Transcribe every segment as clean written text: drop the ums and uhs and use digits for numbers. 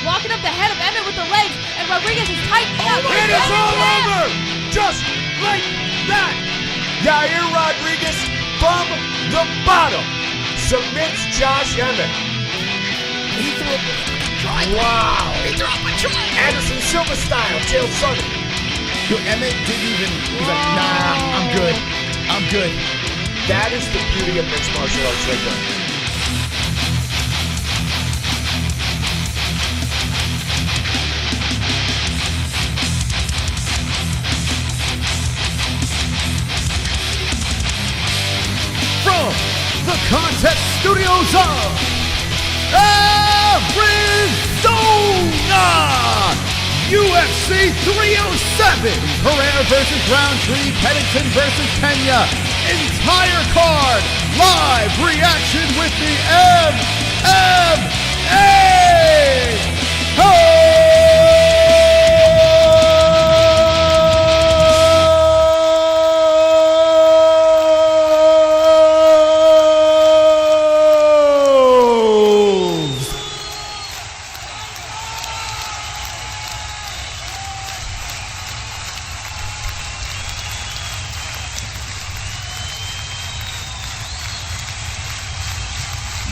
Walking up the head of Emmett with the legs, and Rodriguez is tightening up. It is all over! Just like that! Ihor Rodriguez from the bottom submits Josh Emmett. He threw up a triangle. Wow! He threw up a triangle. Anderson Silva style, Chael Sonnen. Yo, Emmett didn't even, he's like, nah, I'm good. I'm good. That is the beauty of mixed martial arts right there. From the Contest Studios of Arizona, UFC 307, Pereira versus Rountree, Pennington versus Pena, entire card, live reaction with the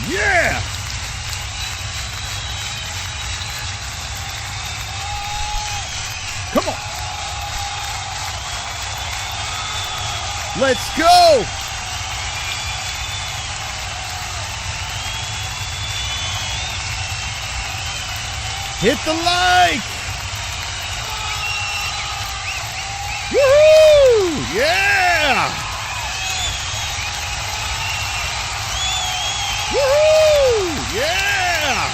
Yeah! Come on. Let's go. Hit the like. Woohoo! Yeah! Woohoo! Yeah!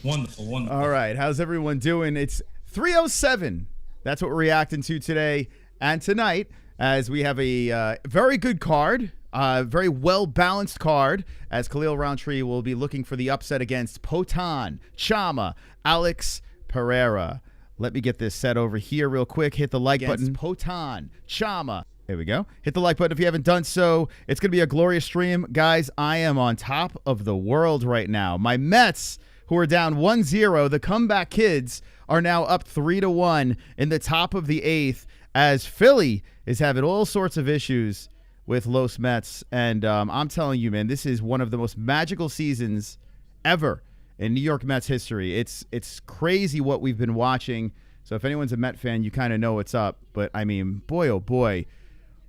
Wonderful, wonderful. All right, how's everyone doing? It's 307. That's what we're reacting to today and tonight, as we have a very good card, very well-balanced card, as KHALIL Rountree will be looking for the upset against Potan, Chama, Alex Pereira. Let me get this set over here real quick. Hit the like button. Potan, Chama. There we go. Hit the like button if you haven't done so. It's going to be a glorious stream. Guys, I am on top of the world right now. My Mets, who are down 1-0, the comeback kids, are now up 3-1 in the top of the 8th, as Philly is having all sorts of issues with Los Mets. And I'm telling you, man, this is one of the most magical seasons ever in New York Mets history. It's crazy what we've been watching. So if anyone's a Met fan, you kind of know what's up. But, I mean, boy, oh boy,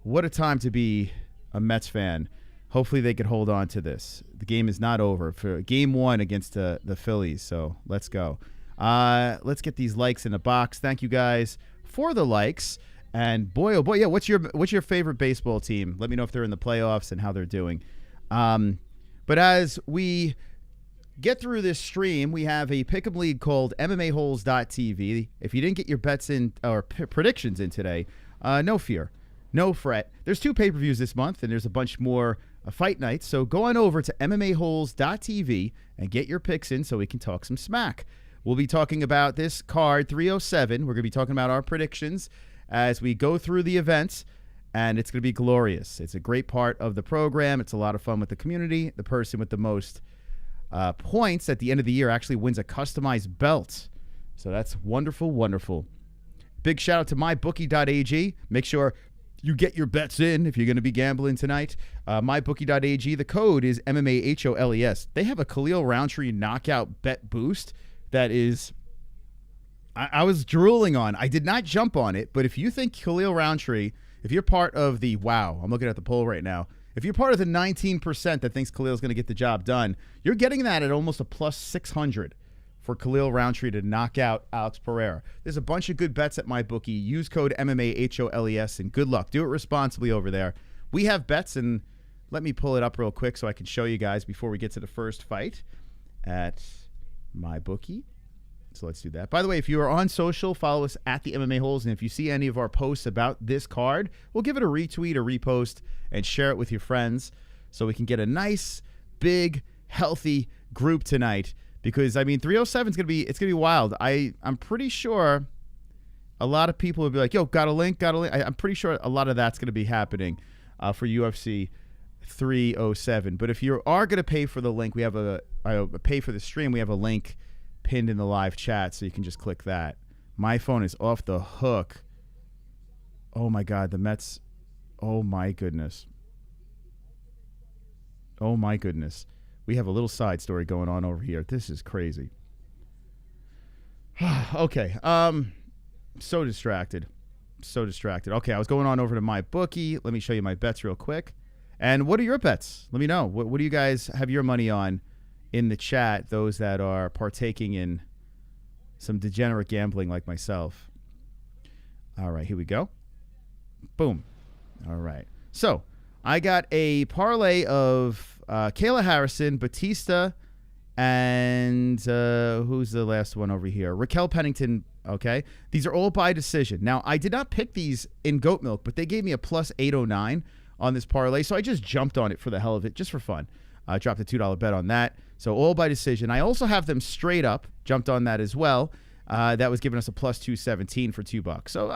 what a time to be a Mets fan. hopefully they could hold on to this. The game is not over for game 1 against the Phillies. So let's go. Let's get these likes in the box. Thank you guys for the likes. And boy, oh boy, yeah. What's your favorite baseball team? Let me know if they're in the playoffs and how they're doing. But as we get through this stream, we have a pick'em league called MMA-Holes.tv. If you didn't get your bets in or predictions in today, no fear, no fret. There's 2 pay-per-views this month, and there's a bunch more fight nights. So go on over to MMA-Holes.tv and get your picks in so we can talk some smack. We'll be talking about this card 307. We're going to be talking about our predictions as we go through the events, and it's going to be glorious. It's a great part of the program. It's a lot of fun with the community. The person with the most points at the end of the year actually wins a customized belt. So that's wonderful, wonderful. Big shout out to mybookie.ag. Make sure you get your bets in if you're going to be gambling tonight. Mybookie.ag. The code is MMAHOLES. They have a KHALIL Rountree knockout bet boost that is, I was drooling on. I did not jump on it, but if you think KHALIL Rountree, if you're part of the, wow, I'm looking at the poll right now. If you're part of the 19% that thinks KHALIL's going to get the job done, you're getting that at almost a plus 600 for KHALIL Rountree to knock out Alex Pereira. There's a bunch of good bets at MyBookie. Use code MMAHOLES, and good luck. Do it responsibly over there. We have bets, and let me pull it up real quick so I can show you guys before we get to the first fight at MyBookie. So let's do that. By the way, if you are on social, follow us at the MMA Holes. And if you see any of our posts about this card, we'll give it a retweet or repost and share it with your friends so we can get a nice, big, healthy group tonight. Because, I mean, 307 is going to be wild. I'm pretty sure a lot of people will be like, yo, got a link. I'm pretty sure a lot of that's going to be happening for UFC 307. But if you are going to pay for the link, we have pay for the stream. We have a link pinned in the live chat, so you can just click that. My phone is off the hook. Oh my God, the Mets. Oh my goodness. Oh my goodness. We have a little side story going on over here. This is crazy. Okay. So distracted. Okay, I was going on over to my bookie. Let me show you my bets real quick. And what are your bets? Let me know. What do you guys have your money on in the chat, those that are partaking in some degenerate gambling like myself? All right, here we go. Boom. All right. So I got a parlay of Kayla Harrison, Bautista, and who's the last one over here? Raquel Pennington. Okay. These are all by decision. Now, I did not pick these in goat milk, but they gave me a plus 809 on this parlay, so I just jumped on it for the hell of it, just for fun. Dropped a $2 bet on that. So all by decision. I also have them straight up. Jumped on that as well. That was giving us a plus 217 for $2. So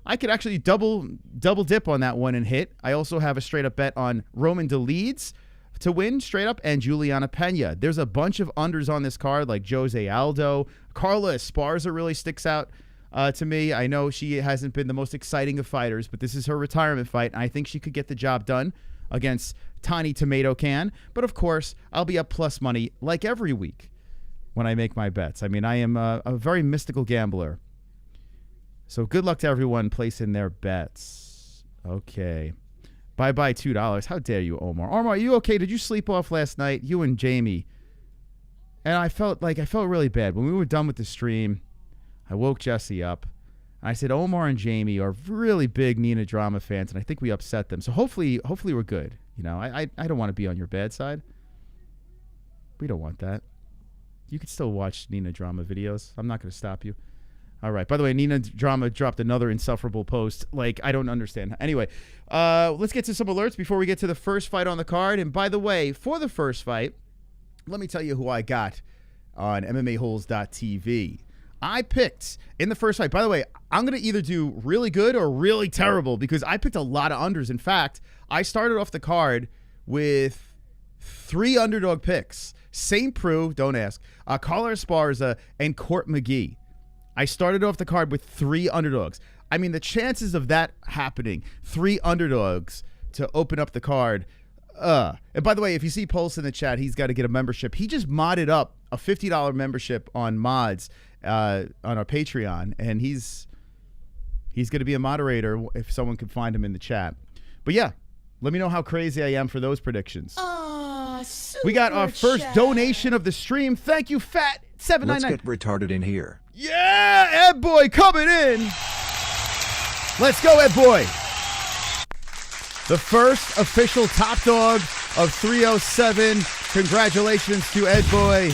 I could actually double dip on that one and hit. I also have a straight up bet on Roman Dolidze to win straight up and Julianna Pena. There's a bunch of unders on this card like Jose Aldo. Carla Esparza really sticks out to me. I know she hasn't been the most exciting of fighters, but this is her retirement fight, and I think she could get the job done against Tiny Tomato Can. But of course, I'll be up plus money like every week when I make my bets. I mean, I am a very mystical gambler. So good luck to everyone placing their bets. Okay. Bye-bye $2. How dare you, Omar? Omar, are you okay? Did you sleep off last night? You and Jamie. And I felt really bad. When we were done with the stream, I woke Jesse up. I said, Omar and Jamie are really big Nina drama fans, and I think we upset them. So hopefully we're good. I don't want to be on your bad side. We don't want that. You can still watch Nina drama videos. I'm not going to stop you. All right. By the way, Nina drama dropped another insufferable post. I don't understand. Anyway, let's get to some alerts before we get to the first fight on the card. And by the way, for the first fight, let me tell you who I got on MMAHoles.tv. I picked in the first fight. By the way, I'm going to either do really good or really terrible because I picked a lot of unders. In fact, I started off the card with 3 underdog picks. St. Preux, don't ask, Carla Esparza, and Court McGee. I started off the card with 3 underdogs. I mean, the chances of that happening, 3 underdogs to open up the card. And by the way, if you see Pulse in the chat, he's got to get a membership. He just modded up a $50 membership on mods on our Patreon, and he's going to be a moderator if someone could find him in the chat. But yeah, Let me know how crazy I am for those predictions. Super We got our first chat. donation of the stream. Thank you, Fat 799. Let's get retarded in here. Yeah, Ed Boy coming in. Let's go, Ed Boy. The first official top dog of 307. Congratulations to Ed Boy.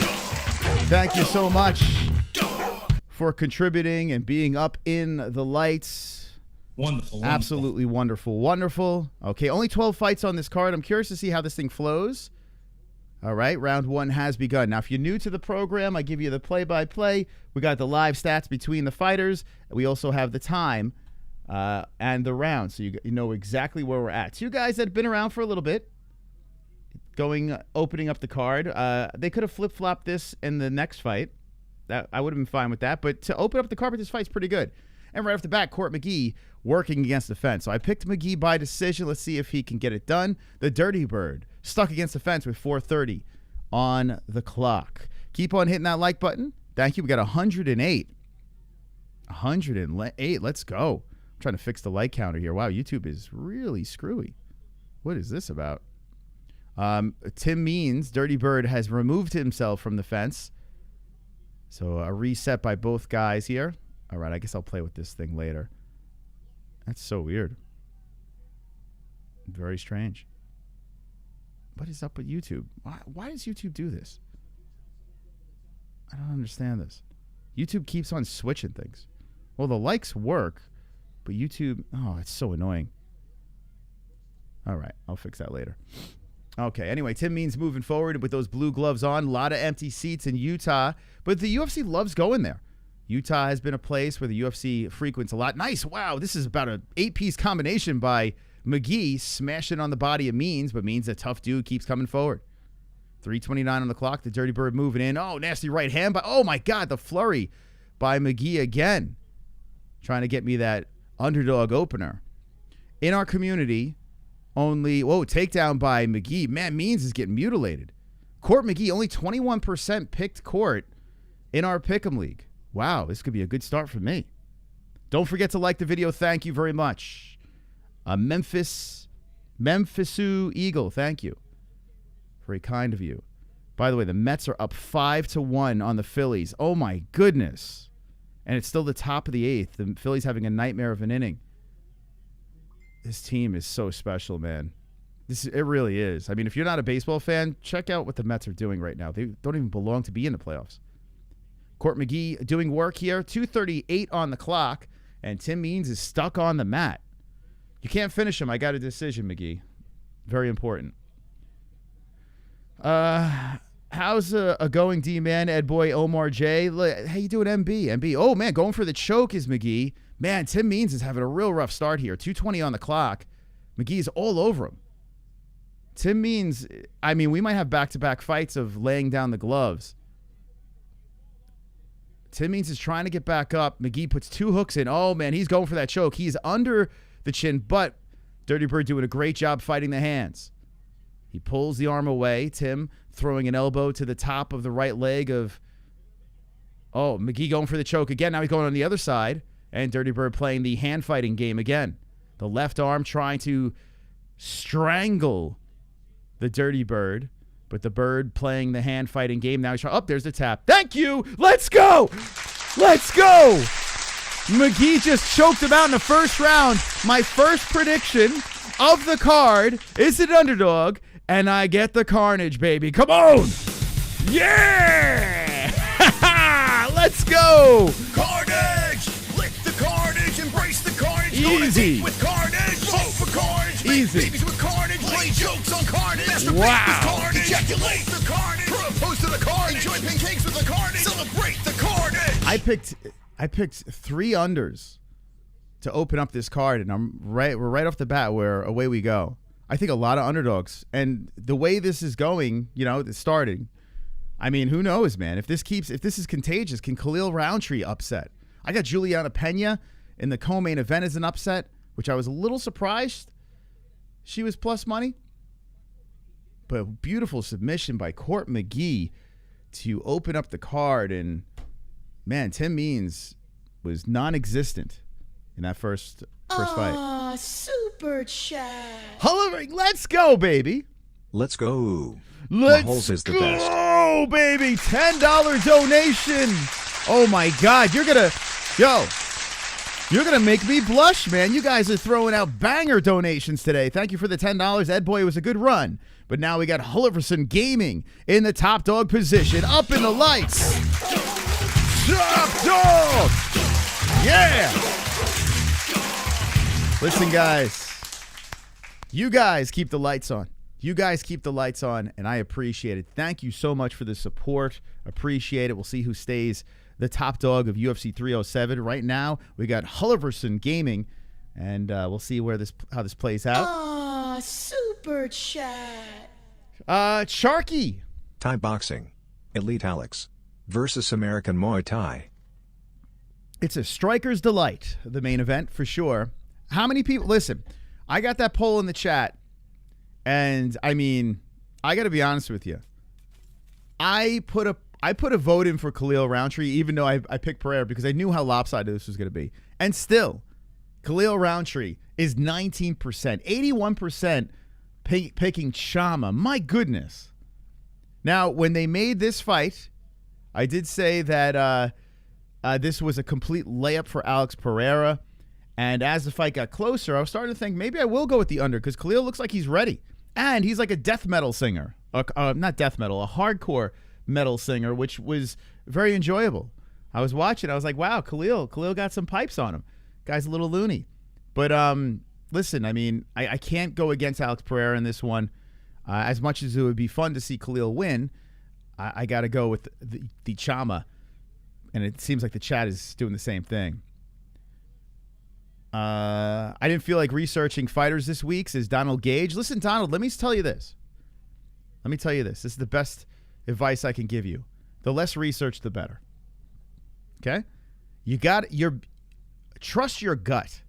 Thank you so much for contributing and being up in the lights. Wonderful. Absolutely wonderful. Wonderful. Okay, only 12 fights on this card. I'm curious to see how this thing flows. All right, round one has begun. Now, if you're new to the program, I give you the play-by-play. We got the live stats between the fighters. We also have the time and the round, so you know exactly where we're at. Two guys that have been around for a little bit, opening up the card. They could have flip-flopped this in the next fight. I would have been fine with that, but to open up the card with this fight's pretty good. And right off the bat, Court McGee working against the fence. So I picked McGee by decision. Let's see if he can get it done. The Dirty Bird stuck against the fence with 4:30 on the clock. Keep on hitting that like button. Thank you. We got 108. 108. Let's go. I'm trying to fix the like counter here. Wow, YouTube is really screwy. What is this about? Tim Means, Dirty Bird, has removed himself from the fence. So a reset by both guys here. All right, I guess I'll play with this thing later. That's so weird. Very strange. What is up with YouTube? Why does YouTube do this? I don't understand this. YouTube keeps on switching things. Well, the likes work, but YouTube... Oh, it's so annoying. All right, I'll fix that later. Okay, anyway, Tim Means moving forward with those blue gloves on. A lot of empty seats in Utah, but the UFC loves going there. Utah has been a place where the UFC frequents a lot. Nice. Wow, this is about an 8-piece combination by McGee, smashing on the body of Means, but Means, a tough dude, keeps coming forward. 3:29 on the clock. The Dirty Bird moving in. Oh, nasty right hand. But oh, my God, the flurry by McGee again. Trying to get me that underdog opener. In our community, only, takedown by McGee. Man, Means is getting mutilated. Court McGee, only 21% picked Court in our Pick'em League. Wow, this could be a good start for me. Don't forget to like the video. Thank you very much. Memphisu Eagle, thank you. Very kind of you. By the way, the Mets are up 5-1 on the Phillies. Oh, my goodness. And it's still the top of the 8th. The Phillies having a nightmare of an inning. This team is so special, man. It really is. I mean, if you're not a baseball fan, check out what the Mets are doing right now. They don't even belong to be in the playoffs. Court McGee doing work here. 2:38 on the clock, and Tim Means is stuck on the mat. You can't finish him. I got a decision, McGee. Very important. How's a going, D-Man? Ed Boy, Omar J. How you doing, MB? Oh, man, going for the choke is McGee. Man, Tim Means is having a real rough start here. 2:20 on the clock. McGee's all over him. Tim Means, I mean, we might have back-to-back fights of laying down the gloves. Tim Means is trying to get back up. McGee puts 2 hooks in. Oh, man, he's going for that choke. He's under the chin, but Dirty Bird doing a great job fighting the hands. He pulls the arm away. Tim throwing an elbow to the top of the right leg of... Oh, McGee going for the choke again. Now he's going on the other side. And Dirty Bird playing the hand-fighting game again. The left arm trying to strangle the Dirty Bird. But the Bird playing the hand-fighting game. Now he's trying... Oh, there's the tap. Thank you! Let's go! Let's go! McGee just choked him out in the first round. My first prediction of the card is an underdog. And I get the carnage, baby. Come on! Yeah! Let's go! Carnage! Lick the carnage, embrace the carnage. Easy. With carnage, vote for carnage. Easy. Babies with carnage, lay jokes on carnage. Masturbate Wow. with carnage. Ejaculate the carnage. Propose to the carnage. Enjoy pancakes with the carnage. Celebrate the carnage. I picked 3 unders to open up this card, and we're right off the bat where away we go. I think a lot of underdogs, and the way this is going, it's starting. I mean, who knows, man? If this is contagious, can KHALIL Rountree upset? I got Julianna Pena in the co-main event as an upset, which I was a little surprised she was plus money. But beautiful submission by Court McGee to open up the card, and man, Tim Means was non-existent in that first First fight. Super chat. Hollering, let's go, baby. Let's go. Let's Holes is the go, best. baby. $10 donation. Oh, my God. You're going to make me blush, man. You guys are throwing out banger donations today. Thank you for the $10. Ed Boy, it was a good run. But now we got Hulliverson Gaming in the top dog position. Up in the lights. Top dog. Yeah. Listen, guys. You guys keep the lights on. You guys keep the lights on, and I appreciate it. Thank you so much for the support. Appreciate it. We'll see who stays the top dog of UFC 307. Right now, we got Hulliverson Gaming, and we'll see how this plays out. Super chat. Sharky. Thai boxing. Elite Alex versus American Muay Thai. It's a striker's delight, the main event, for sure. How many people? Listen, I got that poll in the chat. And I mean, I got to be honest with you. I put a vote in for KHALIL Rountree, even though I picked Pereira because I knew how lopsided this was going to be. And still, KHALIL Rountree is 19%, 81% picking Chama. My goodness. Now, when they made this fight, I did say that this was a complete layup for Alex Pereira. And as the fight got closer, I was starting to think maybe I will go with the under because KHALIL looks like he's ready. And he's like a death metal singer. Not death metal, a hardcore metal singer, which was very enjoyable. I was watching. I was like, wow, KHALIL got some pipes on him. Guy's a little loony. But listen, I mean, I can't go against Alex Pereira in this one. As much as it would be fun to see KHALIL win, I got to go with the Chama. And it seems like the chat is doing the same thing. I didn't feel like researching fighters this week, says Donald Gage. Listen, Donald, let me tell you this. This is the best advice I can give you. The less research, the better. Okay? Trust your gut.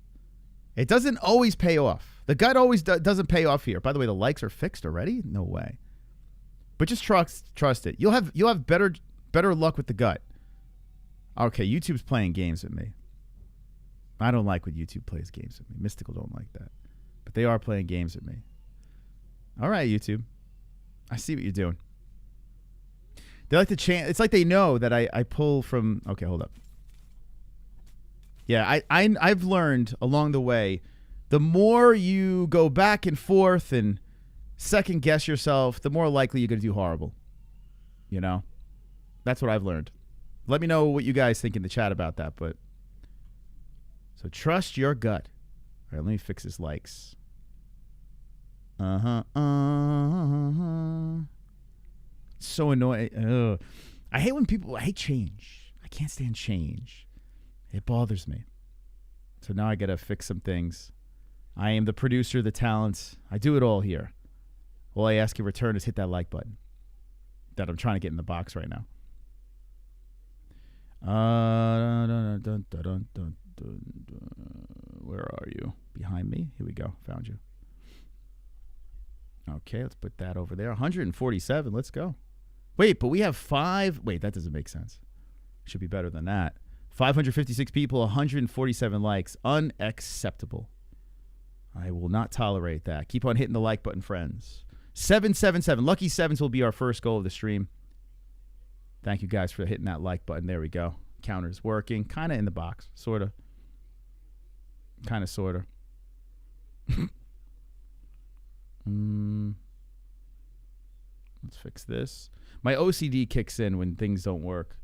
It doesn't always pay off. The gut always doesn't pay off here. By the way, the likes are fixed already? No way. But just trust it. You'll have better luck with the gut. Okay, YouTube's playing games with me. I don't like when YouTube plays games with me. Mystical don't like that. But they are playing games with me. All right, YouTube. I see what you're doing. They like to chant. It's like they know that I pull from... Okay, hold up. Yeah, I've learned along the way, the more you go back and forth and second guess yourself, the more likely you're going to do horrible. You know? That's what I've learned. Let me know what you guys think in the chat about that, but... So trust your gut. All right, let me fix his likes. So annoying. Ugh. I hate change. I can't stand change. It bothers me. So now I got to fix some things. I am the producer, the talent. I do it all here. All I ask in return is hit that like button that I'm trying to get in the box right now. Where are you? Behind me? Here we go. Found you. Okay, let's put that over there. 147. Let's go. Wait, but we have 5. Wait, that doesn't make sense. Should be better than that. 556 people, 147 likes. Unacceptable. I will not tolerate that. Keep on hitting the like button, friends. 777. Lucky 7s will be our first goal of the stream. Thank you guys for hitting that like button. There we go. Counter's working. Kind of in the box. Sort of. Kind of, sort of. Let's fix this. My OCD kicks in when things don't work.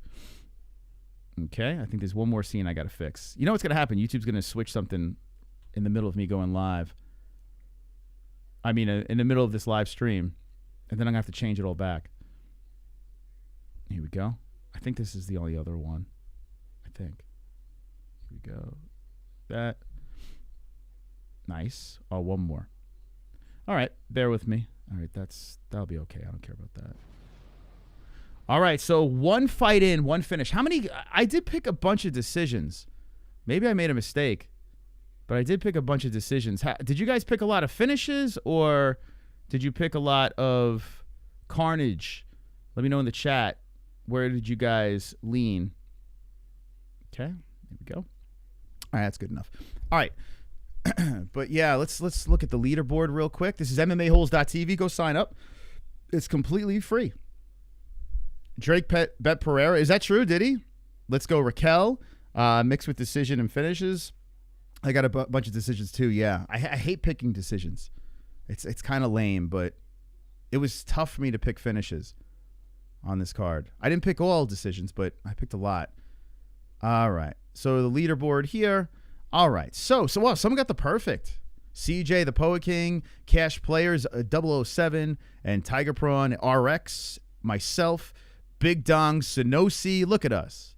Okay, I think there's one more scene I got to fix. You know what's going to happen? YouTube's going to switch something in the middle of me going live. I mean, in the middle of this live stream. And then I'm going to have to change it all back. Here we go. I think this is the only other one. I think. Here we go. That. Nice. Oh, one more. All right. Bear with me. All right. That'll be okay. I don't care about that. All right. So one fight in, one finish. How many? I did pick a bunch of decisions. Maybe I made a mistake, but I did pick a bunch of decisions. Did you guys pick a lot of finishes or did you pick a lot of carnage? Let me know in the chat. Where did you guys lean? Okay. There we go. All right. That's good enough. All right. But yeah, let's look at the leaderboard real quick. This is MMA-Holes.tv. Go sign up. It's completely free. Drake bet Pereira. Is that true? Did he? Let's go Raquel. Mixed with decision and finishes. I got a bunch of decisions too. Yeah, I hate picking decisions. It's kind of lame, but it was tough for me to pick finishes on this card. I didn't pick all decisions, but I picked a lot. All right. So the leaderboard here. All right. So well, someone got the perfect. CJ, the Poet King, Cash Players, 007, and Tiger Prawn, RX, myself, Big Dong, Sonosi. Look at us.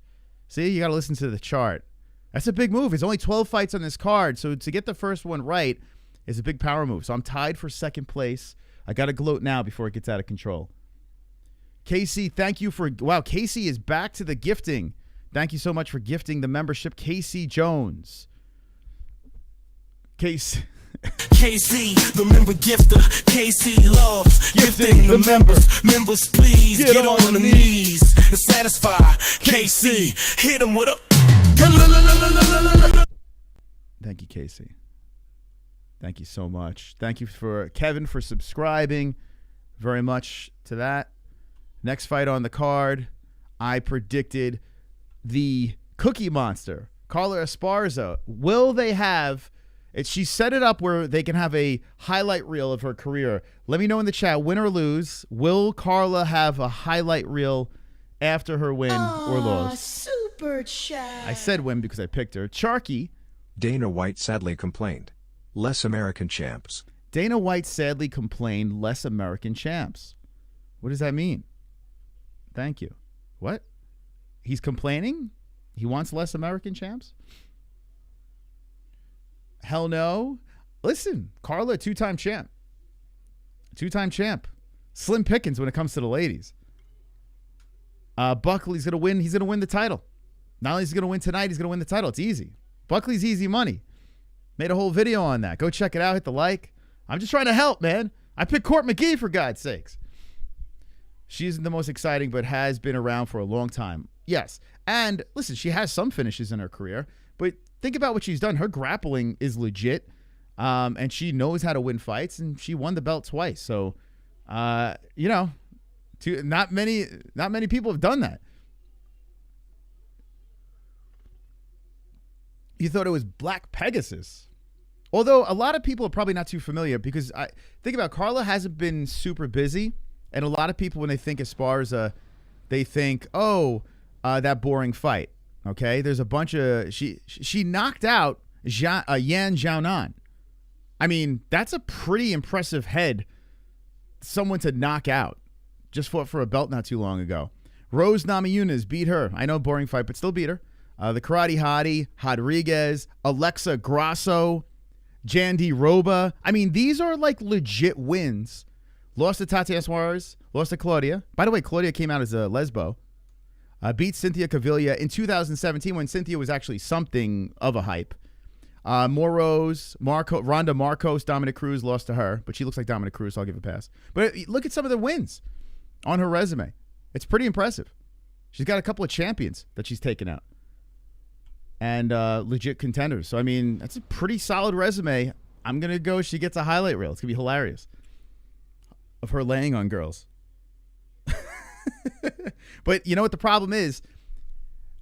See, you got to listen to the chart. That's a big move. There's only 12 fights on this card, so to get the first one right is a big power move. So I'm tied for second place. I got to gloat now before it gets out of control. Casey, thank you for... Wow, Casey is back to the gifting. Thank you so much for gifting the membership. Casey Jones. Casey... KC, the member gifter. KC loves gifting the members. Members, please get on the knees and satisfy KC. Hit him with a... Thank you, Casey. Thank you so much. Thank you for Kevin for subscribing very much to that. Next fight on the card, I predicted the Cookie Monster, Carla Esparza. Will they have... She set it up where they can have a highlight reel of her career. Let me know in the chat, win or lose, will Carla have a highlight reel after her win or loss? Super chat. I said win because I picked her. Charky. Dana White sadly complained. Less American champs. Dana White sadly complained, less American champs. What does that mean? Thank you. What? He's complaining? He wants less American champs? Hell no. Listen, Carla, two-time champ. Two-time champ. Slim pickings when it comes to the ladies. Buckley's going to win. He's going to win the title. Not only is he going to win tonight, he's going to win the title. It's easy. Buckley's easy money. Made a whole video on that. Go check it out. Hit the like. I'm just trying to help, man. I picked Court McGee, for God's sakes. She isn't the most exciting, but has been around for a long time. Yes. And listen, she has some finishes in her career, but think about what she's done. Her grappling is legit, and she knows how to win fights, and she won the belt twice. So, not many people have done that. You thought it was Black Pegasus. Although a lot of people are probably not too familiar because I think about Carla hasn't been super busy, and a lot of people when they think Esparza, they think, that boring fight. Okay, there's a bunch of she knocked out Yan Xiaonan. I mean, that's a pretty impressive head. Someone to knock out. Just fought for a belt not too long ago. Rose Namajunas beat her. I know, boring fight, but still beat her. The Karate Hottie, Rodriguez, Alexa Grasso, Jandy Roba. I mean, these are like legit wins. Lost to Tatiana Suarez. Lost to Claudia. By the way, Claudia came out as a lesbo. Beat Cynthia Cavilla in 2017 when Cynthia was actually something of a hype. Moros, Ronda Marcos, Dominic Cruz lost to her, but she looks like Dominic Cruz, so I'll give it a pass. But look at some of the wins on her resume. It's pretty impressive. She's got a couple of champions that she's taken out. And legit contenders. So, I mean, that's a pretty solid resume. I'm going to go she gets a highlight reel. It's going to be hilarious. Of her laying on girls. But you know what the problem is?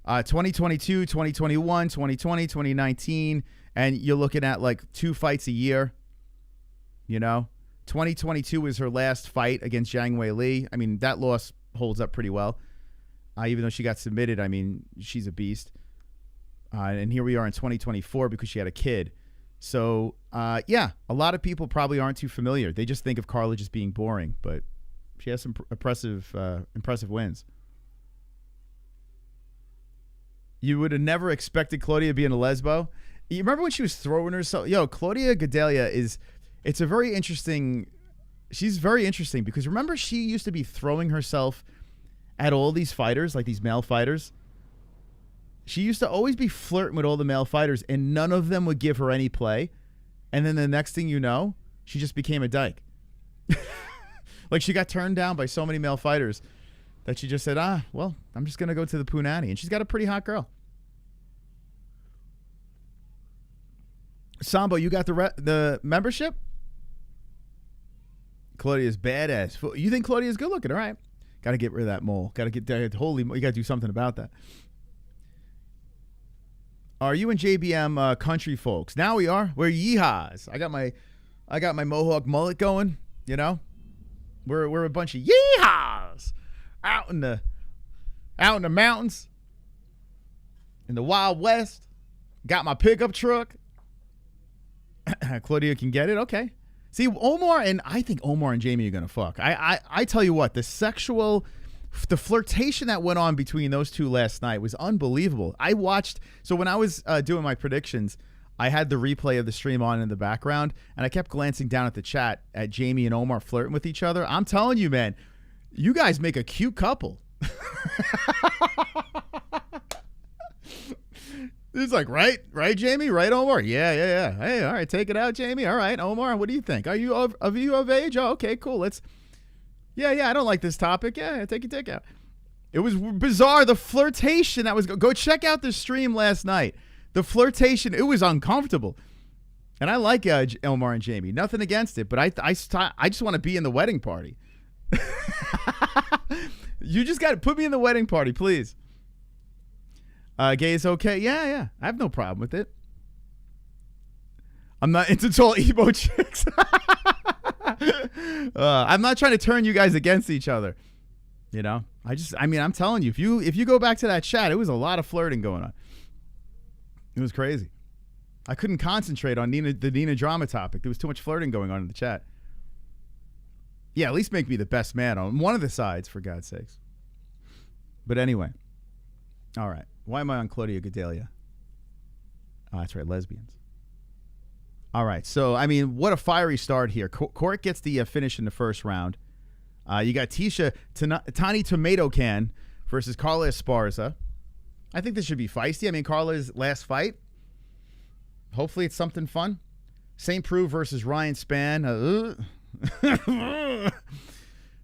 2022, 2021, 2020, 2019, and you're looking at like 2 fights a year. You know? 2022 was her last fight against Zhang Wei Li. I mean, that loss holds up pretty well. Even though she got submitted, I mean, she's a beast. And here we are in 2024 because she had a kid. So, a lot of people probably aren't too familiar. They just think of Carla just being boring, but she has some impressive wins. You would have never expected Claudia being a lesbo. You remember when she was throwing herself? Claudia Gadelha it's a very interesting, she's very interesting because remember she used to be throwing herself at all these fighters, like these male fighters. She used to always be flirting with all the male fighters, and none of them would give her any play. And then the next thing you know, she just became a dyke. Like she got turned down by so many male fighters that she just said, well, I'm just going to go to the Punani. And she's got a pretty hot girl. Sambo, you got the membership? Claudia's badass. You think Claudia's good looking? All right. Got to get rid of that mole. Got to get that holy. You got to do something about that. Are you and JBM country folks? Now we are. We're yeehaws. I got my mohawk mullet going. You know, we're a bunch of yeehaws out in the mountains, in the Wild West. Got my pickup truck. Claudia can get it. Okay. See, I think Omar and Jamie are gonna fuck. I tell you what, the flirtation that went on between those two last night was unbelievable. I watched. So when I was doing my predictions, I had the replay of the stream on in the background, and I kept glancing down at the chat at Jamie and Omar flirting with each other. I'm telling you, man, you guys make a cute couple. It's like, right, Jamie? Right, Omar? Yeah. Hey, all right, take it out, Jamie. All right, Omar, what do you think? Are you of age? Oh, okay, cool. Yeah, I don't like this topic. Yeah, take your dick out. It was bizarre. The flirtation that was go check out the stream last night. The flirtation, it was uncomfortable. And I like Omar and Jamie. Nothing against it, but I just want to be in the wedding party. You just got to put me in the wedding party, please. Gay is okay. Yeah. I have no problem with it. I'm not into tall emo chicks. I'm not trying to turn you guys against each other. You know, I'm telling you, if you go back to that chat, it was a lot of flirting going on. It was crazy. I couldn't concentrate on the Nina drama topic. There was too much flirting going on in the chat. Yeah, at least make me the best man on one of the sides, for God's sakes. But anyway, all right. Why am I on Claudia Gadelia? Oh, that's right, lesbians. All right, so, what a fiery start here. Court gets the finish in the first round. You got Tecia Tani Tomato Can versus Carla Esparza. I think this should be feisty. Carla's last fight. Hopefully it's something fun. St. Preux versus Ryan Spann.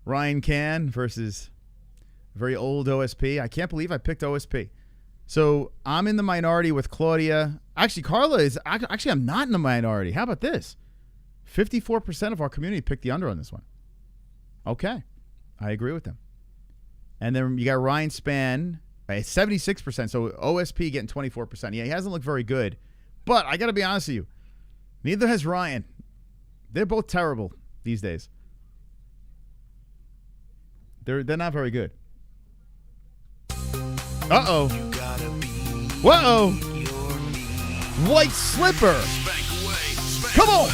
Ryan Can versus very old OSP. I can't believe I picked OSP. So I'm in the minority with Claudia. Actually, Carla is. Actually, I'm not in the minority. How about this? 54% of our community picked the under on this one. Okay. I agree with them. And then you got Ryan Spann at 76%. So OSP getting 24%. Yeah, he hasn't looked very good. But I got to be honest with you. Neither has Ryan. They're both terrible these days. They're not very good. Uh-oh. Whoa! White slipper. Come on!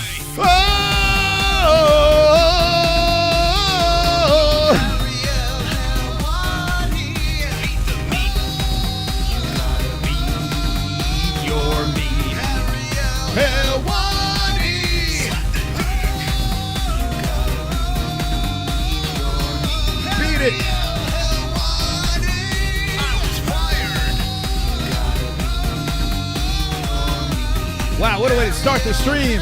Beat it! Wow, what a way to start the stream.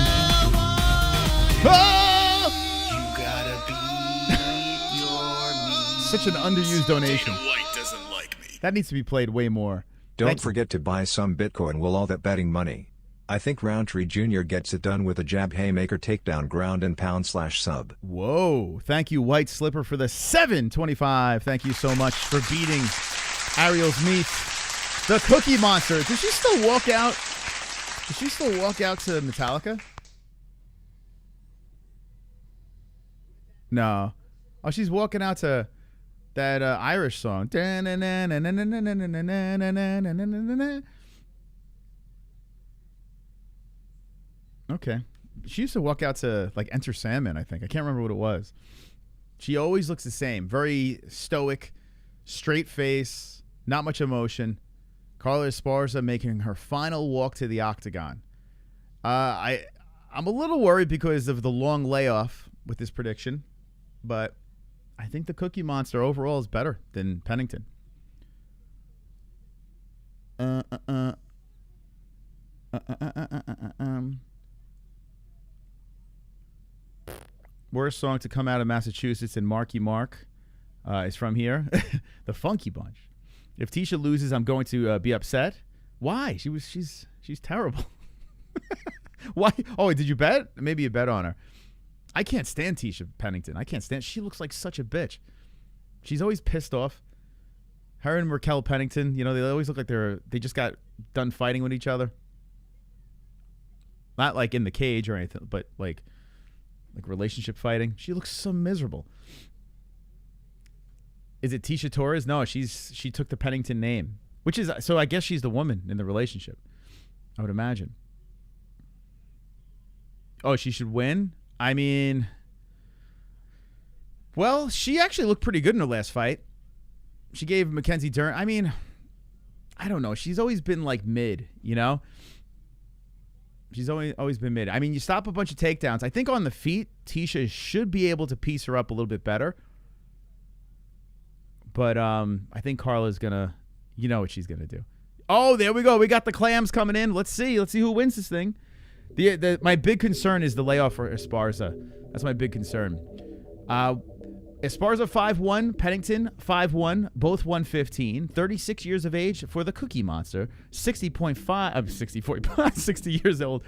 Such an underused donation. White doesn't like me. That needs to be played way more. Don't forget to buy some Bitcoin with all that betting money. I think Roundtree Jr. gets it done with a jab haymaker takedown ground and pound/sub. Whoa. Thank you, White Slipper, for the $7.25. Thank you so much for beating Ariel's meat. The Cookie Monster. Does she still walk out? Does she still walk out to Metallica? No. Oh, she's walking out to that Irish song. Okay. She used to walk out to, like, Enter Sandman, I think. I can't remember what it was. She always looks the same. Very stoic, straight face, not much emotion. Carla Esparza making her final walk to the octagon. I'm a little worried because of the long layoff with this prediction, but I think the Cookie Monster overall is better than Pennington. Worst song to come out of Massachusetts, and Marky Mark is from here. The Funky Bunch. If Tecia loses, I'm going to be upset. Why? She's terrible. Why? Oh, did you bet? Maybe you bet on her. I can't stand Tecia Pennington. I can't stand. She looks like such a bitch. She's always pissed off. Her and Raquel Pennington, you know, they always look like they just got done fighting with each other. Not like in the cage or anything, but like relationship fighting. She looks so miserable. Is it Tecia Torres? No, she took the Pennington name, which is, so I guess she's the woman in the relationship, I would imagine. Oh, she should win? I mean, well, she actually looked pretty good in her last fight. She gave Mackenzie Dern, I mean, I don't know. She's always been like mid, you know? She's always been mid. I mean, you stop a bunch of takedowns. I think on the feet, Tecia should be able to piece her up a little bit better. But I think Carla's going to, you know what she's going to do. Oh, there we go. We got the clams coming in. Let's see who wins this thing. My big concern is the layoff for Esparza. That's my big concern. Esparza 5-1, Pennington 5-1, both 115. 36 years of age for the Cookie Monster. 60 years old.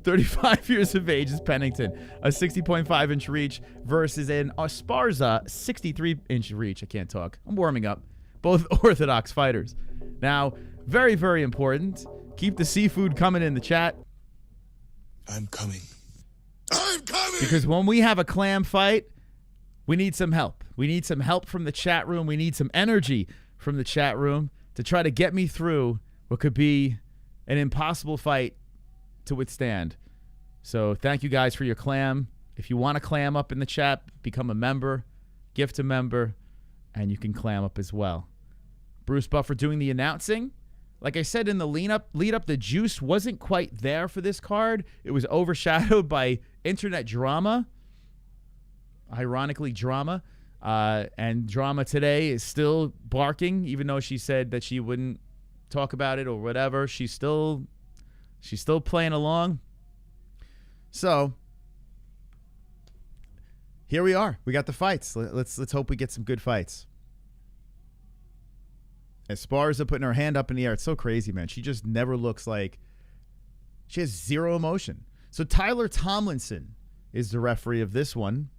35 years of age is Pennington. A 60.5-inch reach versus an Esparza 63-inch reach. I can't talk. I'm warming up. Both orthodox fighters. Now, very, very important. Keep the seafood coming in the chat. I'm coming. Because when we have a clam fight, we need some help. We need some help from the chat room. We need some energy from the chat room to try to get me through what could be an impossible fight to withstand. So thank you guys for your clam. If you want to clam up in the chat, become a member, gift a member, and you can clam up as well. Bruce Buffer doing the announcing. Like I said in the lead up, the juice wasn't quite there for this card. It was overshadowed by internet drama. Ironically, drama. And drama today is still barking, even though she said that she wouldn't talk about it or whatever. She's still playing along. So here we are. We got the fights. Let's hope we get some good fights. Esparza putting her hand up in the air. It's so crazy, man. She just never looks like she has zero emotion. So Tyler Tomlinson is the referee of this one.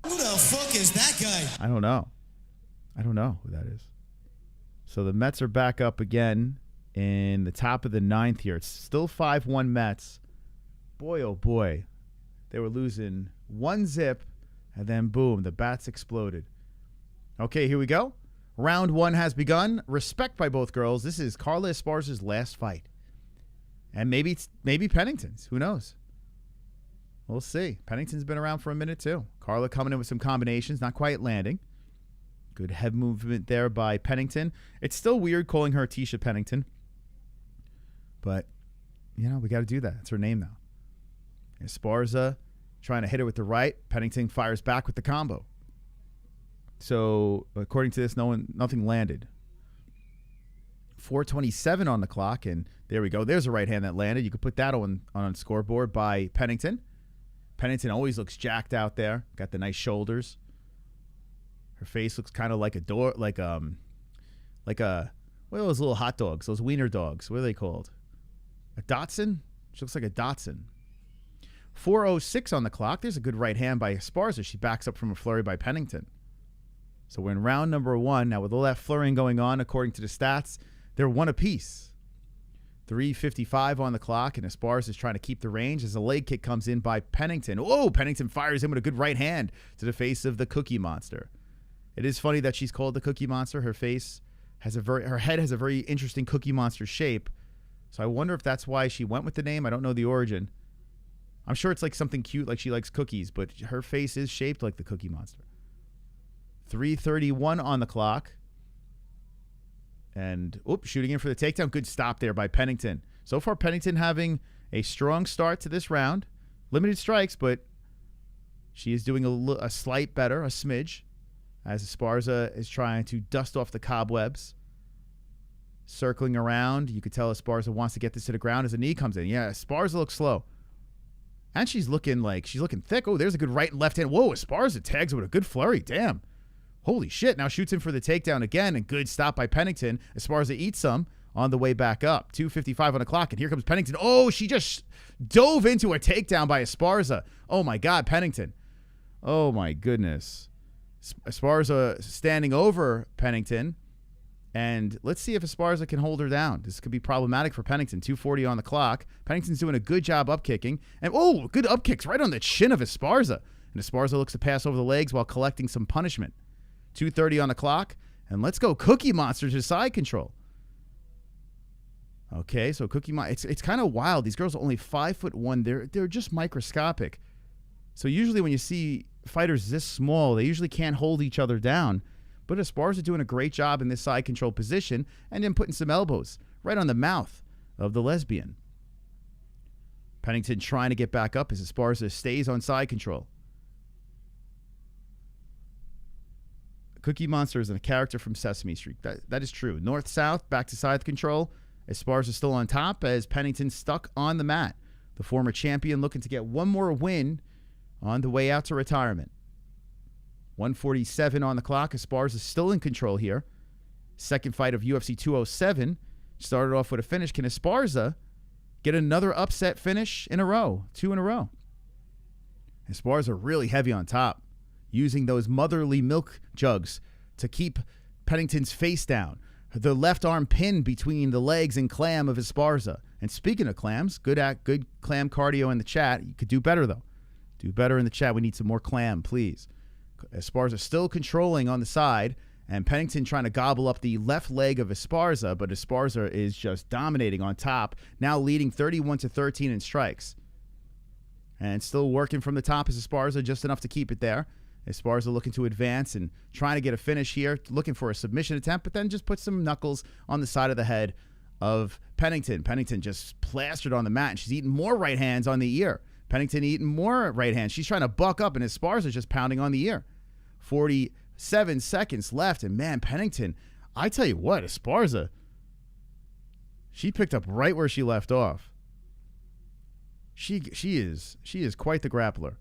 Who the fuck is that guy? I don't know who that is. So the Mets are back up again in the top of the ninth here. It's still 5-1 Mets. Boy, oh boy. They were losing 1-0, and then boom, the bats exploded. Okay, here we go. Round one has begun. Respect by both girls. This is Carla Esparza's last fight. And maybe Pennington's. Who knows? We'll see. Pennington's been around for a minute, too. Carla coming in with some combinations, not quite landing. Good head movement there by Pennington. It's still weird calling her Tecia Pennington. But, you know, we got to do that. It's her name now. Esparza trying to hit her with the right. Pennington fires back with the combo. So, according to this, nothing landed. 4:27 on the clock, and there we go. There's a right hand that landed. You could put that on scoreboard by Pennington. Pennington always looks jacked out there. Got the nice shoulders. Her face looks kind of like a door, what are those little hot dogs? Those wiener dogs. What are they called? A Dotson? She looks like a Dotson. 4:06 on the clock. There's a good right hand by Esparza. She backs up from a flurry by Pennington. So we're in round number one. Now, with all that flurrying going on, according to the stats, they're one apiece. 3:55 on the clock, and Esparza is trying to keep the range as a leg kick comes in by Pennington. Oh, Pennington fires in with a good right hand to the face of the Cookie Monster. It is funny that she's called the Cookie Monster. Her head has a very interesting Cookie Monster shape. So I wonder if that's why she went with the name. I don't know the origin. I'm sure it's like something cute, like she likes cookies, but her face is shaped like the Cookie Monster. 3:31 on the clock. And, shooting in for the takedown. Good stop there by Pennington. So far, Pennington having a strong start to this round. Limited strikes, but she is doing a slight better, a smidge, as Esparza is trying to dust off the cobwebs. Circling around. You could tell Esparza wants to get this to the ground as a knee comes in. Yeah, Esparza looks slow. And she's looking thick. Oh, there's a good right and left hand. Whoa, Esparza tags with a good flurry. Damn. Holy shit. Now shoots in for the takedown again, and good stop by Pennington. Esparza eats some. on the way back up. 2:55 on the clock, and here comes Pennington. Oh, she just dove into a takedown by Esparza. Oh, my God, Pennington. Oh, my goodness. Esparza standing over Pennington. And let's see if Esparza can hold her down. This could be problematic for Pennington. 2:40 on the clock. Pennington's doing a good job up kicking. And, oh, good up kicks right on the chin of Esparza. And Esparza looks to pass over the legs while collecting some punishment. 2:30 on the clock. And let's go Cookie Monster to side control. Okay, so Cookie Monster. It's kind of wild. These girls are only 5'1". They're just microscopic. So usually when you see fighters this small, they usually can't hold each other down. But Esparza doing a great job in this side control position and then putting some elbows right on the mouth of the lesbian. Pennington trying to get back up as Esparza stays on side control. Cookie Monster is a character from Sesame Street. That is true. North-south, back to side control. Esparza still on top as Pennington stuck on the mat. The former champion looking to get one more win on the way out to retirement. 1:47 on the clock. Esparza is still in control here. Second fight of UFC 207. Started off with a finish. Can Esparza get another upset finish in a row? 2 in a row. Esparza really heavy on top, using those motherly milk jugs to keep Pennington's face down. The left arm pinned between the legs and clam of Esparza. And speaking of clams, good clam cardio in the chat. You could do better, though. Do better in the chat. We need some more clam, please. Esparza still controlling on the side, and Pennington trying to gobble up the left leg of Esparza, but Esparza is just dominating on top, now leading 31-13 in strikes. And still working from the top is Esparza, just enough to keep it there. Esparza looking to advance and trying to get a finish here, looking for a submission attempt, but then just put some knuckles on the side of the head of Pennington. Pennington just plastered on the mat, and she's eating more right hands on the ear. Pennington eating more right hands. She's trying to buck up, and Esparza just pounding on the ear. 47 seconds left, and man, Pennington, I tell you what, Esparza, she picked up right where she left off. She is quite the grappler.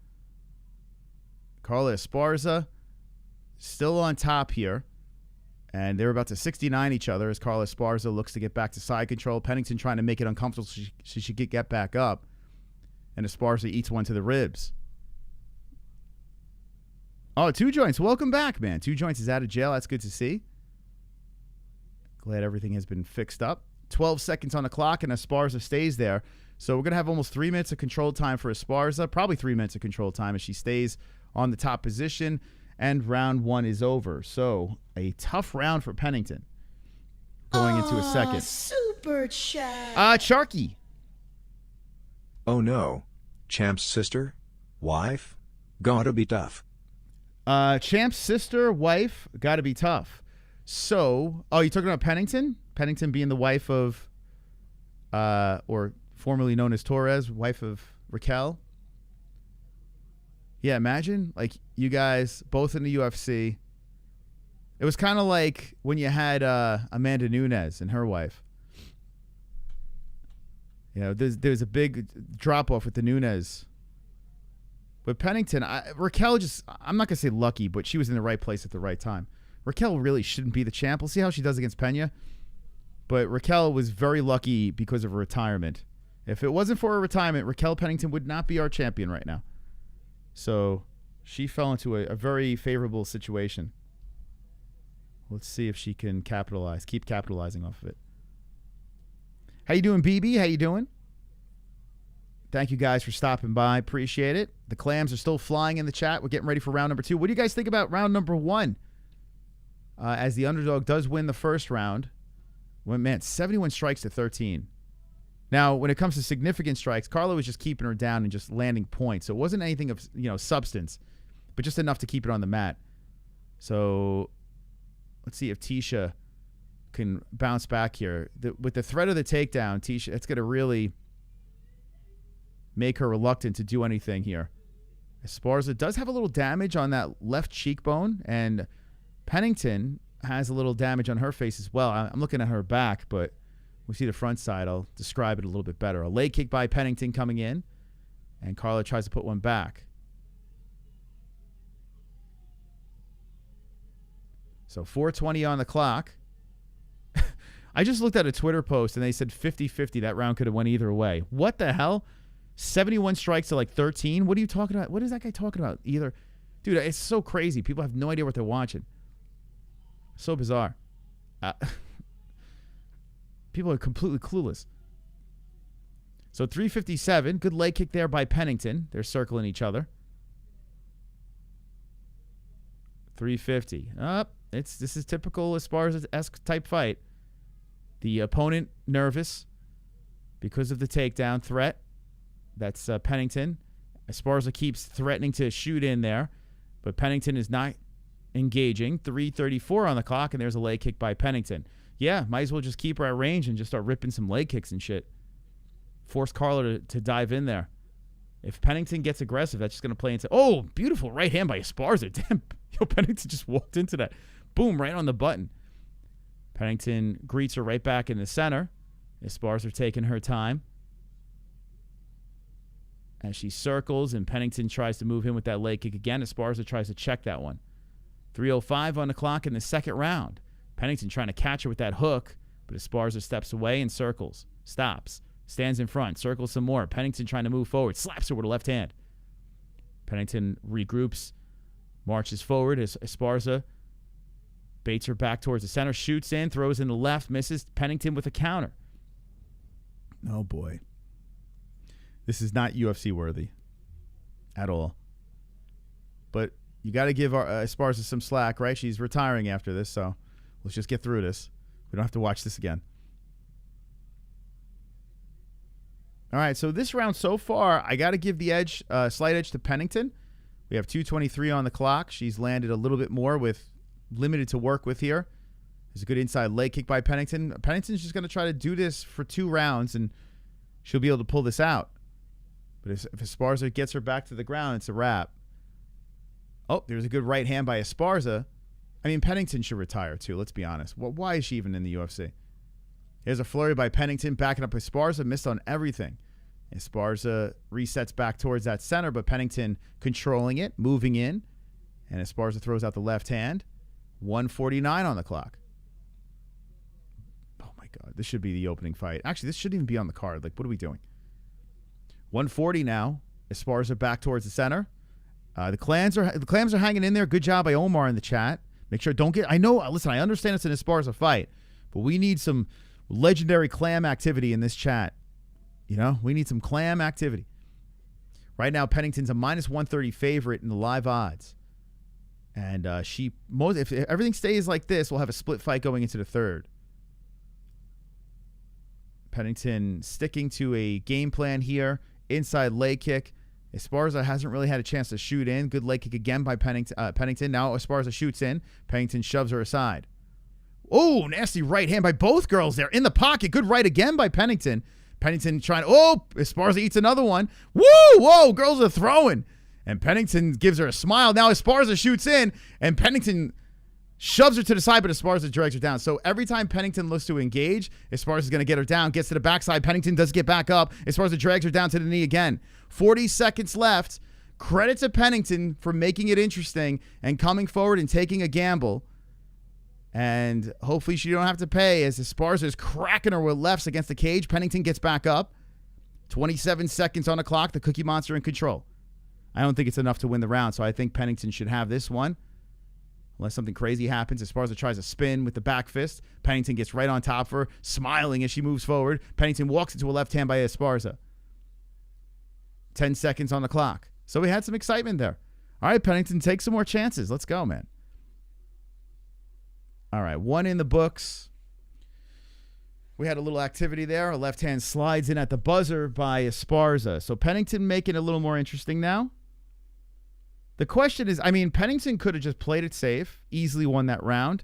Carla Esparza still on top here, and they're about to 69 each other as Carla Esparza looks to get back to side control. Pennington trying to make it uncomfortable so she could get back up. And Esparza eats one to the ribs. Oh, Two Joints, welcome back, man. Two Joints is out of jail. That's good to see. Glad everything has been fixed up. 12 seconds on the clock, and Esparza stays there. So we're going to have almost 3 minutes of control time for Esparza. Probably 3 minutes of control time as she stays on the top position. And round 1 is over. So a tough round for Pennington going into a second. Super chat. Sharky. Oh no. Champ's sister? Wife? Gotta be tough. Champ's sister, wife, gotta be tough. So, you talking about Pennington? Pennington being the wife of, or formerly known as Torres, wife of Raquel? Yeah, imagine, like, you guys both in the UFC. It was kind of like when you had Amanda Nunes and her wife. You know, there's a big drop-off with the Nunes. But Pennington, Raquel just, I'm not going to say lucky, but she was in the right place at the right time. Raquel really shouldn't be the champ. We'll see how she does against Pena. But Raquel was very lucky because of her retirement. If it wasn't for her retirement, Raquel Pennington would not be our champion right now. So she fell into a very favorable situation. Let's see if she can keep capitalizing off of it. How you doing, BB? How you doing? Thank you guys for stopping by. Appreciate it. The clams are still flying in the chat. We're getting ready for round number 2. What do you guys think about round number 1? As the underdog does win the first round. Well, man, 71 strikes to 13. Now, when it comes to significant strikes, Carla was just keeping her down and just landing points. So it wasn't anything of, substance, but just enough to keep it on the mat. So let's see if Tecia can bounce back here. With the threat of the takedown, Tecia, it's going to really make her reluctant to do anything here. Esparza does have a little damage on that left cheekbone, and Pennington has a little damage on her face as well. I'm looking at her back, but we see the front side. I'll describe it a little bit better. A leg kick by Pennington coming in, and Carla tries to put one back. So 4:20 on the clock. I just looked at a Twitter post, and they said 50-50. That round could have went either way. What the hell? 71 strikes to like 13? What are you talking about? What is that guy talking about? Dude, it's so crazy. People have no idea what they're watching. So bizarre. People are completely clueless. So 357. Good leg kick there by Pennington. They're circling each other. 350. This is typical Esparza-esque type fight. The opponent nervous because of the takedown threat. That's Pennington. Esparza keeps threatening to shoot in there, but Pennington is not engaging. 3:34 on the clock, and there's a leg kick by Pennington. Yeah, might as well just keep her at range and just start ripping some leg kicks and shit. Force Carla to dive in there. If Pennington gets aggressive, that's just going to play into... Oh, beautiful right hand by Esparza. Damn, Pennington just walked into that. Boom, right on the button. Pennington greets her right back in the center. Esparza taking her time. As she circles, and Pennington tries to move in with that leg kick again. Esparza tries to check that one. 3:05 on the clock in the second round. Pennington trying to catch her with that hook, but Esparza steps away and circles. Stops. Stands in front. Circles some more. Pennington trying to move forward. Slaps her with a left hand. Pennington regroups. Marches forward as Esparza baits her back towards the center. Shoots in. Throws in the left. Misses. Pennington with a counter. Oh, boy. This is not UFC worthy at all. But you got to give Esparza some slack, right? She's retiring after this, so let's just get through this. We don't have to watch this again. All right, so this round so far, I got to give the edge, slight edge to Pennington. We have 2:23 on the clock. She's landed a little bit more with limited to work with here. There's a good inside leg kick by Pennington. Pennington's just going to try to do this for 2 rounds, and she'll be able to pull this out. But if Esparza gets her back to the ground, it's a wrap. Oh, there's a good right hand by Esparza. I mean, Pennington should retire, too. Let's be honest. Why is she even in the UFC? Here's a flurry by Pennington, backing up Esparza. Missed on everything. Esparza resets back towards that center, but Pennington controlling it, moving in. And Esparza throws out the left hand. 1:49 on the clock. Oh, my God. This should be the opening fight. Actually, this shouldn't even be on the card. Like, what are we doing? 1:40 now. Esparza back towards the center. The clams are hanging in there. Good job by Omar in the chat. Make sure don't get... I know, listen, I understand it's an Esparza fight, but we need some legendary clam activity in this chat. You know, we need some clam activity. Right now, Pennington's a -130 favorite in the live odds. And if everything stays like this, we'll have a split fight going into the third. Pennington sticking to a game plan here. Inside leg kick. Esparza hasn't really had a chance to shoot in. Good leg kick again by Pennington. Now Esparza shoots in. Pennington shoves her aside. Oh, nasty right hand by both girls there. In the pocket. Good right again by Pennington. Pennington trying to... Oh, Esparza eats another one. Woo! Whoa, girls are throwing. And Pennington gives her a smile. Now Esparza shoots in, and Pennington shoves her to the side, but Esparza drags her down. So every time Pennington looks to engage, Esparza's going to get her down, gets to the backside. Pennington does get back up. Esparza drags her down to the knee again. 40 seconds left. Credit to Pennington for making it interesting and coming forward and taking a gamble. And hopefully she don't have to pay as Esparza is cracking her with lefts against the cage. Pennington gets back up. 27 seconds on the clock. The Cookie Monster in control. I don't think it's enough to win the round, so I think Pennington should have this one. Unless something crazy happens. Esparza tries a spin with the back fist. Pennington gets right on top of her, smiling as she moves forward. Pennington walks into a left hand by Esparza. 10 seconds on the clock. So we had some excitement there. All right, Pennington, take some more chances. Let's go, man. All right, one in the books. We had a little activity there. A left hand slides in at the buzzer by Esparza. So Pennington making it a little more interesting now. The question is, I mean, Pennington could have just played it safe, easily won that round,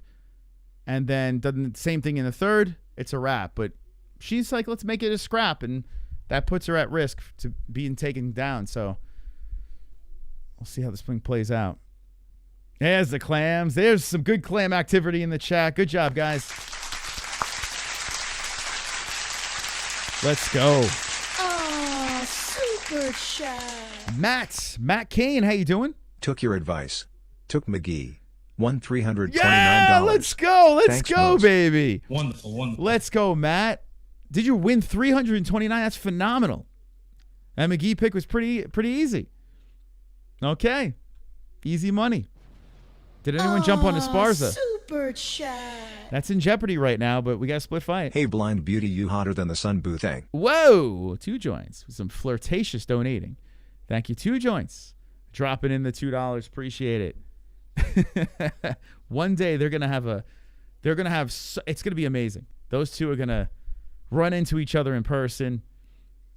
and then done the same thing in the third. It's a wrap. But she's like, let's make it a scrap, and that puts her at risk to being taken down. So we'll see how this thing plays out. There's the clams. There's some good clam activity in the chat. Good job, guys. Let's go. Oh, super chat. Matt Kane, how you doing? Took your advice. Took McGee. Won $329. Yeah, let's go. Let's Thanks, go, Most. baby. Wonderful. Let's go, Matt. Did you win 329? That's phenomenal. That McGee pick was pretty easy. Okay. Easy money. Did anyone jump on Esparza? Super chat. That's in jeopardy right now, but we got a split fight. Hey, blind beauty, you hotter than the sun, boo thing. Whoa. 2 joints. Some flirtatious donating. Thank you. 2 joints. Dropping in the $2. Appreciate it. One day it's going to be amazing. Those two are going to run into each other in person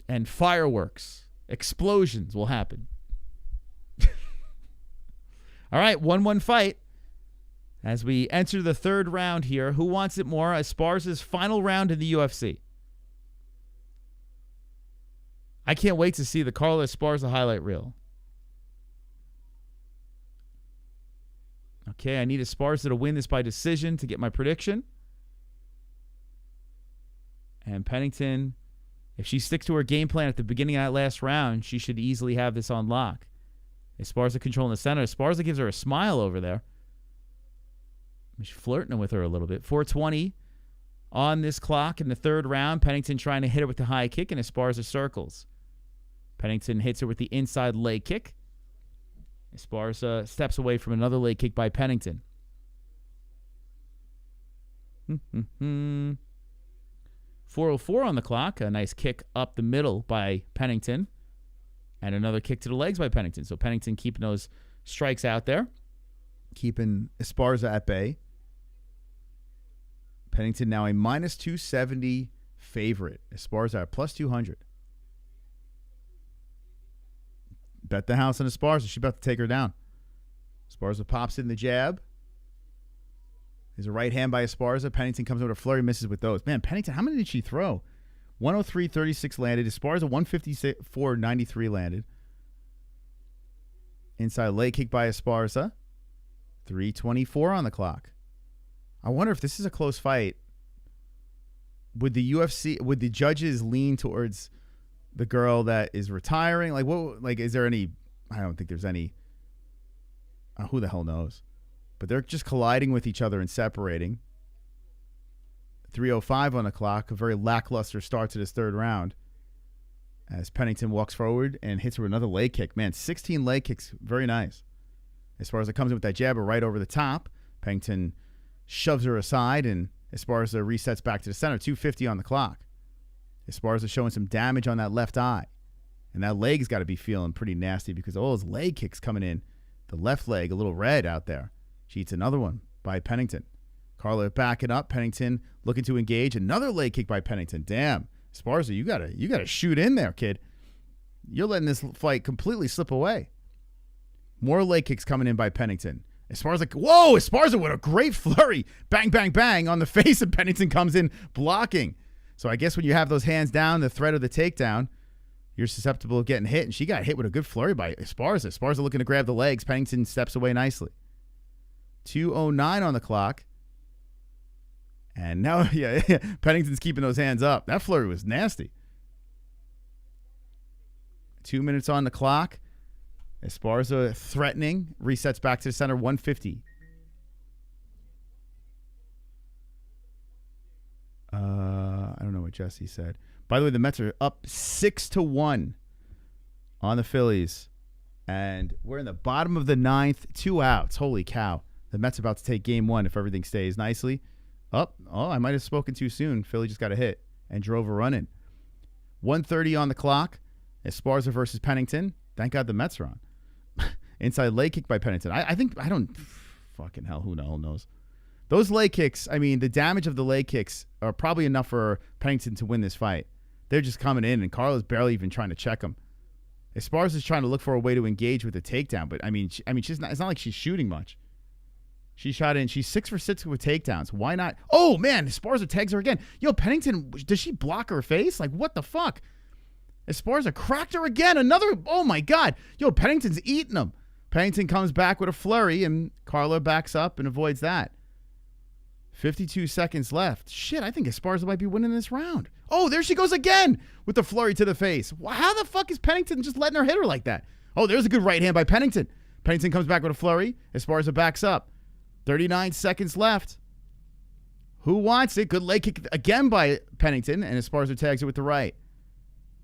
and fireworks, explosions will happen. All right, 1-1 fight. As we enter the 3rd round here, who wants it more? Esparza's final round in the UFC. I can't wait to see the Carla Esparza highlight reel. Okay, I need Esparza to win this by decision to get my prediction. And Pennington, if she sticks to her game plan at the beginning of that last round, she should easily have this on lock. Esparza controlling the center. Esparza gives her a smile over there. She's flirting with her a little bit. 4:20 on this clock in the 3rd round. Pennington trying to hit her with the high kick, and Esparza circles. Pennington hits her with the inside leg kick. Esparza steps away from another leg kick by Pennington. 4:04 on the clock. A nice kick up the middle by Pennington. And another kick to the legs by Pennington. So Pennington keeping those strikes out there. Keeping Esparza at bay. Pennington now a minus 270 favorite. Esparza at plus 200. Bet the house on Esparza. She's about to take her down. Esparza pops in the jab. There's a right hand by Esparza. Pennington comes over to flurry, misses with those. Man, Pennington, how many did she throw? 103.36 landed. Esparza 154.93 landed. Inside leg kick by Esparza. 3:24 on the clock. I wonder if this is a close fight. Would the judges lean towards the girl that is retiring? Is there any? I don't think there's any. Who the hell knows? But they're just colliding with each other and separating. 3:05 on the clock. A very lackluster start to this 3rd round. As Pennington walks forward and hits her with another leg kick. Man, 16 leg kicks. Very nice. As far as it comes in with that jabber right over the top, Pennington shoves her aside, and Esparza resets back to the center. 2:50 on the clock. Esparza showing some damage on that left eye. And that leg's got to be feeling pretty nasty because all those leg kicks coming in. The left leg, a little red out there. She eats another one by Pennington. Carla backing up. Pennington looking to engage. Another leg kick by Pennington. Damn. Esparza, you gotta shoot in there, kid. You're letting this fight completely slip away. More leg kicks coming in by Pennington. Esparza, whoa! Esparza with a great flurry. Bang, bang, bang on the face, and Pennington comes in blocking. So I guess when you have those hands down, the threat of the takedown, you're susceptible of getting hit. And she got hit with a good flurry by Esparza. Esparza looking to grab the legs. Pennington steps away nicely. 2:09 on the clock. And now, Pennington's keeping those hands up. That flurry was nasty. 2 minutes on the clock. Esparza threatening. Resets back to the center. 150. I don't know what Jesse said. By the way, the Mets are up 6-1 on the Phillies. And we're in the bottom of the 9th. 2 outs. Holy cow. The Mets are about to take game 1 if everything stays nicely. Oh, I might have spoken too soon. Philly just got a hit and drove a run in. 1:30 on the clock. Esparza versus Pennington. Thank God the Mets are on. Inside leg kick by Pennington. Fucking hell, who the hell knows? Those leg kicks, I mean, the damage of the leg kicks are probably enough for Pennington to win this fight. They're just coming in, and Carla's barely even trying to check them. Esparza's trying to look for a way to engage with the takedown, but I mean, she's not. It's not like she's shooting much. She shot in. She's 6 for 6 with takedowns. Why not? Oh man, Esparza tags her again. Yo, Pennington, does she block her face? Like what the fuck? Esparza cracked her again. Another. Oh my God. Yo, Pennington's eating them. Pennington comes back with a flurry, and Carla backs up and avoids that. 52 seconds left. Shit, I think Esparza might be winning this round. Oh, there she goes again with the flurry to the face. How the fuck is Pennington just letting her hit her like that? Oh, there's a good right hand by Pennington. Pennington comes back with a flurry. Esparza backs up. 39 seconds left. Who wants it? Good leg kick again by Pennington, and Esparza tags it with the right.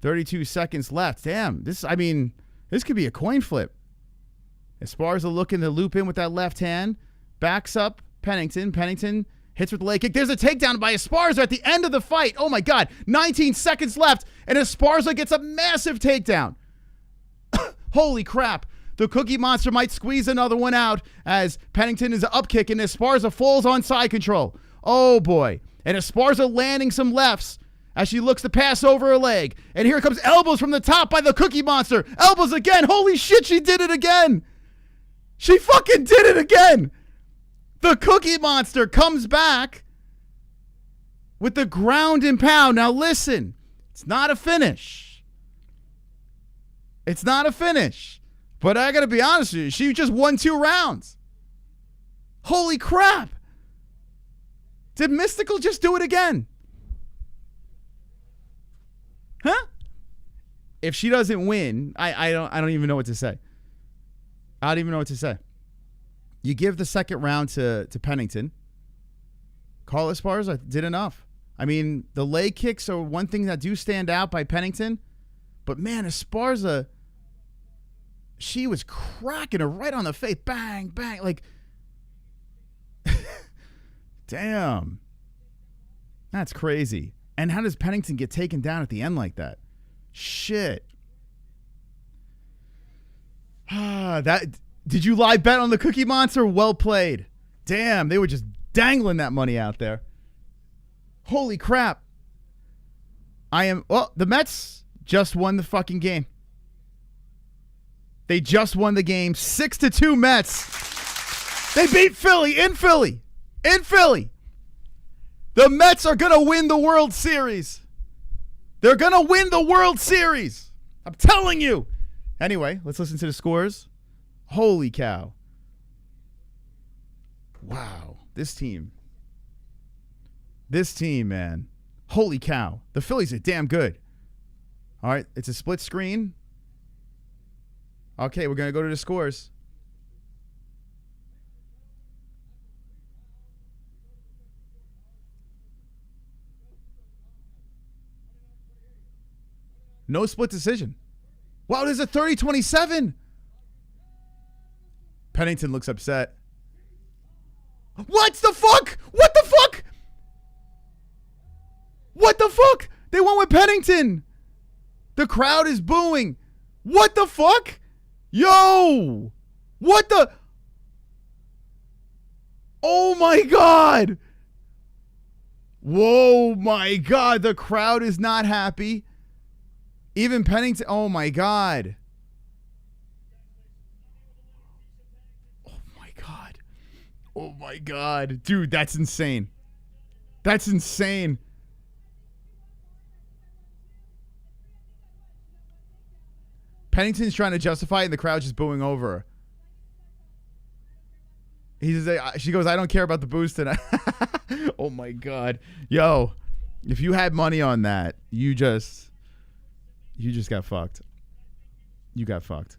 32 seconds left. Damn, this could be a coin flip. Esparza looking to loop in with that left hand. Backs up Pennington. Pennington hits with the leg kick. There's a takedown by Esparza at the end of the fight. Oh, my God. 19 seconds left, and Esparza gets a massive takedown. Holy crap. The Cookie Monster might squeeze another one out as Pennington is up kick, and Esparza falls on side control. Oh, boy. And Esparza landing some lefts as she looks to pass over her leg. And here comes elbows from the top by the Cookie Monster. Elbows again. Holy shit, she did it again. She fucking did it again. The Cookie Monster comes back with the ground and pound. Now listen, it's not a finish. It's not a finish. But I got to be honest with you, she just won 2 rounds. Holy crap. Did Mystical just do it again? Huh? If she doesn't win, I don't even know what to say. I don't even know what to say. You give the second round to Pennington. Carla Esparza did enough. I mean, the leg kicks are one thing that do stand out by Pennington. But, man, Esparza, she was cracking her right on the face. Bang, bang. Like, damn. That's crazy. And how does Pennington get taken down at the end like that? Shit. Did you live bet on the Cookie Monster? Well played. Damn, they were just dangling that money out there. Holy crap. The Mets just won the fucking game. They just won the game. 6-2 Mets. They beat Philly in Philly. In Philly. The Mets are going to win the World Series. They're going to win the World Series. I'm telling you. Anyway, let's listen to the scores. Holy cow. Wow. This team, man. Holy cow. The Phillies are damn good. All right, it's a split screen. Okay, we're going to go to the scores. No split decision. Wow, there's a 30-27. Pennington looks upset. What the fuck? What the fuck? What the fuck? They went with Pennington. The crowd is booing. What the fuck? Yo! What the? Oh my God. Whoa, my God. The crowd is not happy. Even Pennington. Oh my God. Oh my God. Oh my God. Dude, that's insane. That's insane. Pennington's trying to justify it and the crowd's just booing over her. She goes, I don't care about the boost tonight. Oh my God. Yo, if you had money on that, you just got fucked. You got fucked.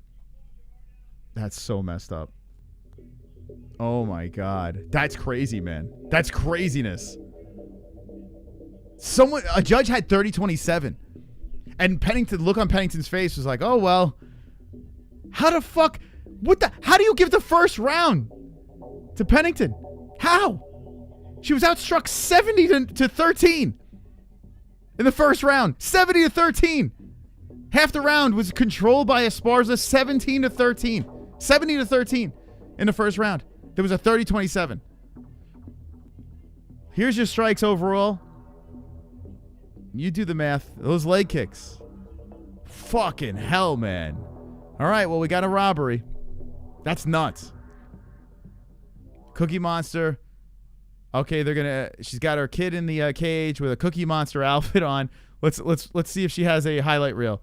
That's so messed up. Oh my God. That's crazy, man. That's craziness. A judge had 30-27. And Pennington, look on Pennington's face was like, oh, well, how the fuck? How do you give the first round to Pennington? How? She was outstruck 70-13 in the first round. 70-13. Half the round was controlled by Esparza, 17-13. 70-13 in the first round. There was a 30-27. Here's your strikes overall. You do the math. Those leg kicks. Fucking hell, man. All right, well, we got a robbery. That's nuts. Cookie Monster. Okay, she's got her kid in the cage with a Cookie Monster outfit on. Let's see if she has a highlight reel.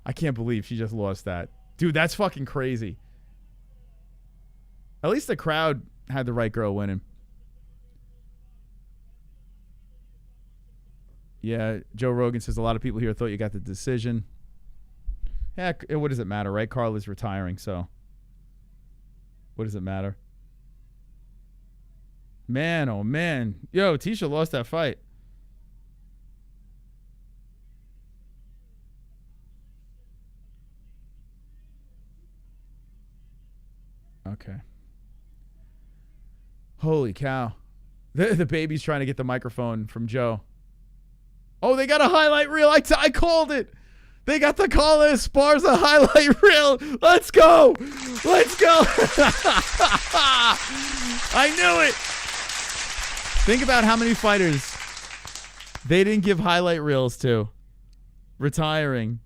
I can't believe she just lost that. Dude, that's fucking crazy. At least the crowd had the right girl winning. Yeah, Joe Rogan says a lot of people here thought you got the decision. Yeah, what does it matter, right? Carla's retiring, so. What does it matter? Man, oh man. Yo, Tecia lost that fight. Okay. Holy cow. The baby's trying to get the microphone from Joe. Oh, they got a highlight reel. I called it. They got the Carla Esparza highlight reel. Let's go. Let's go. I knew it. Think about how many fighters they didn't give highlight reels to. Retiring.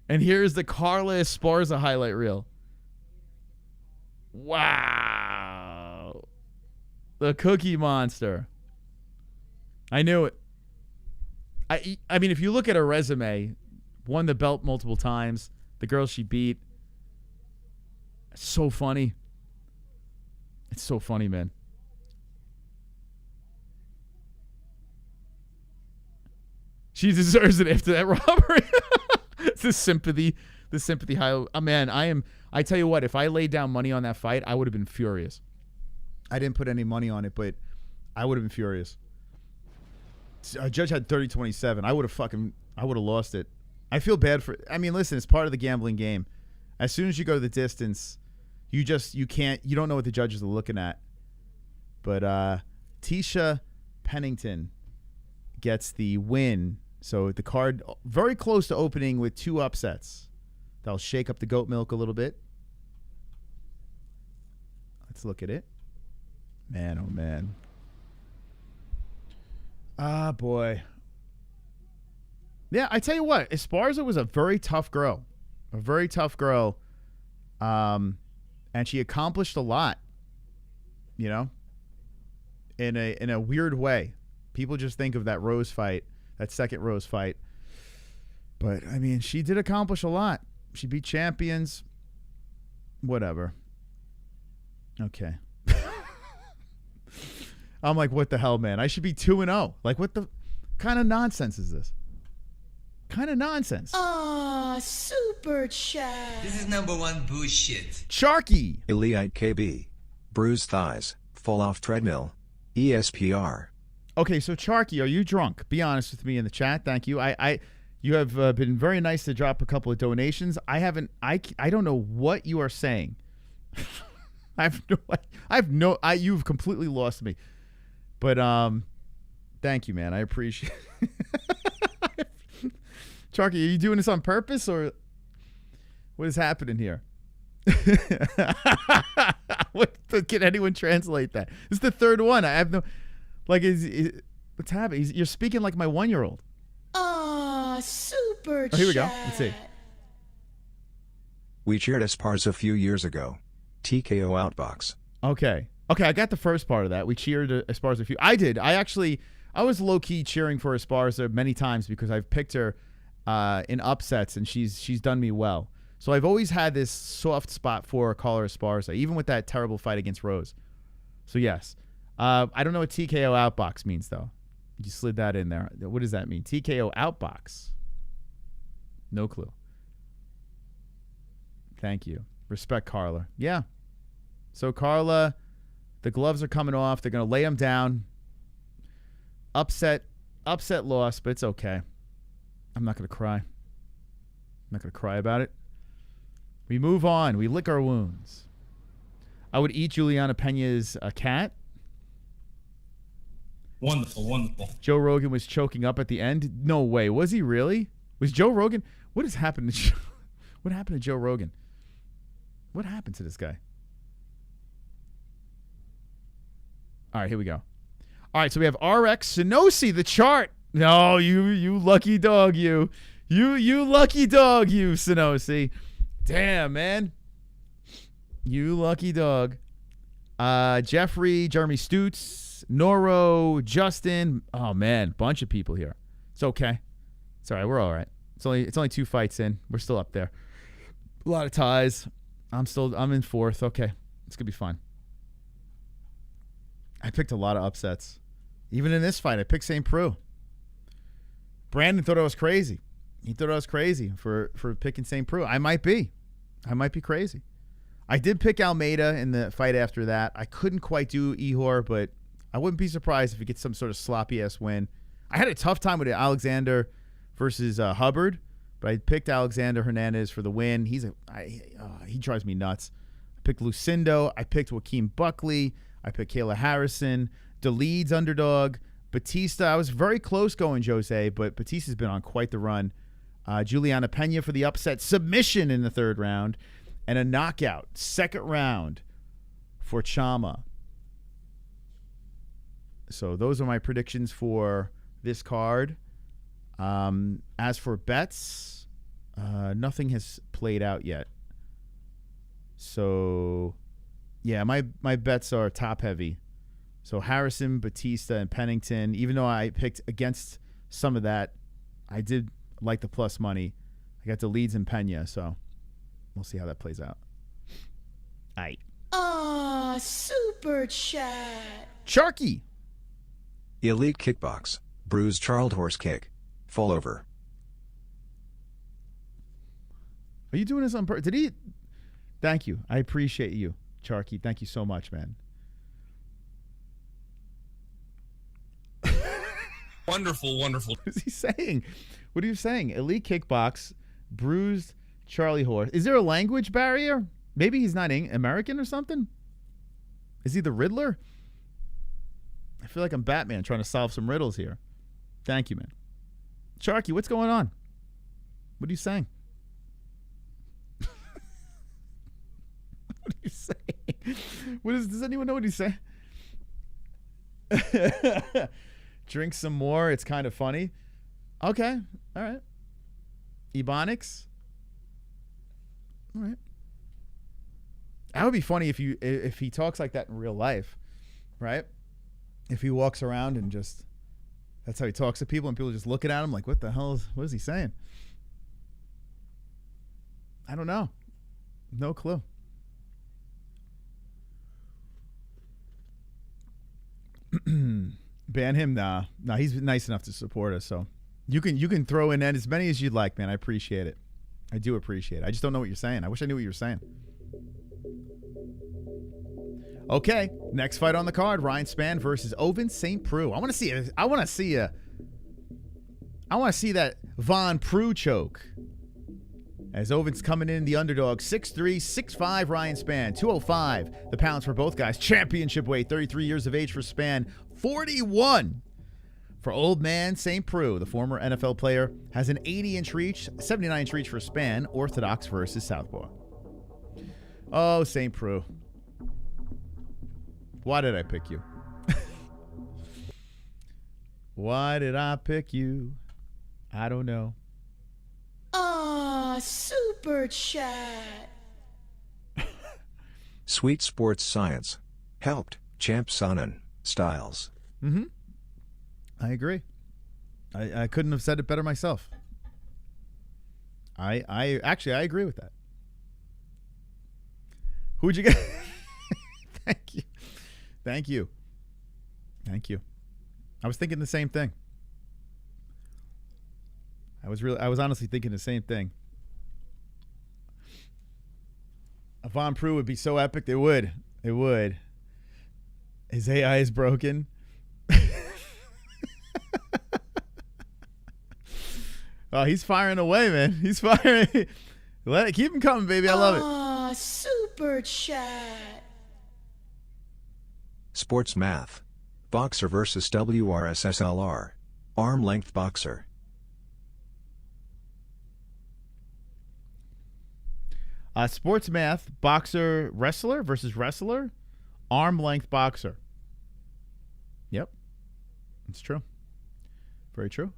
And here's the Carla Esparza highlight reel. Wow. The Cookie Monster. I knew it. I mean, if you look at her resume, won the belt multiple times, the girl she beat. It's so funny. It's so funny, man. She deserves it after that robbery. The sympathy high. Oh, man, I tell you what, if I laid down money on that fight, I would have been furious. I didn't put any money on it, but I would have been furious. A judge had 30-27. I would have lost it. I feel bad for, I mean, listen, it's part of the gambling game. As soon as you go to the distance, you don't know what the judges are looking at. But Tecia Pennington gets the win. So the card very close to opening with 2 upsets. That'll shake up the goat milk a little bit. Let's look at it. Man, oh man. Ah, boy. Yeah, I tell you what, Esparza was a very tough girl. A very tough girl. And she accomplished a lot. You know? In a weird way. People just think of that Rose fight, that second Rose fight. But, I mean, she did accomplish a lot. She beat champions. Whatever. Okay. I'm like, what the hell, man? I should be 2-0. Like, what the kind of nonsense is this? Kind of nonsense. Ah, super chat. This is number 1 bullshit. Sharky. Elite KB. Bruised thighs. Fall off treadmill. ESPR. Okay, so Charky, are you drunk? Be honest with me in the chat. Thank you. You have been very nice to drop a couple of donations. I don't know what you are saying. You've completely lost me. But thank you, man. I appreciate it. Charky, are you doing this on purpose or what is happening here? Can anyone translate that? This is the third one. I have no, like, what's happening? You're speaking like my 1-year-old. Ah, super chat. Oh, here we go. Let's see. We cheered Esparza a few years ago. TKO outbox. Okay, I got the first part of that. We cheered Esparza a few. I did. I was low-key cheering for Esparza many times because I've picked her in upsets, and she's done me well. So I've always had this soft spot for Carla Esparza, even with that terrible fight against Rose. So yes. I don't know what TKO outbox means, though. You slid that in there. What does that mean? TKO outbox. No clue. Thank you. Respect Carla. Yeah. So Carla, the gloves are coming off. They're going to lay them down. Upset loss, but it's okay. I'm not going to cry. I'm not going to cry about it. We move on. We lick our wounds. I would eat Julianna Pena's cat. Wonderful, wonderful. Joe Rogan was choking up at the end. No way. Was he really? Was Joe Rogan? What has happened to what happened to Joe Rogan? What happened to this guy? All right, here we go. All right, so we have RX Sinosi, the chart. No, you lucky dog, you lucky dog, you Sinosi. Damn, man. You lucky dog. Jeffrey, Jeremy Stutz, Noro, Justin. Oh man, bunch of people here. It's okay. It's all right. We're all right. It's only 2 fights in. We're still up there. A lot of ties. I'm in 4th. Okay. It's gonna be fun. I picked a lot of upsets. Even in this fight, I picked St. Preux. Brandon thought I was crazy. He thought I was crazy for picking St. Preux. I might be crazy. I did pick Almeida in the fight after that. I couldn't quite do Ihor, but I wouldn't be surprised if he gets some sort of sloppy-ass win. I had a tough time with Alexander versus Hubbard, but I picked Alexander Hernandez for the win. He drives me nuts. I picked Lucindo. I picked Joaquin Buckley. I picked Kayla Harrison. Dolidze underdog. Bautista. I was very close going Jose, but Bautista's been on quite the run. Julianna Pena for the upset submission in the third round. And a knockout, second round for Chama. So those are my predictions for this card. As for bets, nothing has played out yet. So, yeah, my bets are top heavy. So Harrison, Bautista, and Pennington. Even though I picked against some of that, I did like the plus money. I got the leads in Pena, so we'll see how that plays out. All right. Ah, super chat. Sharky. Elite kickbox. Bruised Charles horse kick. Fall over. Are you doing this on purpose? Did he? Thank you. I appreciate you, Sharky. Thank you so much, man. Wonderful, wonderful. What is he saying? What are you saying? Elite kickbox, bruised Charlie horse. Is there a language barrier? Maybe he's not American or something? Is he the Riddler? I feel like I'm Batman trying to solve some riddles here. Thank you, man. Sharky, what's going on? What are you saying? What are you saying? Does anyone know what he's saying? Drink some more. It's kind of funny. Okay. All right. Ebonics. All right. That would be funny if he talks like that in real life, right? If he walks around and just, that's how he talks to people and people just looking at him like, what the hell what is he saying? I don't know. No clue. Ban him? Nah, he's nice enough to support us, so you can throw in as many as you'd like, man. I appreciate it. I do appreciate it. I just don't know what you're saying. I wish I knew what you were saying. Okay, next fight on the card: Ryan Spann versus Ovince St. Preux. I want to see that Von Preux choke. As Ovince coming in, the underdog, 6'3", 6'5", Ryan Spann, 205 the pounds for both guys. Championship weight, 33 years of age for Spann, 41 for old man St. Preux. The former NFL player has an 80-inch reach, 79-inch reach for Spann, orthodox versus southpaw. Oh, St. Preux. Why did I pick you? Why did I pick you? I don't know. Ah, super chat. Sweet sports science. Helped. Champ Sonnen. Styles. Mm-hmm. I agree. I couldn't have said it better myself. I agree with that. Who'd you get? Thank you. Thank you. Thank you. I was thinking the same thing. I was honestly thinking the same thing. Von Preux would be so epic. It would. His AI is broken. Oh, he's firing away, man. He's firing. Keep him coming, baby. I love it. Ah, super chat. Sports math. Boxer versus WRSSLR. Arm length boxer. Sports math, boxer, wrestler versus wrestler, arm length boxer. Yep. It's true. Very true.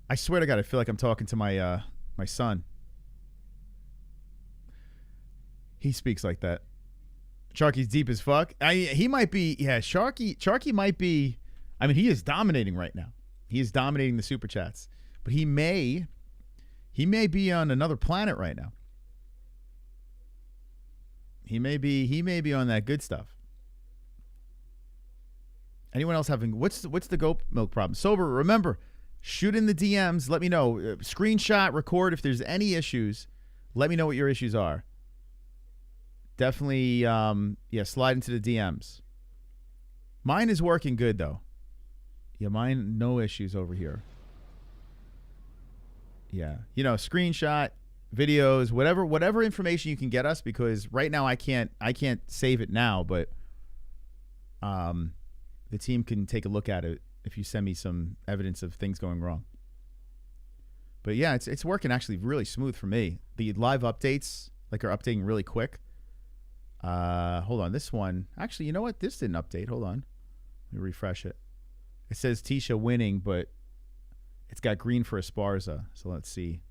I swear to God, I feel like I'm talking to my my son. He speaks like that. Sharky's deep as fuck. He might be, yeah, Sharky might be, I mean, he is dominating right now. He is dominating the super chats. But he may be on another planet right now. He may be on that good stuff. Anyone else having what's the goat milk problem? Sober, remember, shoot in the DMs, let me know. Screenshot, record if there's any issues. Let me know what your issues are. definitely, slide into the DMs. Mine is working good, though. Yeah, mine, no issues over here. Yeah. Screenshot, videos, whatever information you can get us, because right now I can't save it now, but the team can take a look at it if you send me some evidence of things going wrong. But yeah, it's working actually really smooth for me. The live updates are updating really quick. Hold on, this one actually, you know what? This didn't update. Hold on, let me refresh it. It says Tecia winning, but it's got green for Esparza. So let's see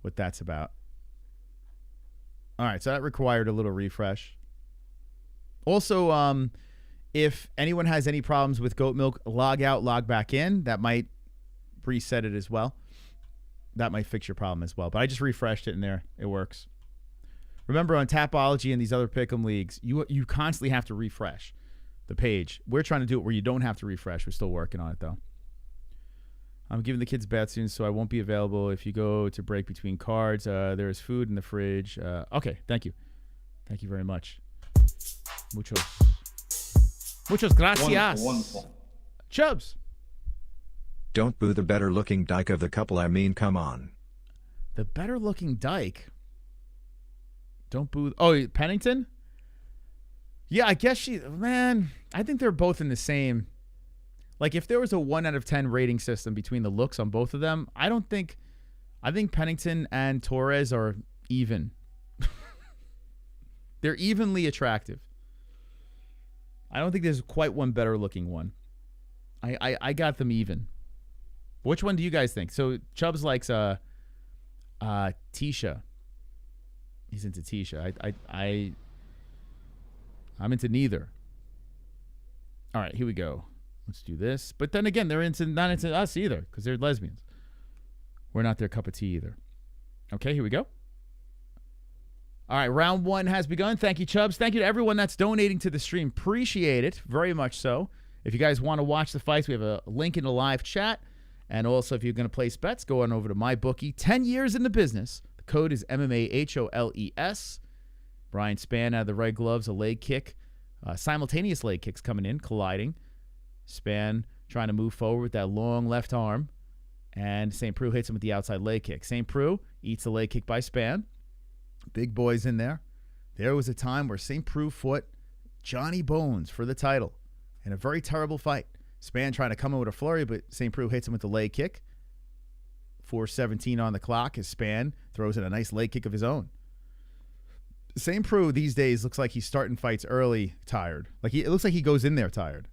what that's about. All right, so that required a little refresh. Also, if anyone has any problems with goat milk, log out, log back in. That might reset it as well. That might fix your problem as well. But I just refreshed it in there. It works. Remember, on Tapology and these other Pick'em leagues, you constantly have to refresh the page. We're trying to do it where you don't have to refresh. We're still working on it, though. I'm giving the kids baths soon, so I won't be available if you go to break between cards. There is food in the fridge. Okay, thank you. Thank you very much. Muchos gracias. Wonderful. Chubbs. Don't boo the better-looking dyke of the couple. I mean, come on. The better-looking dyke. Don't boo. Oh, Pennington? Yeah, I guess I think they're both in the same. Like, if there was a 1 out of 10 rating system between the looks on both of them, I think Pennington and Torres are even. They're evenly attractive. I don't think there's quite one better-looking one. I got them even. Which one do you guys think? So Chubbs likes Tecia. He's into Tecia. I'm into neither. All right, here we go. Let's do this. But then again, they're not into us either, because they're lesbians. We're not their cup of tea either. Okay, here we go. All right, round 1 has begun. Thank you, Chubbs. Thank you to everyone that's donating to the stream. Appreciate it very much so. If you guys want to watch the fights, we have a link in the live chat. And also, if you're going to place bets, go on over to MyBookie. 10 years in the business. The code is MMA-HOLES. Brian Spann out of the red gloves, a leg kick. Simultaneous leg kicks coming in, colliding. Spann trying to move forward with that long left arm. And St. Preux hits him with the outside leg kick. St. Preux eats the leg kick by Spann. Big boys in there. There was a time where St. Preux fought Johnny Bones for the title in a very terrible fight. Spann trying to come in with a flurry, but St. Preux hits him with the leg kick. 4:17 on the clock as Spann throws in a nice leg kick of his own. St. Preux these days looks like he's starting fights early tired. It looks like he goes in there tired.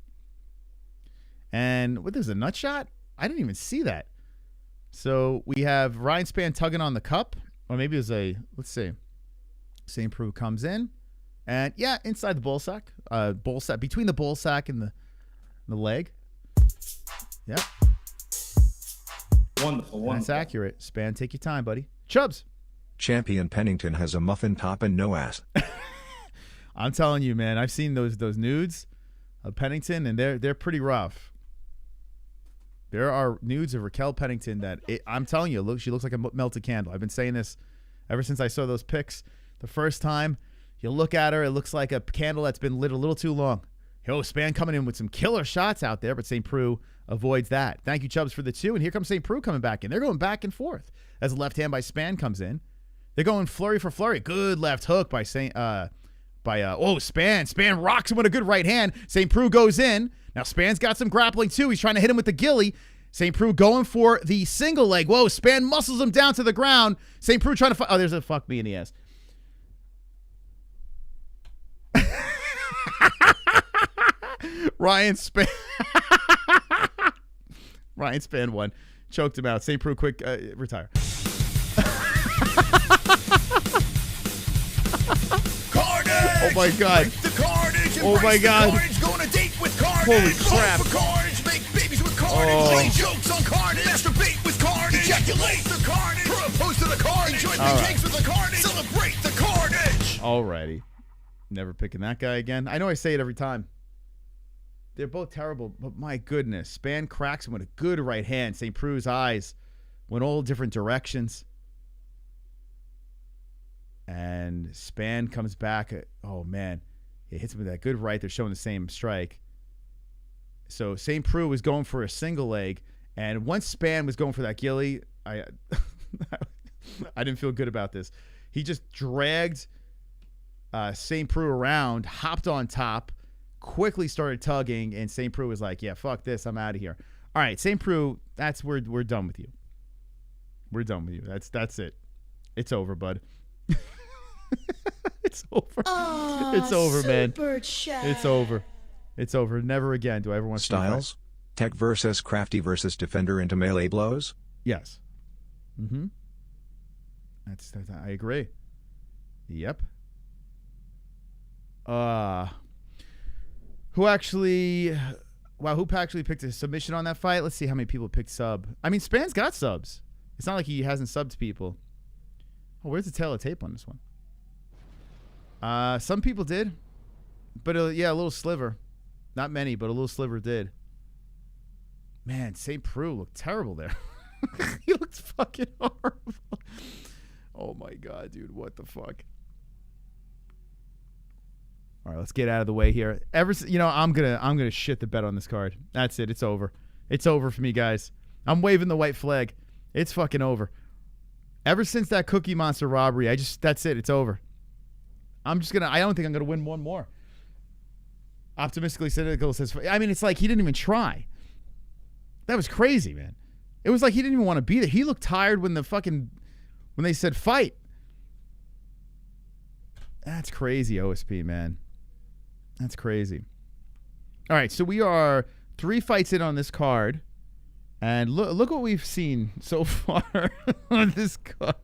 And what, there's a nut shot? I didn't even see that. So we have Ryan Spann tugging on the cup. Or maybe it was let's see. St. Preux comes in. And yeah, inside the bull sack. Between the bull sack and the leg. Yep. Wonderful. That's accurate. Spann, take your time, buddy. Chubbs. Champion Pennington has a muffin top and no ass. I'm telling you, man. I've seen those nudes of Pennington, and they're pretty rough. There are nudes of Raquel Pennington that I'm telling you, she looks like a melted candle. I've been saying this ever since I saw those pics the first time. You look at her, it looks like a candle that's been lit a little too long. Yo, Spann coming in with some killer shots out there, but St. Preux avoids that. Thank you, Chubbs, for the 2. And here comes St. Preux coming back in. They're going back and forth as the left hand by Spann comes in. They're going flurry for flurry. Good left hook by Spann. Spann rocks him with a good right hand. St. Preux goes in. Now Spann's got some grappling too. He's trying to hit him with the ghillie. St. Preux going for the single leg. Whoa, Spann muscles him down to the ground. St. Preux trying to fight. Oh, there's a fuck me in the ass. Ryan Spann won. Choked him out. St. Preux quick retire. Carnage! Oh my God. The carnage! Oh my God. Carnage, go on a date with carnage! Holy crap. Vote for carnage! Make babies with carnage! Play jokes on carnage! Masturbate with carnage! Ejaculate the carnage! Propose to the carnage! Enjoy the cakes with the carnage! Celebrate the carnage! Alrighty. Never picking that guy again. I know I say it every time. They're both terrible, but my goodness. Spann cracks him with a good right hand. St. Preux's eyes went all different directions. And Spann comes back. Oh, man. It hits him with that good right. They're showing the same strike. So St. Preux was going for a single leg. And once Spann was going for that ghillie, I didn't feel good about this. He just dragged St. Preux around, hopped on top, quickly started tugging, and St. Preux was like, yeah, fuck this. I'm out of here. All right, St. Preux, we're done with you. We're done with you. That's it. It's over, bud. It's over. Oh, it's over, man. Super chat. It's over. It's over. Never again do I ever want to see Styles? Tech versus Crafty versus Defender into melee blows? Yes. Mm-hmm. That's I agree. Yep. Who actually picked a submission on that fight? Let's see how many people picked sub. I mean, Spann's got subs. It's not like he hasn't subbed people. Oh, where's the tail of tape on this one? Some people did. But, yeah, a little sliver. Not many, but a little sliver did. Man, St. Preux looked terrible there. He looked fucking horrible. Oh, my God, dude. What the fuck? All right, let's get out of the way here. I'm gonna shit the bed on this card. That's it. It's over. It's over for me, guys. I'm waving the white flag. It's fucking over. Ever since that Cookie Monster robbery, that's it. It's over. I don't think I'm gonna win one more. Optimistically cynical says, I mean, it's like he didn't even try. That was crazy, man. It was like he didn't even want to be there. He looked tired when they said fight. That's crazy, OSP, man. That's crazy. All right, so we are 3 fights in on this card. And look what we've seen so far on this card.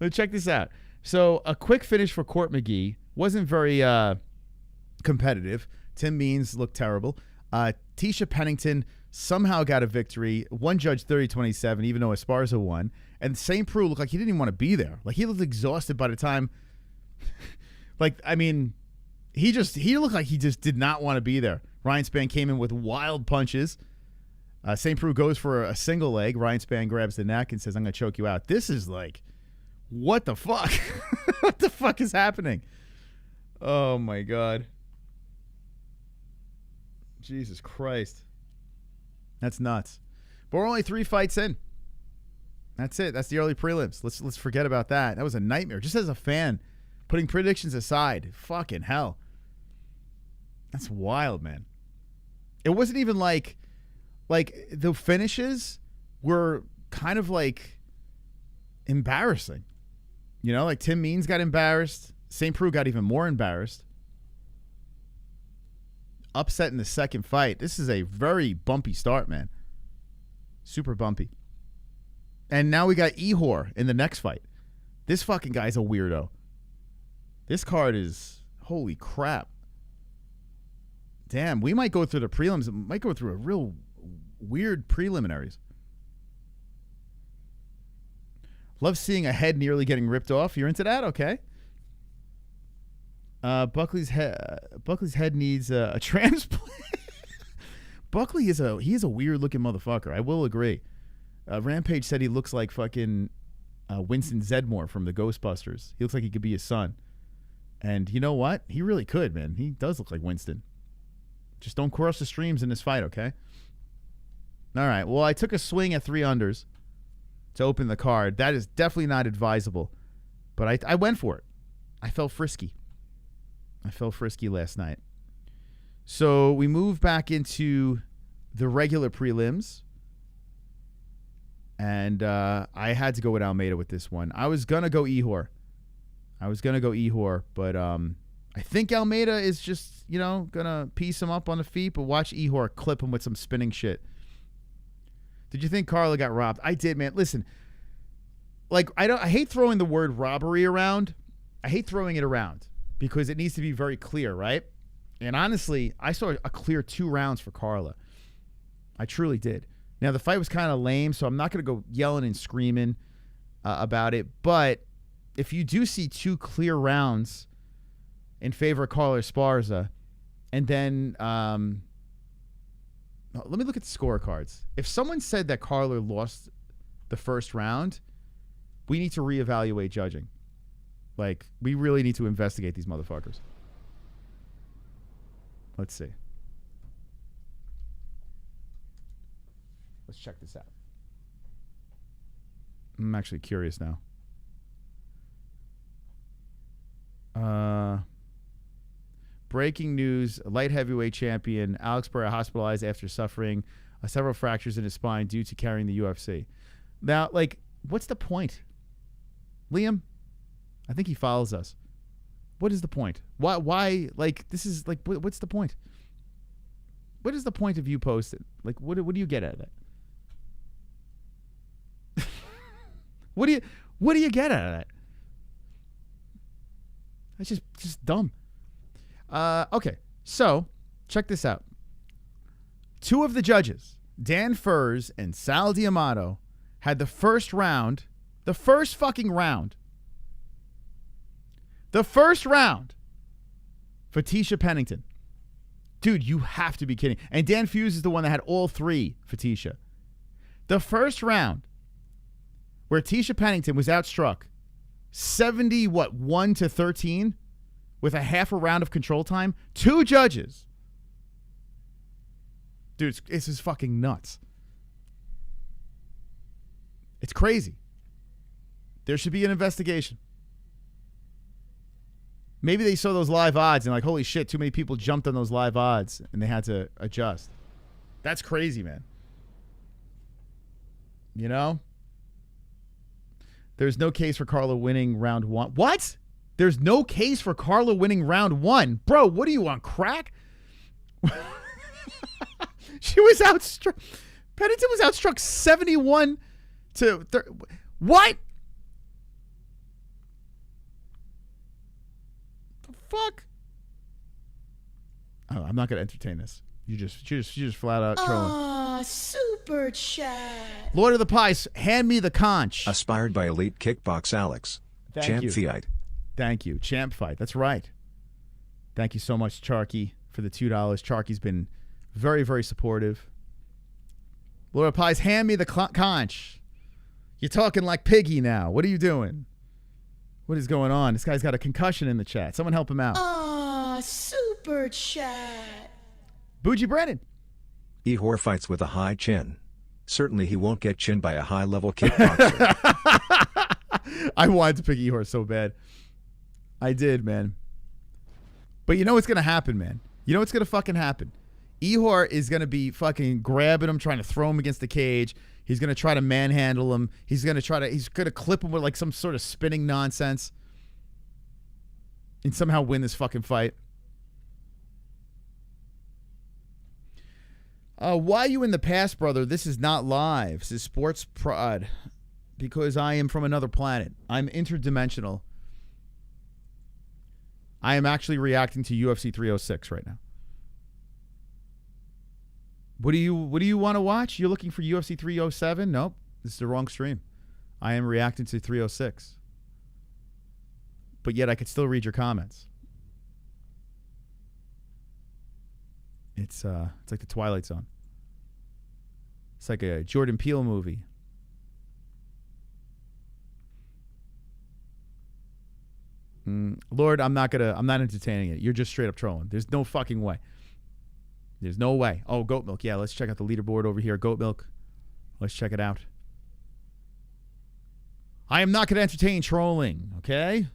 Let's check this out. So a quick finish for Court McGee. Wasn't very competitive. Tim Means looked terrible. Tecia Pennington somehow got a victory. One judge 30-27, even though Esparza won. And St. Preux looked like he didn't even want to be there. Like, he looked exhausted by the time... Like, I mean, he looked like he just did not want to be there. Ryan Spann came in with wild punches. St. Preux goes for a single leg. Ryan Spann grabs the neck and says, I'm going to choke you out. This is like, what the fuck? What the fuck is happening? Oh, my God. Jesus Christ. That's nuts. But we're only 3 fights in. That's it. That's the early prelims. Let's forget about that. That was a nightmare. Just as a fan, putting predictions aside, fucking hell. That's wild, man. It wasn't even like the finishes were kind of like embarrassing. You know, like Tim Means got embarrassed. St. Preux got even more embarrassed. Upset in the second fight. This is a very bumpy start, man. Super bumpy. And now we got Ihor in the next fight. This fucking guy's a weirdo. This card is, holy crap. Damn, we might go through the prelims. It might go through a real weird preliminaries. Love seeing a head nearly getting ripped off. You're into that? Okay. Buckley's head needs a transplant. Buckley is a weird looking motherfucker. I will agree. Rampage said he looks like fucking Winston Zedmore from the Ghostbusters. He looks like he could be his son. And you know what? He really could, man. He does look like Winston. Just don't cross the streams in this fight, okay? All right. Well, I took a swing at 3 unders to open the card. That is definitely not advisable. But I went for it. I felt frisky. I felt frisky last night. So we move back into the regular prelims. And I had to go with Almeida with this one. I was going to go Ihor. But I think Almeida is just, going to piece him up on the feet, but watch Ihor clip him with some spinning shit. Did you think Carla got robbed? I did, man. Listen, like, I hate throwing the word robbery around. I hate throwing it around because it needs to be very clear, right? And honestly, I saw a clear 2 rounds for Carla. I truly did. Now, the fight was kind of lame, so I'm not going to go yelling and screaming about it. But if you do see 2 clear rounds in favor of Carla Esparza, and then let me look at the scorecards. If someone said that Carla lost the first round, we need to reevaluate judging. Like, we really need to investigate these motherfuckers. Let's see. Let's check this out. I'm actually curious now. Breaking news, light heavyweight champion Alex Pereira hospitalized after suffering several fractures in his spine due to carrying the UFC. Now, like, what's the point? Liam, I think he follows us. What is the point? Why like, this is, like, what's the point? What is the point of you posting? Like, what do you get out of that? What do you get out of that? That's just dumb. Okay, so check this out. Two of the judges, Dan Furs and Sal D'Amato, had the first fucking round for Tecia Pennington. Dude, you have to be kidding. And Dan Fuse is the one that had all three for Tecia. The first round, where Tecia Pennington was outstruck 1-13 with a half a round of control time. Two judges. Dude, this is fucking nuts. It's crazy. There should be an investigation. Maybe they saw those live odds and like, holy shit, too many people jumped on those live odds and they had to adjust. That's crazy, man. You know? There's no case for Carla winning round one. What? There's no case for Carla winning round one. Bro, what are you on, crack? She was outstruck. Pennington was outstruck 71 to 30. What? The fuck? Oh, I'm not going to entertain this. You just flat out trolling. Aw, super chat. Lord of the Pies, hand me the conch. Aspired by elite kickbox Alex. Thank Champ you. Fight. Thank you. Champ Fight. That's right. Thank you so much, Charky, for the $2. Charky's been very, very supportive. Lord of the Pies, hand me the conch. You're talking like Piggy now. What are you doing? What is going on? This guy's got a concussion in the chat. Someone help him out. Aw, super chat. Bougie Brennan. Ihor fights with a high chin. Certainly he won't get chinned by a high-level kickboxer. I wanted to pick Ihor so bad. I did, man. But you know what's going to happen, man? You know what's going to fucking happen? Ihor is going to be fucking grabbing him, trying to throw him against the cage. He's going to try to manhandle him. He's going to clip him with like some sort of spinning nonsense and somehow win this fucking fight. Why you in the past, brother? This is not live. This is Sports Prod. Because I am from another planet. I'm interdimensional. I am actually reacting to UFC 306 right now. What do you want to watch? You're looking for UFC 307? Nope. This is the wrong stream. I am reacting to 306. But yet I could still read your comments. It's like the Twilight Zone. It's like a Jordan Peele movie. Lord, I'm not entertaining it. You're just straight up trolling. There's no fucking way. There's no way. Oh, goat milk. Yeah, let's check out the leaderboard over here. Goat milk. Let's check it out. I am not going to entertain trolling, okay?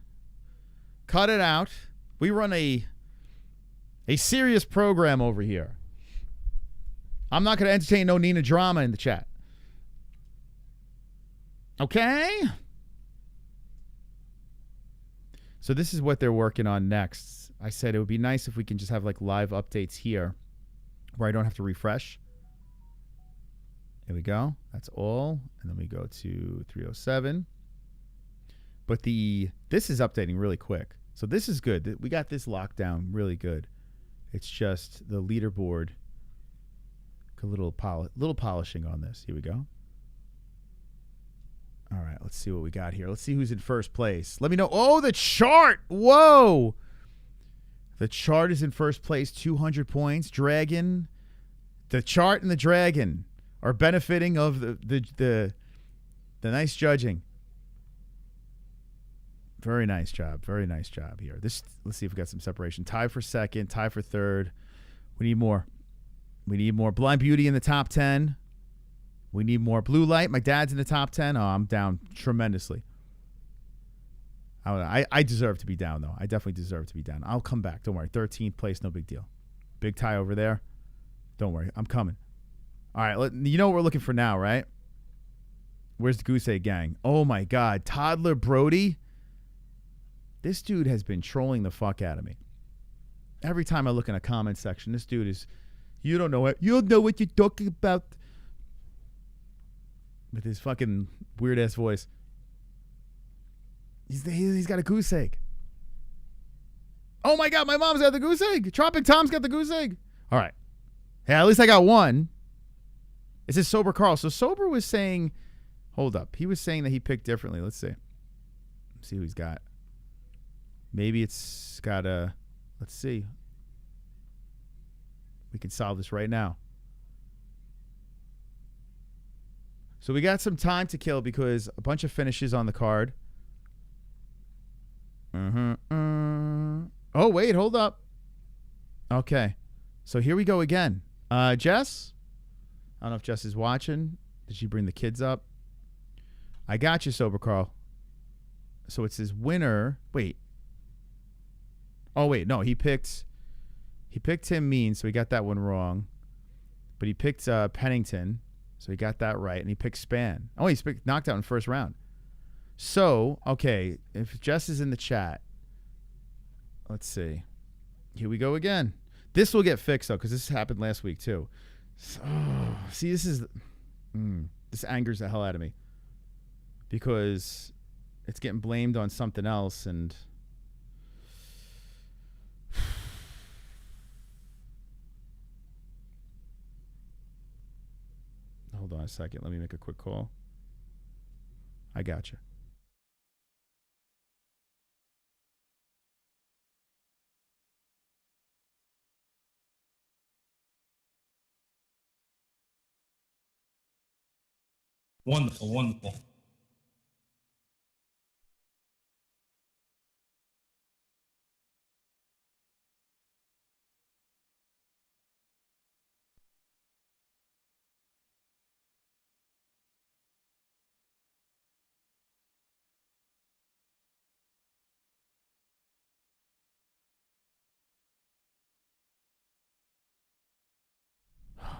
Cut it out. We run a serious program over here. I'm not going to entertain no Nina drama in the chat. Okay? So this is what they're working on next. I said it would be nice if we can just have like live updates here where I don't have to refresh. There we go. That's all. And then we go to 307. But this is updating really quick. So this is good. We got this locked down really good. It's just the leaderboard. A little polishing on this. Here we go. All right, let's see what we got here. Let's see who's in first place. Let me know. Oh, the chart. Whoa. The chart is in first place, 200 points. Dragon. The chart and the dragon are benefiting of the nice judging. Very nice job. Very nice job here. Let's see if we got some separation. Tie for second. Tie for third. We need more. We need more. Blind Beauty in the top 10. We need more. Blue Light. My dad's in the top 10. Oh, I'm down tremendously. I deserve to be down, though. I definitely deserve to be down. I'll come back. Don't worry. 13th place, no big deal. Big tie over there. Don't worry. I'm coming. All right. You know what we're looking for now, right? Where's the Goose Egg Gang? Oh, my God. Toddler Brody. This dude has been trolling the fuck out of me. Every time I look in a comment section, this dude is, you don't know it. You don't know what you're talking about. With his fucking weird-ass voice. He's got a goose egg. Oh, my God. My mom's got the goose egg. Tropic Tom's got the goose egg. All right. Hey, at least I got one. It says Sober Carl. So Sober was saying, hold up. He was saying that he picked differently. Let's see. Let's see who he's got. Maybe it's got a, let's see. We can solve this right now. So we got some time to kill because a bunch of finishes on the card. Oh, wait, hold up. Okay. So here we go again. Jess? I don't know if Jess is watching. Did she bring the kids up? I got you, Sober Carl. So it says winner. Wait. Oh, wait. No, he picked Tim Mean, so he got that one wrong. But he picked Pennington, so he got that right. And he picked Spann. Oh, he's picked knockdown in first round. So, okay, if Jess is in the chat, let's see. Here we go again. This will get fixed, though, because this happened last week, too. So, see, this angers the hell out of me. Because it's getting blamed on something else, and... Hold on a second. Let me make a quick call. I got you. Wonderful, wonderful.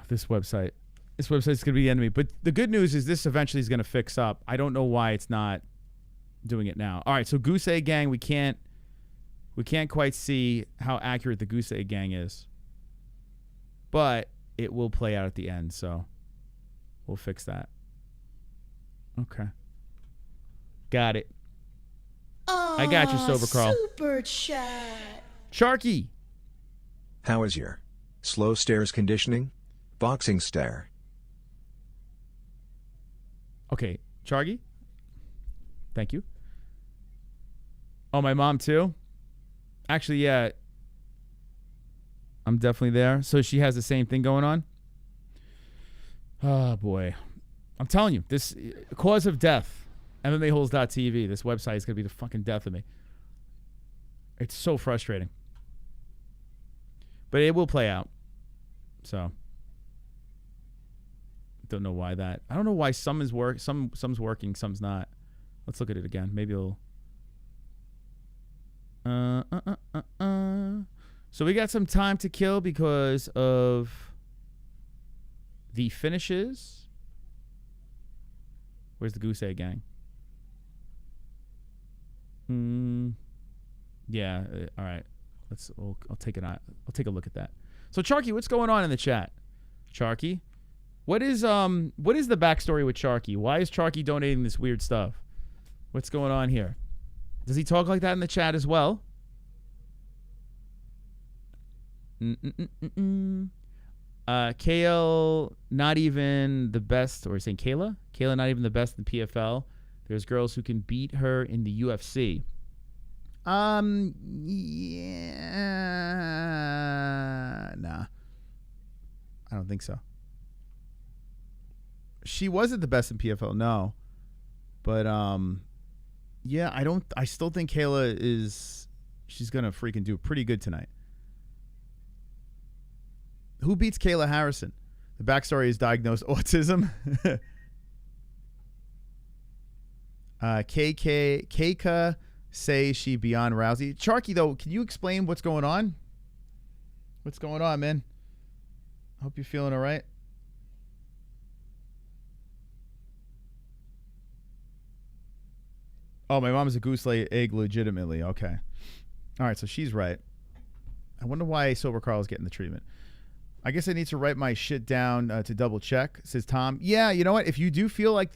This website's going to be the enemy. But the good news is this eventually is going to fix up. I don't know why it's not doing it now. All right, so Goose Egg Gang, we can't quite see how accurate the Goose Egg Gang is. But it will play out at the end, so we'll fix that. Okay. Got it. I got you, Sober Carl. Super chat. Sharky. How is your slow stairs conditioning? Boxing stare. Okay, Chargy. Thank you. Oh, my mom too? Actually, yeah. I'm definitely there. So she has the same thing going on? Oh, boy. I'm telling you, this cause of death, MMAHoles.tv, this website is going to be the fucking death of me. It's so frustrating. But it will play out. So... Don't know why that. I don't know why some's working, some's not. Let's look at it again. Maybe it'll. So we got some time to kill because of the finishes. Where's the Goose Egg Gang? Yeah. All right. I'll take it. I'll take a look at that. So Charky, what's going on in the chat? Charky. What is the backstory with Charky? Why is Charky donating this weird stuff? What's going on here? Does he talk like that in the chat as well? KL not even the best, or he's saying Kayla? Kayla not even the best in PFL. There's girls who can beat her in the UFC. Yeah, nah. I don't think so. She wasn't the best in PFL, no. But Yeah, I still think Kayla she's going to freaking do pretty good tonight. Who beats Kayla Harrison? The backstory is diagnosed autism. Keika say she beyond Rousey. Charky, though, can you explain what's going on? What's going on, man? Hope you're feeling all right. Oh, my mom is a goose lay egg legitimately. Okay. All right, so she's right. I wonder why Sober Carl is getting the treatment. I guess I need to write my shit down to double check, says Tom. Yeah, you know what? If you do feel like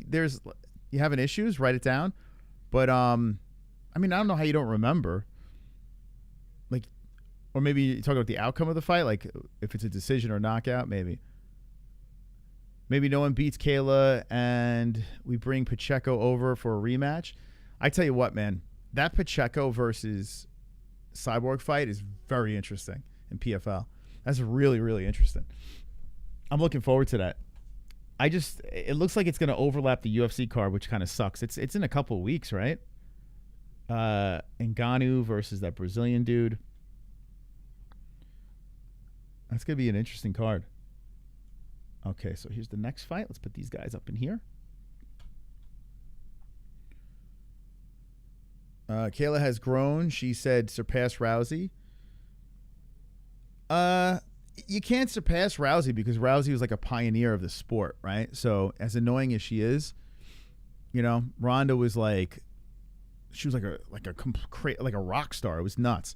you having issues, write it down. But, I mean, I don't know how you don't remember. Like, or maybe you talk about the outcome of the fight, like if it's a decision or knockout, maybe. Maybe no one beats Kayla and we bring Pacheco over for a rematch. I tell you what, man, that Pacheco versus Cyborg fight is very interesting in PFL. That's really, really interesting. I'm looking forward to that. It looks like it's going to overlap the UFC card, which kind of sucks. It's in a couple of weeks, right? Ngannou versus that Brazilian dude. That's going to be an interesting card. Okay, so here's the next fight. Let's put these guys up in here. Kayla has grown. She said surpass Rousey. You can't surpass Rousey because Rousey was like a pioneer of the sport, right? So as annoying as she is, you know, Ronda was like, she was like a rock star. It was nuts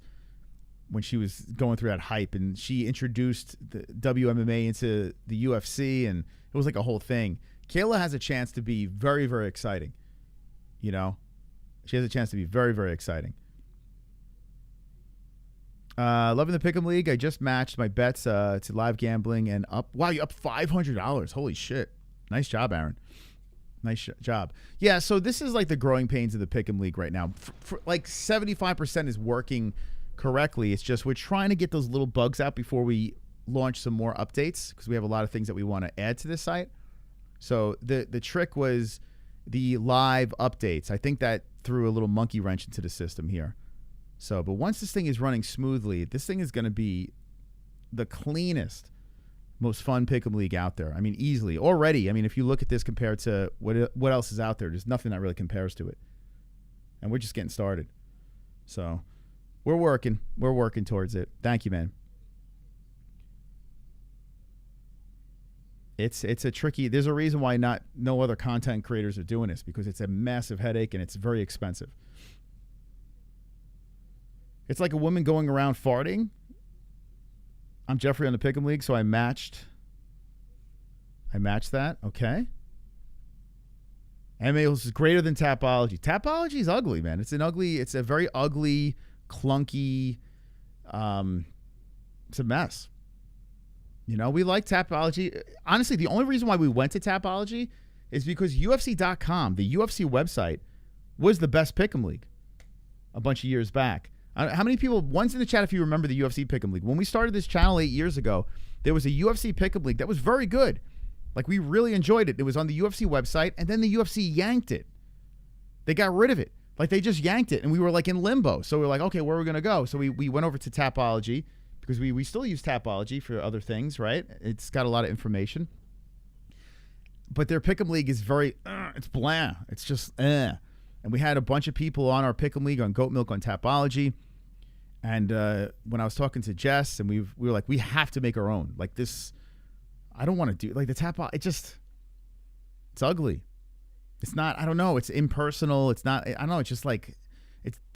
when she was going through that hype, and she introduced the WMMA into the UFC, and it was like a whole thing. Kayla has a chance to be very, very exciting. You know, she has a chance to be very, very exciting. Loving the Pick'em League. I just matched my bets to live gambling and up. Wow, you up $500. Holy shit. Nice job, Aaron. Nice job. Yeah, so this is like the growing pains of the Pick'em League right now. For like 75% is working correctly. It's just we're trying to get those little bugs out before we launch some more updates because we have a lot of things that we want to add to this site. So the trick was the live updates. I think that threw a little monkey wrench into the system here. So, but once this thing is running smoothly, this thing is going to be the cleanest, most fun Pick'em League out there. I mean, easily. Already, I mean, if you look at this compared to what else is out there, there's nothing that really compares to it. And we're just getting started. So, we're working towards it. Thank you, man. It's a tricky, there's a reason why no other content creators are doing this, because it's a massive headache and it's very expensive. It's like a woman going around farting. I'm Jeffrey on the Pick'em League, so I matched that. Okay. MMA-Holes is greater than Tapology. Tapology is ugly, man. It's a very ugly, clunky, it's a mess. You know, we like Tapology. Honestly, the only reason why we went to Tapology is because UFC.com, the UFC website, was the best Pick'em League a bunch of years back. How many people, once in the chat if you remember the UFC Pick'em League, when we started this channel 8 years ago, there was a UFC Pick'em League that was very good. Like, we really enjoyed it. It was on the UFC website, and then the UFC yanked it. They got rid of it. Like, they just yanked it, and we were like in limbo. So we were like, okay, where are we going to go? So we went over to Tapology, because we still use Tapology for other things, right? It's got a lot of information. But their Pick'em League is very, it's blah. It's just, And we had a bunch of people on our Pick'em League on Goat Milk on Tapology. And when I was talking to Jess, and we were like, we have to make our own. Like this, I don't want to do, like the it's ugly. It's not, I don't know, it's impersonal. It's not, I don't know, it's just like,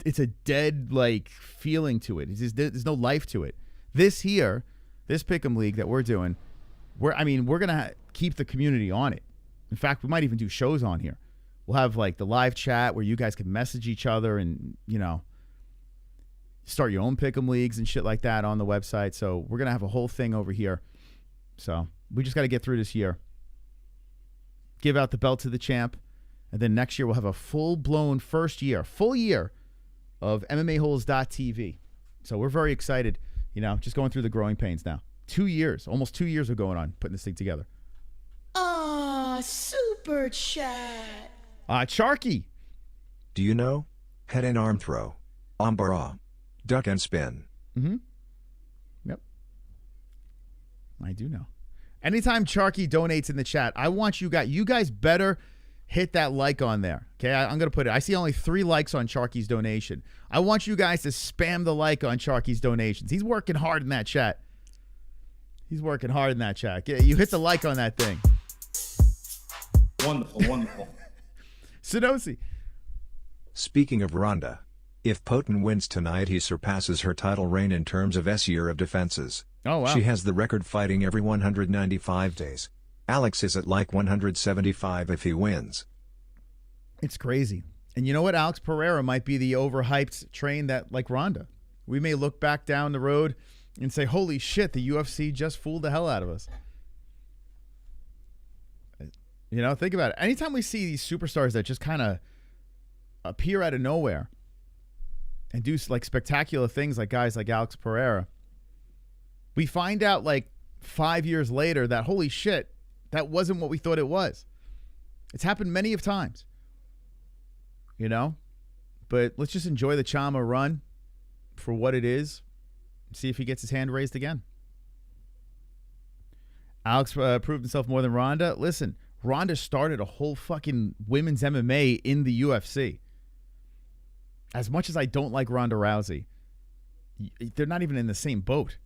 it's a dead, like, feeling to it. It's just, there's no life to it. This Pick'em League that we're doing, we're going to keep the community on it. In fact, we might even do shows on here. We'll have like the live chat where you guys can message each other and, you know, start your own Pick'em Leagues and shit like that on the website. So we're going to have a whole thing over here. So we just got to get through this year. Give out the belt to the champ. And then next year we'll have a full-blown full year of MMAHoles.tv. So we're very excited, you know, just going through the growing pains now. 2 years, almost 2 years are going on putting this thing together. Aw, super chat. Charky. Do you know? Head and arm throw. Armbar. Duck and spin. Mm-hmm. Yep. I do know. Anytime Charky donates in the chat, I want you guys better hit that like on there. Okay, I'm going to put it. I see only 3 likes on Charky's donation. I want you guys to spam the like on Charky's donations. He's working hard in that chat. You hit the like on that thing. Wonderful. Sonosi. Speaking of Ronda, if Poten wins tonight, he surpasses her title reign in terms of S-year of defenses. Oh, wow. She has the record fighting every 195 days. Alex is at like 175 if he wins. It's crazy. And you know what? Alex Pereira might be the overhyped train that, like Ronda. We may look back down the road and say, holy shit, the UFC just fooled the hell out of us. You know, think about it. Anytime we see these superstars that just kind of appear out of nowhere and do like spectacular things like guys like Alex Pereira, we find out like 5 years later that, holy shit, that wasn't what we thought it was. It's happened many of times. You know? But let's just enjoy the Chama run for what it is. See if he gets his hand raised again. Alex proved himself more than Ronda. Listen, Ronda started a whole fucking women's MMA in the UFC. As much as I don't like Ronda Rousey, they're not even in the same boat.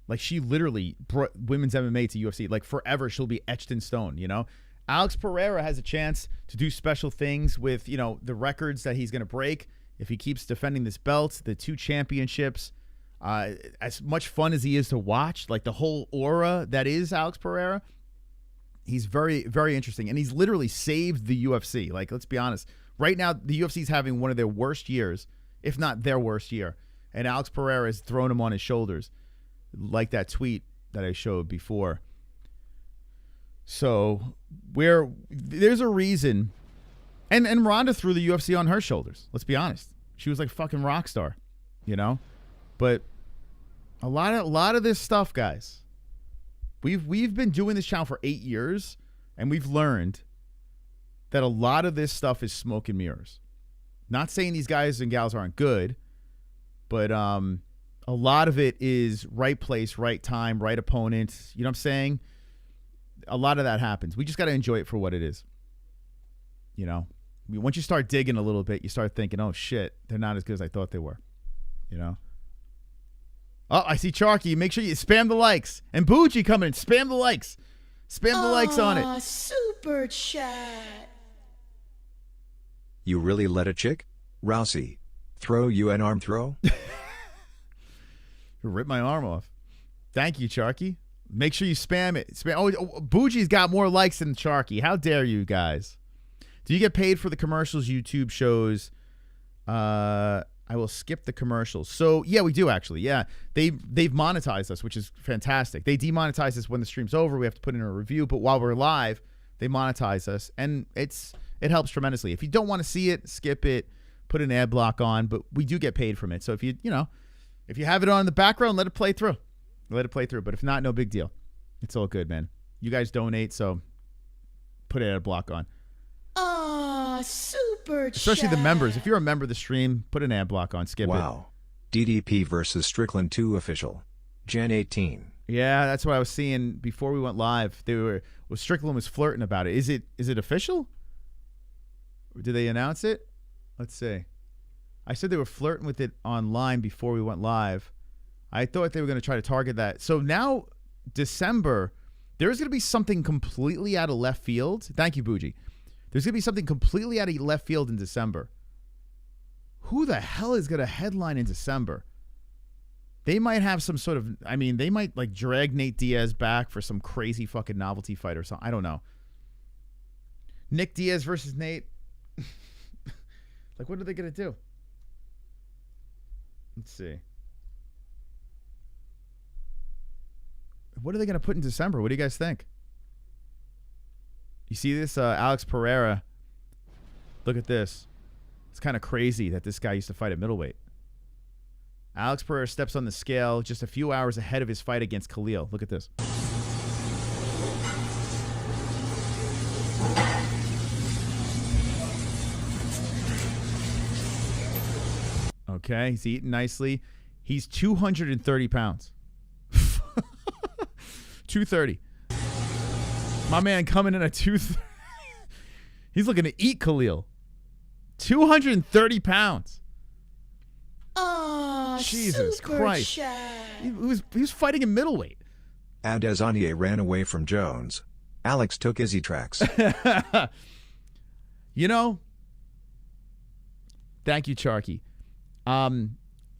Like, she literally brought women's MMA to UFC. Like, forever she'll be etched in stone, you know? Alex Pereira has a chance to do special things with, you know, the records that he's going to break if he keeps defending this belt, the 2 championships. As much fun as he is to watch, like the whole aura that is Alex Pereira, he's very, very interesting. And he's literally saved the UFC. Like, let's be honest. Right now, the UFC is having one of their worst years, if not their worst year. And Alex Pereira has thrown him on his shoulders, like that tweet that I showed before. So there's a reason. And Ronda threw the UFC on her shoulders. Let's be honest. She was like a fucking rock star, you know? But a lot of this stuff, guys, we've been doing this channel for 8 years, and we've learned that a lot of this stuff is smoke and mirrors. Not saying these guys and gals aren't good, but a lot of it is right place, right time, right opponent. You know what I'm saying? A lot of that happens. We just got to enjoy it for what it is. You know? Once you start digging a little bit, you start thinking, oh, shit, they're not as good as I thought they were. You know? Oh, I see Charky. Make sure you spam the likes. And Bougie coming in. Spam the likes. Spam the likes on it. Super chat. You really let a chick, Rousey, throw you an arm throw? Rip my arm off. Thank you, Charky. Make sure you spam it. Oh, Bougie's got more likes than Charky. How dare you guys? Do you get paid for the commercials YouTube shows? I will skip the commercials. So, yeah, we do actually. Yeah, they've monetized us, which is fantastic. They demonetize us when the stream's over. We have to put in a review. But while we're live, they monetize us. And it helps tremendously. If you don't want to see it, skip it. Put an ad block on. But we do get paid from it. So if you have it on in the background, let it play through. Let it play through. But if not, no big deal. It's all good, man. You guys donate, so put an ad block on. Super Especially chat. the members. If you're a member of the stream, put an ad block on. Skip it. Wow. DDP versus Strickland 2 official. Jan 18. Yeah, that's what I was seeing before we went live. Strickland was flirting about it. Is it official? Did they announce it? Let's see. I said they were flirting with it online before we went live. I thought they were going to try to target that. So now, December, there's going to be something completely out of left field. Thank you, Bougie. There's going to be something completely out of left field in December. Who the hell is going to headline in December? They might have some sort of, they might like drag Nate Diaz back for some crazy fucking novelty fight or something. I don't know. Nick Diaz versus Nate. Like, what are they going to do? Let's see. What are they going to put in December? What do you guys think? You see this? Alex Pereira. Look at this. It's kind of crazy that this guy used to fight at middleweight. Alex Pereira steps on the scale just a few hours ahead of his fight against KHALIL. Look at this. Okay, he's eating nicely. He's 230 pounds. 230. My man coming in at 230. He's looking to eat Khalil. 230 pounds. Oh, Jesus super Christ. shy. He was fighting in middleweight. Adesanya ran away from Jones. Alex took Izzy tracks. You know, thank you, Charky.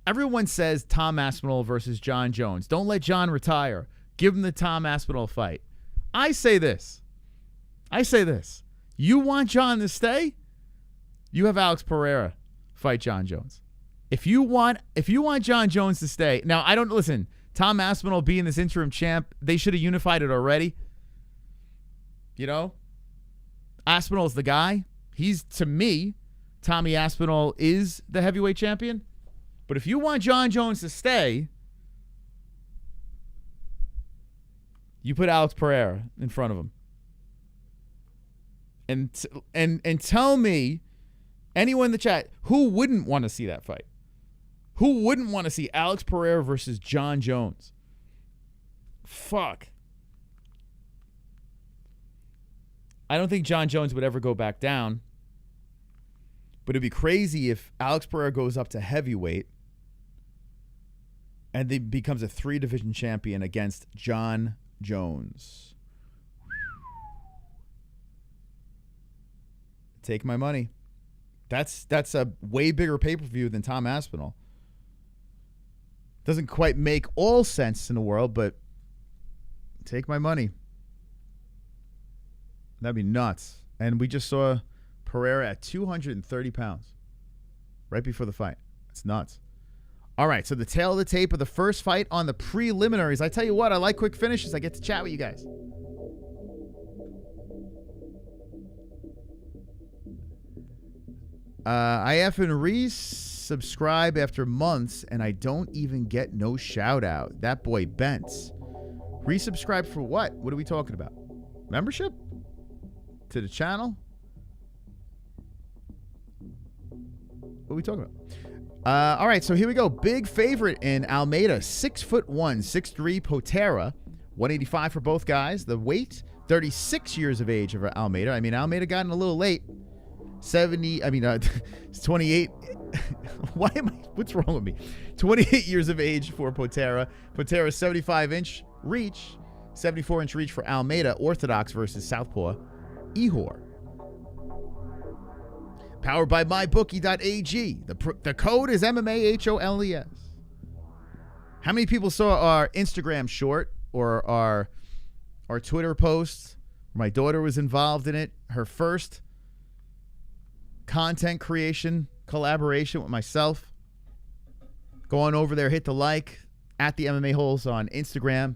Everyone says Tom Aspinall versus John Jones. Don't let John retire. Give him the Tom Aspinall fight. I say this. You want John to stay? You have Alex Pereira fight John Jones. If you want John Jones to stay, now I don't listen. Tom Aspinall being this interim champ, they should have unified it already. You know, Aspinall's the guy. He's, to me, Tommy Aspinall is the heavyweight champion. But if you want John Jones to stay, you put Alex Pereira in front of him. And tell me, anyone in the chat, who wouldn't want to see that fight? Who wouldn't want to see Alex Pereira versus John Jones? Fuck. I don't think John Jones would ever go back down. But it'd be crazy if Alex Pereira goes up to heavyweight and he becomes a 3-division champion against John Jones. Take my money. That's a way bigger pay-per-view than Tom Aspinall. Doesn't quite make all sense in the world, but take my money. That'd be nuts. And we just saw Pereira at 230 pounds right before the fight. It's nuts. All right, so the tail of the tape of the first fight on the preliminaries. I tell you what, I like quick finishes. I get to chat with you guys. I effing resubscribe after months, and I don't even get no shout out. That boy Bents. Resubscribe for what? What are we talking about? Membership? To the channel? What are we talking about? All right, so here we go. Big favorite in Almeida, 6'1", 6'3", Potieria, 185 for both guys. The weight, 36 years of age of Almeida. I mean, Almeida got in a little late. 28. What's wrong with me? 28 years of age for Potieria. Potieria, 75-inch reach, 74-inch reach for Almeida. Orthodox versus Southpaw, Ihor. Powered by mybookie.ag. The code is MMA-HOLES. How many people saw our Instagram short or our Twitter post? My daughter was involved in it. Her first content creation collaboration with myself. Go on over there, hit the like at the MMA-Holes on Instagram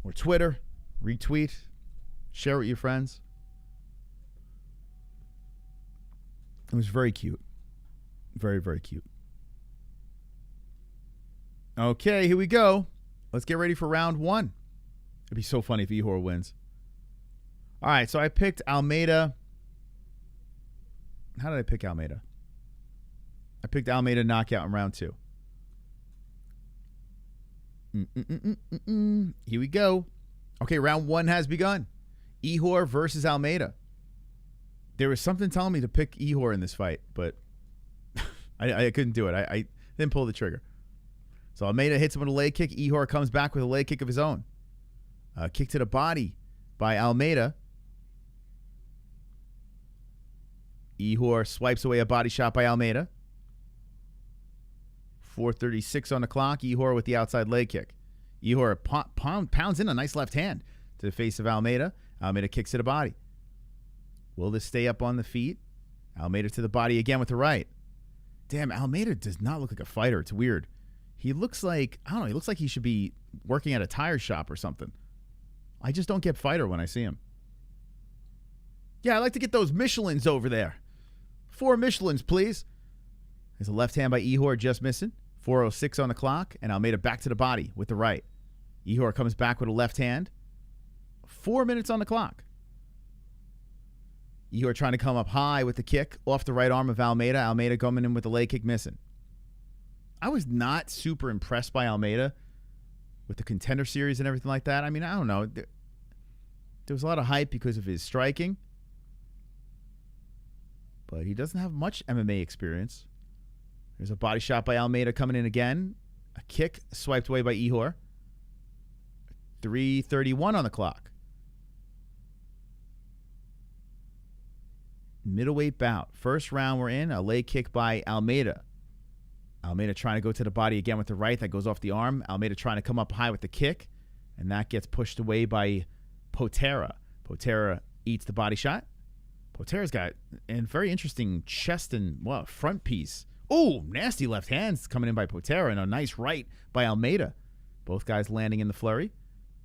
or Twitter. Retweet. Share with your friends. It was very cute. Very, very cute. Okay, here we go. Let's get ready for round one. It'd be so funny if Ihor wins. All right, so I picked Almeida. How did I pick Almeida? I picked Almeida knockout in round two. Here we go. Okay, round one has begun. Ihor versus Almeida. There was something telling me to pick Ihor in this fight, but I couldn't do it. I didn't pull the trigger. So Almeida hits him with a leg kick. Ihor comes back with a leg kick of his own. Kick to the body by Almeida. Ihor swipes away a body shot by Almeida. 4:36 on the clock. Ihor with the outside leg kick. Ihor pounds in a nice left hand to the face of Almeida. Almeida kicks to the body. Will this stay up on the feet? Almeida to the body again with the right. Damn, Almeida does not look like a fighter. It's weird. He looks like, I don't know, he looks like he should be working at a tire shop or something. I just don't get fighter when I see him. Yeah, I like to get those Michelins over there. 4 Michelins, please. There's a left hand by Ihor just missing. 4:06 on the clock, and Almeida back to the body with the right. Ihor comes back with a left hand. 4 minutes on the clock. Ihor trying to come up high with the kick off the right arm of Almeida. Almeida coming in with the leg kick missing. I was not super impressed by Almeida with the Contender Series and everything like that. I mean, I don't know. There was a lot of hype because of his striking. But he doesn't have much MMA experience. There's a body shot by Almeida coming in again. A kick swiped away by Ihor. 3:31 on the clock. Middleweight bout. First round we're in. A leg kick by Almeida. Almeida trying to go to the body again with the right. That goes off the arm. Almeida trying to come up high with the kick. And that gets pushed away by Potieria. Potieria eats the body shot. Poteria's got a very interesting chest and front piece. Oh, nasty left hands coming in by Potieria and a nice right by Almeida. Both guys landing in the flurry.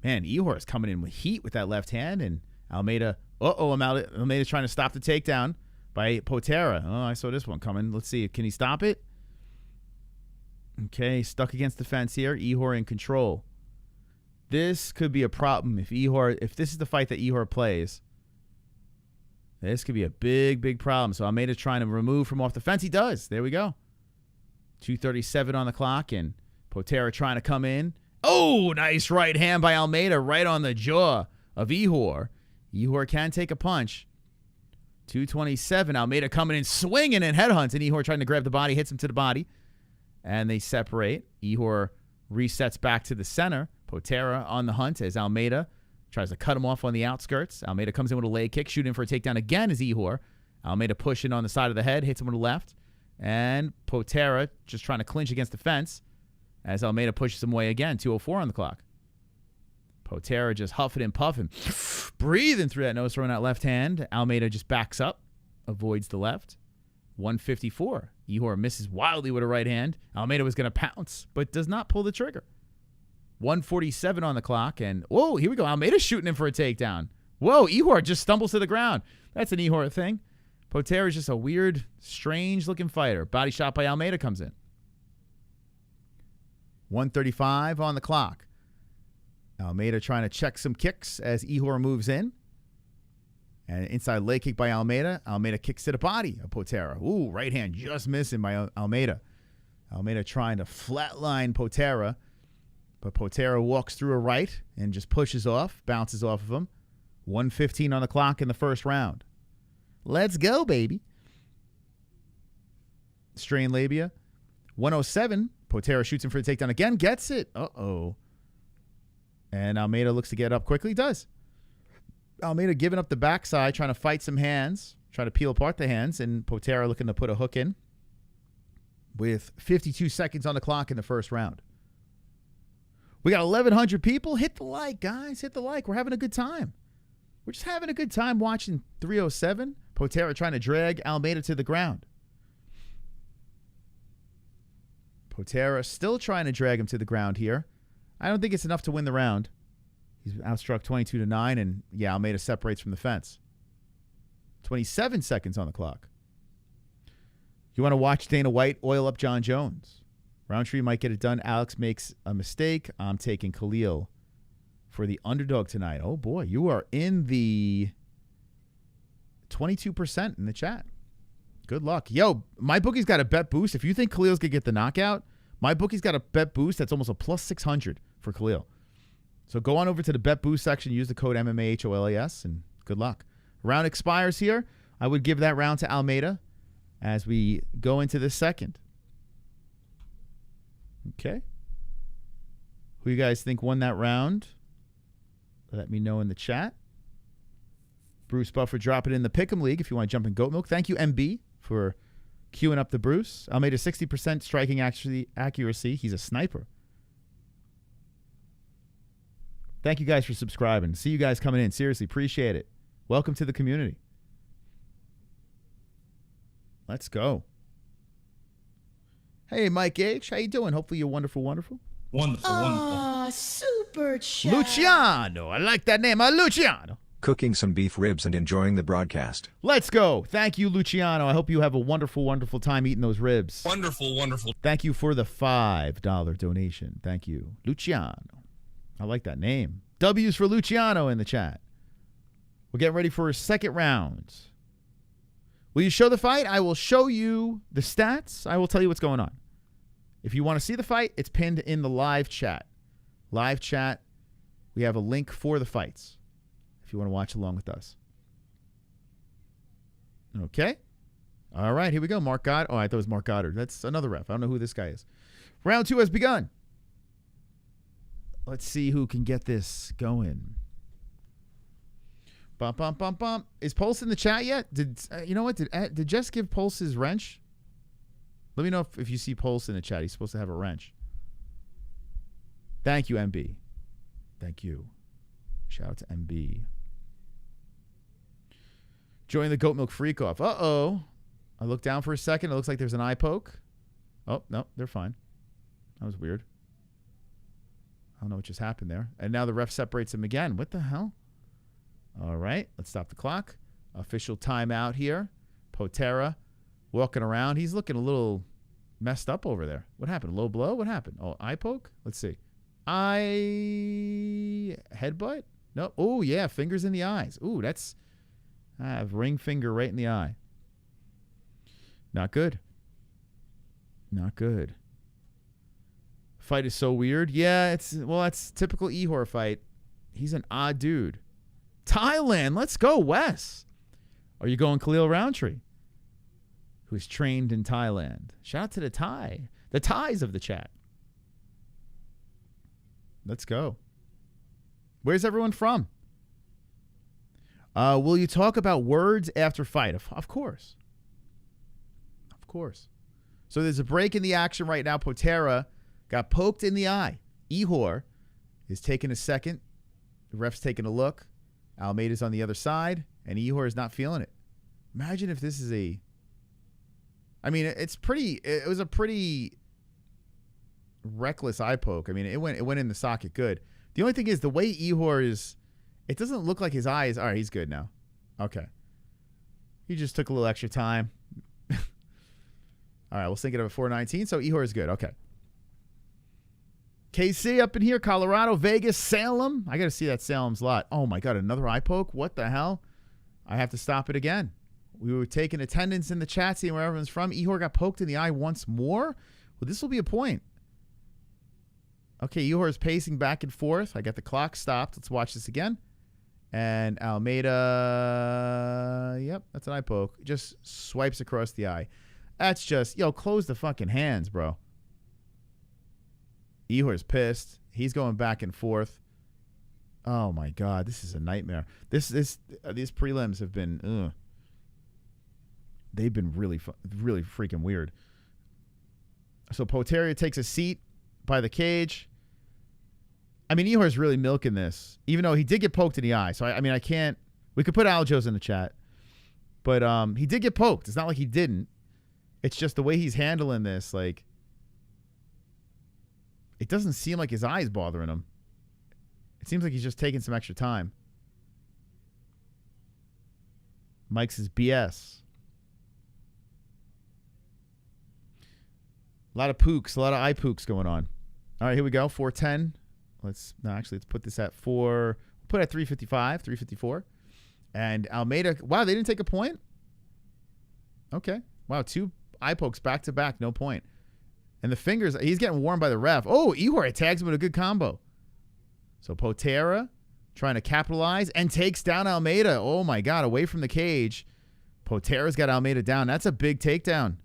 Man, Ihor is coming in with heat with that left hand. And Almeida, Almeida's trying to stop the takedown by Potieria. Oh, I saw this one coming. Let's see. Can he stop it? Okay, stuck against the fence here. Ihor in control. This could be a problem if this is the fight that Ihor plays. This could be a big, big problem. So Almeida's trying to remove from off the fence. He does. There we go. 2:37 on the clock, and Potieria trying to come in. Oh, nice right hand by Almeida right on the jaw of Ihor. Ihor can take a punch. 2:27. Almeida coming in, swinging and headhunts, and Ihor trying to grab the body, hits him to the body. And they separate. Ihor resets back to the center. Potieria on the hunt as Almeida tries to cut him off on the outskirts. Almeida comes in with a leg kick, shooting for a takedown again as Ihor. Almeida pushing on the side of the head, hits him with the left. And Potieria just trying to clinch against the fence as Almeida pushes him away again. 2:04 on the clock. Potieria just huffing and puffing, breathing through that nose, throwing that left hand. Almeida just backs up, avoids the left. 1:54. Ihor misses wildly with a right hand. Almeida was going to pounce, but does not pull the trigger. 1:47 on the clock, and whoa, here we go. Almeida's shooting him for a takedown. Whoa, Ihor just stumbles to the ground. That's an Ihor thing. Poteria's just a weird, strange-looking fighter. Body shot by Almeida comes in. 1:35 on the clock. Almeida trying to check some kicks as Ihor moves in. And inside leg kick by Almeida. Almeida kicks to the body of Potieria. Ooh, right hand just missing by Almeida. Almeida trying to flatline Potieria. But Potieria walks through a right and just pushes off, bounces off of him. 1:15 on the clock in the first round. Let's go, baby. Strain labia. 1:07. Potieria shoots him for the takedown again. Gets it. Uh-oh. And Almeida looks to get up quickly. Does. Almeida giving up the backside, trying to fight some hands, trying to peel apart the hands, and Potieria looking to put a hook in with 52 seconds on the clock in the first round. We got 1,100 people. Hit the like, guys. Hit the like. We're having a good time. We're just having a good time watching 307. Potieria trying to drag Almeida to the ground. Potieria still trying to drag him to the ground here. I don't think it's enough to win the round. He's outstruck 22-9, and yeah, Almeida separates from the fence. 27 seconds on the clock. You want to watch Dana White oil up John Jones? Roundtree might get it done. Alex makes a mistake. I'm taking KHALIL for the underdog tonight. Oh, boy. You are in the 22% in the chat. Good luck. Yo, my bookie's got a bet boost. If you think KHALIL's going to get the knockout, my bookie's got a bet boost that's almost a plus 600 for KHALIL. So go on over to the bet boost section. Use the code MMAHOLAS, and good luck. Round expires here. I would give that round to Almeida as we go into the second. Okay. Who you guys think won that round? Let me know in the chat. Bruce Buffer, drop it in the Pick'em League if you want to jump in goat milk. Thank you, MB, for queuing up the Bruce. Almeida 60% striking accuracy. He's a sniper. Thank you guys for subscribing. See you guys coming in. Seriously, appreciate it. Welcome to the community. Let's go. Hey, Mike H. How you doing? Hopefully you're wonderful, wonderful. Wonderful, wonderful. Ah, super chat. Luciano. I like that name. Luciano. Cooking some beef ribs and enjoying the broadcast. Let's go. Thank you, Luciano. I hope you have a wonderful, wonderful time eating those ribs. Wonderful, wonderful. Thank you for the $5 donation. Thank you, Luciano. I like that name. W's for Luciano in the chat. We're getting ready for a second round. Will you show the fight? I will show you the stats. I will tell you what's going on. If you want to see the fight, it's pinned in the live chat. Live chat, we have a link for the fights if you want to watch along with us. Okay. All right, here we go. Mark Goddard. Oh, I thought it was Mark Goddard. That's another ref. I don't know who this guy is. Round 2 has begun. Let's see who can get this going. Bump, bump, bump, bump. Is Pulse in the chat yet? Did you know what? Did Jess give Pulse his wrench? Let me know if you see Pulse in the chat. He's supposed to have a wrench. Thank you, MB. Thank you. Shout out to MB. Join the Goat Milk Freak Off. Uh-oh. I look down for a second. It looks like there's an eye poke. Oh, no, they're fine. That was weird. I don't know what just happened there. And now the ref separates them again. What the hell? All right, let's stop the clock. Official timeout here. Potieria walking around. He's looking a little messed up over there. What happened? Low blow? What happened? Oh, eye poke? Let's see. Eye headbutt? No. Oh, yeah, fingers in the eyes. Ooh, that's... I have ring finger right in the eye. Not good. Not good. Fight is so weird. Yeah, that's typical Ihor fight. He's an odd dude. Thailand, let's go, Wes. Are you going KHALIL Rountree, who's trained in Thailand? Shout out to the Thais of the chat. Let's go. Where's everyone from? Will you talk about words after fight? Of course. Of course. So there's a break in the action right now. Potieria got poked in the eye. Ihor is taking a second. The ref's taking a look. Almeida's on the other side, and Ihor is not feeling it. Imagine if this is a... I mean, it was a pretty reckless eye poke. I mean, it went in the socket good. The only thing is the way Ihor is... It doesn't look like his eyes... All right, he's good now. Okay. He just took a little extra time. All right, we'll sync it up at 4:19, so Ihor is good. Okay. KC up in here, Colorado, Vegas, Salem. I got to see that Salem's lot. Oh, my God, another eye poke? What the hell? I have to stop it again. We were taking attendance in the chat, seeing where everyone's from. Ihor got poked in the eye once more. Well, this will be a point. Okay, Ihor is pacing back and forth. I got the clock stopped. Let's watch this again. And Almeida, yep, that's an eye poke. Just swipes across the eye. That's just, close the fucking hands, bro. Ihor's pissed. He's going back and forth. Oh my God, this is a nightmare. These prelims have been, they've been really freaking weird. So Potieria takes a seat by the cage. I mean, Ihor's really milking this, even though he did get poked in the eye. So I can't. We could put Aljo's in the chat, but he did get poked. It's not like he didn't. It's just the way he's handling this, like. It doesn't seem like his eye's bothering him. It seems like he's just taking some extra time. Mike's is BS. A lot of pooks, a lot of eye pooks going on. All right, here we go. 4:10. Let's put this at 4. Put it at 3:55, 3:54. And Almeida, wow, they didn't take a point? Okay. Wow, 2 eye pokes back to back, no point. And the fingers, he's getting warmed by the ref. Oh, Ihor tags him with a good combo. So Potieria trying to capitalize and takes down Almeida. Oh, my God, away from the cage. Potieria's got Almeida down. That's a big takedown.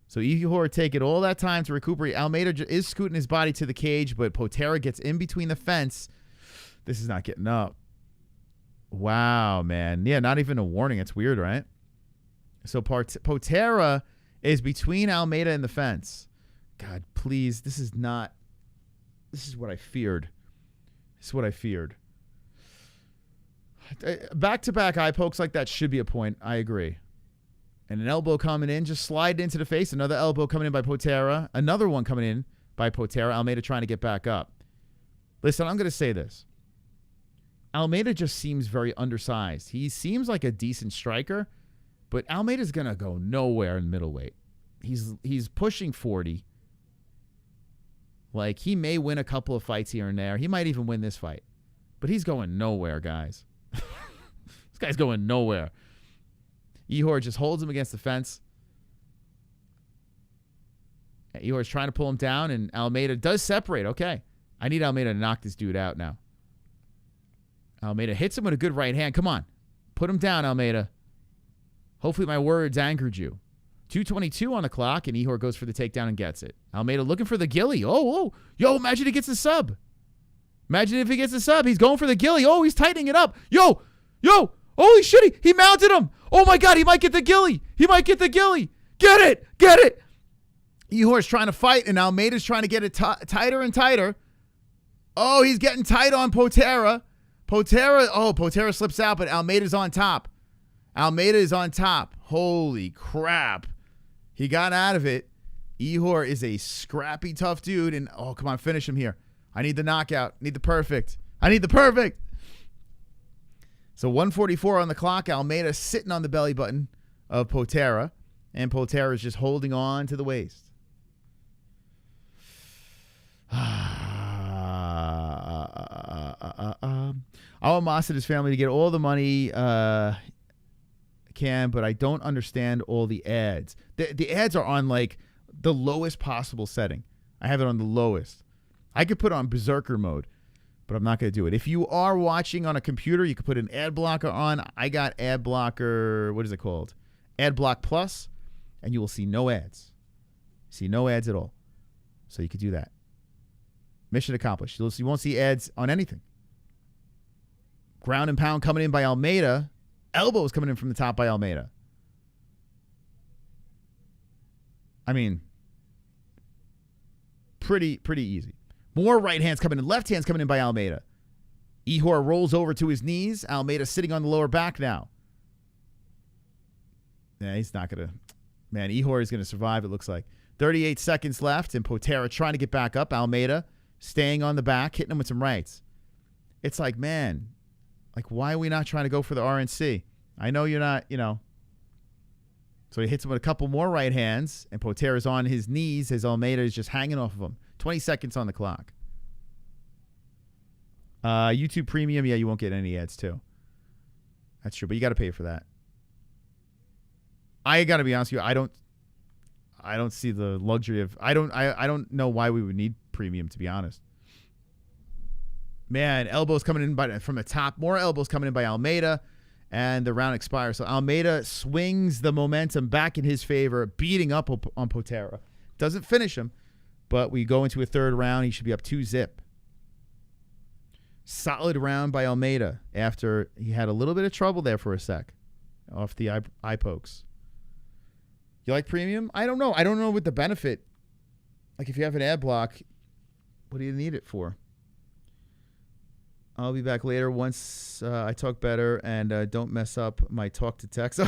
So Ihor taking all that time to recuperate. Almeida is scooting his body to the cage, but Potieria gets in between the fence. This is not getting up. Wow, man. Yeah, not even a warning. It's weird, right? So Potieria is between Almeida and the fence. God, please. This is what I feared. This is what I feared. Back-to-back eye pokes like that should be a point. I agree. And an elbow coming in, just slide into the face. Another elbow coming in by Potieria. Another one coming in by Potieria. Almeida trying to get back up. Listen, I'm going to say this. Almeida just seems very undersized. He seems like a decent striker, but Almeida's going to go nowhere in middleweight. He's pushing 40. Like, he may win a couple of fights here and there. He might even win this fight. But he's going nowhere, guys. This guy's going nowhere. Ihor just holds him against the fence. Ihor's trying to pull him down, and Almeida does separate. Okay. I need Almeida to knock this dude out now. Almeida hits him with a good right hand. Come on. Put him down, Almeida. Hopefully my words angered you. 2:22 on the clock, and Ihor goes for the takedown and gets it. Almeida looking for the ghillie. Oh. Yo, imagine he gets the sub. Imagine if he gets the sub. He's going for the ghillie. Oh, he's tightening it up. Yo. Holy shit, he mounted him. Oh, my God, he might get the ghillie. Get it. Ihor's trying to fight, and Almeida's trying to get it tighter and tighter. Oh, he's getting tight on Potieria. Potieria slips out, but Almeida's on top. Almeida is on top. Holy crap. He got out of it. Ihor is a scrappy, tough dude, and come on, finish him here. I need the knockout. I need the perfect. So 1:44 on the clock. Almeida sitting on the belly button of Potieria, and Potieria is just holding on to the waist. I want Moss and his family to get all the money can, but I don't understand all the ads. The ads are on like the lowest possible setting. I have it on the lowest. I could put on berserker mode, but I'm not going to do it. If you are watching on a computer, you could put an ad blocker on. I got ad blocker, what is it called? Ad block plus, and you will see no ads. See no ads at all. So you could do that. Mission accomplished. You won't see ads on anything. Ground and pound coming in by Almeida. Elbows coming in from the top by Almeida. I mean, pretty easy. More right hands coming in. Left hands coming in by Almeida. Ihor rolls over to his knees. Almeida sitting on the lower back now. Yeah, he's not going to. Man, Ihor is going to survive, it looks like. 38 seconds left, and Potieria trying to get back up. Almeida staying on the back, hitting him with some rights. It's like, man, like, why are we not trying to go for the RNC? I know you're not, So he hits him with a couple more right hands, and Potieria's on his knees as Almeida is just hanging off of him. 20 seconds on the clock. YouTube Premium, yeah, you won't get any ads too. That's true, but you got to pay for that. I got to be honest with you, I don't see the luxury of I don't know why we would need premium, to be honest. Man, elbows coming in from the top. More elbows coming in by Almeida, and the round expires. So Almeida swings the momentum back in his favor, beating up on Potieria. Doesn't finish him, but we go into a third round. He should be up 2-0. Solid round by Almeida after he had a little bit of trouble there for a sec off the eye pokes. You like premium? I don't know. I don't know what the benefit. Like, if you have an ad block, what do you need it for? I'll be back later once I talk better and don't mess up my talk to text.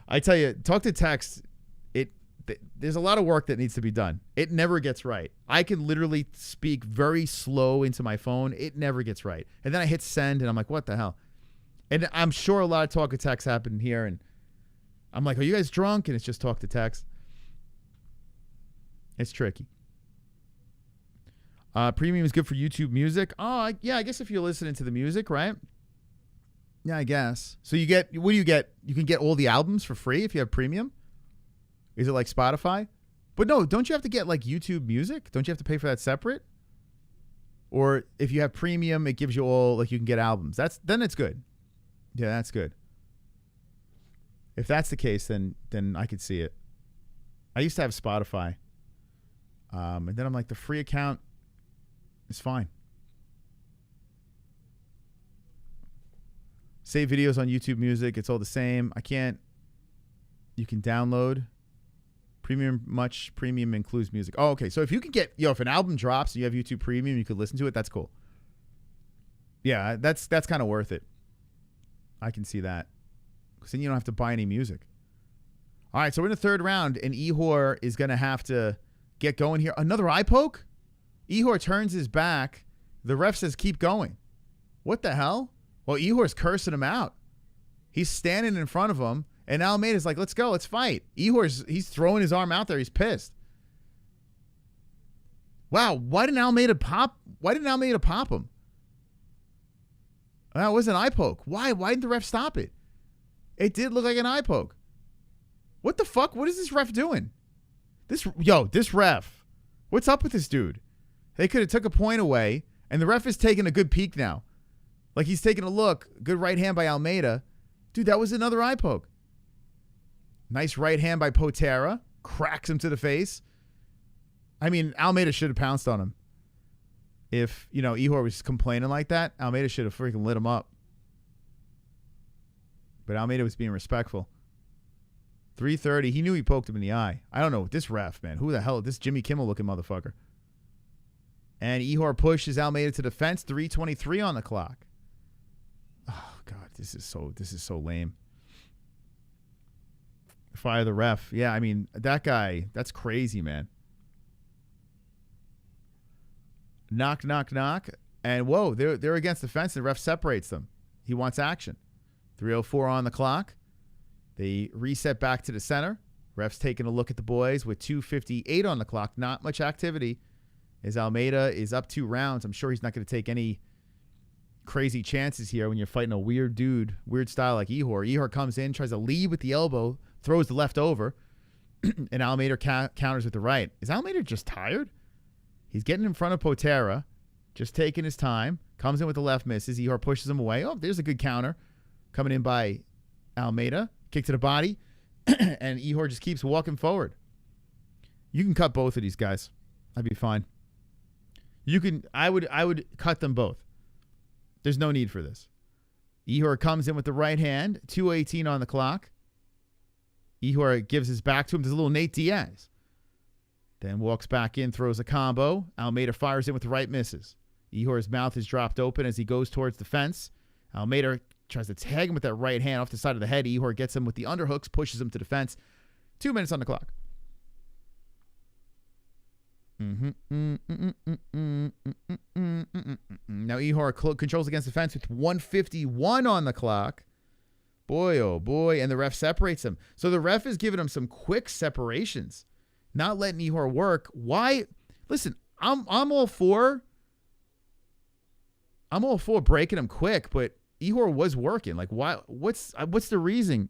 I tell you, talk to text, there's a lot of work that needs to be done. It never gets right. I can literally speak very slow into my phone. It never gets right. And then I hit send, and I'm like, what the hell? And I'm sure a lot of talk to text happen here, and I'm like, are you guys drunk? And it's just talk to text. It's tricky. Premium is good for YouTube music. Oh, yeah, I guess if you're listening to the music, right? Yeah, I guess. So you get, what do you get? You can get all the albums for free if you have premium? Is it like Spotify? But no, don't you have to get like YouTube music? Don't you have to pay for that separate? Or if you have premium, it gives you all, like, you can get albums. Then it's good. Yeah, that's good. If that's the case, then I could see it. I used to have Spotify. And then I'm like, the free account is fine. Save videos on YouTube Music. It's all the same. You can download. Premium includes music. Oh, okay. So if you can get, if an album drops and you have YouTube Premium, you could listen to it. That's cool. Yeah, that's kind of worth it. I can see that. Because then you don't have to buy any music. All right, so we're in the third round, and Ihor is going to have to get going here. Another eye poke? Ihor turns his back. The ref says keep going. What the hell? Well, Ihor's cursing him out. He's standing in front of him, and Almeida's like, let's go, let's fight. He's throwing his arm out there. He's pissed. Wow, why didn't Almeida pop him? That was an eye poke. Why didn't the ref stop it? It did look like an eye poke. What the fuck? What is this ref doing? This ref. What's up with this dude? They could have took a point away, and the ref is taking a good peek now. Like he's taking a look. Good right hand by Almeida. Dude, that was another eye poke. Nice right hand by Potieria. Cracks him to the face. I mean, Almeida should have pounced on him. If, Ihor was complaining like that, Almeida should have freaking lit him up. But Almeida was being respectful. 3:30. He knew he poked him in the eye. I don't know. This ref, man. Who the hell? This Jimmy Kimmel looking motherfucker. And Ihor pushes Almeida to the fence. 3:23 on the clock. Oh, God. This is so lame. Fire the ref. Yeah, I mean, that guy, that's crazy, man. Knock, knock, knock. And whoa, they're against the fence. The ref separates them. He wants action. 3:04 on the clock. They reset back to the center. Ref's taking a look at the boys with 2:58 on the clock. Not much activity as Almeida is up 2 rounds. I'm sure he's not going to take any crazy chances here when you're fighting a weird dude, weird style like Ihor. Ihor comes in, tries to lead with the elbow, throws the left over, and Almeida counters with the right. Is Almeida just tired? He's getting in front of Potieria, just taking his time, comes in with the left, misses. Ihor pushes him away. Oh, there's a good counter coming in by Almeida. Kick to the body, and Ihor just keeps walking forward. You can cut both of these guys. I'd be fine. I would cut them both. There's no need for this. Ihor comes in with the right hand. 2:18 on the clock. Ihor gives his back to him. There's a little Nate Diaz. Then walks back in, throws a combo. Almeida fires in with the right, misses. Ihor's mouth is dropped open as he goes towards the fence. Almeida tries to tag him with that right hand off the side of the head. Ihor gets him with the underhooks, pushes him to the fence. 2 minutes on the clock. Now Ihor controls against the fence with 1:51 on the clock. Boy, oh boy. And the ref separates him. So the ref is giving him some quick separations, not letting Ihor work. Why? Listen, I'm all for breaking him quick, but Ihor was working. Like, why? What's the reason?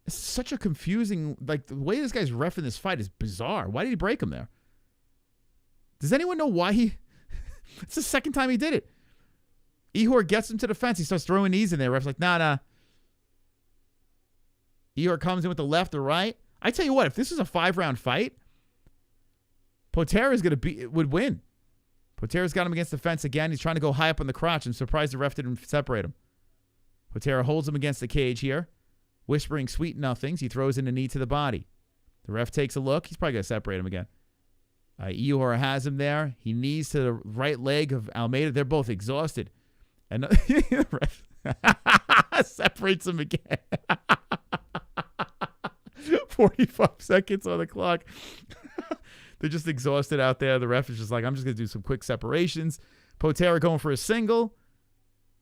It's such a confusing, like, the way this guy's reffing this fight is bizarre. Why did he break him there? Does anyone know why he? It's the second time he did it. Ihor gets him to the fence. He starts throwing knees in there. Ref's like, nah. Ihor comes in with the left or right. I tell you what, if this was a 5-round fight, Potieria would win. Poteria's got him against the fence again. He's trying to go high up on the crotch. I'm surprised the ref didn't separate him. Potieria holds him against the cage here, whispering sweet nothings. He throws in a knee to the body. The ref takes a look. He's probably going to separate him again. Ihor has him there. He knees to the right leg of Almeida. They're both exhausted. And the ref separates him again. 45 seconds on the clock. They're just exhausted out there. The ref is just like, I'm just going to do some quick separations. Potieria going for a single.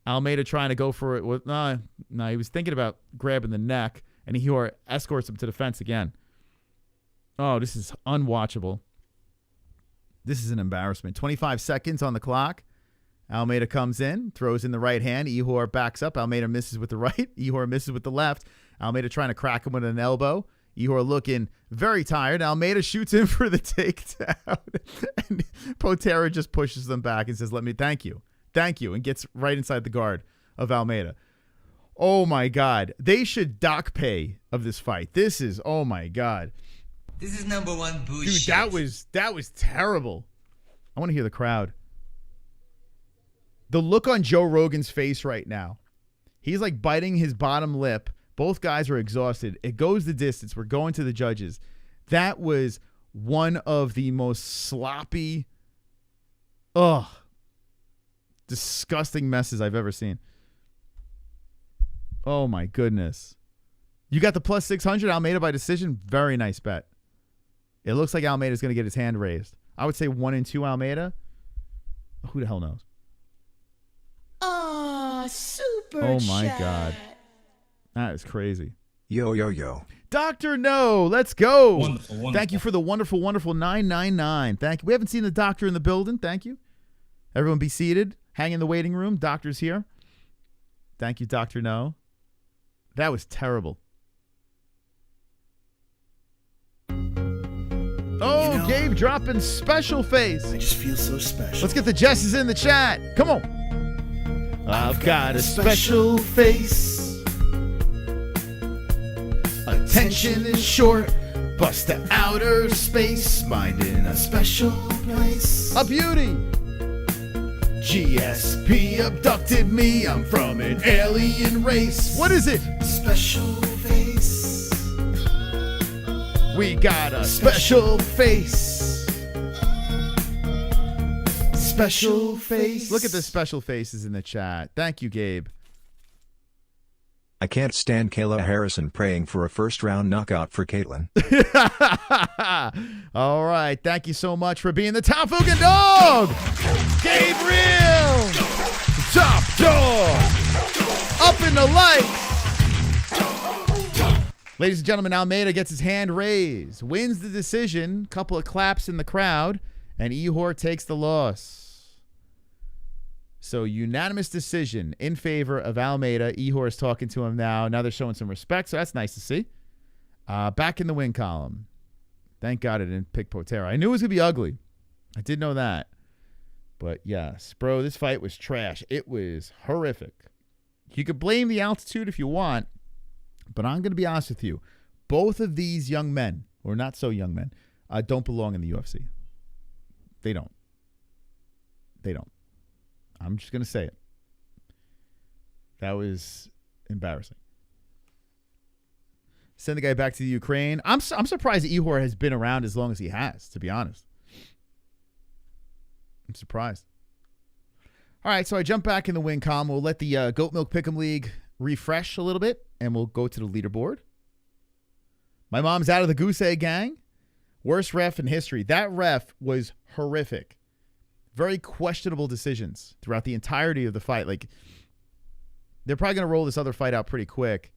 Almeida trying to go for it. No, he was thinking about grabbing the neck, and Ihor escorts him to the fence again. Oh, this is unwatchable. This is an embarrassment. 25 seconds on the clock. Almeida comes in, throws in the right hand. Ihor backs up. Almeida misses with the right. Ihor misses with the left. Almeida trying to crack him with an elbow. Ihor looking very tired. Almeida shoots in for the takedown. And Potieria just pushes them back and says, thank you, and gets right inside the guard of Almeida. Oh, my God. They should dock pay of this fight. This is, oh, my God. This is number one bullshit. Dude, that was terrible. I want to hear the crowd. The look on Joe Rogan's face right now. He's like biting his bottom lip. Both guys are exhausted. It goes the distance. We're going to the judges. That was one of the most sloppy, disgusting messes I've ever seen. Oh, my goodness. You got the plus 600 Almeida by decision. Very nice bet. It looks like Almeida's going to get his hand raised. I would say 1 and 2 Almeida. Who the hell knows? Super Oh, my chat. God. That is crazy. Yo. Dr. No, let's go. Wonderful. Thank you for the wonderful 999. Thank you. We haven't seen the doctor in the building. Thank you. Everyone be seated. Hang in the waiting room. Doctor's here. Thank you, Dr. No. That was terrible. Oh, You know, Gabe dropping special face. I just feel so special. Let's get the Jesses in the chat. Come on. I've got a special face. Attention is short. Bust to outer space. Mind in a special place. A beauty. GSP abducted me. I'm from an alien race. What is it? Special face. We got a special face. Special face. Look at the special faces in the chat. Thank you, Gabe. I can't stand Kayla Harrison praying for a first-round knockout for Ketlen. All right. Thank you so much for being the top fucking dog. Gabriel. Top dog. Up in the lights. Ladies and gentlemen, Almeida gets his hand raised. Wins the decision. Couple of claps in the crowd. And Ihor takes the loss. So unanimous decision in favor of Almeida. Ihor is talking to him now. Now they're showing some respect, so that's nice to see. Back in the win column. Thank God I didn't pick Potieria. I knew it was going to be ugly. I did know that. But yes, bro, this fight was trash. It was horrific. You could blame the altitude if you want, but I'm going to be honest with you. Both of these young men, or not so young men, don't belong in the UFC. They don't. They don't. I'm just going to say it. That was embarrassing. Send the guy back to the Ukraine. I'm surprised that Ihor has been around as long as he has, to be honest. I'm surprised. All right, so I jump back in the win column. We'll let the Goat Milk Pick'em League refresh a little bit, and we'll go to the leaderboard. My mom's out of the Goose Egg gang. Worst ref in history. That ref was horrific. Very questionable decisions throughout the entirety of the fight. Like, they're probably going to roll this other fight out pretty quick.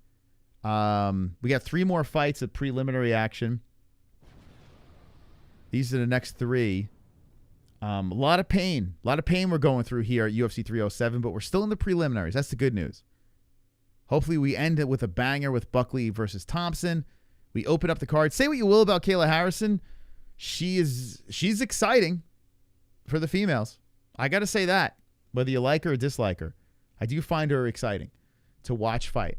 We got 3 more fights of preliminary action. These are the next 3. A lot of pain. A lot of pain we're going through here at UFC 307, but we're still in the preliminaries. That's the good news. Hopefully we end it with a banger with Buckley versus Thompson. We open up the card. Say what you will about Kayla Harrison. She's exciting for the females. I got to say that. Whether you like her or dislike her, I do find her exciting to watch fight.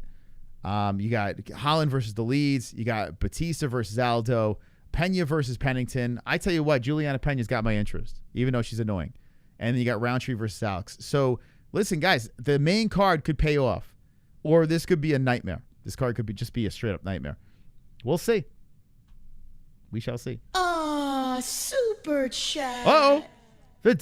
You got Holland versus Dolidze. You got Bautista versus Aldo. Pena versus Pennington. I tell you what, Julianna Pena's got my interest, even though she's annoying. And then you got Roundtree versus Alex. So, listen, guys, the main card could pay off. Or this could be a nightmare. This card could just be a straight-up nightmare. We'll see. We shall see. Aw, super chat. Uh-oh. The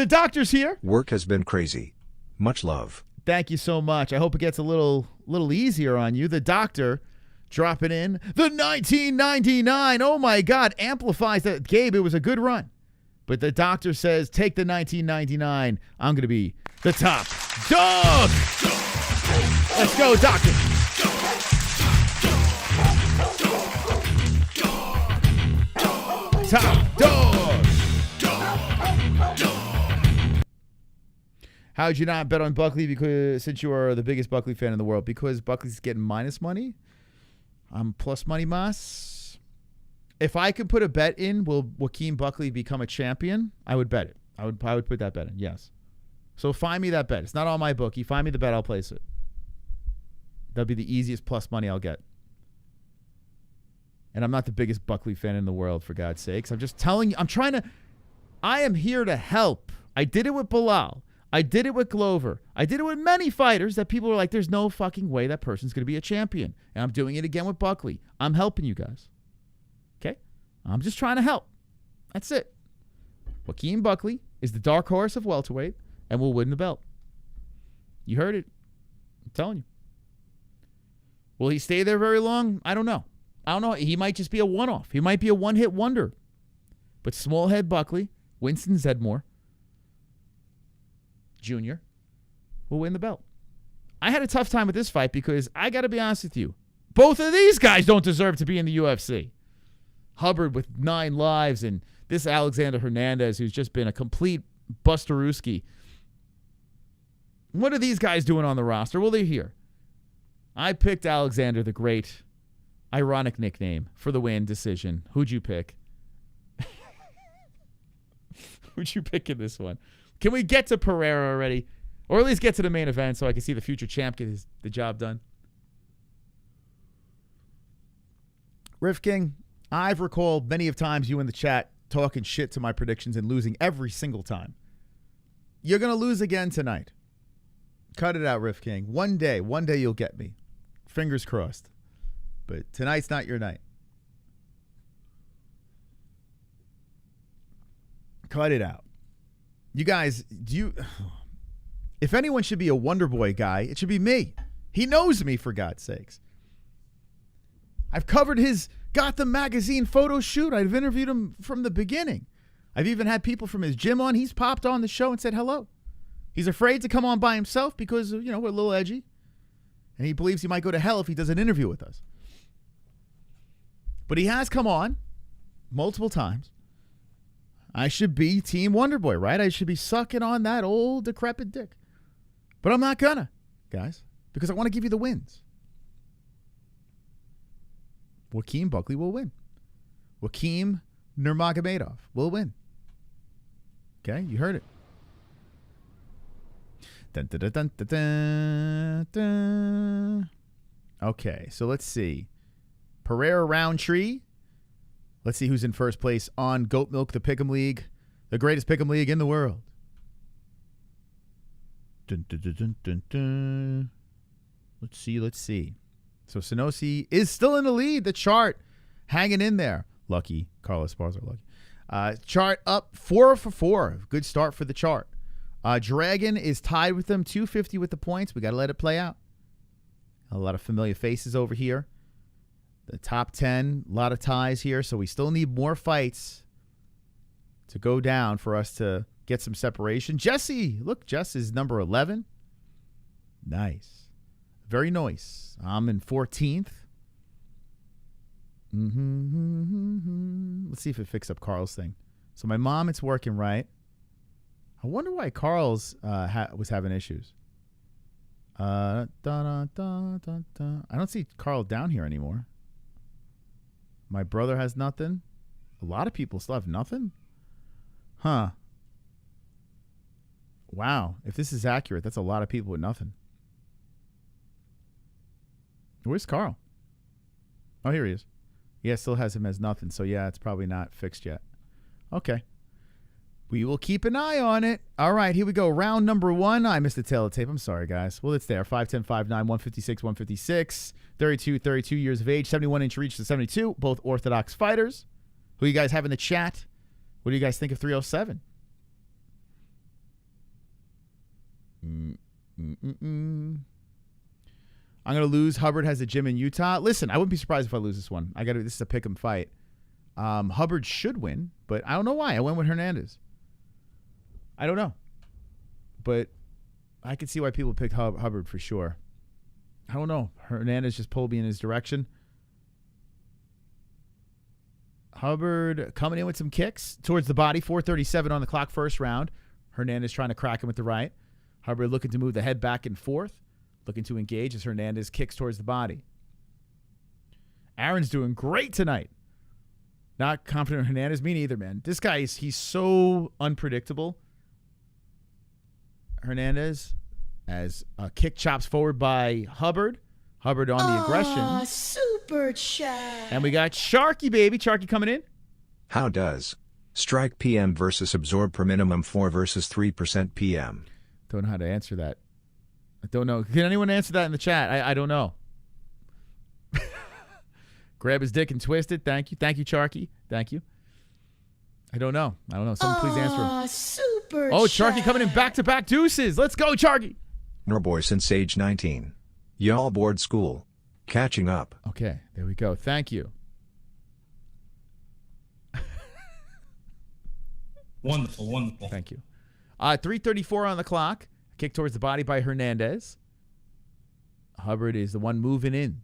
doctor's here. Work has been crazy. Much love. Thank you so much. I hope it gets a little easier on you. The doctor dropping in the 1999. Oh, my God. Amplifies that. Gabe, it was a good run. But the doctor says, take the 1999. I'm going to be the top dog. Let's go, doctor. Top dog. How'd you not bet on Buckley since you are the biggest Buckley fan in the world? Because Buckley's getting minus money? I'm plus money mas. If I could put a bet in, will Joaquin Buckley become a champion? I would bet it. I would put that bet in, yes. So find me that bet. It's not on my bookie. Find me the bet, I'll place it. That'll be the easiest plus money I'll get. And I'm not the biggest Buckley fan in the world, for God's sakes. I'm just telling you, I am here to help. I did it with Bilal. I did it with Glover. I did it with many fighters that people were like, there's no fucking way that person's going to be a champion. And I'm doing it again with Buckley. I'm helping you guys. Okay? I'm just trying to help. That's it. Joaquin Buckley is the dark horse of welterweight and will win the belt. You heard it. I'm telling you. Will he stay there very long? I don't know. He might just be a one-off. He might be a one-hit wonder. But small head Buckley, Winston Zedmore Jr. will win the belt. I had a tough time with this fight because I got to be honest with you. Both of these guys don't deserve to be in the UFC. Hubbard with 9 lives and this Alexander Hernandez who's just been a complete Busterooski. What are these guys doing on the roster? Well, they're here. I picked Alexander the Great. Ironic nickname for the win decision. Who'd you pick? Who'd you pick in this one? Can we get to Pereira already? Or at least get to the main event so I can see the future champ get the job done. Riff King, I've recalled many of times you in the chat talking shit to my predictions and losing every single time. You're going to lose again tonight. Cut it out, Riff King. One day you'll get me. Fingers crossed. But tonight's not your night. Cut it out. You guys, if anyone should be a Wonder Boy guy, it should be me. He knows me, for God's sakes. I've covered his Gotham magazine photo shoot. I've interviewed him from the beginning. I've even had people from his gym on. He's popped on the show and said hello. He's afraid to come on by himself because, we're a little edgy. And he believes he might go to hell if he does an interview with us. But he has come on multiple times. I should be Team Wonder Boy, right? I should be sucking on that old decrepit dick. But I'm not gonna, guys, because I want to give you the wins. Joaquin Buckley will win. Joaquin Nurmagomedov will win. Okay, you heard it. Dun, dun, dun, dun, dun, dun, dun. Okay, so let's see. Pereira Roundtree. Let's see who's in first place on Goat Milk, the Pick'em League, the greatest Pick'em League in the world. Dun, dun, dun, dun, dun, dun. Let's see. So Sonosi is still in the lead. The chart hanging in there. Lucky. Carla Esparza lucky. Chart up 4 for 4. Good start for the chart. Dragon is tied with them, 250 with the points. We got to let it play out. A lot of familiar faces over here. The top 10, a lot of ties here. So we still need more fights to go down for us to get some separation. Jesse, look, Jess is number 11. Nice. Very nice. I'm in 14th. Let's see if it fixed up Carl's thing. So my mom, it's working right. I wonder why Carl's was having issues. I don't see Carl down here anymore. My brother has nothing. A lot of people still have nothing. Huh. Wow. If this is accurate, that's a lot of people with nothing. Where's Carl? Oh, here he is. Yeah, still has him as nothing. So, yeah, it's probably not fixed yet. Okay. We will keep an eye on it. All right, here we go. Round number 1. I missed the tail of the tape. I'm sorry, guys. Well, it's there. 5'10", 5'9", 156, 156, 32 years of age, 71-inch reach to 72. Both orthodox fighters. Who you guys have in the chat? What do you guys think of 307? I'm going to lose. Hubbard has a gym in Utah. Listen, I wouldn't be surprised if I lose this one. This is a pick 'em fight. Hubbard should win, but I don't know why. I went with Hernandez. I don't know. But I could see why people picked Hubbard for sure. I don't know. Hernandez just pulled me in his direction. Hubbard coming in with some kicks towards the body. 4:37 on the clock, first round. Hernandez trying to crack him with the right. Hubbard looking to move the head back and forth. Looking to engage as Hernandez kicks towards the body. Aaron's doing great tonight. Not confident in Hernandez. Me neither, man. This guy, he's so unpredictable. Hernandez as a kick chops forward by Hubbard. Hubbard on the aggression. Super chat. And we got Sharky, baby. Sharky coming in. How does strike PM versus absorb per minimum 4 versus 3% PM? Don't know how to answer that. I don't know. Can anyone answer that in the chat? I don't know. Grab his dick and twist it. Thank you. Thank you, Sharky. Thank you. I don't know. Someone please answer him. Super Sharky coming in back-to-back deuces. Let's go, Sharky. Norboy since age 19. Y'all board school. Catching up. Okay, there we go. Thank you. Wonderful. Thank you. 3:34 on the clock. Kick towards the body by Hernandez. Hubbard is the one moving in.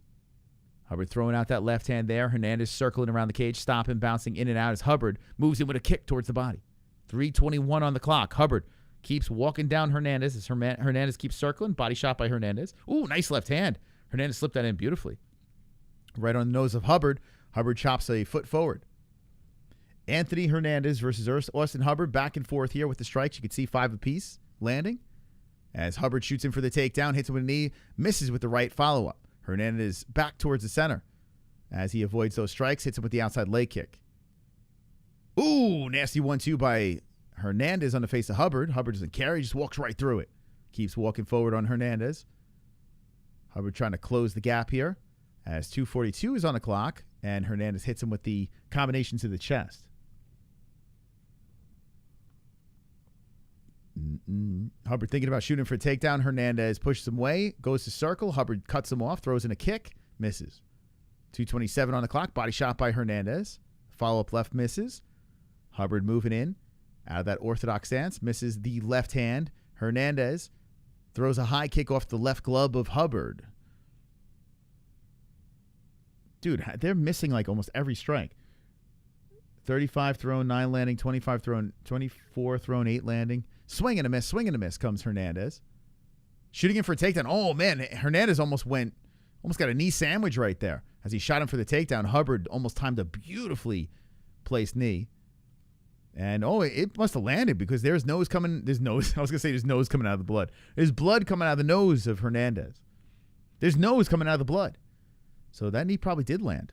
Hubbard throwing out that left hand there. Hernandez circling around the cage, stopping, bouncing in and out as Hubbard moves in with a kick towards the body. 3:21 on the clock. Hubbard keeps walking down Hernandez as Hernandez keeps circling. Body shot by Hernandez. Ooh, nice left hand. Hernandez slipped that in beautifully. Right on the nose of Hubbard. Hubbard chops a foot forward. Anthony Hernandez versus Austin Hubbard. Back and forth here with the strikes. You can see 5 apiece landing. As Hubbard shoots in for the takedown, hits him with a knee, misses with the right follow-up. Hernandez back towards the center. As he avoids those strikes, hits him with the outside leg kick. Ooh, nasty 1-2 by Hernandez on the face of Hubbard. Hubbard doesn't care. He just walks right through it. Keeps walking forward on Hernandez. Hubbard trying to close the gap here. As 2:42 is on the clock, and Hernandez hits him with the combination to the chest. Hubbard thinking about shooting for a takedown. Hernandez pushes him away, goes to circle. Hubbard cuts him off, throws in a kick, misses. 2:27 on the clock. Body shot by Hernandez. Follow-up left misses. Hubbard moving in out of that orthodox stance. Misses the left hand. Hernandez throws a high kick off the left glove of Hubbard. Dude, they're missing like almost every strike. 35 thrown, 9 landing, 25 thrown, 24 thrown, 8 landing. Swing and a miss comes Hernandez. Shooting in for a takedown. Oh, man, Hernandez almost got a knee sandwich right there. As he shot him for the takedown, Hubbard almost timed a beautifully placed knee. And, it must have landed because there's nose coming. I was going to say there's nose coming out of the blood. There's blood coming out of the nose of Hernandez. There's nose coming out of the blood. So that knee probably did land.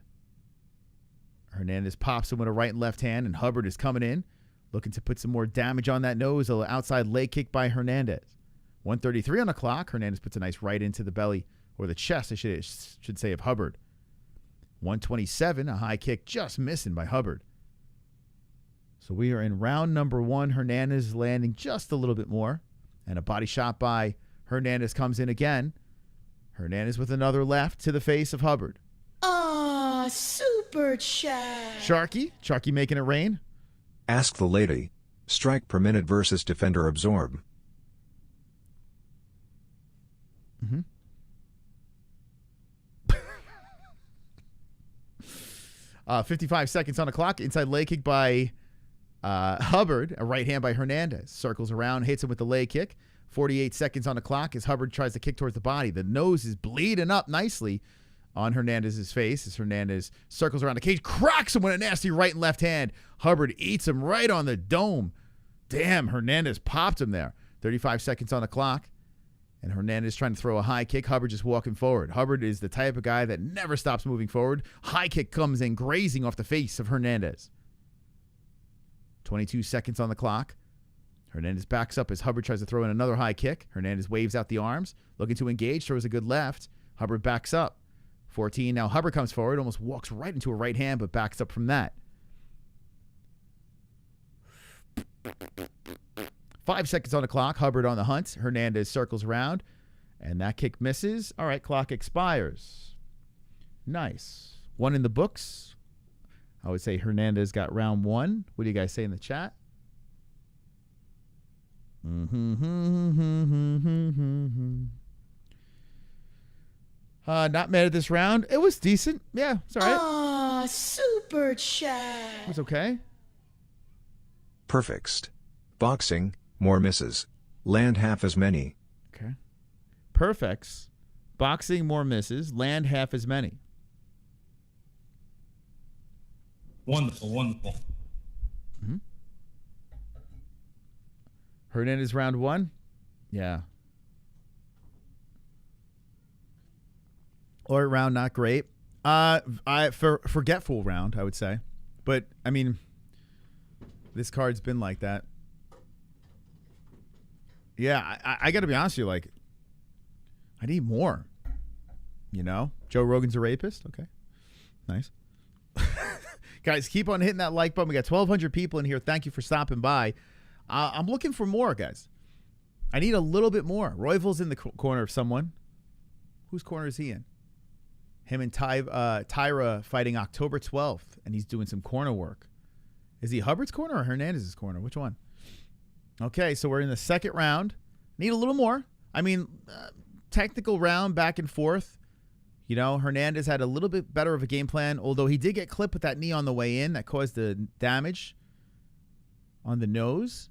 Hernandez pops him with a right and left hand, and Hubbard is coming in, looking to put some more damage on that nose. An outside leg kick by Hernandez. 1:33 on the clock. Hernandez puts a nice right into the belly, or the chest, I should say, of Hubbard. 1:27, a high kick just missing by Hubbard. So we are in round number 1. Hernandez landing just a little bit more, and a body shot by Hernandez comes in again. Hernandez with another left to the face of Hubbard. Ah, super chat. Sharky making it rain. Ask the lady. Strike per minute versus defender absorb. 55 seconds on the clock. Inside leg kick by Hubbard. A right hand by Hernandez. Circles around, hits him with the leg kick. 48 seconds on the clock as Hubbard tries to kick towards the body. The nose is bleeding up nicely on Hernandez's face as Hernandez circles around the cage, cracks him with a nasty right and left hand. Hubbard eats him right on the dome. Damn, Hernandez popped him there. 35 seconds on the clock. And Hernandez trying to throw a high kick. Hubbard just walking forward. Hubbard is the type of guy that never stops moving forward. High kick comes in, grazing off the face of Hernandez. 22 seconds on the clock. Hernandez backs up as Hubbard tries to throw in another high kick. Hernandez waves out the arms, looking to engage, throws a good left. Hubbard backs up. 14, now Hubbard comes forward, almost walks right into a right hand, but backs up from that. 5 seconds on the clock. Hubbard on the hunt. Hernandez circles around, and that kick misses. All right, clock expires. Nice. 1 in the books. I would say Hernandez got round 1. What do you guys say in the chat? Not mad at this round. It was decent. Yeah, it's all right. Ah, super chat. It was okay. Perfect. Boxing, more misses. Land half as many. Okay. Perfects. Boxing, more misses. Land half as many. Wonderful. Mm-hmm. Hernandez round 1. Yeah. Or round not great. Forgetful round, I would say. But I mean, this card's been like that. Yeah, I got to be honest with you. Like, I need more. You know, Joe Rogan's a rapist. Okay, nice. Guys, keep on hitting that like button. We got 1,200 people in here. Thank you for stopping by. I'm looking for more, guys. I need a little bit more. Royval's in the corner of someone. Whose corner is he in? Him and Tyra fighting October 12th, and he's doing some corner work. Is he Hubbard's corner or Hernandez's corner? Which one? Okay, so we're in the second round. Need a little more. I mean, technical round, back and forth. You know, Hernandez had a little bit better of a game plan, although he did get clipped with that knee on the way in that caused the damage on the nose.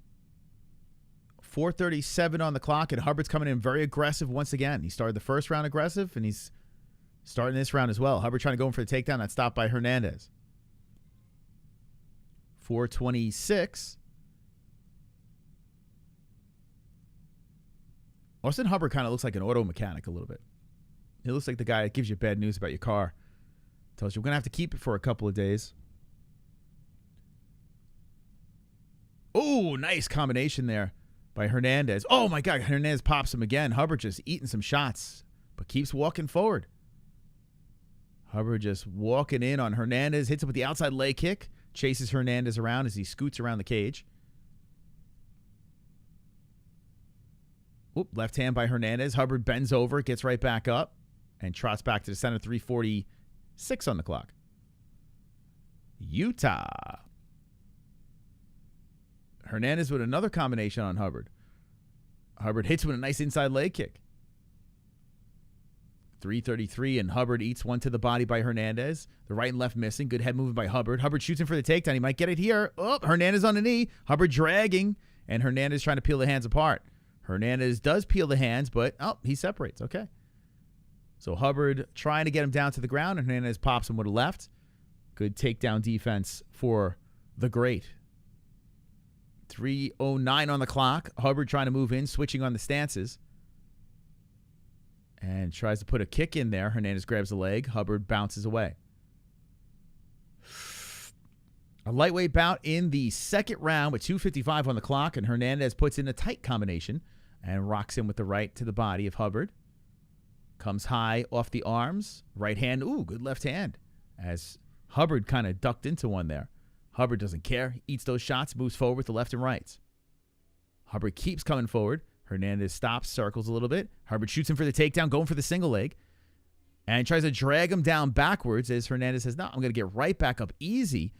4:37 on the clock, and Hubbard's coming in very aggressive once again. He started the first round aggressive, and he's starting this round as well. Hubbard trying to go in for the takedown. That's stopped by Hernandez. 426. Austin Hubbard kind of looks like an auto mechanic a little bit. He looks like the guy that gives you bad news about your car. Tells you we're going to have to keep it for a couple of days. Oh, nice combination there by Hernandez. Oh, my God. Hernandez pops him again. Hubbard just eating some shots, but keeps walking forward. Hubbard just walking in on Hernandez. Hits him with the outside leg kick. Chases Hernandez around as he scoots around the cage. Oop, left hand by Hernandez. Hubbard bends over, gets right back up, and trots back to the center. 3:46 on the clock. Utah. Hernandez with another combination on Hubbard. Hubbard hits with a nice inside leg kick. 3:33, and Hubbard eats one to the body by Hernandez. The right and left missing. Good head movement by Hubbard. Hubbard shoots him for the takedown. He might get it here. Oh, Hernandez on the knee. Hubbard dragging, and Hernandez trying to peel the hands apart. Hernandez does peel the hands, but, he separates. Okay. So Hubbard trying to get him down to the ground, and Hernandez pops him with a left. Good takedown defense for the great. 3:09 on the clock. Hubbard trying to move in, switching on the stances. And tries to put a kick in there. Hernandez grabs the leg. Hubbard bounces away. A lightweight bout in the second round with 2:55 on the clock, and Hernandez puts in a tight combination and rocks him with the right to the body of Hubbard. Comes high off the arms. Right hand. Ooh, good left hand. As Hubbard kind of ducked into one there. Hubbard doesn't care. He eats those shots, moves forward with the left and rights. Hubbard keeps coming forward. Hernandez stops, circles a little bit. Hubbard shoots him for the takedown, going for the single leg. And tries to drag him down backwards as Hernandez says, no, I'm going to get right back up easy.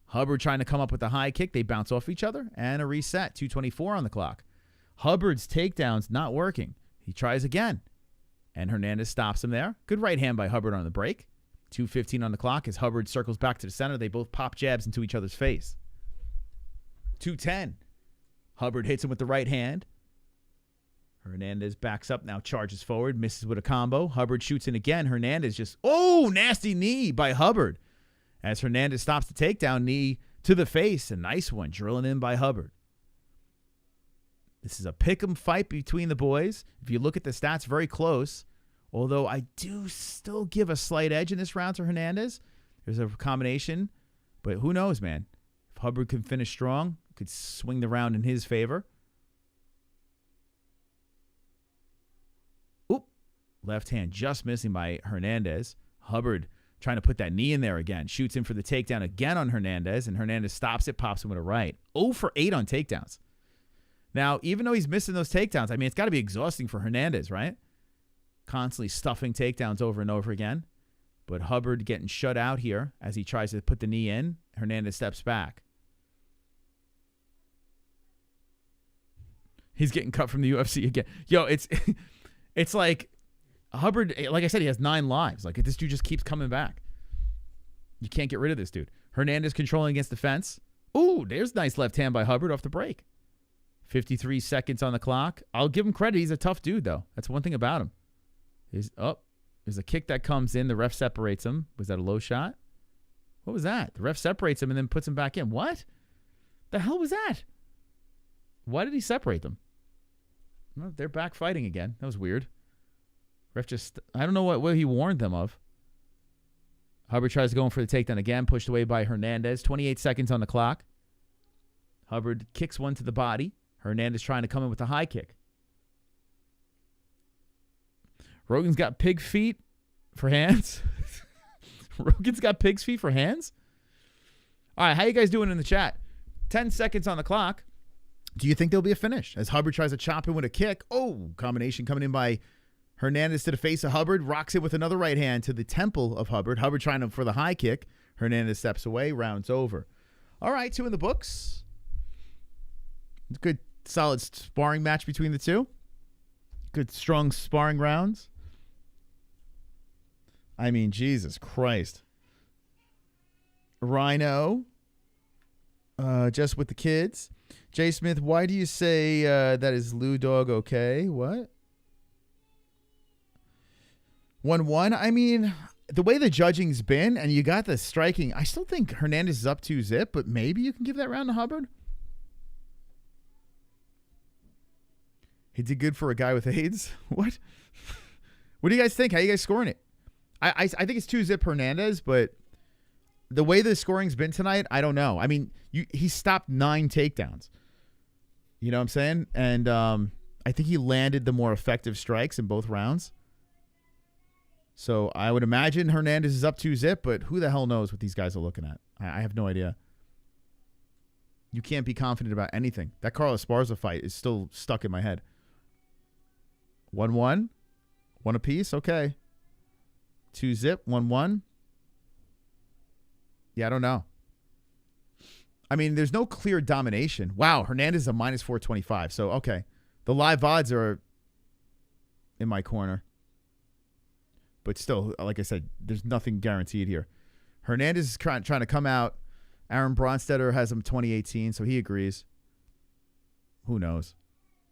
Hubbard trying to come up with the high kick. They bounce off each other. And a reset. 2:24 on the clock. Hubbard's takedown's not working. He tries again. And Hernandez stops him there. Good right hand by Hubbard on the break. 2:15 on the clock as Hubbard circles back to the center. They both pop jabs into each other's face. 2:10. Hubbard hits him with the right hand. Hernandez backs up, now charges forward, misses with a combo. Hubbard shoots in again. Hernandez just, nasty knee by Hubbard. As Hernandez stops the takedown, knee to the face. A nice one, drilling in by Hubbard. This is a pick'em fight between the boys. If you look at the stats, very close. Although I do still give a slight edge in this round to Hernandez. There's a combination, but who knows, man. If Hubbard can finish strong, could swing the round in his favor. Left hand just missing by Hernandez. Hubbard trying to put that knee in there again. Shoots in for the takedown again on Hernandez, and Hernandez stops it, pops him with a right. 0 for 8 on takedowns. Now, even though he's missing those takedowns, I mean, it's got to be exhausting for Hernandez, right? Constantly stuffing takedowns over and over again. But Hubbard getting shut out here as he tries to put the knee in. Hernandez steps back. He's getting cut from the UFC again. Yo, it's like Hubbard, like I said, he has 9 lives. Like, this dude just keeps coming back. You can't get rid of this dude. Hernandez controlling against the fence. Ooh, there's a nice left hand by Hubbard off the break. 53 seconds on the clock. I'll give him credit. He's a tough dude, though. That's one thing about him. There's a kick that comes in. The ref separates him. Was that a low shot? What was that? The ref separates him and then puts him back in. What? The hell was that? Why did he separate them? Well, they're back fighting again. That was weird. Ref just, I don't know what he warned them of. Hubbard tries to go in for the takedown again, pushed away by Hernandez. 28 seconds on the clock. Hubbard kicks one to the body. Hernandez trying to come in with a high kick. Rogan's got pig feet for hands. Rogan's got pig's feet for hands? All right, how you guys doing in the chat? 10 seconds on the clock. Do you think there'll be a finish? As Hubbard tries to chop in with a kick. Combination coming in by Hernandez to the face of Hubbard, rocks it with another right hand to the temple of Hubbard. Hubbard trying for the high kick. Hernandez steps away, round's over. All right, 2 in the books. Good, solid sparring match between the two. Good, strong sparring rounds. I mean, Jesus Christ. Rhino, just with the kids. Jay Smith, why do you say that is Lou Dog okay? What? 1-1. I mean, the way the judging's been, and you got the striking, I still think Hernandez is up 2-zip, but maybe you can give that round to Hubbard. He did good for a guy with AIDS. What? What do you guys think? How you guys scoring it? I think it's 2-zip Hernandez, but the way the scoring's been tonight, I don't know. I mean, he stopped 9 takedowns. You know what I'm saying? And I think he landed the more effective strikes in both rounds. So I would imagine Hernandez is up 2-zip, but who the hell knows what these guys are looking at? I have no idea. You can't be confident about anything. That Carla Esparza fight is still stuck in my head. 1-1. 1 apiece. Okay. 2-zip. 1-1. Yeah, I don't know. I mean, there's no clear domination. Wow, Hernandez is a minus 425. So, okay. The live odds are in my corner. But still, like I said, there's nothing guaranteed here. Hernandez is trying to come out. Aaron Bronstetter has him 2018, so he agrees. Who knows?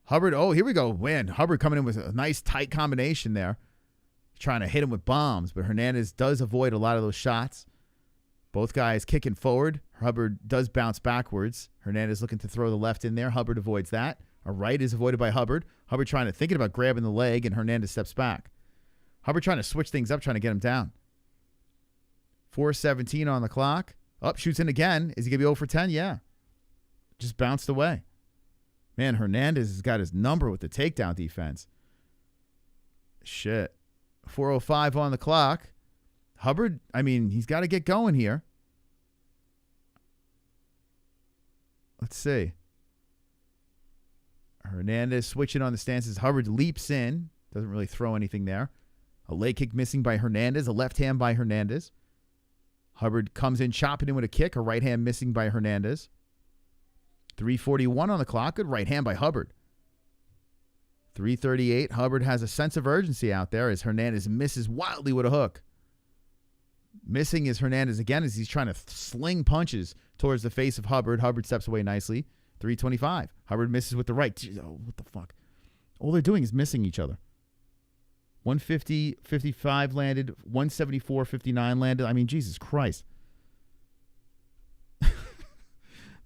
Hubbard, oh, here we go. Win. Hubbard coming in with a nice tight combination there. Trying to hit him with bombs, but Hernandez does avoid a lot of those shots. Both guys kicking forward. Hubbard does bounce backwards. Hernandez looking to throw the left in there. Hubbard avoids that. A right is avoided by Hubbard. Hubbard thinking about grabbing the leg, and Hernandez steps back. Hubbard trying to switch things up, trying to get him down. 4:17 on the clock. Up, shoots in again. Is he going to be 0 for 10? Yeah. Just bounced away. Man, Hernandez has got his number with the takedown defense. Shit. 4:05 on the clock. Hubbard, I mean, he's got to get going here. Let's see. Hernandez switching on the stances. Hubbard leaps in. Doesn't really throw anything there. A leg kick missing by Hernandez. A left hand by Hernandez. Hubbard comes in chopping in with a kick. A right hand missing by Hernandez. 3:41 on the clock. Good right hand by Hubbard. 3:38. Hubbard has a sense of urgency out there as Hernandez misses wildly with a hook. Missing is Hernandez again as he's trying to sling punches towards the face of Hubbard. Hubbard steps away nicely. 3:25. Hubbard misses with the right. Jeez, oh, what the fuck? All they're doing is missing each other. 150-55 landed. 174-59 landed. I mean, Jesus Christ.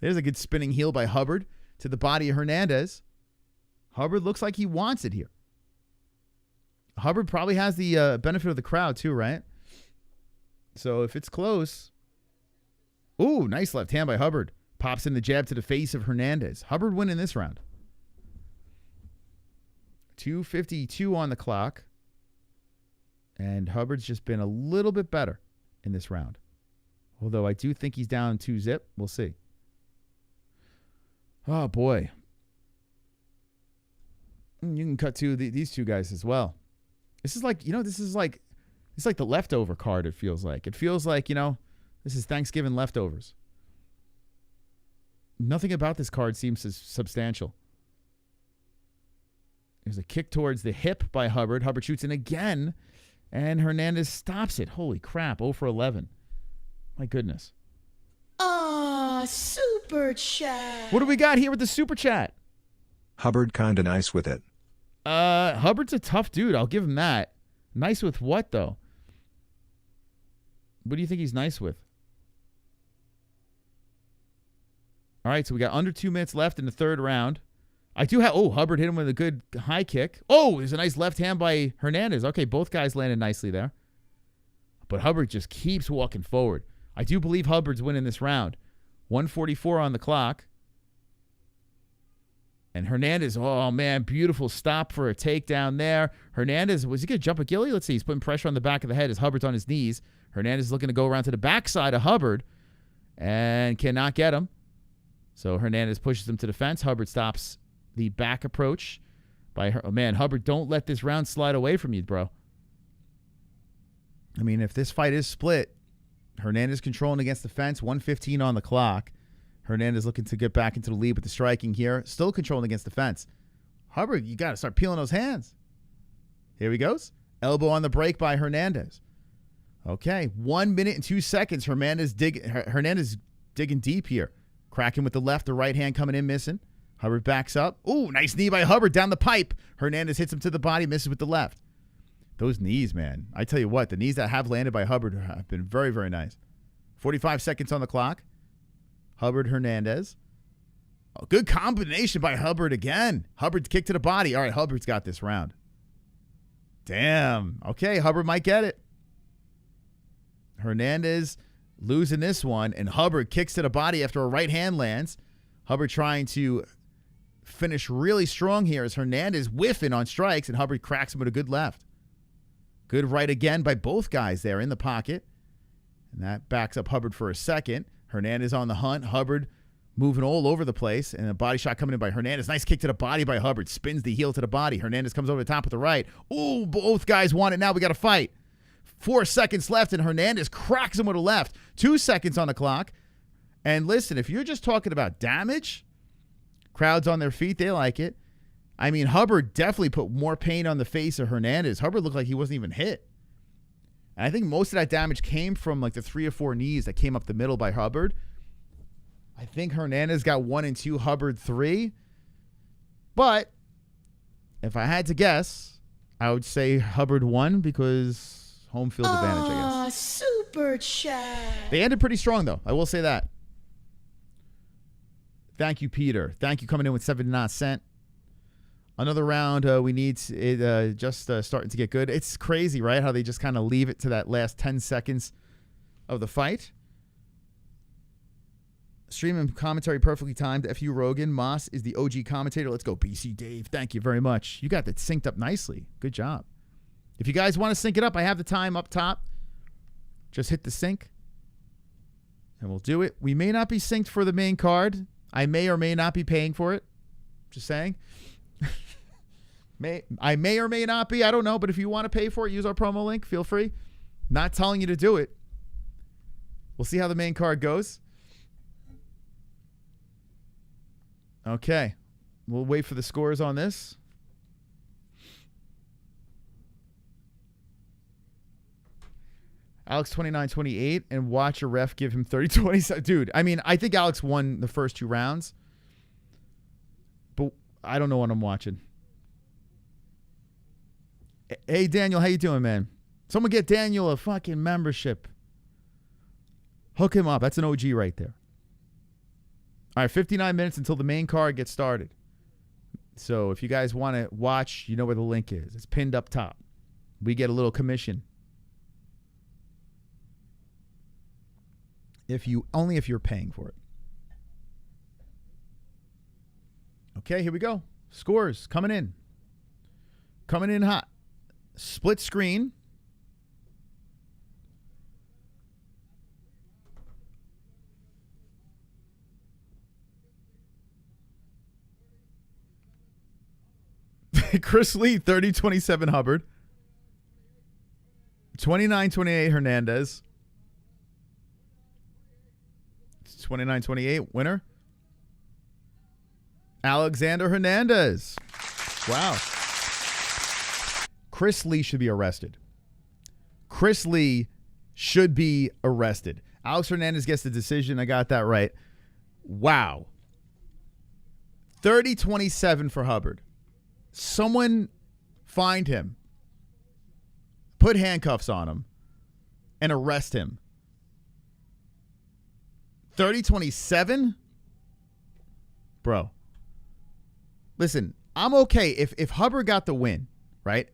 There's a good spinning heel by Hubbard to the body of Hernandez. Hubbard looks like he wants it here. Hubbard probably has the benefit of the crowd too, right? So if it's close. Ooh, nice left hand by Hubbard. Pops in the jab to the face of Hernandez. Hubbard winning this round. 2:52 on the clock. And Hubbard's just been a little bit better in this round. Although I do think he's down 2-zip. We'll see. Oh, boy. You can cut to these two guys as well. This is like, it's like the leftover card, it feels like. It feels like, this is Thanksgiving leftovers. Nothing about this card seems as substantial. There's a kick towards the hip by Hubbard. Hubbard shoots in again, and Hernandez stops it. Holy crap, 0 for 11. My goodness. Super chat. What do we got here with the super chat? Hubbard kinda nice with it. Hubbard's a tough dude. I'll give him that. Nice with what, though? What do you think he's nice with? All right, so we got under 2 minutes left in the third round. I do have... Oh, Hubbard hit him with a good high kick. Oh, there's a nice left hand by Hernandez. Okay, both guys landed nicely there. But Hubbard just keeps walking forward. I do believe Hubbard's winning this round. 1:44 on the clock. And Hernandez, oh, man, beautiful stop for a takedown there. Hernandez, was he going to jump a ghillie? Let's see. He's putting pressure on the back of the head as Hubbard's on his knees. Hernandez is looking to go around to the backside of Hubbard and cannot get him. So Hernandez pushes him to the fence. Hubbard stops the back approach by her. Oh, man, Hubbard, don't let this round slide away from you, bro. I mean, if this fight is split, Hernandez controlling against the fence, 1:15 on the clock. Hernandez looking to get back into the lead with the striking here. Still controlling against the fence. Hubbard, you got to start peeling those hands. Here he goes. Elbow on the break by Hernandez. Okay, 1 minute and 2 seconds. Hernandez digging deep here. Cracking with the left, the right hand coming in, missing. Hubbard backs up. Ooh, nice knee by Hubbard down the pipe. Hernandez hits him to the body, misses with the left. Those knees, man. I tell you what, the knees that have landed by Hubbard have been very, very nice. 45 seconds on the clock. Hubbard, Hernandez. Oh, good combination by Hubbard again. Hubbard's kick to the body. All right, Hubbard's got this round. Damn. Okay, Hubbard might get it. Hernandez losing this one, and Hubbard kicks to the body after a right hand lands. Hubbard trying to finish really strong here as Hernandez whiffing on strikes, and Hubbard cracks him with a good left. Good right again by both guys there in the pocket. And that backs up Hubbard for a second. Hernandez on the hunt. Hubbard moving all over the place. And a body shot coming in by Hernandez. Nice kick to the body by Hubbard. Spins the heel to the body. Hernandez comes over the top with the right. Ooh, both guys want it now. We got to fight. 4 seconds left, and Hernandez cracks him with a left. 2 seconds on the clock. And listen, if you're just talking about damage, crowds on their feet, they like it. I mean, Hubbard definitely put more pain on the face of Hernandez. Hubbard looked like he wasn't even hit. And I think most of that damage came from like the 3 or 4 knees that came up the middle by Hubbard. I think Hernandez got 1 and 2, Hubbard 3. But if I had to guess, I would say Hubbard won because home field advantage, I guess. Super chat. They ended pretty strong, though. I will say that. Thank you, Peter. Thank you coming in with 79 cents. Another round, we need it just starting to get good. It's crazy, right, how they just kind of leave it to that last 10 seconds of the fight. Stream and commentary perfectly timed. FU Rogan. Moss is the OG commentator. Let's go, BC Dave. Thank you very much. You got that synced up nicely. Good job. If you guys want to sync it up, I have the time up top. Just hit the sync, and we'll do it. We may not be synced for the main card. I may or may not be paying for it. Just saying. I may or may not be. I don't know. But if you want to pay for it, use our promo link. Feel free. Not telling you to do it. We'll see how the main card goes. Okay. We'll wait for the scores on this. Alex 29-28 and watch a ref give him 30-27. Dude, I mean, I think Alex won the first 2 rounds. But I don't know what I'm watching. Hey, Daniel, how you doing, man? Someone get Daniel a fucking membership. Hook him up. That's an OG right there. All right, 59 minutes until the main card gets started. So if you guys want to watch, you know where the link is. It's pinned up top. We get a little commission. Only if you're paying for it. Okay, here we go. Scores coming in. Coming in hot. Split screen. Chris Lee, 30-27 Hubbard. 29-28 Hernandez. 29-28 winner. Alexander Hernandez. Wow. Chris Lee should be arrested. Chris Lee should be arrested. Alex Hernandez gets the decision. I got that right. Wow. 30-27 for Hubbard. Someone find him, put handcuffs on him, and arrest him. 30-27? Bro. Listen, I'm okay. If Hubbard got the win, right?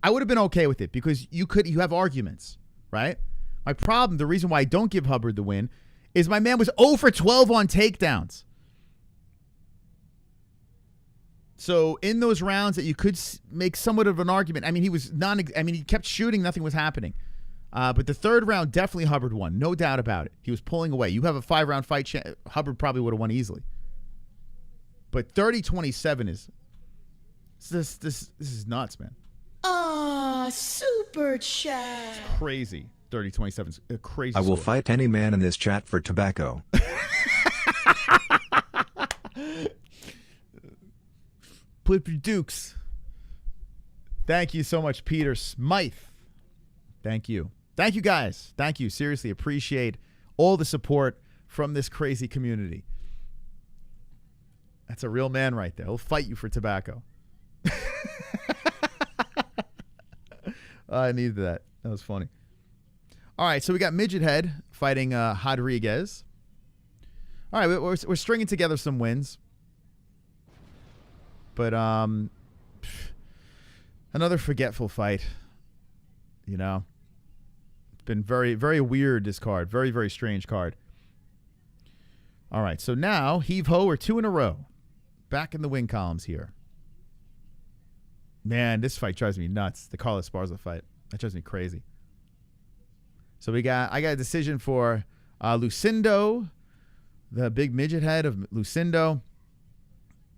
I would have been okay with it because you have arguments, right? My problem, the reason why I don't give Hubbard the win is my man was 0 for 12 on takedowns. So in those rounds that you could make somewhat of an argument, I mean, he kept shooting, nothing was happening. But the third round, definitely Hubbard won. No doubt about it. He was pulling away. You have a 5-round fight, Hubbard probably would have won easily. But 30-27 is this is nuts, man. Super chat. Crazy. 30-27 is a crazy I will score. fight any man in this chat for tobacco. Flip your dukes. Thank you so much, Peter Smythe. Thank you. Thank you, guys. Thank you. Seriously, appreciate all the support from this crazy community. That's a real man right there. He'll fight you for tobacco. I needed that. That was funny. All right, so we got Midget Head fighting Rodriguez. All right, we're stringing together some wins. But another forgetful fight. You know, it's been very, very weird, this card. Very, very strange card. All right, so now, heave-ho, we're 2 in a row. Back in the win columns here. Man, this fight drives me nuts. The Carla Esparza fight. That drives me crazy. So I got a decision for Lucindo, the big midget head of Lucindo,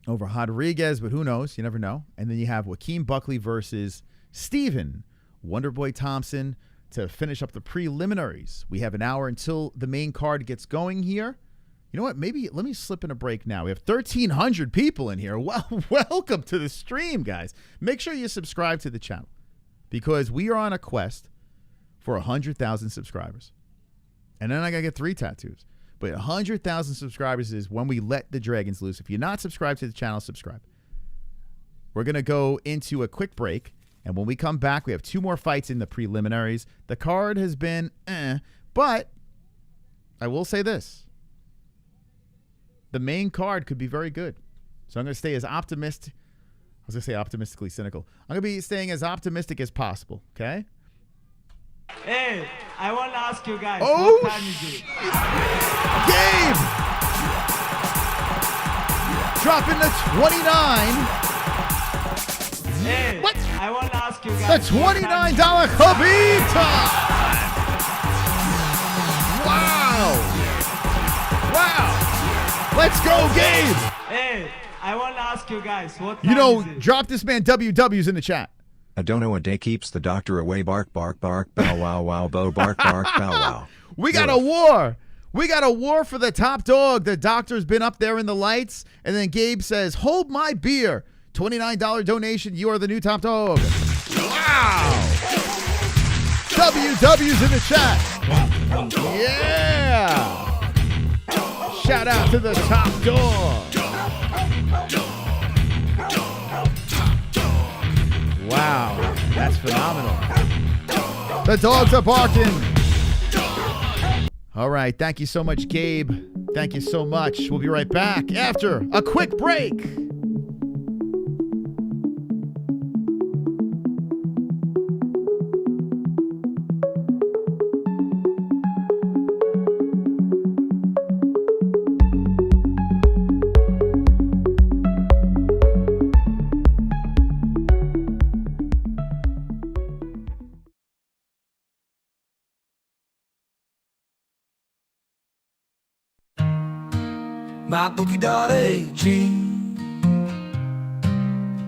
over Rodriguez, but who knows? You never know. And then you have Joaquin Buckley versus Steven Wonderboy Thompson to finish up the preliminaries. We have an hour until the main card gets going here. You know what? Maybe let me slip in a break now. We have 1,300 people in here. Well, welcome to the stream, guys. Make sure you subscribe to the channel because we are on a quest for 100,000 subscribers. And then I got to get 3 tattoos. But 100,000 subscribers is when we let the dragons loose. If you're not subscribed to the channel, subscribe. We're going to go into a quick break. And when we come back, we have 2 more fights in the preliminaries. The card has been but I will say this. The main card could be very good. So I'm going to stay as optimistic. I was going to say optimistically cynical. I'm going to be staying as optimistic as possible, okay? Hey, I want to ask you guys, oh, what time is it? Gabe! Dropping the 29. Hey, what? I want to ask you guys. The $29 Khabib. Wow. Let's go, Gabe. Hey, I want to ask you guys, what time you know, is it? drop this man WW's in the chat. I don't know, a day keeps the doctor away. Bark, bark, bark, bow, wow, wow, bow, bark, bark, bow, wow. We got a war. We got a war for the top dog. The doctor's been up there in the lights. And then Gabe says, hold my beer. $29 donation. You are the new top dog. Wow. WW's in the chat. Yeah. Shout out to the top dog. Wow, that's phenomenal. The dogs are barking. All right, thank you so much, Gabe. Thank you so much. We'll be right back after a quick break. MyBookie.ag,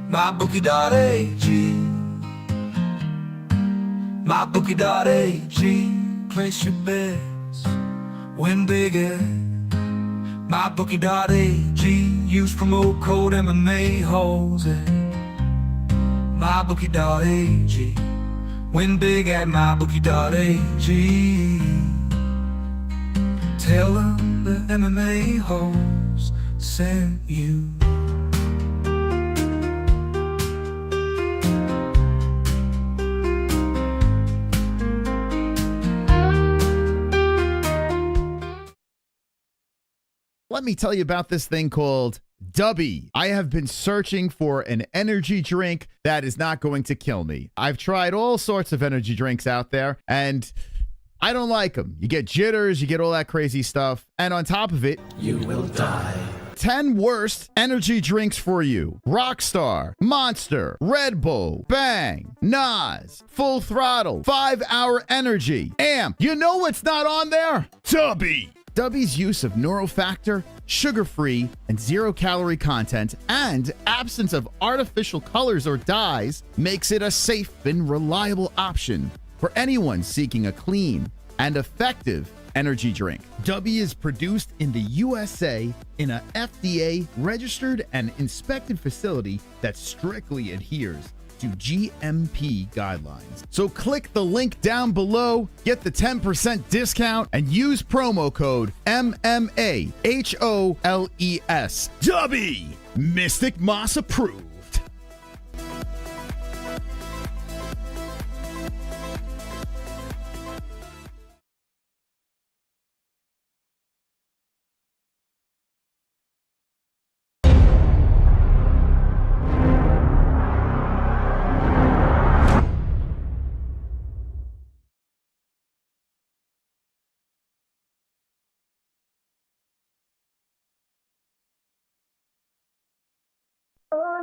MyBookie.ag, MyBookie.ag. Place your bets, win big at MyBookie.ag. Use promo code MMA-Holes at MyBookie.ag. Win big at MyBookie.ag. Tell them the MMA-Holes sent you. Let me tell you about this thing called Dubby. I have been searching for an energy drink that is not going to kill me. I've tried all sorts of energy drinks out there, and I don't like them. You get jitters, you get all that crazy stuff. And on top of it, You will die. 10 worst energy drinks for you. Rockstar, Monster, Red Bull, Bang, Nas, Full Throttle, 5 Hour Energy, Amp. You know what's not on there? Dubby. Dubby's use of neurofactor, sugar-free, and zero-calorie content, and absence of artificial colors or dyes makes it a safe and reliable option for anyone seeking a clean and effective energy drink. Dubby is produced in the USA in a FDA registered and inspected facility that strictly adheres to GMP guidelines. So click the link down below, get the 10% discount, and use promo code MMAHOLES. Dubby, Mystic Moss approved.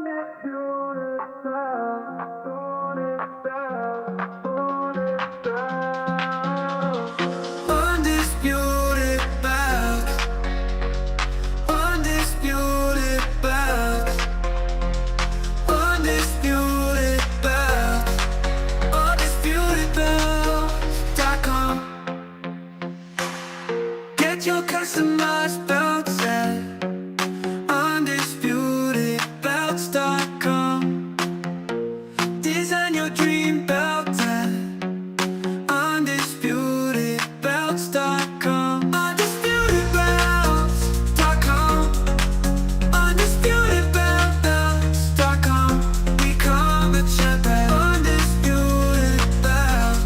Undisputed belt. Undisputed belt. Undisputed belt. UndisputedBelt.com. Get your customized belts at UndisputedBelts.com. Design your dream belt at UndisputedBelts.com. UndisputedBelts.com. UndisputedBelts.com. Become a champ at UndisputedBelts.com.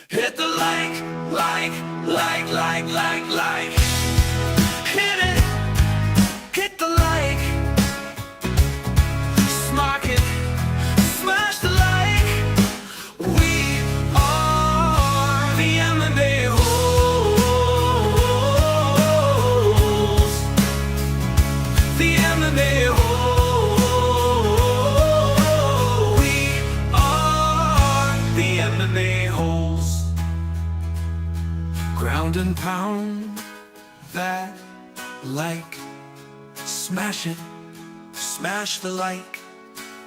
Hit the like. Hit it. Hit the like. Smack it. Smash the like. We are the MMA-Holes. The MMA-Holes. We are the MMA-Holes. Ground and pound that like. Smash it. Smash the like.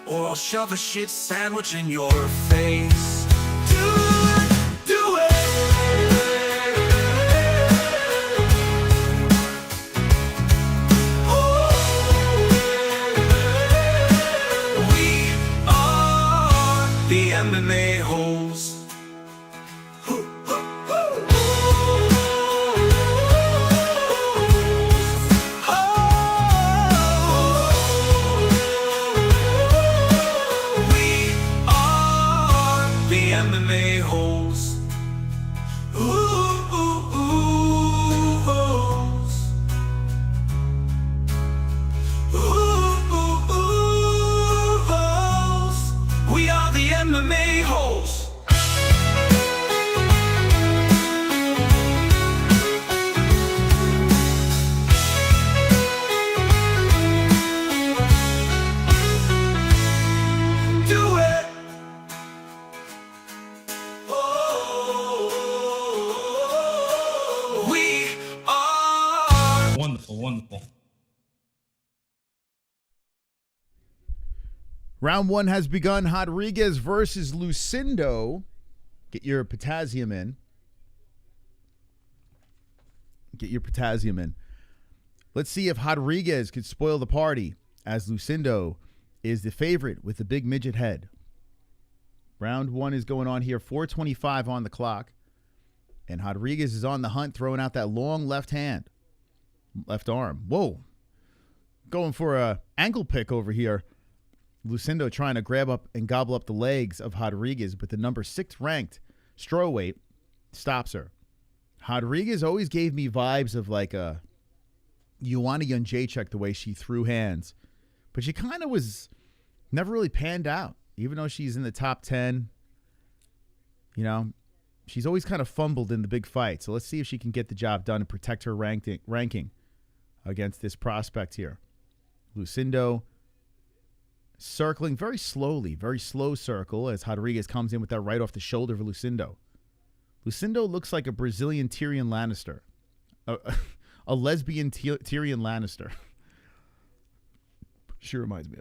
Or I'll shove a shit sandwich in your face. Do it. We are the MMA-Holes. We are the MMA-Holes. Holes. Holes. We are the MMA-Holes. Do it. We are. Wonderful, wonderful. Round one has begun. Rodriguez versus Lucindo. Get your potassium in. Get your potassium in. Let's see if Rodriguez could spoil the party, as Lucindo is the favorite with the big midget head. Round one is going on here. 4:25 on the clock. And Rodriguez is on the hunt, throwing out that long left hand. Left arm. Whoa. Going for a ankle pick over here. Lucindo trying to grab up and gobble up the legs of Rodriguez, but the number 6 ranked strawweight stops her. Rodriguez always gave me vibes of like a Joanna Jędrzejczyk, the way she threw hands. But she kind of was never really panned out, even though she's in the top 10. You know, she's always kind of fumbled in the big fight. So let's see if she can get the job done and protect her ranking against this prospect here. Lucindo circling very slowly, very slow circle as Rodriguez comes in with that right off the shoulder of Lucindo. Lucindo looks like a Brazilian Tyrion Lannister. A lesbian Tyrion Lannister. She reminds me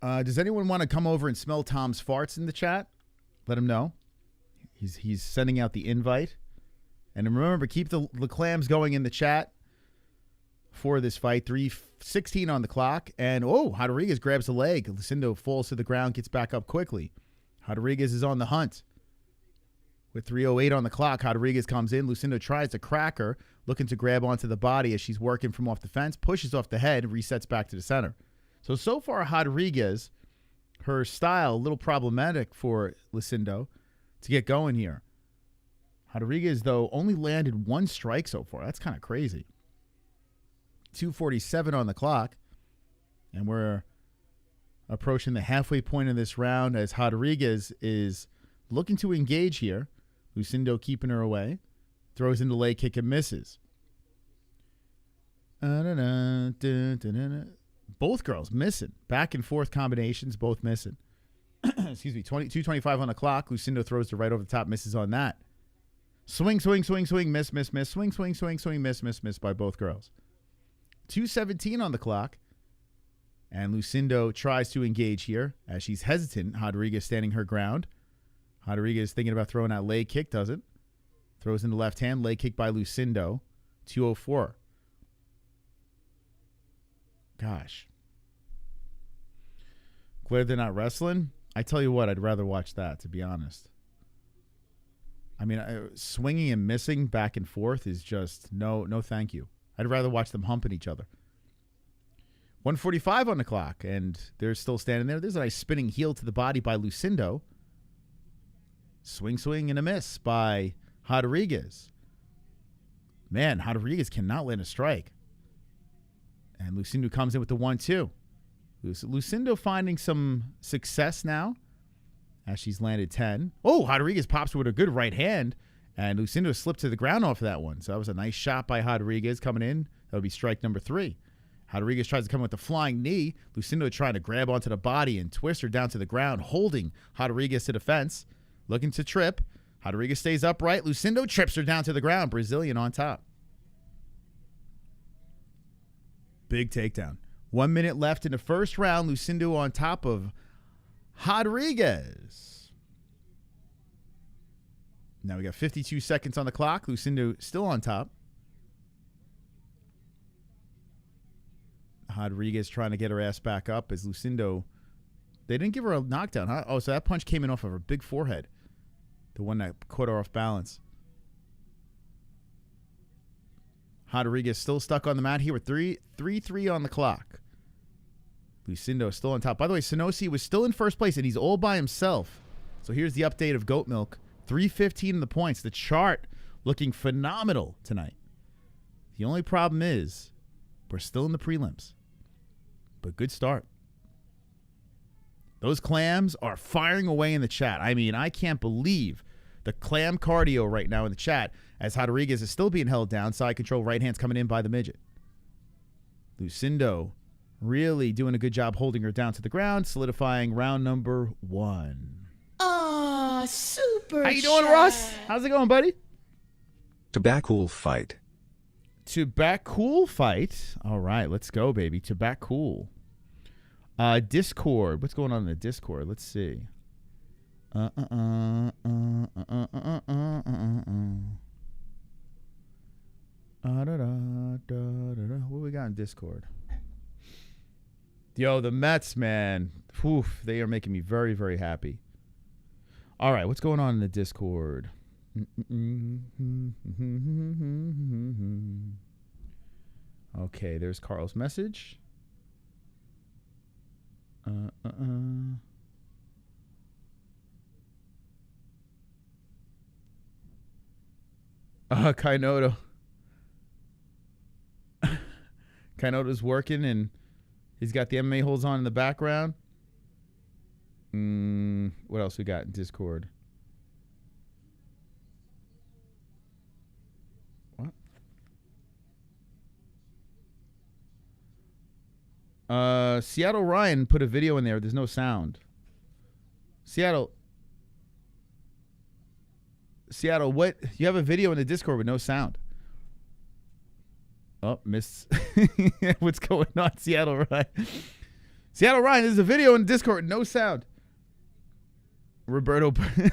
of. Does anyone want to come over and smell Tom's farts in the chat? Let him know. He's sending out the invite. And remember, keep the clams going in the chat for this fight. 3:16 on the clock. And, Rodriguez grabs a leg. Lucindo falls to the ground, gets back up quickly. Rodriguez is on the hunt. With 3:08 on the clock, Rodriguez comes in. Lucindo tries to crack her, looking to grab onto the body as she's working from off the fence, pushes off the head, resets back to the center. So far, Rodriguez her style a little problematic for Lucindo to get going here. Rodriguez, though, only landed 1 strike so far. That's kind of crazy. 2:47 on the clock. And we're approaching the halfway point of this round as Rodriguez is looking to engage here. Lucindo keeping her away. Throws into leg kick and misses. Both girls missing. Back and forth combinations, both missing. Excuse me, 2:25 on the clock. Lucindo throws to right over the top, misses on that. Swing, swing, swing, swing, miss, miss, miss. Swing, swing, swing, swing, miss, miss, miss by both girls. 2:17 on the clock. And Lucindo tries to engage here as she's hesitant. Rodriguez standing her ground. Rodriguez thinking about throwing that leg kick, doesn't. Throws in the left hand, leg kick by Lucindo. 2:04. Gosh. Glad they're not wrestling. I tell you what, I'd rather watch that, to be honest. I mean, swinging and missing back and forth is just no thank you. I'd rather watch them humping each other. 1:45 on the clock, and they're still standing there. There's a nice spinning heel to the body by Lucindo. Swing, swing, and a miss by Rodriguez. Man, Rodriguez cannot land a strike. And Lucindo comes in with the 1-2. Lucindo finding some success now as she's landed 10. Oh, Rodriguez pops with a good right hand, and Lucindo slipped to the ground off of that one. So that was a nice shot by Rodriguez coming in. That would be strike number 3. Rodriguez tries to come with the flying knee. Lucindo trying to grab onto the body and twist her down to the ground, holding Rodriguez to the fence, looking to trip. Rodriguez stays upright. Lucindo trips her down to the ground. Brazilian on top. Big takedown. 1 minute left in the first round. Lucindo on top of Rodriguez. Now we got 52 seconds on the clock. Lucindo still on top. Rodriguez trying to get her ass back up as Lucindo. They didn't give her a knockdown, huh? Oh, so that punch came in off of her big forehead. The one that caught her off balance. Rodriguez still stuck on the mat here with 3-3 on the clock. Lucindo still on top. By the way, Sanosi was still in first place, and he's all by himself. So here's the update of Goat Milk. 315 in the points. The chart looking phenomenal tonight. The only problem is we're still in the prelims. But good start. Those clams are firing away in the chat. I mean, I can't believe the clam cardio right now in the chat as Rodriguez is still being held down. Side control, right hand's coming in by the midget. Lucindo really doing a good job holding her down to the ground, solidifying round number 1. Aw, super. How you doing, Ross? How's it going, buddy? Tobacco fight. Tobacco fight. All right, let's go, baby. Tobacco. Discord. What's going on in the Discord? Let's see. What we got in Discord? Yo, the Mets, man. Oof, they are making me very, very happy. All right, what's going on in the Discord? Okay, there's Carl's message. Kainoto. Kainoto's working, and he's got the MMA-Holes on in the background. What else we got in Discord? What? Seattle Ryan put a video in there. There's no sound. Seattle, what? You have a video in the Discord with no sound. Oh, missed. What's going on, Seattle Ryan? Seattle Ryan, there's a video in the Discord with no sound. Roberto.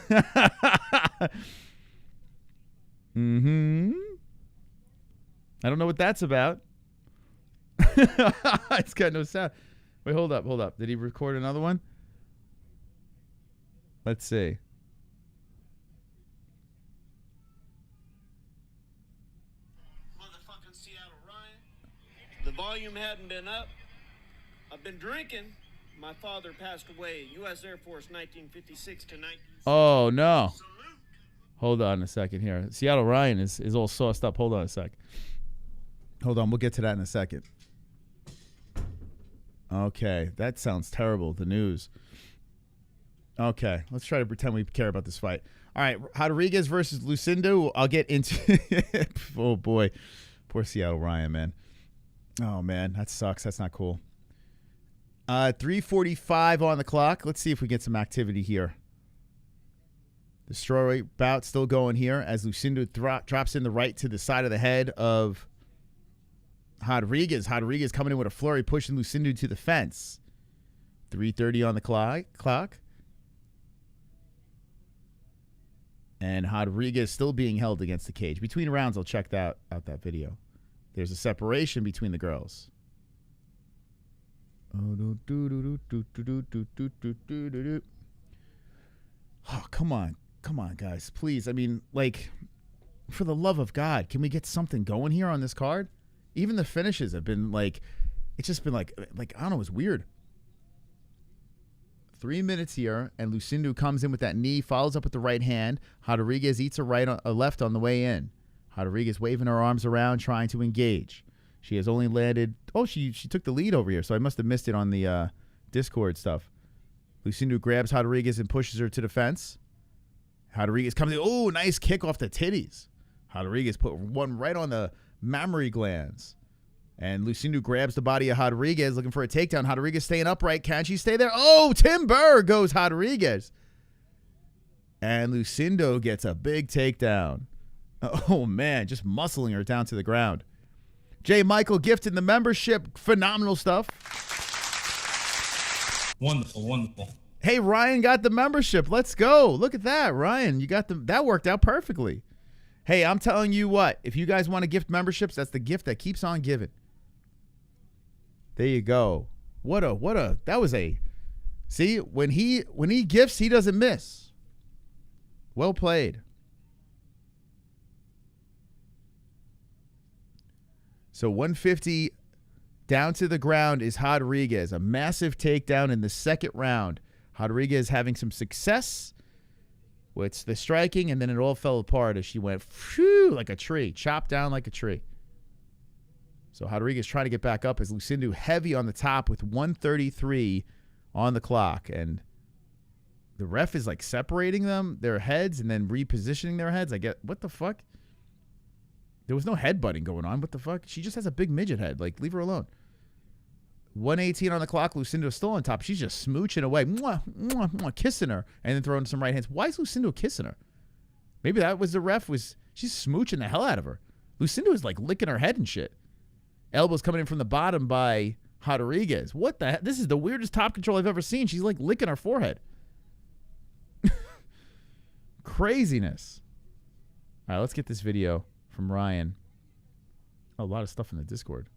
I don't know what that's about. It's got no sound. Wait, hold up. Did he record another one? Let's see. Motherfucking Seattle Ryan. The volume hadn't been up. I've been drinking. My father passed away, U.S. Air Force, 1956 to 19... Oh, no. Hold on a second here. Seattle Ryan is all sauced up. Hold on a sec. Hold on. We'll get to that in a second. Okay. That sounds terrible, the news. Okay. Let's try to pretend we care about this fight. All right. Rodriguez versus Lucindo. I'll get into oh, boy. Poor Seattle Ryan, man. Oh, man. That sucks. That's not cool. 3:45 on the clock. Let's see if we get some activity here. The strawweight bout still going here as Lucindo drops in the right to the side of the head of Rodriguez. Rodriguez coming in with a flurry, pushing Lucindo to the fence. 3:30 on the clock. And Rodriguez still being held against the cage. Between rounds, I'll check out that video. There's a separation between the girls. Oh, come on. Come on, guys. Please. I mean, like, for the love of God, can we get something going here on this card? Even the finishes have been like, it's just been like I don't know, it's weird. 3 minutes here, and Lucindo comes in with that knee, follows up with the right hand. Rodriguez eats a left on the way in. Rodriguez waving her arms around, trying to engage. She has only landed... Oh, she took the lead over here, so I must have missed it on the Discord stuff. Lucindo grabs Rodriguez and pushes her to the fence. Rodriguez comes in. Oh, nice kick off the titties. Rodriguez put one right on the mammary glands. And Lucindo grabs the body of Rodriguez, looking for a takedown. Rodriguez staying upright. Can she stay there? Oh, timber goes Rodriguez. And Lucindo gets a big takedown. Oh, man, just muscling her down to the ground. J. Michael gifted the membership. Phenomenal stuff. Wonderful, wonderful. Hey, Ryan got the membership. Let's go. Look at that, Ryan. You got that worked out perfectly. Hey, I'm telling you what. If you guys want to gift memberships, that's the gift that keeps on giving. There you go. That was a... See, when he gifts, he doesn't miss. Well played. So 150 down to the ground is Rodriguez. A massive takedown in the second round. Rodriguez having some success with the striking, and then it all fell apart as she went like a tree, chopped down like a tree. So Rodriguez trying to get back up as Lucindo heavy on the top with 1:33 on the clock. And the ref is like separating their heads, and then repositioning their heads. What the fuck? There was no headbutting going on. What the fuck? She just has a big midget head. Like, leave her alone. 1:18 on the clock. Lucindo's still on top. She's just smooching away. Mwah, mwah, mwah, kissing her. And then throwing some right hands. Why is Lucindo kissing her? Maybe that was the ref. She's smooching the hell out of her. Lucindo is like licking her head and shit. Elbows coming in from the bottom by Rodriguez. What the heck? This is the weirdest top control I've ever seen. She's like licking her forehead. Craziness. All right, let's get this video from Ryan. Oh, a lot of stuff in the Discord.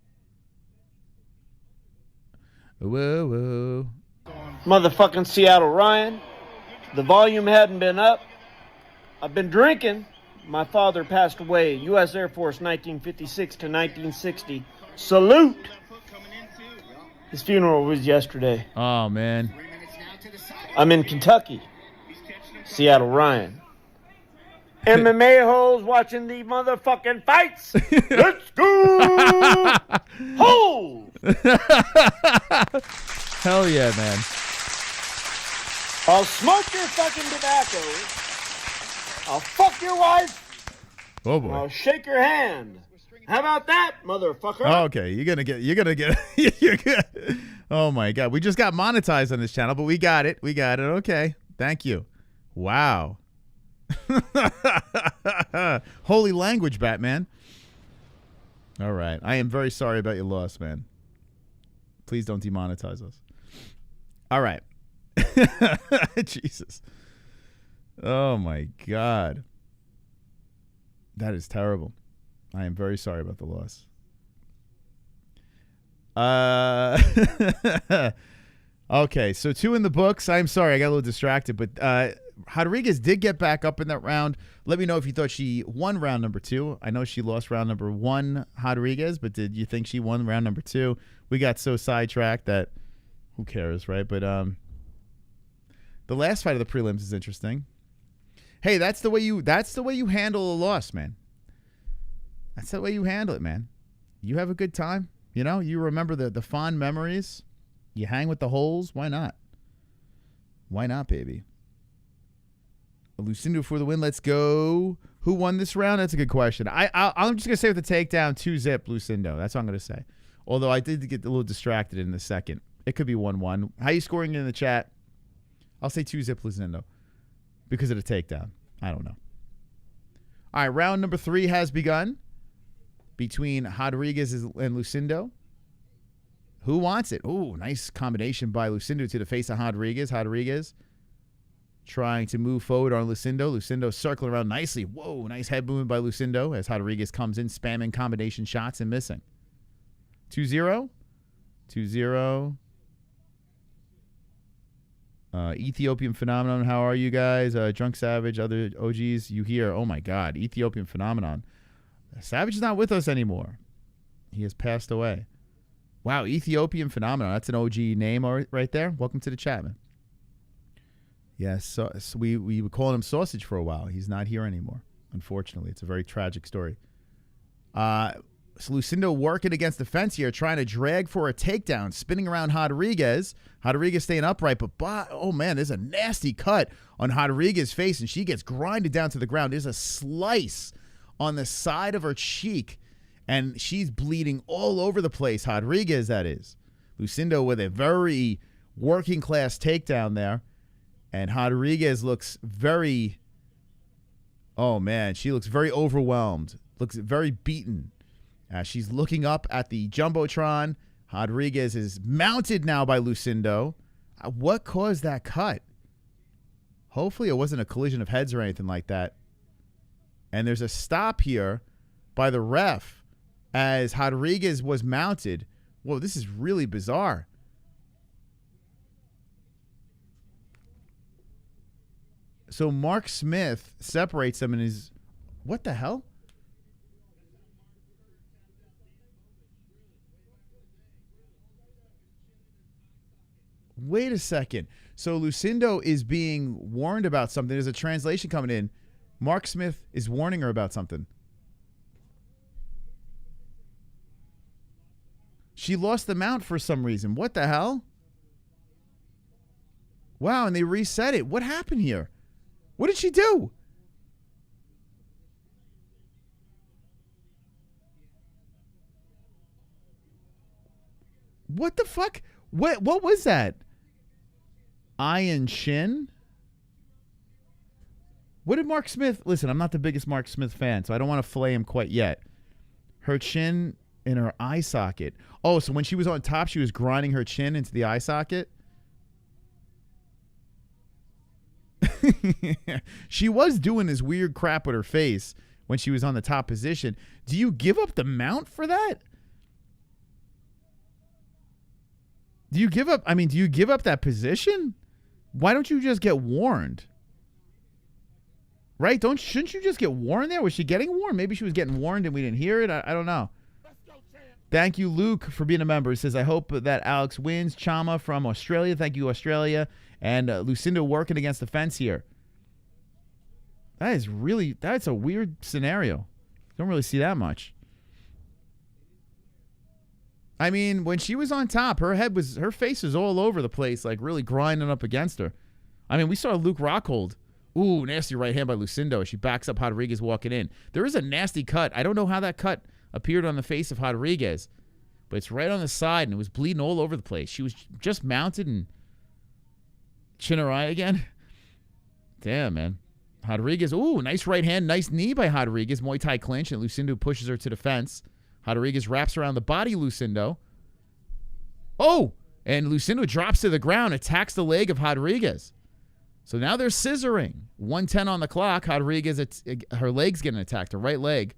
Whoa, whoa. Motherfucking Seattle Ryan. The volume hadn't been up. I've been drinking. My father passed away, U.S. Air Force, 1956 to 1960. Salute. His funeral was yesterday. Oh, man. I'm in Kentucky. Seattle Ryan. MMA-Holes watching the motherfucking fights. Let's go. Holes. Hell yeah, man. I'll smoke your fucking tobacco. I'll fuck your wife. Oh boy. I'll shake your hand. How about that, motherfucker? Oh, okay, you're gonna get. You're good. Oh my God, we just got monetized on this channel, but we got it. Okay, thank you. Wow. Holy language, Batman. All right, I am very sorry about your loss, man. Please don't demonetize us. All right. Jesus. Oh my God. That is terrible. I am very sorry about the loss. Okay, so 2 in the books. I'm sorry, I got a little distracted, but Rodriguez did get back up in that round. Let me know if you thought she won round number 2. I know she lost round number 1, Rodriguez, but did you think she won round number 2? We got so sidetracked that who cares, right? But the last fight of the prelims is interesting. Hey, that's the way you handle a loss, man. That's the way you handle it, man. You have a good time. You know, you remember the fond memories. You hang with the holes. Why not? Why not, baby? Lucindo for the win. Let's go. Who won this round? That's a good question. I'm just going to say with the takedown, 2-zip Lucindo. That's what I'm going to say. Although I did get a little distracted in the second. It could be 1-1. How you scoring in the chat? I'll say 2-zip Lucindo because of the takedown. I don't know. All right, round number 3 has begun between Rodriguez and Lucindo. Who wants it? Ooh, nice combination by Lucindo to the face of Rodriguez. Rodriguez trying to move forward on Lucindo. Lucindo circling around nicely. Whoa, nice head movement by Lucindo as Rodriguez comes in, spamming combination shots and missing. 2-0. 2-0. Ethiopian Phenomenon, how are you guys? Drunk Savage, other OGs, you hear. Oh, my God. Ethiopian Phenomenon. Savage is not with us anymore. He has passed away. Wow, Ethiopian Phenomenon. That's an OG name right there. Welcome to the chat, man. Yes, so we were calling him Sausage for a while. He's not here anymore, unfortunately. It's a very tragic story. So Lucindo working against the fence here, trying to drag for a takedown, spinning around Rodriguez. Rodriguez staying upright, but oh, man, there's a nasty cut on Rodriguez's face, and she gets grinded down to the ground. There's a slice on the side of her cheek, and she's bleeding all over the place. Rodriguez, that is. Lucindo with a very working-class takedown there. And Rodriguez looks very, oh, man, she looks very overwhelmed, looks very beaten. She's looking up at the Jumbotron. Rodriguez is mounted now by Lucindo. What caused that cut? Hopefully it wasn't a collision of heads or anything like that. And there's a stop here by the ref as Rodriguez was mounted. Whoa, this is really bizarre. So Mark Smith separates them and is, what the hell? Wait a second. So Lucindo is being warned about something. There's a translation coming in. Mark Smith is warning her about something. She lost the mount for some reason. What the hell? Wow, and they reset it. What happened here? What did she do? What the fuck? What was that? Iron Shin? What did Mark Smith... Listen, I'm not the biggest Mark Smith fan, so I don't want to fillet him quite yet. Her chin in her eye socket. Oh, so when she was on top, she was grinding her chin into the eye socket? She was doing this weird crap with her face when she was on the top position. Do you give up the mount for that? Do you give up that position? Why don't you just get warned? Right? Shouldn't you just get warned there? Was she getting warned? Maybe she was getting warned and we didn't hear it. I don't know. Thank you, Luke, for being a member. He says, I hope that Alex wins. Chama from Australia. Thank you, Australia. And Lucindo working against the fence here. That's a weird scenario. Don't really see that much. I mean, when she was on top, her face was all over the place, like really grinding up against her. I mean, we saw Luke Rockhold. Ooh, nasty right hand by Lucindo as she backs up Rodriguez walking in. There is a nasty cut. I don't know how that cut appeared on the face of Rodriguez, but it's right on the side, and it was bleeding all over the place. She was just mounted and chin her eye again. Damn, man. Rodriguez, ooh, nice right hand, nice knee by Rodriguez. Muay Thai clinch, and Lucindo pushes her to the fence. Rodriguez wraps around the body, Lucindo. Oh, and Lucindo drops to the ground, attacks the leg of Rodriguez. So now they're scissoring. 1:10 on the clock. Rodriguez, her leg's getting attacked, her right leg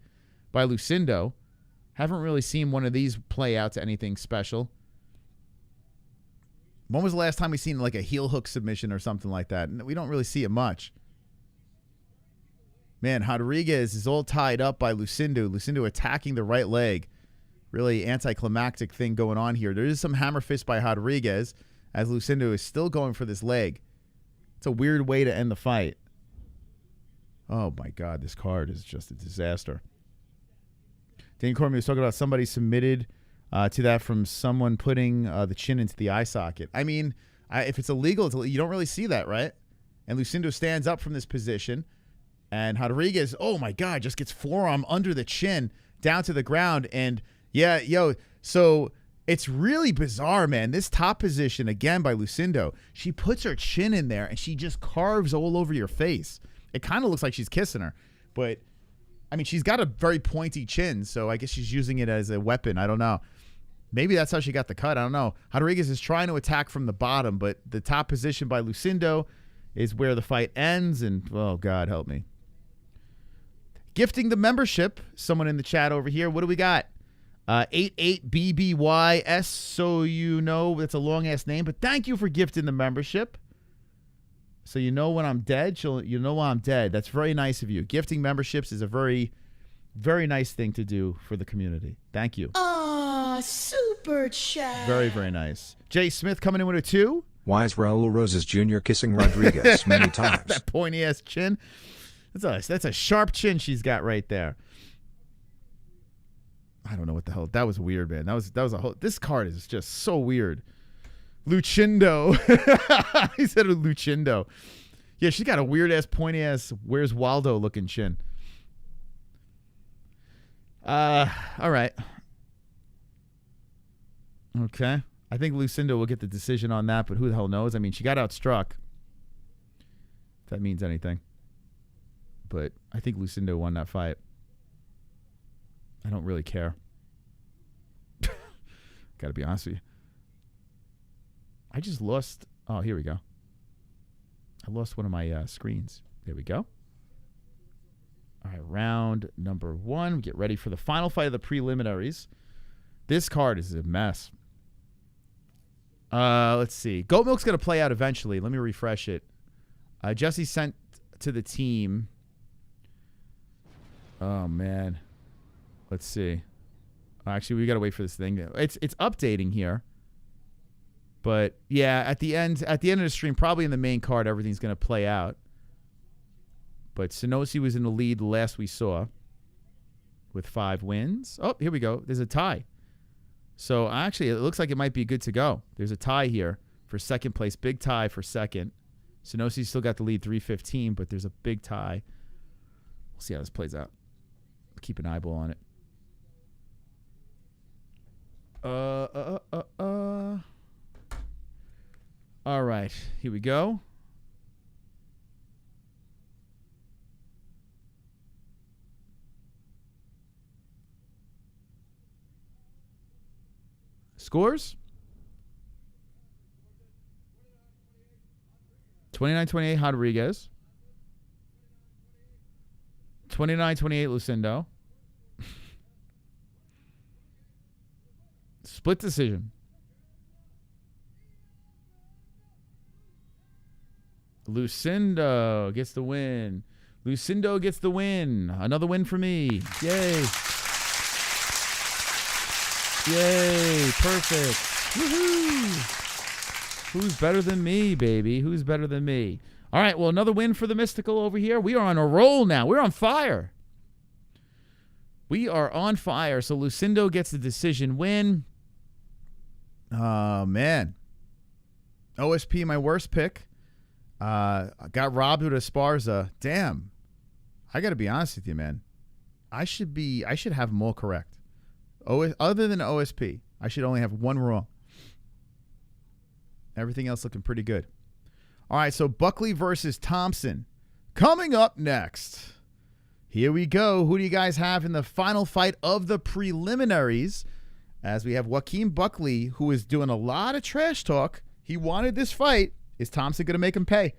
by Lucindo. Haven't really seen one of these play out to anything special. When was the last time we seen like a heel hook submission or something like that? We don't really see it much. Man, Rodriguez is all tied up by Lucindo. Lucindo attacking the right leg. Really anticlimactic thing going on here. There is some hammer fist by Rodriguez as Lucindo is still going for this leg. It's a weird way to end the fight. Oh, my God. This card is just a disaster. Danny Cormier was talking about somebody submitted to that from someone putting the chin into the eye socket. I mean, if it's illegal, you don't really see that, right? And Lucindo stands up from this position. And Rodriguez, oh, my God, just gets forearm under the chin down to the ground. And, yeah, so it's really bizarre, man. This top position, again, by Lucindo, she puts her chin in there, and she just carves all over your face. It kind of looks like she's kissing her. But, I mean, she's got a very pointy chin, so I guess she's using it as a weapon. I don't know. Maybe that's how she got the cut. I don't know. Rodriguez is trying to attack from the bottom, but the top position by Lucindo is where the fight ends, and, oh, God, help me. Gifting the membership, someone in the chat over here. What do we got? 88BBYS, so you know that's a long-ass name, but thank you for gifting the membership. So you know when I'm dead, you know when I'm dead. That's very nice of you. Gifting memberships is a very, very nice thing to do for the community. Thank you. Aw, super chat. Very, very nice. Jay Smith coming in with a 2. Why is Raul Rosas Jr. kissing Rodriguez many times? That pointy-ass chin. That's a sharp chin she's got right there. I don't know what the hell. That was weird, man. That was a whole. This card is just so weird. Lucindo. He said Lucindo. Yeah, she got a weird ass, pointy ass, where's Waldo looking chin. All right. Okay. I think Lucindo will get the decision on that, but who the hell knows? I mean, she got outstruck. If that means anything. But I think Lucindo won that fight. I don't really care. Got to be honest with you. I just lost. Oh, here we go. I lost one of my screens. There we go. All right, round number 1. Get ready for the final fight of the preliminaries. This card is a mess. Let's see. Goat Milk's going to play out eventually. Let me refresh it. Jesse sent to the team. Oh, man. Let's see. Actually, we got to wait for this thing. It's updating here. But, yeah, at the end of the stream, probably in the main card, everything's going to play out. But Sonosi was in the lead last we saw with 5 wins. Oh, here we go. There's a tie. So, actually, it looks like it might be good to go. There's a tie here for second place. Big tie for second. Sonosi's still got the lead 3-15, but there's a big tie. We'll see how this plays out. Keep an eyeball on it. All right, here we go. Scores? 29-28 Rodriguez. 29-28 Lucindo. Split decision. Lucindo gets the win. Lucindo gets the win. Another win for me. Yay. Yay. Perfect. Woohoo. Who's better than me, baby? Who's better than me? All right, well, another win for the Mystical over here. We are on a roll now. We're on fire. We are on fire. So Lucindo gets the decision win. Oh, man. OSP, my worst pick. I got robbed with Esparza. Damn. I got to be honest with you, man. I should have them all correct. Other than OSP, I should only have one wrong. Everything else looking pretty good. All right, so Buckley versus Thompson. Coming up next. Here we go. Who do you guys have in the final fight of the preliminaries? As we have Joaquin Buckley, who is doing a lot of trash talk. He wanted this fight. Is Thompson going to make him pay?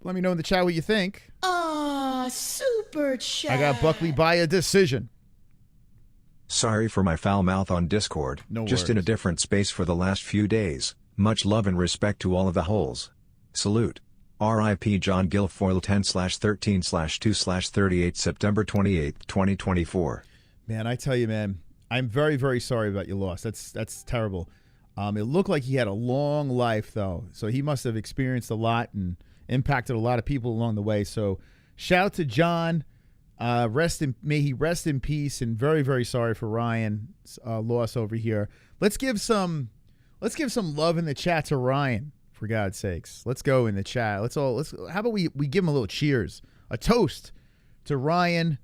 Let me know in the chat what you think. Aw, super chat. I got Buckley by a decision. Sorry for my foul mouth on Discord. No Just worries. in a different space for the last few days. Much love and respect to all of the holes. Salute. R.I.P. John Guilfoyle 10/13/2/38 September 28th, 2024. Man, I tell you, man, I'm very, very sorry about your loss. That's terrible. It looked like he had a long life, though. So he must have experienced a lot and impacted a lot of people along the way. So shout out to John. May he rest in peace, and very, very sorry for Ryan's loss over here. Let's give some love in the chat to Ryan, for God's sakes. Let's go in the chat. How about we give him a little cheers, a toast to Ryan.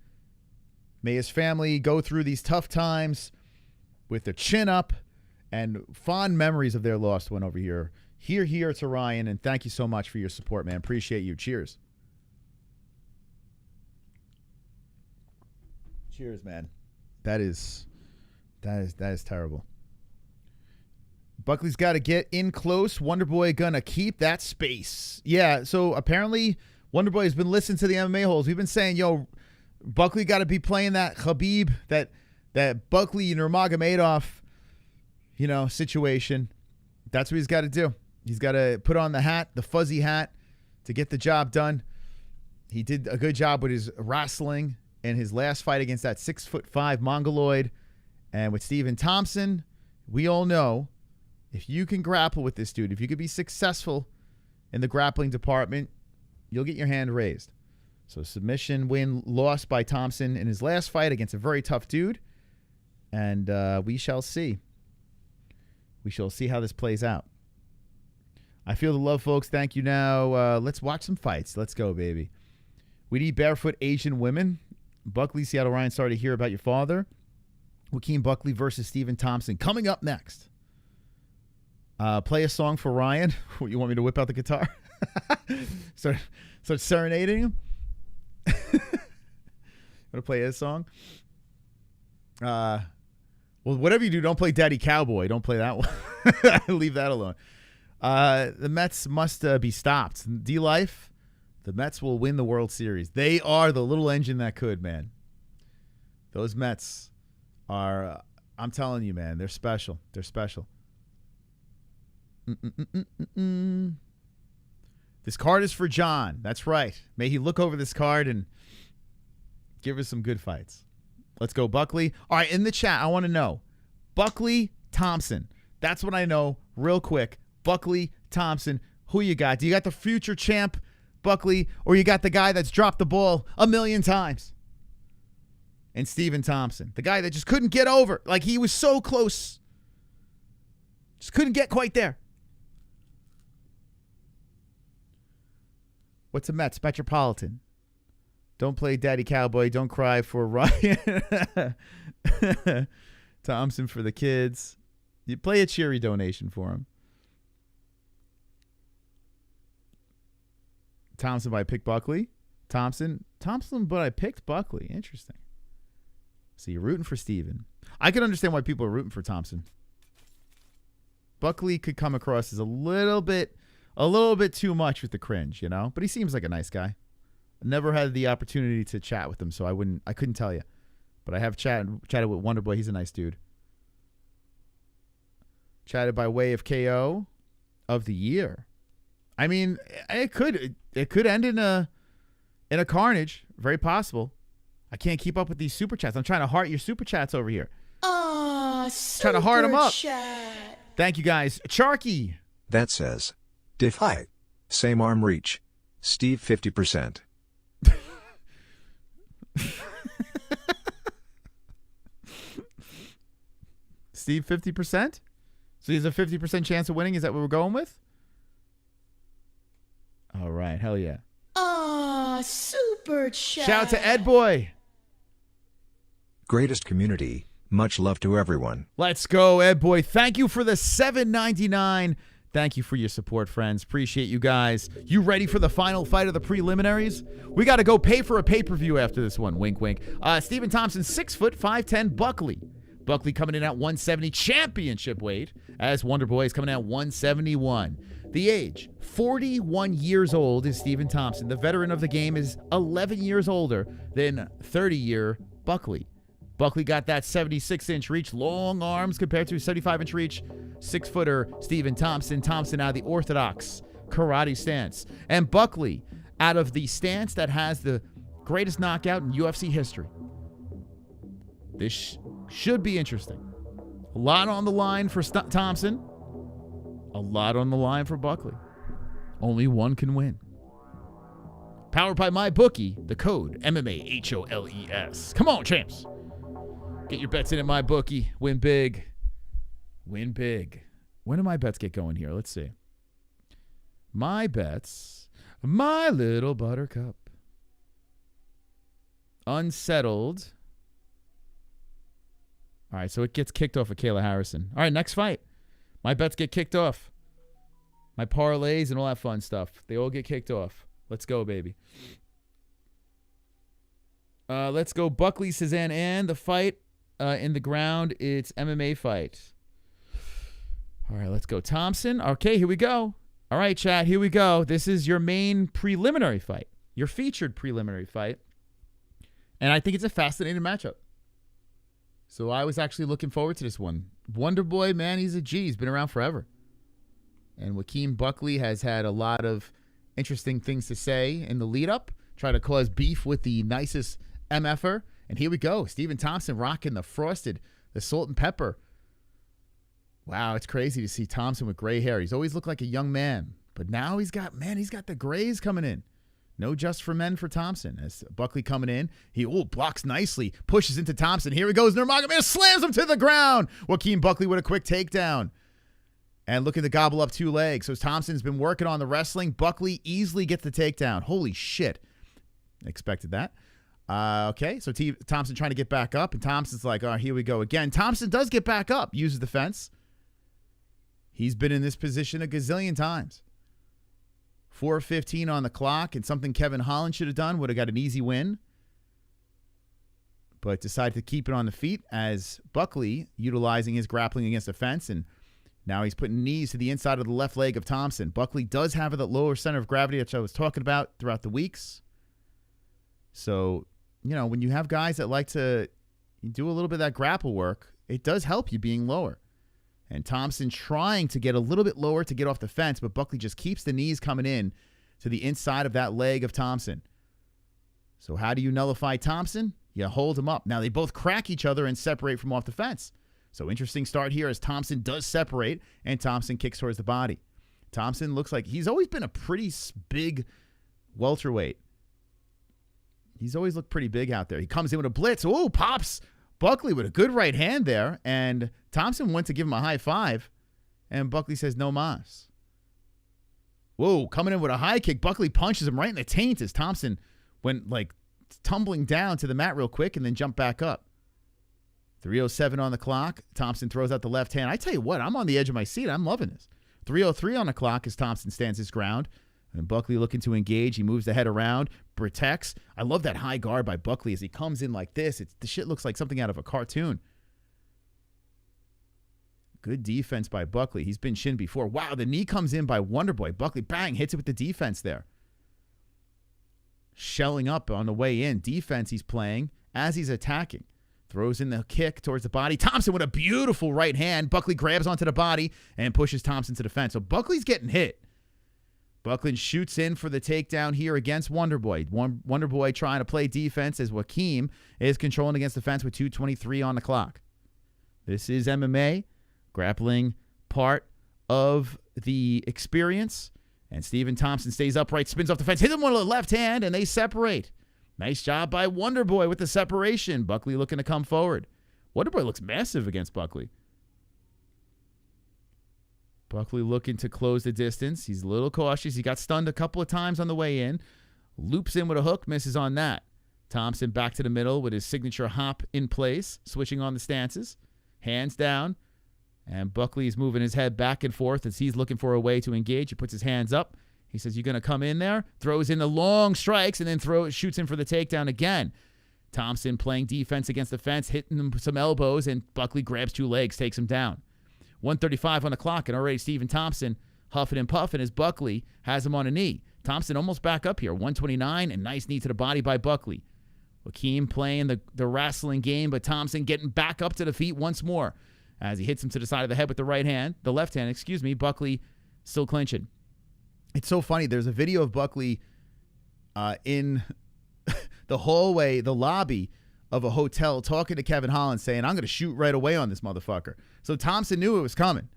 May his family go through these tough times with their chin up and fond memories of their lost one over here. Here to Ryan, and thank you so much for your support, man. Appreciate you. Cheers. Cheers, man. That is terrible. Buckley's got to get in close. Wonderboy gonna keep that space. Yeah, so apparently Wonderboy has been listening to the MMA holes. We've been saying, yo, Buckley got to be playing that Khabib, that Buckley Nurmagomedov, situation. That's what he's got to do. He's got to put on the hat, the fuzzy hat, to get the job done. He did a good job with his wrestling in his last fight against that 6'5" Mongoloid. And with Stephen Thompson, we all know if you can grapple with this dude, if you could be successful in the grappling department, you'll get your hand raised. So submission win lost by Thompson in his last fight against a very tough dude. And we shall see. We shall see how this plays out. I feel the love, folks. Thank you. Now, let's watch some fights. Let's go, baby. We need barefoot Asian women. Buckley, Seattle Ryan, sorry to hear about your father. Joaquin Buckley versus Stephen Thompson. Coming up next. Play a song for Ryan. You want me to whip out the guitar? Start serenading him? Want to play his song? Well, whatever you do, don't play Daddy Cowboy. Don't play that one. Leave that alone. The Mets must be stopped. D-Life, the Mets will win the World Series. They are the little engine that could, man. Those Mets are, I'm telling you, man, they're special. They're special. This card is for John. That's right. May he look over this card and give us some good fights. Let's go, Buckley. All right, in the chat, I want to know. Buckley, Thompson. That's what I know real quick. Buckley, Thompson. Who you got? Do you got the future champ, Buckley, or you got the guy that's dropped the ball 1,000,000 times? And Stephen Thompson, the guy that just couldn't get over. Like, he was so close. Just couldn't get quite there. What's a Mets? Metropolitan. Don't play Daddy Cowboy. Don't cry for Ryan. Thompson for the kids. You play a cheery donation for him. Thompson, but I picked Buckley. Thompson, but I picked Buckley. Interesting. So you're rooting for Steven. I can understand why people are rooting for Thompson. Buckley could come across as a little bit too much with the cringe, but he seems like a nice guy. I never had the opportunity to chat with him, so I couldn't tell you. But I have chatted with Wonderboy. He's a nice dude. Chatted by way of KO of the year. I mean, it could end in a carnage. Very possible. I can't keep up with these super chats. I'm trying to heart your super chats over here. Trying to heart them up. Chat. Thank you, guys. Charky. That says, diff height, same arm reach, Steve 50%. Steve 50%? So he has a 50% chance of winning? Is that what we're going with? All right. Hell yeah. Super chat. Shout out to Ed Boy. Greatest community. Much love to everyone. Let's go, Ed Boy. Thank you for the $7.99. Thank you for your support, friends. Appreciate you guys. You ready for the final fight of the preliminaries? We got to go pay for a pay-per-view after this one. Wink, wink. Stephen Thompson, 6', 5'10", Buckley. Buckley coming in at 170 championship weight, as Wonderboy is coming in at 171. The age, 41 years old, is Stephen Thompson. The veteran of the game is 11 years older than 30-year Buckley. Buckley got that 76-inch reach, long arms compared to 75-inch reach. 6-footer Stephen Thompson. Thompson out of the orthodox karate stance. And Buckley out of the stance that has the greatest knockout in UFC history. This should be interesting. A lot on the line for Thompson. A lot on the line for Buckley. Only one can win. Powered by MyBookie, the code MMAHOLES. Come on, champs. Get your bets in at MyBookie. Win big. Win big. When do my bets get going here? Let's see. My bets. My little buttercup. Unsettled. All right, so it gets kicked off of Kayla Harrison. All right, next fight. My bets get kicked off. My parlays and all that fun stuff. They all get kicked off. Let's go, baby. Let's go Buckley, Cezanne, and the fight in the ground. It's MMA fight. All right, let's go. Thompson. Okay, here we go. All right, chat, here we go. This is your main preliminary fight. Your featured preliminary fight. And I think it's a fascinating matchup. So I was actually looking forward to this one. Wonder Boy, man, he's a G. He's been around forever. And Joaquin Buckley has had a lot of interesting things to say in the lead-up. Try to cause beef with the nicest MFer. And here we go. Stephen Thompson rocking the frosted, the salt and pepper. Wow, it's crazy to see Thompson with gray hair. He's always looked like a young man. But now he's got the grays coming in. No just for men for Thompson. As Buckley coming in, he blocks nicely, pushes into Thompson. Here he goes. Nurmagomedov slams him to the ground. Joaquin Buckley with a quick takedown. And looking to gobble up 2 legs. So Thompson's been working on the wrestling. Buckley easily gets the takedown. Holy shit. Expected that. Okay, so Thompson trying to get back up. And Thompson's like, oh, here we go again. Thompson does get back up. Uses the fence. He's been in this position a gazillion times. 4:15 on the clock, and something Kevin Holland should have done. Would have got an easy win. But decided to keep it on the feet as Buckley utilizing his grappling against the fence. And now he's putting knees to the inside of the left leg of Thompson. Buckley does have that lower center of gravity, which I was talking about throughout the weeks. So, you know, when you have guys that like to do a little bit of that grapple work, it does help you being lower. And Thompson trying to get a little bit lower to get off the fence, but Buckley just keeps the knees coming in to the inside of that leg of Thompson. So how do you nullify Thompson? You hold him up. Now they both crack each other and separate from off the fence. So interesting start here as Thompson does separate, and Thompson kicks towards the body. Thompson looks like he's always been a pretty big welterweight. He's always looked pretty big out there. He comes in with a blitz. Oh, pops Buckley with a good right hand there, and Thompson went to give him a high five, and Buckley says no mas. Whoa, coming in with a high kick. Buckley punches him right in the taint as Thompson went like tumbling down to the mat real quick and then jumped back up. 3:07 on the clock. Thompson throws out the left hand. I tell you what, I'm on the edge of my seat. I'm loving this. 3:03 on the clock as Thompson stands his ground. And Buckley looking to engage. He moves the head around, protects. I love that high guard by Buckley as he comes in like this. The shit looks like something out of a cartoon. Good defense by Buckley. He's been shinned before. Wow, the knee comes in by Wonderboy. Buckley, bang, hits it with the defense there. Shelling up on the way in. Defense he's playing as he's attacking. Throws in the kick towards the body. Thompson with a beautiful right hand. Buckley grabs onto the body and pushes Thompson to the fence. So Buckley's getting hit. Buckley shoots in for the takedown here against Wonderboy. Wonderboy trying to play defense as Joaquin is controlling against the fence with 2:23 on the clock. This is MMA. Grappling part of the experience. And Stephen Thompson stays upright, spins off the fence, hit him with a left hand, and they separate. Nice job by Wonderboy with the separation. Buckley looking to come forward. Wonderboy looks massive against Buckley. Buckley looking to close the distance. He's a little cautious. He got stunned a couple of times on the way in. Loops in with a hook, misses on that. Thompson back to the middle with his signature hop in place, switching on the stances. Hands down. And Buckley's moving his head back and forth as he's looking for a way to engage. He puts his hands up. He says, "You're going to come in there?" Throws in the long strikes and then shoots in for the takedown again. Thompson playing defense against the fence, hitting him some elbows, and Buckley grabs 2 legs, takes him down. 1:35 on the clock, and already Stephen Thompson huffing and puffing as Buckley has him on a knee. Thompson almost back up here. 1:29, and nice knee to the body by Buckley. Joaquin playing the wrestling game, but Thompson getting back up to the feet once more as he hits him to the side of the head with the left hand, Buckley still clinching. It's so funny. There's a video of Buckley in the hallway, the lobby of a hotel, talking to Kevin Holland, saying, "I'm going to shoot right away on this motherfucker." So Thompson knew it was coming.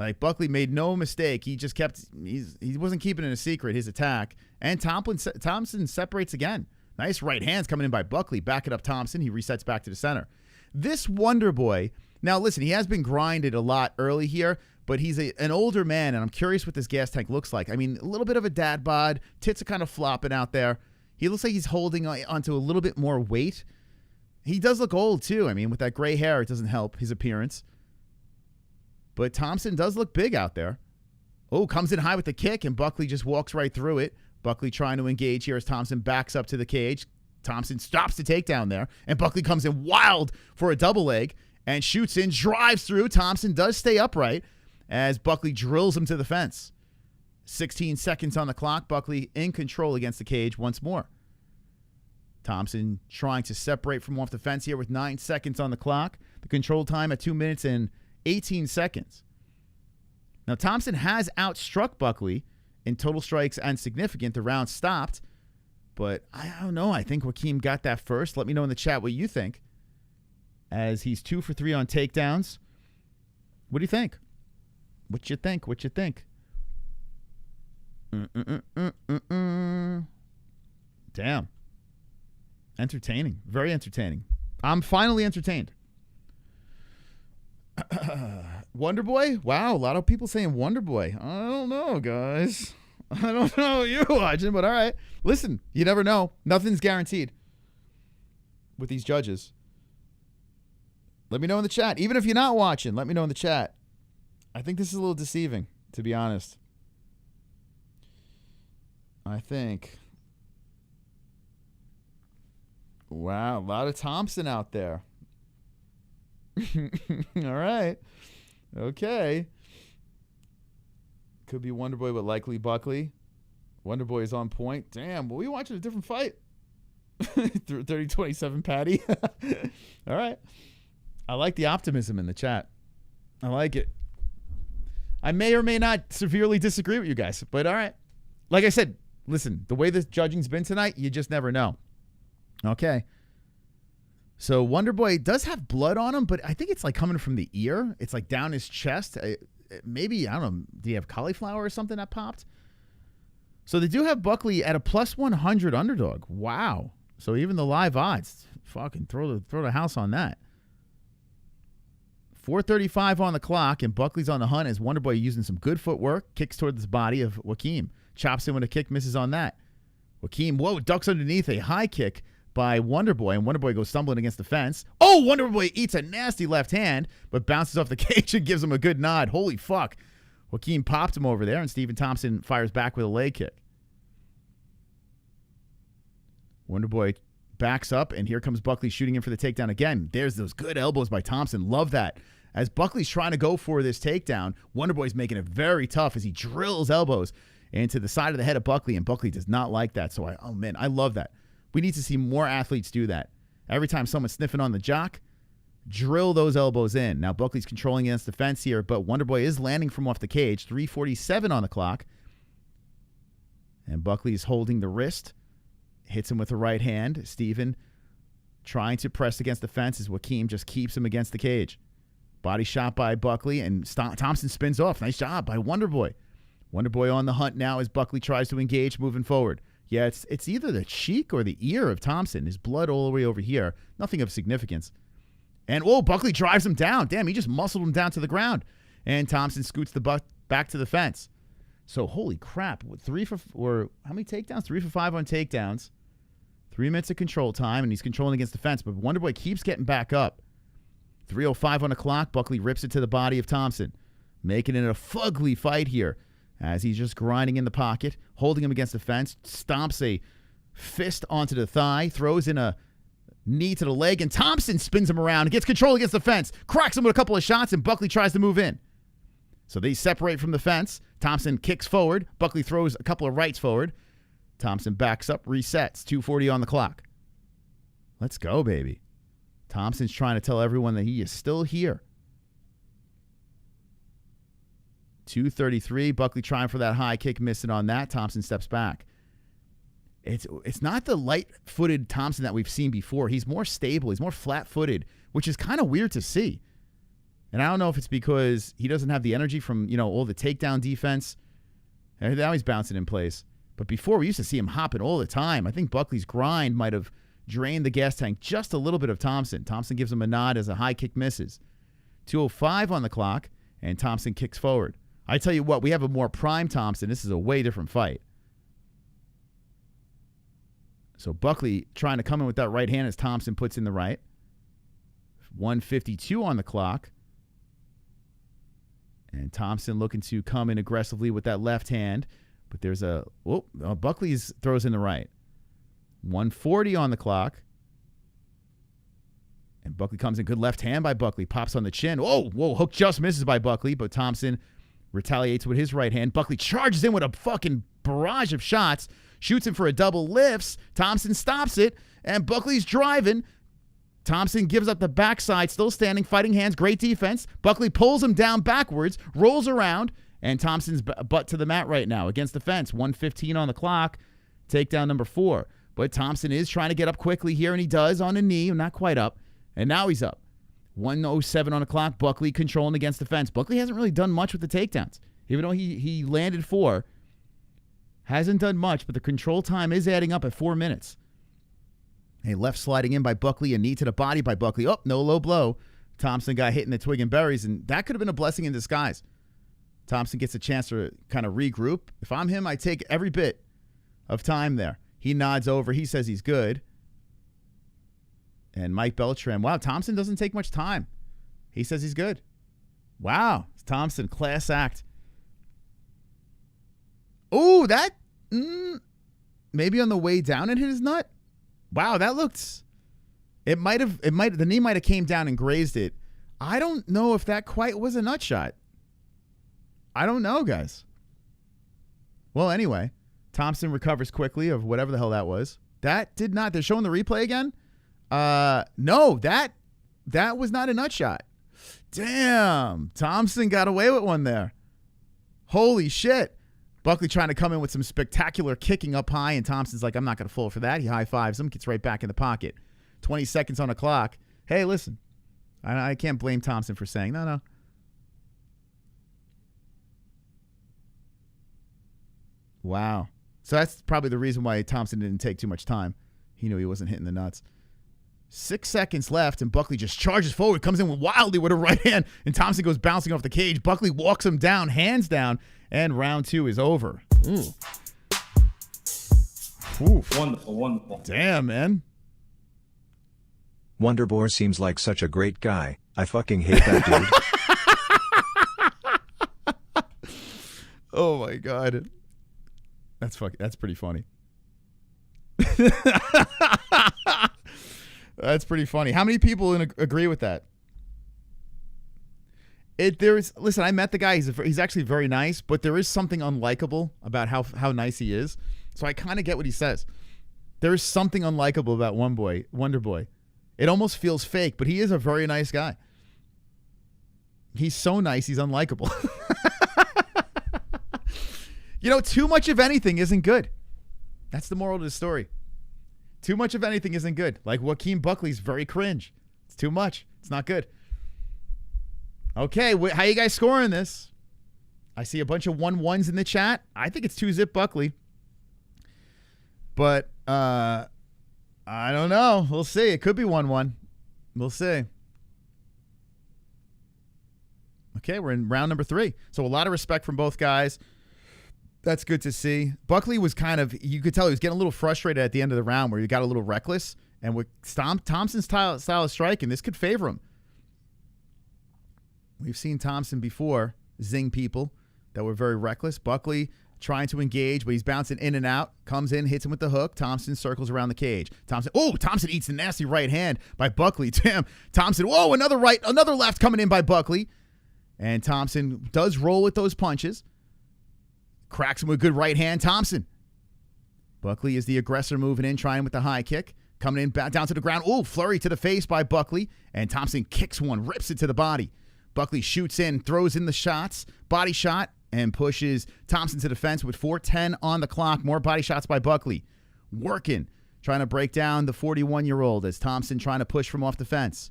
Like, Buckley made no mistake. He just he wasn't keeping it a secret, his attack. And Thompson separates again. Nice right hands coming in by Buckley. Back it up Thompson. He resets back to the center. This Wonder Boy, now listen, he has been grinded a lot early here, but he's an older man, and I'm curious what this gas tank looks like. I mean, a little bit of a dad bod. Tits are kind of flopping out there. He looks like he's holding onto a little bit more weight. He does look old, too. I mean, with that gray hair, it doesn't help his appearance. But Thompson does look big out there. Oh, comes in high with the kick, and Buckley just walks right through it. Buckley trying to engage here as Thompson backs up to the cage. Thompson stops the takedown there, and Buckley comes in wild for a double leg and shoots in, drives through. Thompson does stay upright as Buckley drills him to the fence. 16 seconds on the clock. Buckley in control against the cage once more. Thompson trying to separate from off the fence here with 9 seconds on the clock. The control time at 2 minutes and 18 seconds. Now, Thompson has outstruck Buckley in total strikes and significant. The round stopped, but I don't know. I think Joaquin got that first. Let me know in the chat what you think, as he's 2 for 3 on takedowns. What do you think? What you think? What you think? Damn. Entertaining. Very entertaining. I'm finally entertained. Wonder Boy? Wow, a lot of people saying Wonder Boy. I don't know, guys. I don't know what you're watching, but all right. Listen, you never know. Nothing's guaranteed with these judges. Let me know in the chat. Even if you're not watching, let me know in the chat. I think this is a little deceiving, to be honest. I think. Wow, a lot of Thompson out there. All right. Okay. Could be Wonder Boy, but likely Buckley. Wonder Boy is on point. Damn, well, we watching a different fight. 30-27 Patty. All right. I like the optimism in the chat. I like it. I may or may not severely disagree with you guys, but all right. Like I said, listen, the way the judging's been tonight, you just never know. Okay. So Wonder Boy does have blood on him, but I think it's like coming from the ear. It's like down his chest. Maybe, I don't know, do you have cauliflower or something that popped? So they do have Buckley at a plus 100 underdog. Wow. So even the live odds, fucking throw the house on that. 4:35 on the clock, and Buckley's on the hunt as Wonder Boy using some good footwork. Kicks toward the body of Joaquin. Chops in with a kick, misses on that. Joaquin, whoa, ducks underneath a high kick by Wonder Boy, and Wonder Boy goes stumbling against the fence. Oh, Wonder Boy eats a nasty left hand, but bounces off the cage and gives him a good nod. Holy fuck. Joaquin popped him over there, and Stephen Thompson fires back with a leg kick. Wonder Boy backs up, and here comes Buckley shooting in for the takedown again. There's those good elbows by Thompson. Love that. As Buckley's trying to go for this takedown, Wonder Boy's making it very tough as he drills elbows into the side of the head of Buckley, and Buckley does not like that. So, I love that. We need to see more athletes do that. Every time someone's sniffing on the jock, drill those elbows in. Now, Buckley's controlling against the fence here, but Wonder Boy is landing from off the cage. 3:47 on the clock. And Buckley's holding the wrist. Hits him with the right hand. Steven trying to press against the fence as Joaquin just keeps him against the cage. Body shot by Buckley, and Thompson spins off. Nice job by Wonder Boy. Wonder Boy on the hunt now as Buckley tries to engage moving forward. Yeah, it's either the cheek or the ear of Thompson. His blood all the way over here. Nothing of significance. And, Buckley drives him down. Damn, he just muscled him down to the ground. And Thompson scoots the back to the fence. So, holy crap. How many takedowns? 3 for 5 on takedowns. 3 minutes of control time, and he's controlling against the fence. But Wonder Boy keeps getting back up. 3:05 on the clock. Buckley rips it to the body of Thompson. Making it a fugly fight here, as he's just grinding in the pocket, holding him against the fence, stomps a fist onto the thigh, throws in a knee to the leg, and Thompson spins him around and gets control against the fence, cracks him with a couple of shots, and Buckley tries to move in. So they separate from the fence. Thompson kicks forward. Buckley throws a couple of rights forward. Thompson backs up, resets. 2:40 on the clock. Let's go, baby. Thompson's trying to tell everyone that he is still here. 2:33. Buckley trying for that high kick, missing on that. Thompson steps back. It's not the light-footed Thompson that we've seen before. He's more stable. He's more flat-footed, which is kind of weird to see. And I don't know if it's because he doesn't have the energy from, all the takedown defense. And now he's bouncing in place. But before, we used to see him hopping all the time. I think Buckley's grind might have drained the gas tank just a little bit of Thompson. Thompson gives him a nod as a high kick misses. 2:05 on the clock, and Thompson kicks forward. I tell you what, we have a more prime Thompson. This is a way different fight. So Buckley trying to come in with that right hand as Thompson puts in the right. 1:52 on the clock. And Thompson looking to come in aggressively with that left hand. But there's Buckley throws in the right. 1:40 on the clock. And Buckley comes in. Good left hand by Buckley. Pops on the chin. Whoa, hook just misses by Buckley. But Thompson retaliates with his right hand. Buckley charges in with a fucking barrage of shots. Shoots him for a double lifts. Thompson stops it. And Buckley's driving. Thompson gives up the backside. Still standing. Fighting hands. Great defense. Buckley pulls him down backwards. Rolls around. And Thompson's butt to the mat right now against the fence. 1:15 on the clock. Takedown number 4. But Thompson is trying to get up quickly here, and he does on a knee. Not quite up. And now he's up. 1:07 on the clock. Buckley controlling against the fence. Buckley hasn't really done much with the takedowns. Even though he landed 4. Hasn't done much, but the control time is adding up at 4 minutes. A left sliding in by Buckley. A knee to the body by Buckley. Oh, no low blow. Thompson got hit in the twig and berries, and that could have been a blessing in disguise. Thompson gets a chance to kind of regroup. If I'm him, I take every bit of time there. He nods over. He says he's good. And Mike Beltran, wow, Thompson doesn't take much time. He says he's good. Wow, Thompson, class act. Oh, that maybe on the way down it hit his nut. Wow, that looked. The knee might have came down and grazed it. I don't know if that quite was a nut shot. I don't know, guys. Well, anyway, Thompson recovers quickly of whatever the hell that was. That did not. They're showing the replay again. No, that was not a nut shot. Damn, Thompson got away with one there. Holy shit. Buckley trying to come in with some spectacular kicking up high, and Thompson's like, I'm not going to fall for that. He high-fives him, gets right back in the pocket. 20 seconds on the clock. Hey, listen, I can't blame Thompson for saying, no. Wow. So that's probably the reason why Thompson didn't take too much time. He knew he wasn't hitting the nuts. 6 seconds left, and Buckley just charges forward, comes in wildly with a right hand, and Thompson goes bouncing off the cage. Buckley walks him down, hands down, and round 2 is over. Ooh. Oof. Wonderful. Damn, man. Wonderboy seems like such a great guy. I fucking hate that dude. Oh, my God. That's pretty funny. That's pretty funny. How many people agree with that? Listen, I met the guy. He's actually very nice, but there is something unlikable about how nice he is. So I kind of get what he says. There is something unlikable about Wonder Boy. It almost feels fake, but he is a very nice guy. He's so nice, he's unlikable. Too much of anything isn't good. That's the moral of the story. Too much of anything isn't good. Like Joaquin Buckley's very cringe. It's too much. It's not good. Okay, how you guys scoring this? I see a bunch of 1-1s in the chat. I think it's 2-zip Buckley. But I don't know. We'll see. It could be 1-1. We'll see. Okay, we're in round number 3. So a lot of respect from both guys. That's good to see. Buckley was you could tell he was getting a little frustrated at the end of the round where he got a little reckless. And with Thompson's style of striking, this could favor him. We've seen Thompson before zing people that were very reckless. Buckley trying to engage, but he's bouncing in and out. Comes in, hits him with the hook. Thompson circles around the cage. Thompson eats a nasty right hand by Buckley. Damn. Thompson, another left coming in by Buckley. And Thompson does roll with those punches. Cracks him with a good right hand. Thompson. Buckley is the aggressor moving in, trying with the high kick. Coming in, back down to the ground. Flurry to the face by Buckley. And Thompson kicks one, rips it to the body. Buckley shoots in, throws in the shots. Body shot, and pushes Thompson to the fence with 4:10 on the clock. More body shots by Buckley. Working, trying to break down the 41-year-old as Thompson trying to push from off the fence.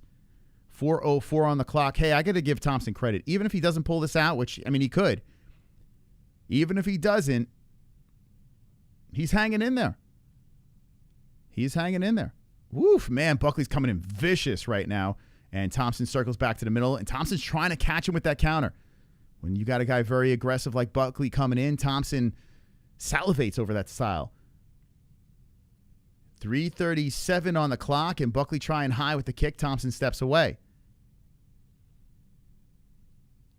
4:04 on the clock. Hey, I got to give Thompson credit. Even if he doesn't pull this out, which, I mean, he could. Even if he doesn't, he's hanging in there. He's hanging in there. Woof, man, Buckley's coming in vicious right now. And Thompson circles back to the middle. And Thompson's trying to catch him with that counter. When you got a guy very aggressive like Buckley coming in, Thompson salivates over that style. 3:37 on the clock, and Buckley trying high with the kick. Thompson steps away.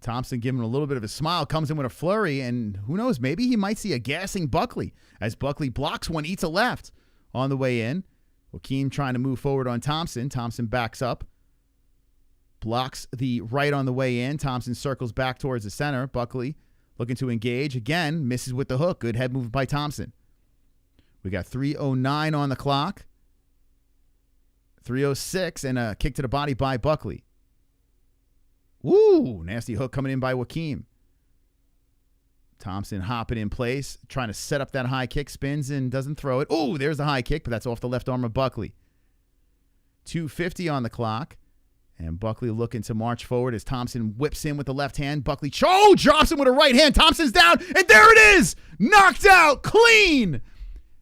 Thompson giving a little bit of a smile, comes in with a flurry, and who knows, maybe he might see a gassing Buckley as Buckley blocks one, eats a left on the way in. Joaquin trying to move forward on Thompson. Thompson backs up, blocks the right on the way in. Thompson circles back towards the center. Buckley looking to engage. Again, misses with the hook. Good head movement by Thompson. We got 3:09 on the clock. 3:06 and a kick to the body by Buckley. Woo! Nasty hook coming in by Joaquin. Thompson hopping in place, trying to set up that high kick, spins and doesn't throw it. Oh, there's the high kick, but that's off the left arm of Buckley. 2:50 on the clock. And Buckley looking to march forward as Thompson whips in with the left hand. Buckley drops him with a right hand. Thompson's down, and there it is! Knocked out, clean!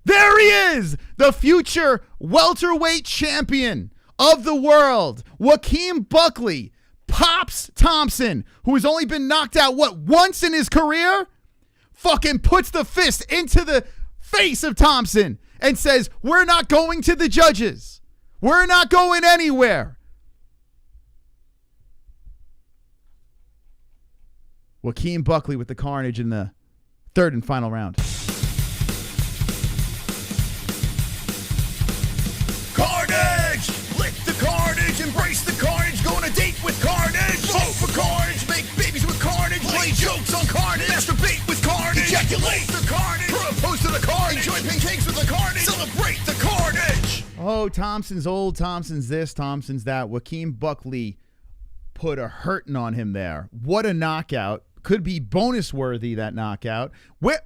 There he is, the future welterweight champion of the world. Joaquin Buckley pops Thompson, who has only been knocked out, once in his career? Fucking puts the fist into the face of Thompson and says, we're not going to the judges. We're not going anywhere. Joaquin Buckley with the carnage in the third and final round. Carnage! Lick the carnage, embrace the carnage, go on a date with carnage, vote for carnage, make babies with carnage, play jokes on carnage, masturbate with carnage, ejaculate the carnage, propose to the carnage, enjoy pancakes with the carnage, celebrate the carnage! Oh, Thompson's old, Thompson's this, Thompson's that. Joaquin Buckley put a hurting on him there. What a knockout. Could be bonus worthy, that knockout. Where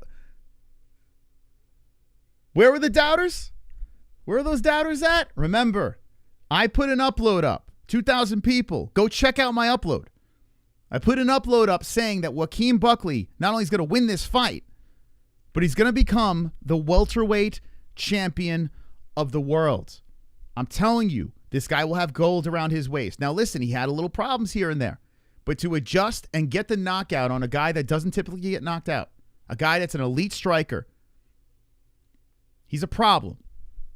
were the doubters? Where are those doubters at? Remember, I put an upload up. 2,000 people. Go check out my upload. I put an upload up saying that Joaquin Buckley not only is going to win this fight, but he's going to become the welterweight champion of the world. I'm telling you, this guy will have gold around his waist. Now listen, he had a little problems here and there. But to adjust and get the knockout on a guy that doesn't typically get knocked out, a guy that's an elite striker, he's a problem.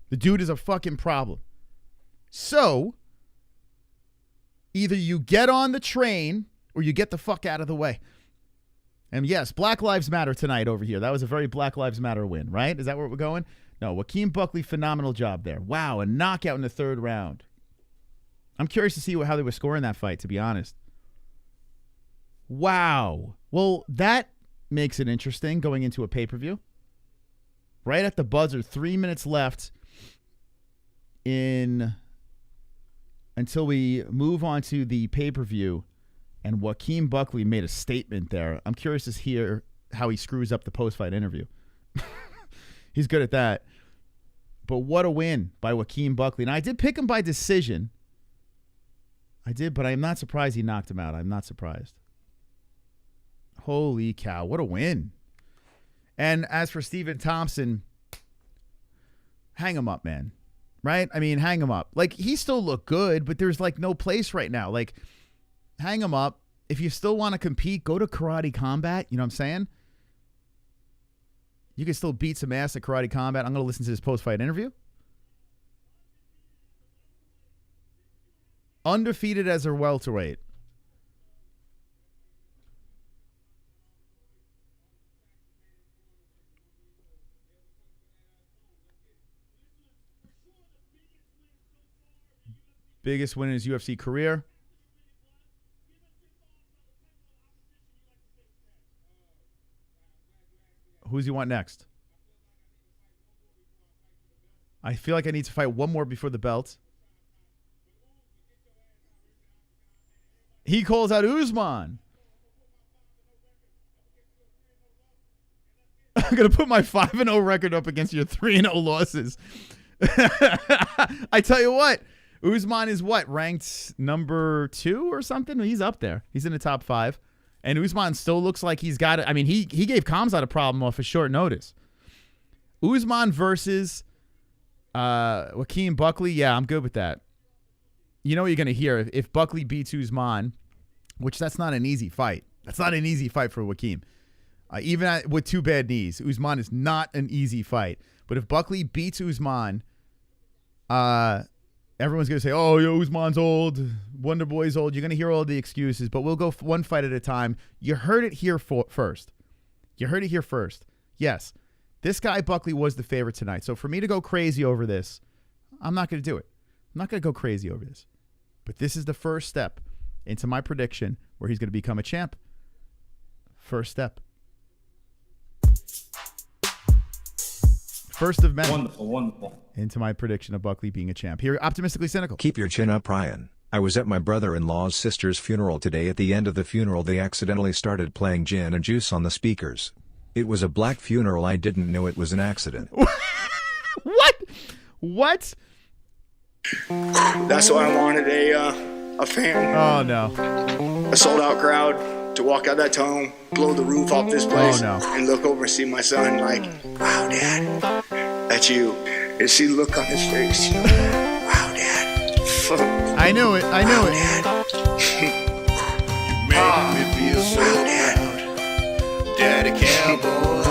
The dude is a fucking problem. So, either you get on the train or you get the fuck out of the way. And yes, Black Lives Matter tonight over here. That was a very Black Lives Matter win, right? Is that where we're going? No, Joaquin Buckley, phenomenal job there. Wow, a knockout in the third round. I'm curious to see how they were scoring that fight, to be honest. Wow. Well, that makes it interesting going into a pay-per-view. Right at the buzzer, 3 minutes left until we move on to the pay-per-view, and Joaquin Buckley made a statement there. I'm curious to hear how he screws up the post-fight interview. He's good at that. But what a win by Joaquin Buckley. And I did pick him by decision. I did, but I'm not surprised he knocked him out. I'm not surprised. Holy cow, what a win. And as for Stephen Thompson, hang him up, man. Right? I mean, hang him up. Like, he still looked good, but there's, like, no place right now. Like, hang him up. If you still want to compete, go to Karate Combat. You know what I'm saying? You can still beat some ass at Karate Combat. I'm going to listen to this post-fight interview. Undefeated as a welterweight. Biggest win in his UFC career. Who's he want next? I feel like I need to fight one more before the belt. He calls out Usman. I'm going to put my 5-0 record up against your 3-0 losses. I tell you what, Usman is what? Ranked number 2 or something? He's up there. He's in the top 5. And Usman still looks like he's got it. I mean, he gave Khamzat a problem off a short notice. Usman versus Joaquin Buckley. Yeah, I'm good with that. You know what you're going to hear. If Buckley beats Usman, which that's not an easy fight. That's not an easy fight for Joaquin. Even with 2 bad knees, Usman is not an easy fight. But if Buckley beats Usman, everyone's going to say, oh, yo, Usman's old. Wonder Boy's old. You're going to hear all the excuses, but we'll go one fight at a time. You heard it here first. You heard it here first. Yes, this guy Buckley was the favorite tonight. So for me to go crazy over this, I'm not going to do it. I'm not going to go crazy over this. But this is the first step into my prediction where he's going to become a champ. First step. First of many. Wonderful. Into my prediction of Buckley being a champ. Here, optimistically cynical. Keep your chin up, Ryan. I was at my brother-in-law's sister's funeral today. At the end of the funeral, they accidentally started playing gin and juice on the speakers. It was a black funeral. I didn't know it was an accident. What? That's why I wanted a fan. Oh, no. A sold-out crowd to walk out that tunnel, blow the roof off this place, and look over and see my son like, wow, Dad, that's you. And see the look on his face. Wow, Dad. I knew it. Dad. You make me feel so proud, Daddy Cowboy.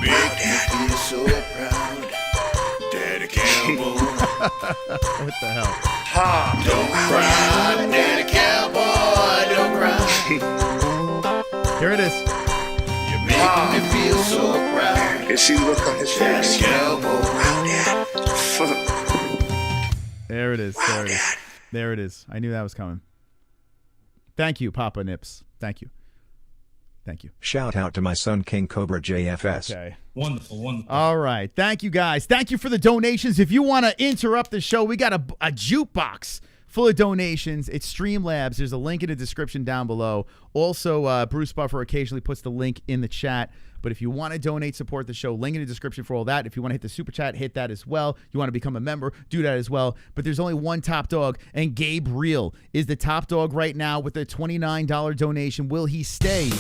Make me feel so proud, Daddy Cowboy. What the hell? Don't cry, Daddy Cowboy, don't cry. Here it is. You're making me feel so proud. And see the look on his face. Daddy Cowboy. Wow, Dad. There it is. There it is. There it is. I knew that was coming. Thank you, Papa Nips. Thank you. Thank you. Shout out to my son King Cobra JFS. Okay. Wonderful. All right. Thank you, guys. Thank you for the donations. If you want to interrupt the show, we got a jukebox full of donations. It's Streamlabs. There's a link in the description down below. Also, Bruce Buffer occasionally puts the link in the chat. But if you want to donate, support the show, link in the description for all that. If you want to hit the super chat, hit that as well. You want to become a member, do that as well. But there's only one top dog, and Gabe Reel is the top dog right now with a $29 donation. Will he stay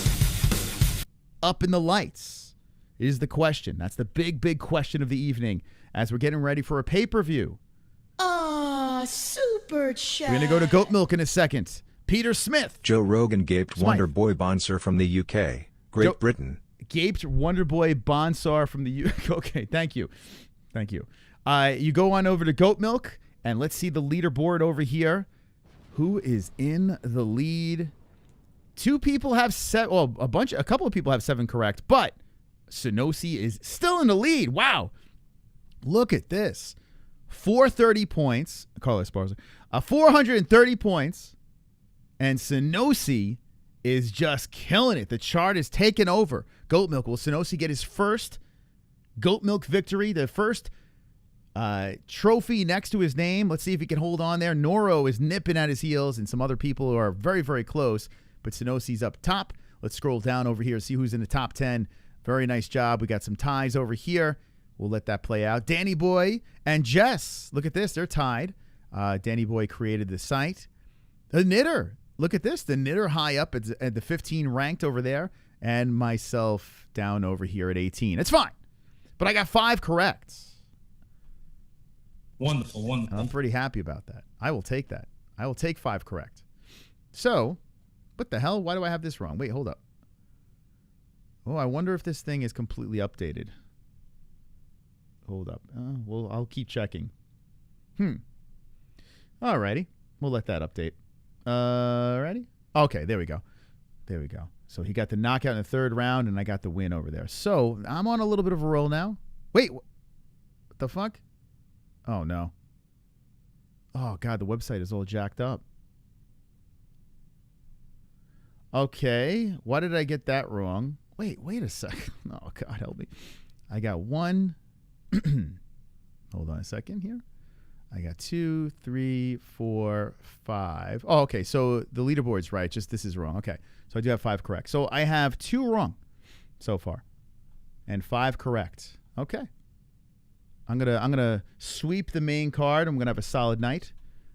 up in the lights? Is the question. That's the big question of the evening as we're getting ready for a pay-per-view. Super chat. We're going to go to Goat Milk in a second. Peter Smith. Joe Rogan gaped Wonder Boy Bonser from the UK, Great Britain. Gaped Wonder Boy Bonsar from the UK. Okay, thank you. Thank you. You go on over to Goat Milk, and let's see the leaderboard over here. Who is in the lead? Two people have a couple of people have 7 correct, but Sonosi is still in the lead. Wow. Look at this. 430 points. Carla Esparza. 430 points. And Sonosi is just killing it. The chart is taking over. Goat Milk. Will Sonosi get his first Goat Milk victory? The first trophy next to his name. Let's see if he can hold on there. Noro is nipping at his heels, and some other people who are very, very close. But Sonosi's up top. Let's scroll down over here, see who's in the top 10. Very nice job. We got some ties over here. We'll let that play out. Danny Boy and Jess. Look at this. They're tied. Danny Boy created the site. The Knitter. Look at this. The Knitter high up at the 15 ranked over there. And myself down over here at 18. It's fine. But I got 5 correct. Wonderful. I'm pretty happy about that. I will take that. I will take 5 correct. So, what the hell? Why do I have this wrong? Wait, hold up. Oh, I wonder if this thing is completely updated. Hold up. Well, I'll keep checking. Alrighty. We'll let that update. Ready? Okay, there we go. There we go. So he got the knockout in the 3rd round, and I got the win over there. So I'm on a little bit of a roll now. Wait, what the fuck? Oh, no. Oh, God, the website is all jacked up. Okay. Why did I get that wrong? Wait a second. Oh, God, help me. I got 1. Hold on a second here. I got 2, 3, 4, 5. Oh, okay. So the leaderboard's right. Just this is wrong. Okay. So I do have 5 correct. So I have 2 wrong so far and 5 correct. Okay. I'm gonna sweep the main card. I'm gonna have a solid night.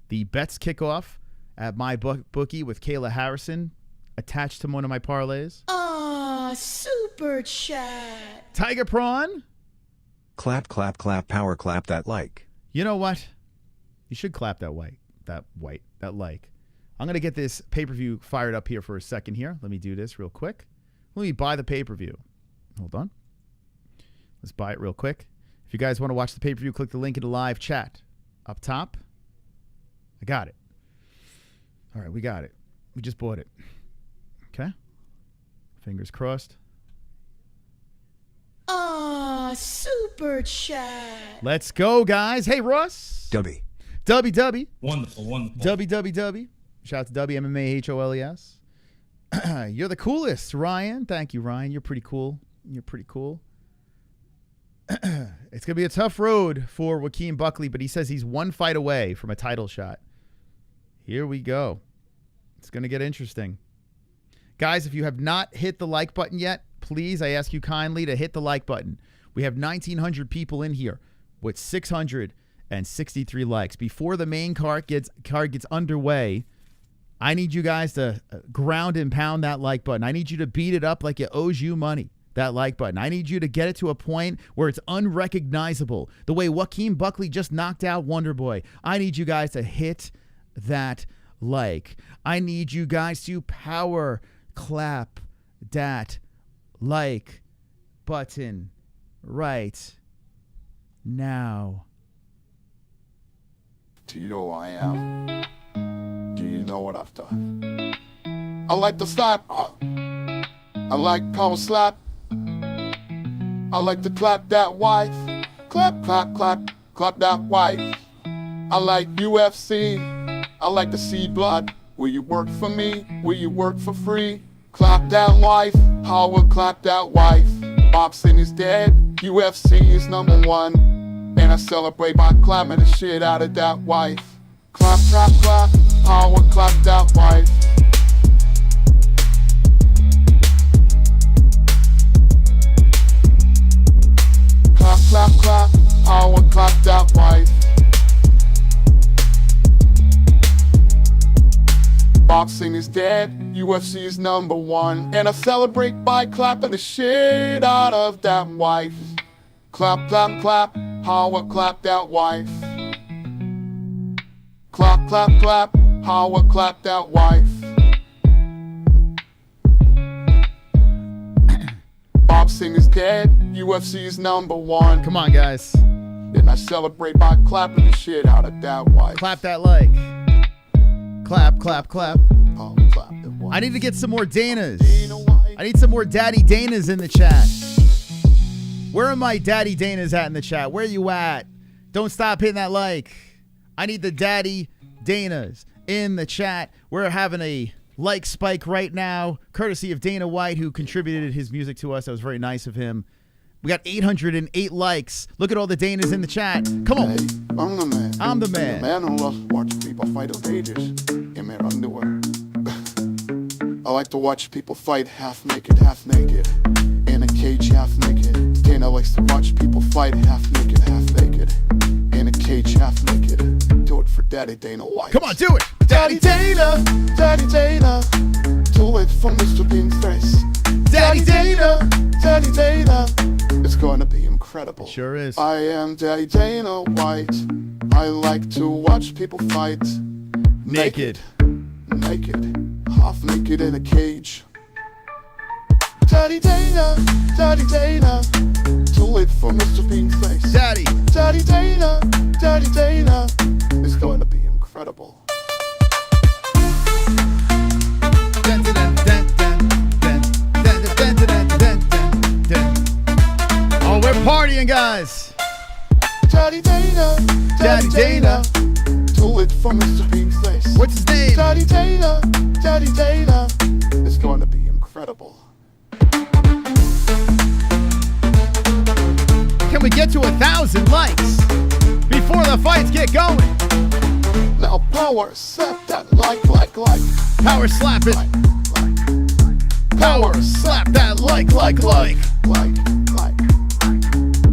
The bets kick off at my bookie with Kayla Harrison attached to one of my parlays. Super chat. Tiger Prawn. Clap, clap, clap, power clap that like. You know what? You should clap that like. I'm going to get this pay-per-view fired up here for a second here. Let me do this real quick. Let me buy the pay-per-view. Hold on. Let's buy it real quick. If you guys want to watch the pay-per-view, click the link in the live chat up top. I got it. All right, we got it. We just bought it. Okay. Fingers crossed. Super chat. Let's go, guys. Hey, Ross. Dubby. Wonderful. W. Shout out to W, MMAHOLES. You're the coolest, Ryan. Thank you, Ryan. You're pretty cool. It's going to be a tough road for Joaquin Buckley, but he says he's one fight away from a title shot. Here we go. It's going to get interesting. Guys, if you have not hit the like button yet, please, I ask you kindly to hit the like button. We have 1,900 people in here with 663 likes. Before the main card gets underway, I need you guys to ground and pound that like button. I need you to beat it up like it owes you money, that like button. I need you to get it to a point where it's unrecognizable. The way Joaquin Buckley just knocked out Wonderboy. I need you guys to hit that like. I need you guys to power clap that like button right now. Do you know who I am? Do you know what I've done? I like to slap. I like power slap. I like to clap that wife. Clap, clap, clap, clap that wife. I like UFC. I like to see blood. Will you work for me? Will you work for free? Clap that wife. I will clap that wife. Boxing is dead. UFC is number one. And I celebrate by clapping the shit out of that wife. Clap, clap, clap. I will clap that wife. Clap, clap, clap. I will clap that wife. Boxing is dead, UFC is number one. And I celebrate by clapping the shit out of that wife. Clap, clap, clap, I will clap that wife. Clap, clap, clap, I will clap that wife. Boxing is dead, UFC is number one. Come on, guys. And I celebrate by clapping the shit out of that wife. Clap that like. Clap, clap, clap. Oh, clap that wife. I need to get some more Danas. I need some more Daddy Danas in the chat. Where are my Daddy Danas at in the chat? Where you at? Don't stop hitting that like. I need the Daddy Danas in the chat. We're having a like spike right now, courtesy of Dana White, who contributed his music to us. That was very nice of him. We got 808 likes. Look at all the Danas in the chat. Come on. Hey, I'm the man. I'm the man. The man who loves watching people fight on cages in their underwear. I like to watch people fight half naked, in a cage, half naked. Dana likes to watch people fight half naked, in a cage, half naked. Do it for Daddy Dana White. Come on, do it. Daddy Dana, Daddy Dana. Do it for Mr. Bean's face. Daddy Dana, Daddy Dana. It's going to be incredible. Sure is. I am Daddy Dana White. I like to watch people fight Naked. Half naked in a cage. Daddy Dana, Daddy Dana. Do it for Mr. Bean's face. Daddy Dana, Daddy Dana. It's going to be incredible. Oh, we're partying, guys. Daddy Dana, Daddy Dana. Do it for Mr. Bean's face. What's his name? Daddy Dana, Daddy Dana. It's going to be incredible. Can we get to 1,000 likes before the fights get going? Now power slap that like. Power slap it. Power slap that like.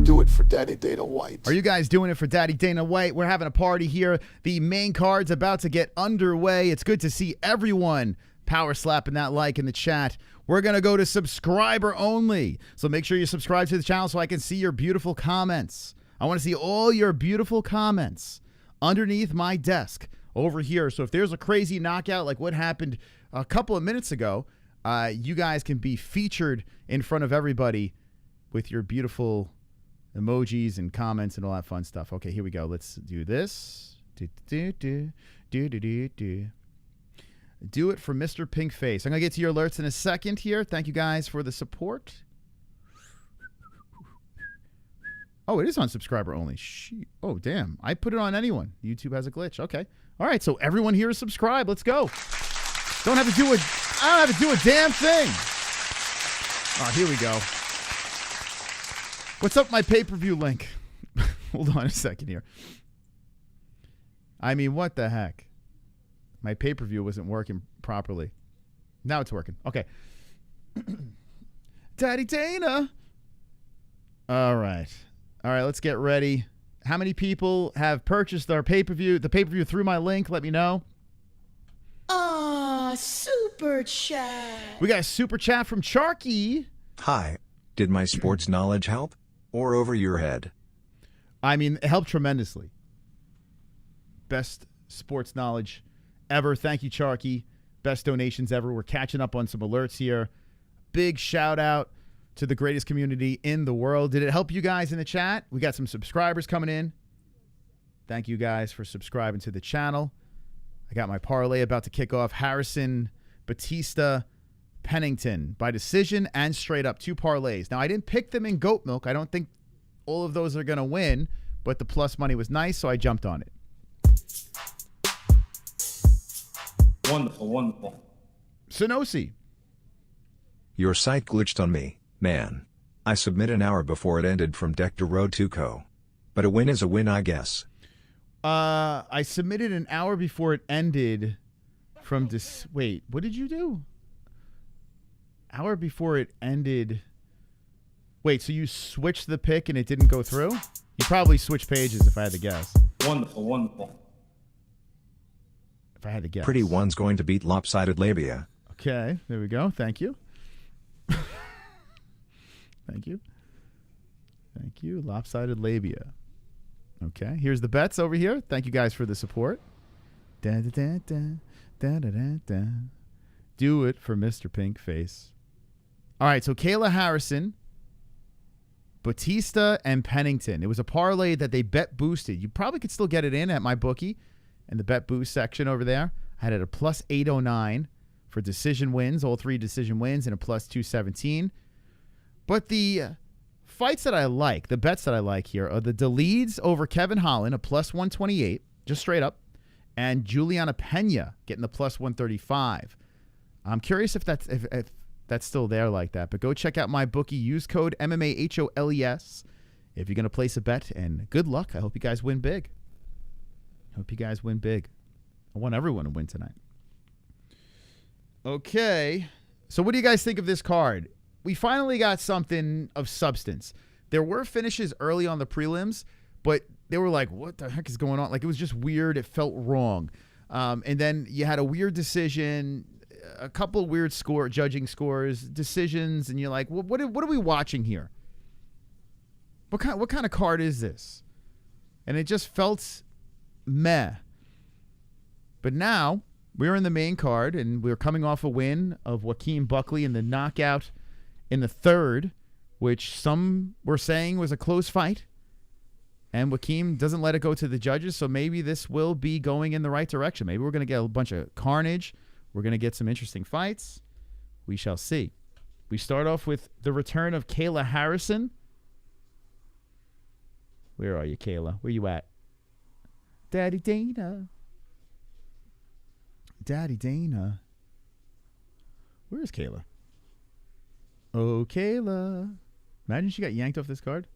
Do it for Daddy Dana White. Are you guys doing it for Daddy Dana White? We're having a party here. The main card's about to get underway. It's good to see everyone power slapping that like in the chat. We're going to go to subscriber only. So make sure you subscribe to the channel so I can see your beautiful comments. I want to see all your beautiful comments underneath my desk over here. So if there's a crazy knockout like what happened a couple of minutes ago, you guys can be featured in front of everybody with your beautiful emojis and comments and all that fun stuff. Okay, here we go. Let's do this. Do it for Mr. Pink Face. I'm going to get to your alerts in a second here. Thank you guys for the support. Oh, it is on subscriber only. Shoot. Oh, damn. I put it on anyone. YouTube has a glitch. Okay. All right, so everyone here is subscribed. Let's go. I don't have to do a damn thing. Oh, here we go. What's up, my pay-per-view link? Hold on a second here. I mean, what the heck? My pay-per-view wasn't working properly. Now it's working. Okay. Daddy Dana. All right. All right, let's get ready. How many people have purchased our pay-per-view? The pay-per-view through my link. Let me know. Super chat. We got a super chat from Charky. Hi. Did my sports knowledge help? Or over your head? I mean, it helped tremendously. Best sports knowledge ever. Thank you, Charky. Best donations ever. We're catching up on some alerts here. Big shout out to the greatest community in the world. Did it help you guys in the chat? We got some subscribers coming in. Thank you guys for subscribing to the channel. I got my parlay about to kick off. Harrison, Bautista, Pennington by decision and straight up, 2 parlays. Now, I didn't pick them in goat milk. I don't think all of those are going to win, but the plus money was nice, so I jumped on it. Wonderful, wonderful. Sonosi. Your site glitched on me, man. I submit an hour before it ended from deck to road to co. But a win is a win, I guess. I submitted an hour before it ended from this. Wait, what did you do? Hour before it ended. Wait, so you switched the pick and it didn't go through? You probably switched pages if I had to guess. Wonderful, wonderful. If I had to guess. Pretty one's going to beat lopsided labia. Okay, there we go. Thank you. Thank you. Thank you. Lopsided labia. Okay, here's the bets over here. Thank you guys for the support. Da, da, da, da, da, da, da, da. Do it for Mr. Pink Face. All right, so Kayla Harrison, Bautista, and Pennington. It was a parlay that they bet boosted. You probably could still get it in at my bookie in the bet boost section over there. I had it a plus 809 for decision wins, all 3 decision wins, and a plus 217. But the fights that I like, the bets that I like here are the Dolidze over Kevin Holland, a plus 128, just straight up, and Julianna Pena getting the plus 135. I'm curious if that's still there like that, but go check out my bookie. Use code MMAHOLES if you're going to place a bet, and good luck. I hope you guys win big. I want everyone to win tonight. Okay, so what do you guys think of this card? We finally got something of substance. There were finishes early on the prelims, but they were like, what the heck is going on? Like, it was just weird. It felt wrong. And then you had a weird decision, a couple weird judging scores, decisions, and you're like, well, what are we watching here? What kind of card is this? And it just felt meh. But now we're in the main card, and we're coming off a win of Joaquin Buckley in the knockout in the 3rd, which some were saying was a close fight. And Joaquin doesn't let it go to the judges, so maybe this will be going in the right direction. Maybe we're going to get a bunch of carnage. We're going to get some interesting fights. We shall see. We start off with the return of Kayla Harrison. Where are you, Kayla? Where you at? Daddy Dana. Daddy Dana. Where is Kayla? Oh, Kayla. Imagine she got yanked off this card.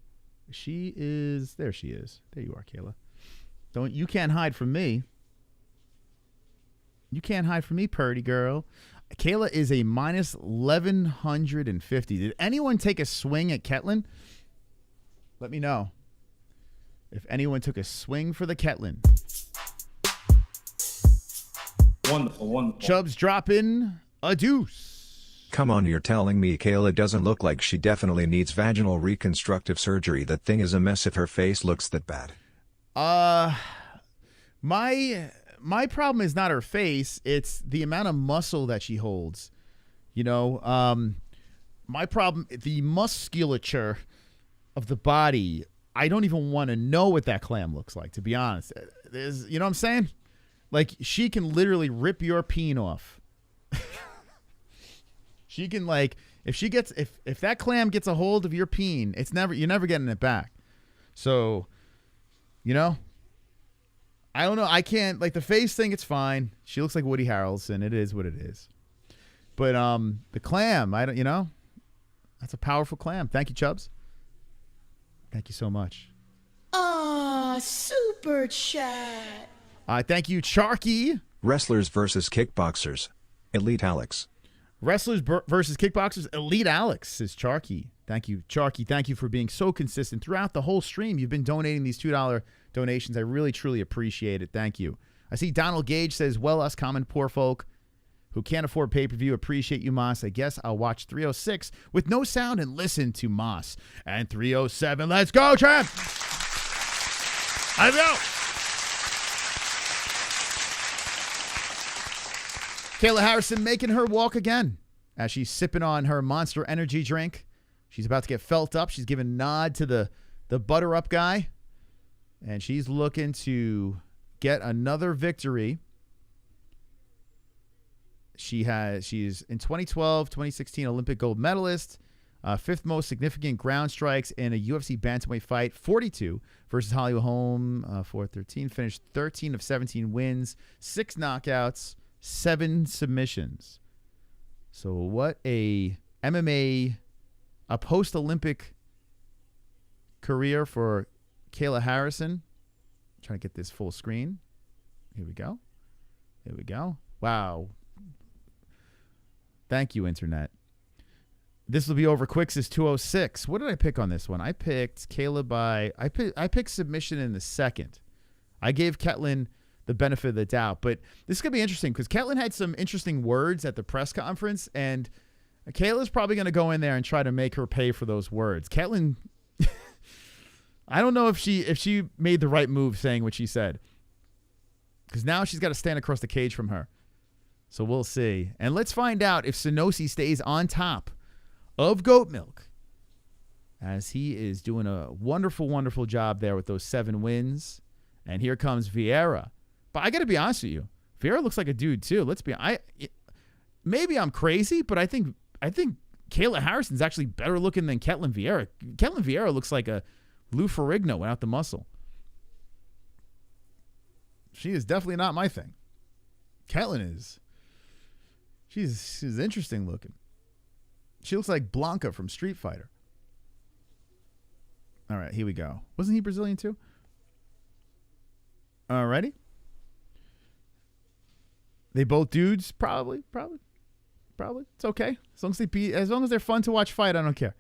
She is. There she is. There you are, Kayla. You can't hide from me. You can't hide from me, purdy girl. Kayla is a minus 1,150. Did anyone take a swing at Ketlen? Let me know. if anyone took a swing for the Ketlen. Wonderful, wonderful. Chubbs dropping a deuce. Come on, you're telling me Kayla doesn't look like she definitely needs vaginal reconstructive surgery? That thing is a mess if her face looks that bad. My problem is not her face, it's the amount of muscle that she holds. You know, my problem, the musculature of the body, I don't even want to know what that clam looks like, to be honest. You know what I'm saying? Like, she can literally rip your peen off. She can, like, if that clam gets a hold of your peen, you're never getting it back. So, you know, I don't know. I can't, like, the face thing, it's fine. She looks like Woody Harrelson. It is what it is. But the clam, you know, that's a powerful clam. Thank you, Chubbs. Thank you so much. Ah, super chat. Thank you, Charky. Wrestlers versus kickboxers. Elite Alex. Wrestlers versus kickboxers. Elite Alex is Charky. Thank you, Charky. Thank you for being so consistent throughout the whole stream. You've been donating these $2 donations. I really, truly appreciate it. Thank you. I see Donald Gage says, well, us common poor folk who can't afford pay-per-view appreciate you, Moss. I guess I'll watch 306 with no sound and listen to Moss. And 307. Let's go, champ. Let's go. Kayla Harrison making her walk again as she's sipping on her Monster Energy drink. She's about to get felt up. She's giving a nod to the butter up guy. And she's looking to get another victory. She's in 2012, 2016 Olympic gold medalist, fifth most significant ground strikes in a UFC bantamweight fight, 42 versus Hollywood Holm, 4-13. Finished 13 of 17 wins, 6 knockouts, 7 submissions. So what a MMA, a post-Olympic career for Kayla Harrison. I'm trying to get this full screen. Here we go. Here we go. Wow. Thank you, Internet. This will be over quick, says 206. What did I pick on this one? I picked Kayla by... I picked submission in the second. I gave Ketlen the benefit of the doubt. But this is going to be interesting because Ketlen had some interesting words at the press conference, and Kayla's probably going to go in there and try to make her pay for those words. Ketlen... I don't know if she made the right move saying what she said, because now she's got to stand across the cage from her. So we'll see. And let's find out if Sanosi stays on top of Goat Milk, as he is doing a wonderful, wonderful job there with those 7 wins. And here comes Vieira. But I got to be honest with you, Vieira looks like a dude too. Maybe I'm crazy, but I think Kayla Harrison's actually better looking than Ketlen Vieira. Ketlen Vieira looks like a Lou Ferrigno without the muscle. She is definitely not my thing. Ketlen is. She's interesting looking. She looks like Blanca from Street Fighter. All right, here we go. Wasn't he Brazilian too? Alrighty. They both dudes? Probably. It's okay. As long as they're fun to watch fight, I don't care.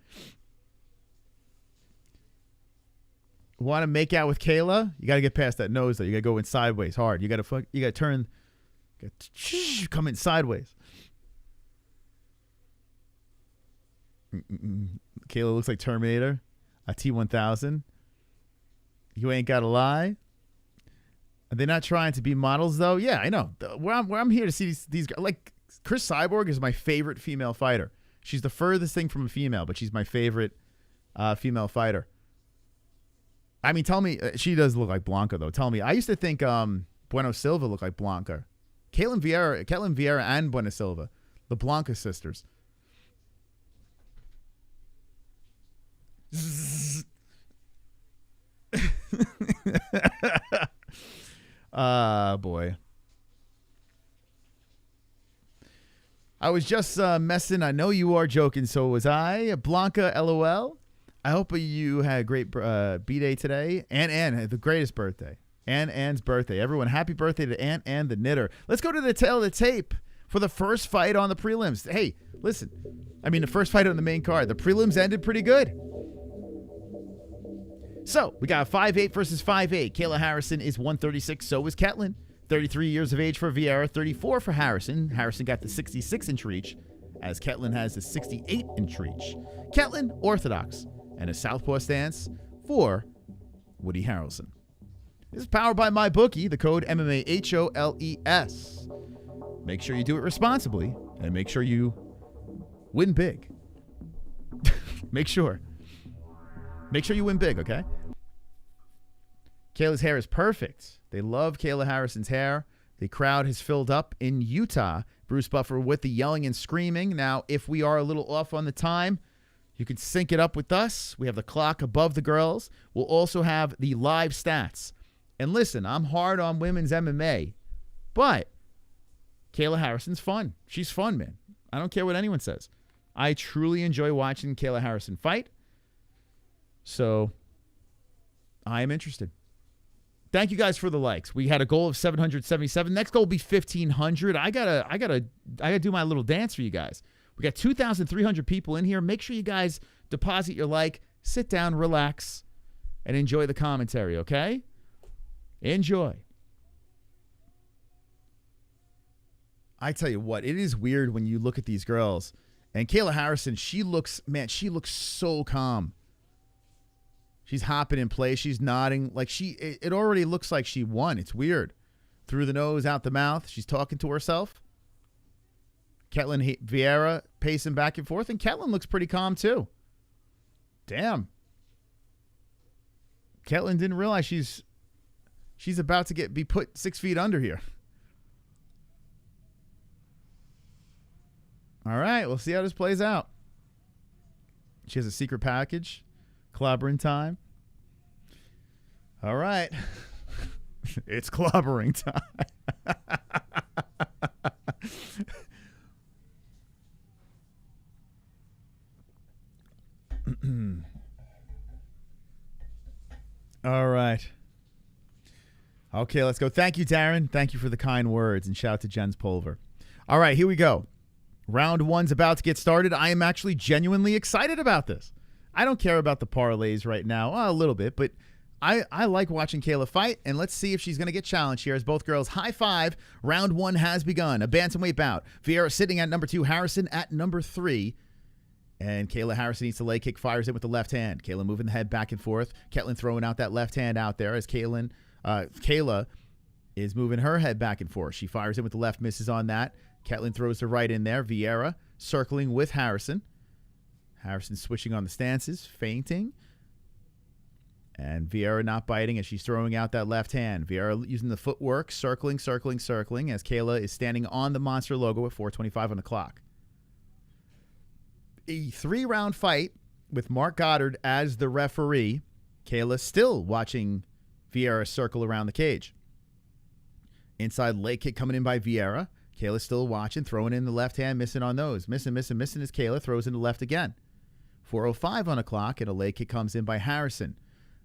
Want to make out with Kayla? You got to get past that nose though. You got to go in sideways hard. You got to turn. Come in sideways. Kayla looks like Terminator, a T-1000. You ain't got to lie. Are they not trying to be models though? Yeah, I know. Where I'm here to see these like Chris Cyborg is my favorite female fighter. She's the furthest thing from a female, but she's my favorite female fighter. I mean, tell me, she does look like Blanca, though. Tell me, I used to think Bueno Silva looked like Blanca. Ketlen Vieira and Bueno Silva, the Blanca sisters. Boy. I was just messing. I know you are joking, so was I. Blanca, LOL. I hope you had a great B-Day today. Ann had the greatest birthday. Ann's birthday. Everyone, happy birthday to Ann the Knitter. Let's go to the tail of the tape for the first fight on the prelims. Hey, listen. I mean, the first fight on the main card. The prelims ended pretty good. So we got 5'8" versus 5'8". Kayla Harrison is 136. So is Ketlen. 33 years of age for Vieira. 34 for Harrison. Harrison got the 66-inch reach, as Ketlen has the 68-inch reach. Ketlen, orthodox, and a southpaw stance for Woody Harrelson. This is powered by MyBookie, the code MMA-HOLES. Make sure you do it responsibly, and make sure you win big. Make sure you win big, okay? Kayla's hair is perfect. They love Kayla Harrison's hair. The crowd has filled up in Utah. Bruce Buffer with the yelling and screaming. Now, if we are a little off on the time, you can sync it up with us. We have the clock above the girls. We'll also have the live stats. And listen, I'm hard on women's MMA, but Kayla Harrison's fun. She's fun, man. I don't care what anyone says. I truly enjoy watching Kayla Harrison fight. So I am interested. Thank you guys for the likes. We had a goal of 777. Next goal will be 1,500. I gotta do my little dance for you guys. We got 2,300 people in here. Make sure you guys deposit your like, sit down, relax, and enjoy the commentary, okay? Enjoy. I tell you what, it is weird when you look at these girls. And Kayla Harrison, she looks so calm. She's hopping in place. She's nodding. Like it already looks like she won. It's weird. Through the nose, out the mouth. She's talking to herself. Ketlen Vieira pacing back and forth. And Ketlen looks pretty calm too. Damn. Ketlen didn't realize she's about to be put 6 feet under here. All right, we'll see how this plays out. She has a secret package. Clobbering time. All right. It's clobbering time. All right. Okay, let's go. Thank you, Darren. Thank you for the kind words, and shout out to Jens Pulver. All right, here we go. Round one's about to get started. I am actually genuinely excited about this. I don't care about the parlays right now. Well, a little bit, but I like watching Kayla fight, and let's see if she's going to get challenged here as both girls high five. Round one has begun. A bantamweight bout. Vieira sitting at number 2, Harrison at number 3. And Kayla Harrison eats the leg kick, fires it with the left hand. Kayla moving the head back and forth. Ketlen throwing out that left hand out there as Kayla is moving her head back and forth. She fires it with the left, misses on that. Ketlen throws the right in there. Vieira circling with Harrison. Harrison switching on the stances, feinting. And Vieira not biting as she's throwing out that left hand. Vieira using the footwork, circling as Kayla is standing on the monster logo with 4:25 on the clock. A 3-round fight with Mark Goddard as the referee. Kayla still watching Vieira circle around the cage. Inside leg kick coming in by Vieira. Kayla still watching, throwing in the left hand, missing on those. Missing as Kayla throws in the left again. 4:05 on the clock, and a leg kick comes in by Harrison.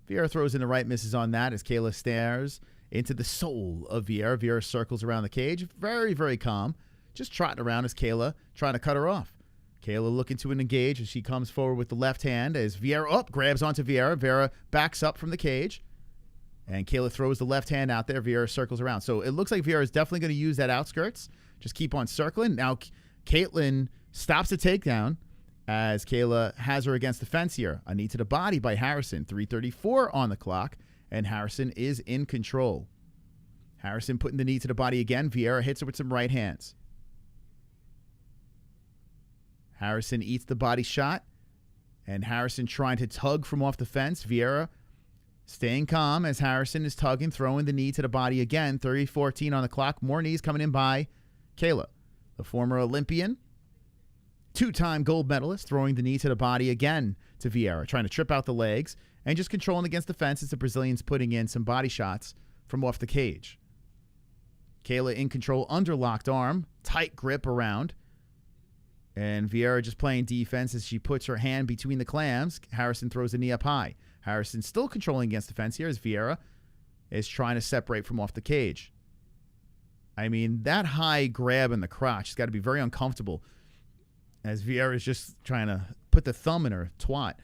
Vieira throws in the right, misses on that as Kayla stares into the soul of Vieira. Vieira circles around the cage, very, very calm, just trotting around as Kayla trying to cut her off. Kayla looking to engage as she comes forward with the left hand as Vieira grabs onto Vieira. Vieira backs up from the cage, and Kayla throws the left hand out there. Vieira circles around. So it looks like Vieira is definitely going to use that outskirts. Just keep on circling. Now Ketlen stops the takedown as Kayla has her against the fence here. A knee to the body by Harrison. 3:34 on the clock, and Harrison is in control. Harrison putting the knee to the body again. Vieira hits her with some right hands. Harrison eats the body shot, and Harrison trying to tug from off the fence. Vieira staying calm as Harrison is tugging, throwing the knee to the body again. 30:14 on the clock. More knees coming in by Kayla, the former Olympian, 2-time gold medalist, throwing the knee to the body again to Vieira, trying to trip out the legs and just controlling against the fence as the Brazilian's putting in some body shots from off the cage. Kayla in control, under locked arm, tight grip around. And Vieira just playing defense as she puts her hand between the clams. Harrison throws the knee up high. Harrison still controlling against the fence here as Vieira is trying to separate from off the cage. I mean, that high grab in the crotch has got to be very uncomfortable as Vieira is just trying to put the thumb in her twat.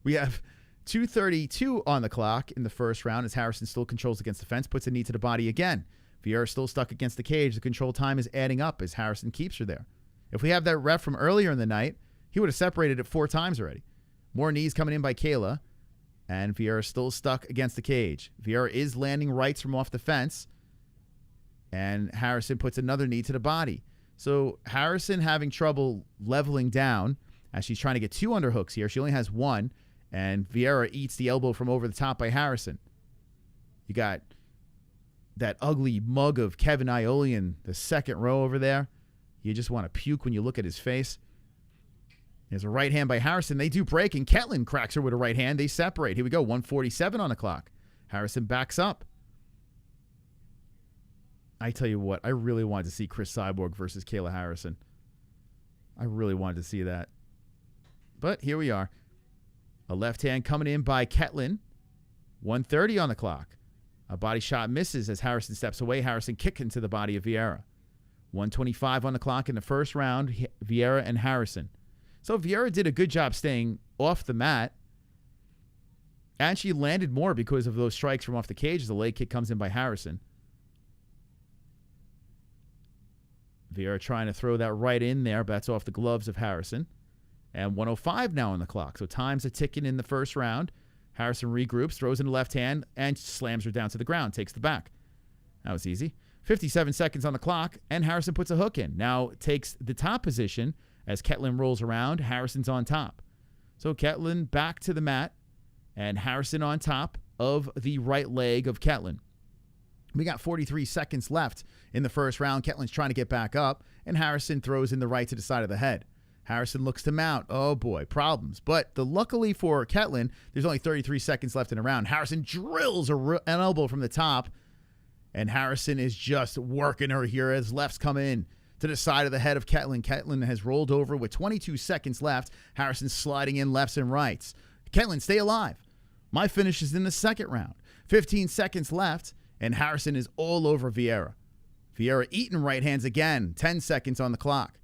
We have 2:32 on the clock in the first round as Harrison still controls against the fence, puts a knee to the body again. Vieira still stuck against the cage. The control time is adding up as Harrison keeps her there. If we have that ref from earlier in the night, he would have separated it 4 times already. More knees coming in by Kayla, and Vieira still stuck against the cage. Vieira is landing rights from off the fence, and Harrison puts another knee to the body. So Harrison having trouble leveling down as she's trying to get 2 underhooks here. She only has 1, and Vieira eats the elbow from over the top by Harrison. You got that ugly mug of Kevin Iole in the second row over there. You just want to puke when you look at his face. There's a right hand by Harrison. They do break, and Ketlen cracks her with a right hand. They separate. Here we go, 1:47 on the clock. Harrison backs up. I tell you what, I really wanted to see Chris Cyborg versus Kayla Harrison. I really wanted to see that. But here we are. A left hand coming in by Ketlen. 1:30 on the clock. A body shot misses as Harrison steps away. Harrison kick into the body of Vieira. 1:25 on the clock in the first round, Vieira and Harrison. So Vieira did a good job staying off the mat. And she landed more because of those strikes from off the cage as the leg kick comes in by Harrison. Vieira trying to throw that right in there, but that's off the gloves of Harrison. And 1:05 now on the clock. So time's a ticking in the first round. Harrison regroups, throws in the left hand, and slams her down to the ground, takes the back. That was easy. 57 seconds on the clock, and Harrison puts a hook in. Now takes the top position as Ketlen rolls around. Harrison's on top. So Ketlen back to the mat, and Harrison on top of the right leg of Ketlen. We got 43 seconds left in the first round. Ketlen's trying to get back up, and Harrison throws in the right to the side of the head. Harrison looks to mount. Oh, boy, problems. But luckily for Ketlen, there's only 33 seconds left in the round. Harrison drills an elbow from the top, and Harrison is just working her here as lefts come in to the side of the head of Ketlen. Ketlen has rolled over with 22 seconds left. Harrison sliding in lefts and rights. Ketlen, stay alive. My finish is in the second round. 15 seconds left, and Harrison is all over Vieira. Vieira eating right hands again. 10 seconds on the clock.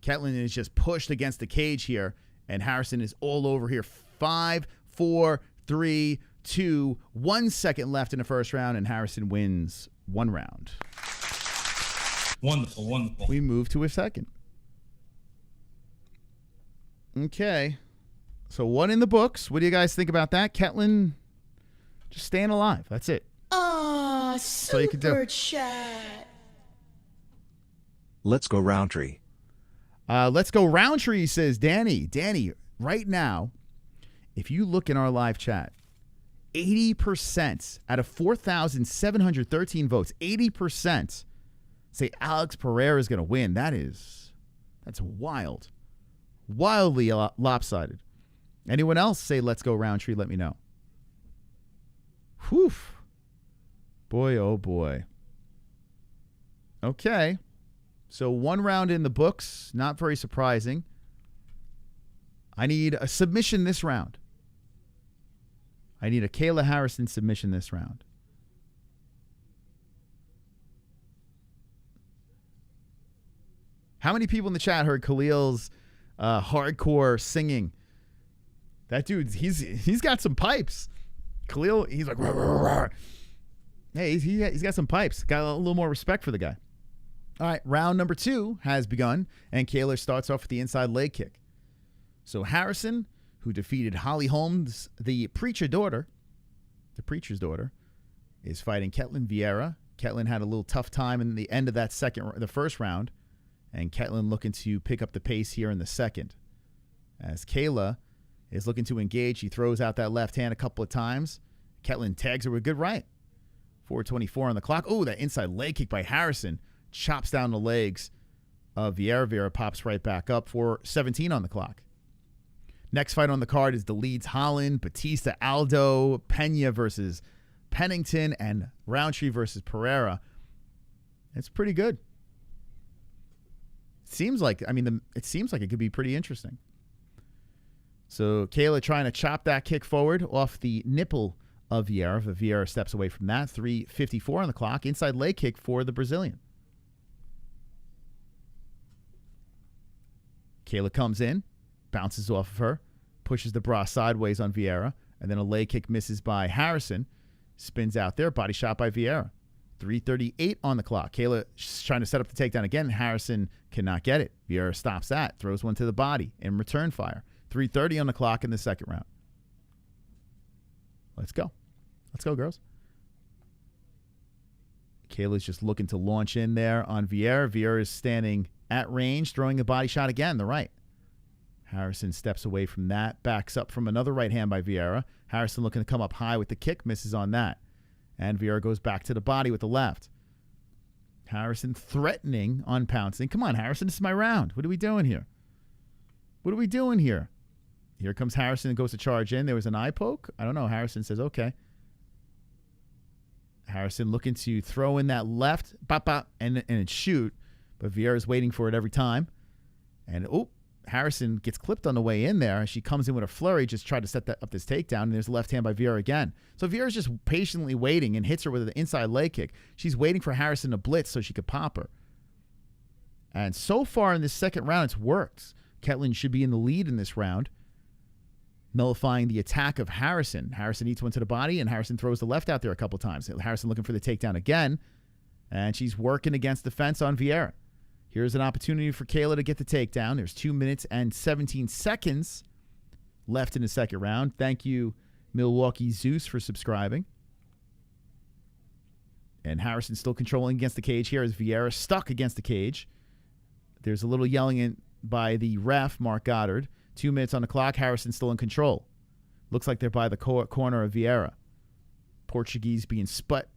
Ketlen is just pushed against the cage here, and Harrison is all over here. 5, 4, 3, 2, 1 second left in the first round, and Harrison wins 1 round. Wonderful, wonderful. We move to a second. Okay. So 1 in the books. What do you guys think about that? Ketlen just staying alive. That's it. Ah, all you can do. super chat. Let's go Roundtree. Let's go Roundtree, says Danny. Danny, right now, if you look in our live chat, 80% out of 4,713 votes, 80% say Alex Pereira is going to win. That's wild. Wildly lopsided. Anyone else say let's go Roundtree? Let me know. Whew. Boy, oh boy. Okay. So 1 round in the books. Not very surprising. I need a submission this round. I need a Kayla Harrison submission this round. How many people in the chat heard Khalil's hardcore singing? That dude, he's got some pipes. Khalil, he's like, rah, rah, rah. Hey, he's got some pipes. Got a little more respect for the guy. All right, round number 2 has begun, and Kayla starts off with the inside leg kick. So Harrison, who defeated Holly Holmes, the preacher's daughter, is fighting Ketlen Vieira. Ketlen had a little tough time in the end of the first round, and Ketlen looking to pick up the pace here in the second. As Kayla is looking to engage, she throws out that left hand a couple of times. Ketlen tags her with a good right. 4:24 on the clock. Oh, that inside leg kick by Harrison chops down the legs of Vieira. Vieira pops right back up. 4:17 on the clock. Next fight on the card is Dolidze Holland, Bautista Aldo, Pena versus Pennington, and Roundtree versus Pereira. It's pretty good. It seems like it could be pretty interesting. So Kayla trying to chop that kick forward off the nipple of Vieira. Vieira steps away from that. 3:54 on the clock. Inside leg kick for the Brazilian. Kayla comes in, bounces off of her, pushes the bra sideways on Vieira, And then a leg kick misses by Harrison. Spins out there. Body shot by Vieira. 3:38 on the clock. Kayla trying to set up the takedown again. Harrison cannot get it. Vieira stops that. Throws one to the body in return fire. 3:30 on the clock in the second round. Let's go. Let's go, girls. Kayla's just looking to launch in there on Vieira. Vieira is standing at range, throwing a body shot again, the right. Harrison steps away from that, backs up from another right hand by Vieira. Harrison looking to come up high with the kick, misses on that. And Vieira goes back to the body with the left. Harrison threatening on pouncing. Come on, Harrison, this is my round. What are we doing here? What are we doing here? Here comes Harrison and goes to charge in. There was an eye poke. I don't know. Harrison says, okay. Harrison looking to throw in that left, bop, bop, and shoot. But Vieira's waiting for it every time. And, Harrison gets clipped on the way in there. She comes in with a flurry, just tried to set up this takedown, and there's a left hand by Vieira again. So Vieira's just patiently waiting and hits her with an inside leg kick. She's waiting for Harrison to blitz so she could pop her. And so far in this second round, it's worked. Ketlen should be in the lead in this round, nullifying the attack of Harrison. Harrison eats one to the body, and Harrison throws the left out there a couple times. Harrison looking for the takedown again, and she's working against the fence on Vieira. Here's an opportunity for Kayla to get the takedown. There's 2 minutes and 17 seconds left in the second round. Thank you, Milwaukee Zeus, for subscribing. And Harrison still controlling against the cage here as Vieira stuck against the cage. There's a little yelling in by the ref, Mark Goddard. 2 minutes on the clock. Harrison still in control. Looks like they're by the corner of Vieira. Portuguese being spit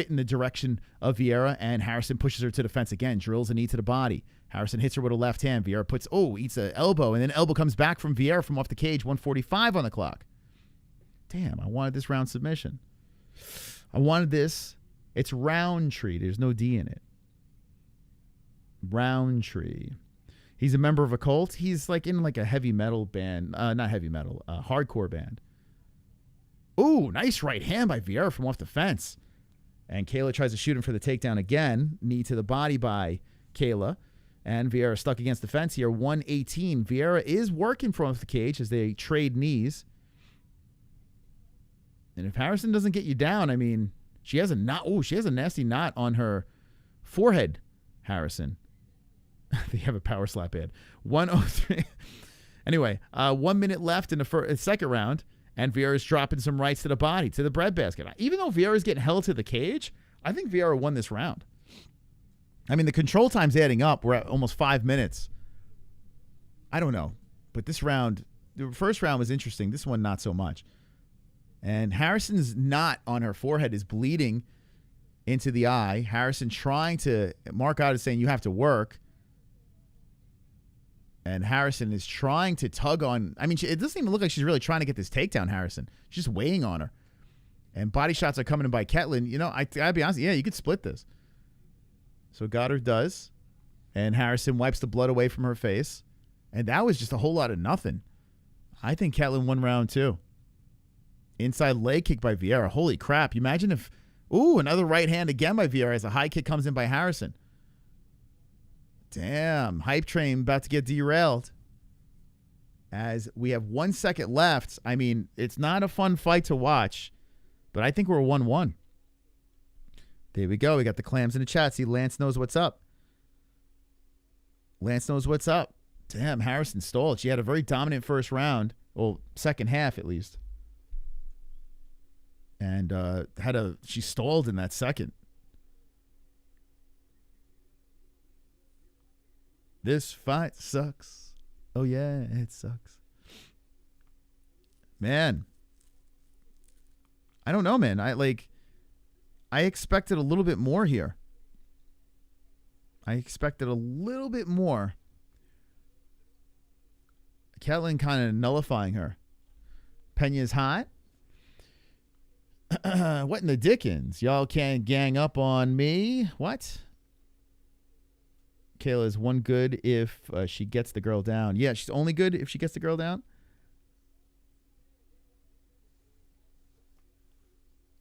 in the direction of Vieira, and Harrison pushes her to the fence again, drills a knee to the body. Harrison hits her with a left hand. Vieira eats an elbow, and then elbow comes back from Vieira from off the cage, 145 on the clock. Damn, I wanted this round submission. I wanted this. It's Roundtree. There's no D in it. Roundtree. He's a member of a cult. He's like in like a heavy metal band. Not heavy metal, a hardcore band. Ooh, nice right hand by Vieira from off the fence. And Kayla tries to shoot him for the takedown again. Knee to the body by Kayla. And Vieira stuck against the fence here. 118. Vieira is working from off the cage as they trade knees. And if Harrison doesn't get you down, I mean, she has a knot. Oh, she has a nasty knot on her forehead, Harrison. They have a power slap ad. 103. Anyway, 1 minute left in the second round. And Vieira's dropping some rights to the body, to the breadbasket. Even though Vieira's getting held to the cage, I think Vieira won this round. I mean, the control time's adding up. We're at almost 5 minutes. I don't know. But this round, the first round was interesting. This one, not so much. And Harrison's knot on her forehead is bleeding into the eye. Harrison trying to, Mark out is saying, you have to work. And Harrison is trying to tug on. I mean, it doesn't even look like she's really trying to get this takedown, Harrison. She's just weighing on her. And body shots are coming in by Ketlen. You know, I gotta be honest. Yeah, you could split this. So Goddard does. And Harrison wipes the blood away from her face. And that was just a whole lot of nothing. I think Ketlen won round 2. Inside leg kick by Vieira. Holy crap. You imagine if, another right hand again by Vieira as a high kick comes in by Harrison. Damn, hype train about to get derailed. As we have 1 second left. I mean, it's not a fun fight to watch, but I think we're 1-1. There we go. We got the clams in the chat. See, Lance knows what's up. Lance knows what's up. Damn, Harrison stalled. She had a very dominant first round. Well, second half at least. And she stalled in that second. This fight sucks. Oh, yeah, it sucks. Man. I don't know, man. I expected a little bit more here. I expected a little bit more. Ketlen kind of nullifying her. Pena's hot. What in the dickens? Y'all can't gang up on me. What? Kayla is one good if she gets the girl down. Yeah, she's only good if she gets the girl down.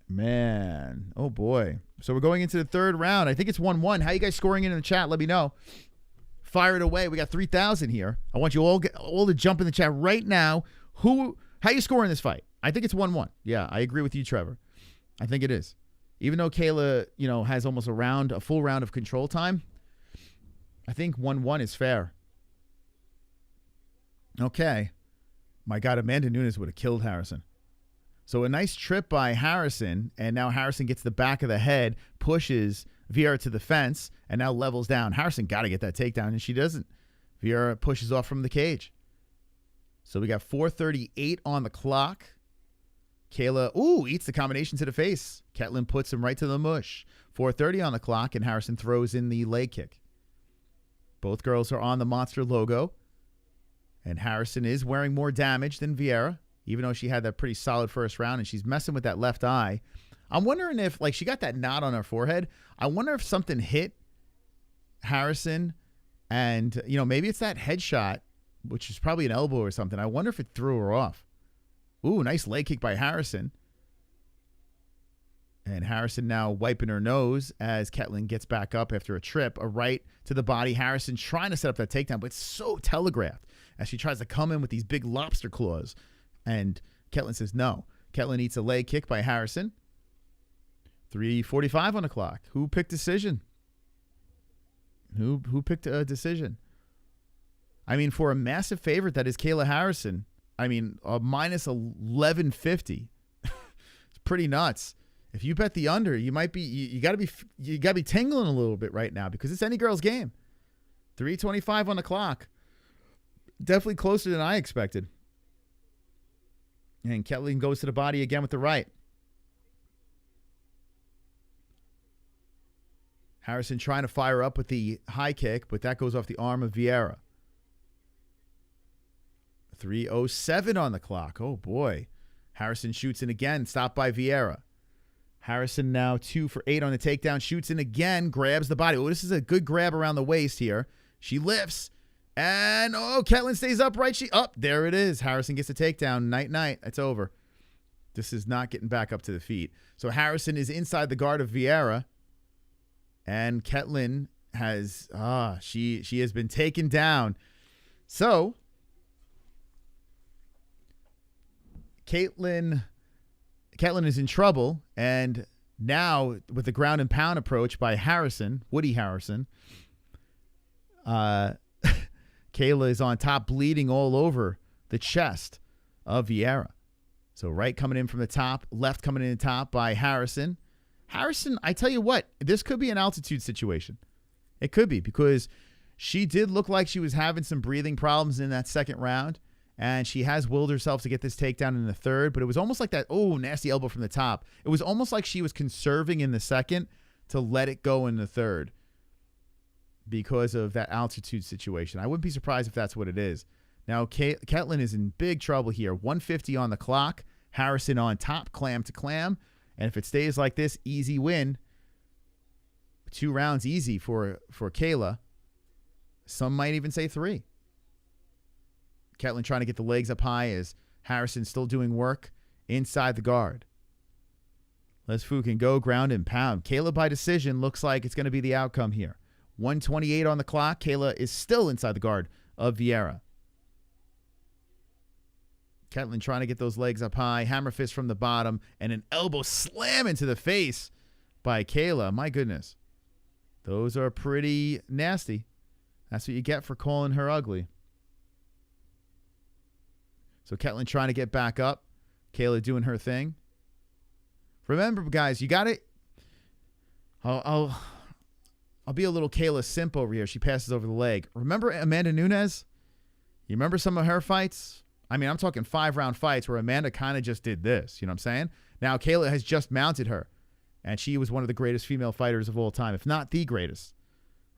Man. Oh, boy. So we're going into the third round. I think it's 1-1. How you guys scoring in the chat? Let me know. Fire it away. We got 3,000 here. I want you all to jump in the chat right now. How you scoring this fight? I think it's 1-1. Yeah, I agree with you, Trevor. I think it is. Even though Kayla, has almost a full round of control time, I think 1-1 is fair. Okay. My God, Amanda Nunes would have killed Harrison. So a nice trip by Harrison, and now Harrison gets the back of the head, pushes Vieira to the fence, and now levels down. Harrison got to get that takedown, and she doesn't. Vieira pushes off from the cage. So we got 4:38 on the clock. Kayla, eats the combination to the face. Ketlen puts him right to the mush. 4:30 on the clock, and Harrison throws in the leg kick. Both girls are on the Monster logo, and Harrison is wearing more damage than Vieira, even though she had that pretty solid first round, and she's messing with that left eye. I'm wondering if, she got that knot on her forehead. I wonder if something hit Harrison, and, maybe it's that headshot, which is probably an elbow or something. I wonder if it threw her off. Nice leg kick by Harrison. And Harrison now wiping her nose as Ketlen gets back up after a trip. A right to the body. Harrison trying to set up that takedown, but it's so telegraphed as she tries to come in with these big lobster claws. And Ketlen says no. Ketlen eats a leg kick by Harrison. 3:45 on the clock. Who picked decision? Who picked a decision? I mean, for a massive favorite that is Kayla Harrison, a minus 1150. It's pretty nuts. If you bet the under, you might be you got to be tingling a little bit right now because it's any girl's game. 3:25 on the clock. Definitely closer than I expected. And Ketlen goes to the body again with the right. Harrison trying to fire up with the high kick, but that goes off the arm of Vieira. 3:07 on the clock. Oh, boy. Harrison shoots in again, stopped by Vieira. Harrison now 2 for 8 on the takedown, shoots in again, grabs the body. This is a good grab around the waist here. She lifts, and Ketlen stays upright. There it is. Harrison gets a takedown. Night. It's over. This is not getting back up to the feet. So Harrison is inside the guard of Vieira, and Ketlen has, she has been taken down. So Ketlen is in trouble, and now with the ground and pound approach by Woody Harrison, Kayla is on top, bleeding all over the chest of Vieira. So right coming in from the top, left coming in the top by Harrison. Harrison, I tell you what, this could be an altitude situation. It could be, because she did look like she was having some breathing problems in that second round. And she has willed herself to get this takedown in the third, but it was almost like that, nasty elbow from the top. It was almost like she was conserving in the second to let it go in the third because of that altitude situation. I wouldn't be surprised if that's what it is. Now, Ketlen is in big trouble here. 150 on the clock. Harrison on top, clam to clam. And if it stays like this, easy win. 2 rounds easy for Kayla. Some might even say 3. Ketlen trying to get the legs up high as Harrison still doing work inside the guard. Les Fou can go ground and pound. Kayla by decision looks like it's going to be the outcome here. 1:28 on the clock. Kayla is still inside the guard of Vieira. Ketlen trying to get those legs up high. Hammer fist from the bottom and an elbow slam into the face by Kayla. My goodness. Those are pretty nasty. That's what you get for calling her ugly. So Ketlen trying to get back up. Kayla doing her thing. Remember, guys, you got it. I'll be a little Kayla simp over here. She passes over the leg. Remember Amanda Nunes? You remember some of her fights? I'm talking 5-round fights where Amanda kind of just did this. You know what I'm saying? Now, Kayla has just mounted her, and she was one of the greatest female fighters of all time, if not the greatest.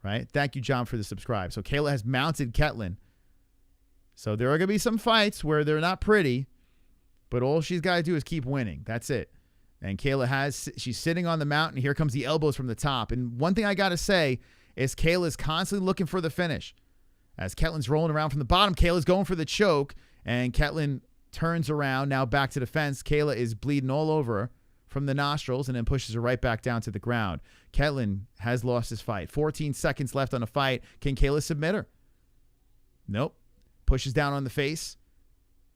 Right? Thank you, John, for the subscribe. So Kayla has mounted Ketlen. So there are going to be some fights where they're not pretty, but all she's got to do is keep winning. That's it. And Kayla she's sitting on the mountain. Here comes the elbows from the top. And one thing I got to say is Kayla's constantly looking for the finish. As Ketlen's rolling around from the bottom, Kayla's going for the choke, and Ketlen turns around, now back to the fence. Kayla is bleeding all over her from the nostrils and then pushes her right back down to the ground. Ketlen has lost his fight. 14 seconds left on the fight. Can Kayla submit her? Nope. Pushes down on the face.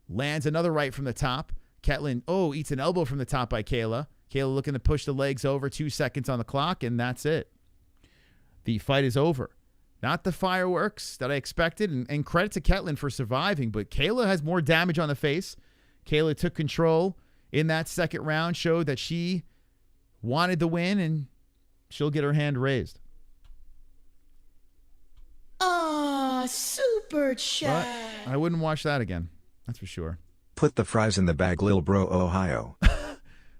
Lands another right from the top. Ketlen, eats an elbow from the top by Kayla. Kayla looking to push the legs over, 2 seconds on the clock, and that's it. The fight is over. Not the fireworks that I expected, and credit to Ketlen for surviving, but Kayla has more damage on the face. Kayla took control in that second round, showed that she wanted the win, and she'll get her hand raised. Super chat. But I wouldn't watch that again. That's for sure. Put the fries in the bag, Lil Bro, Ohio.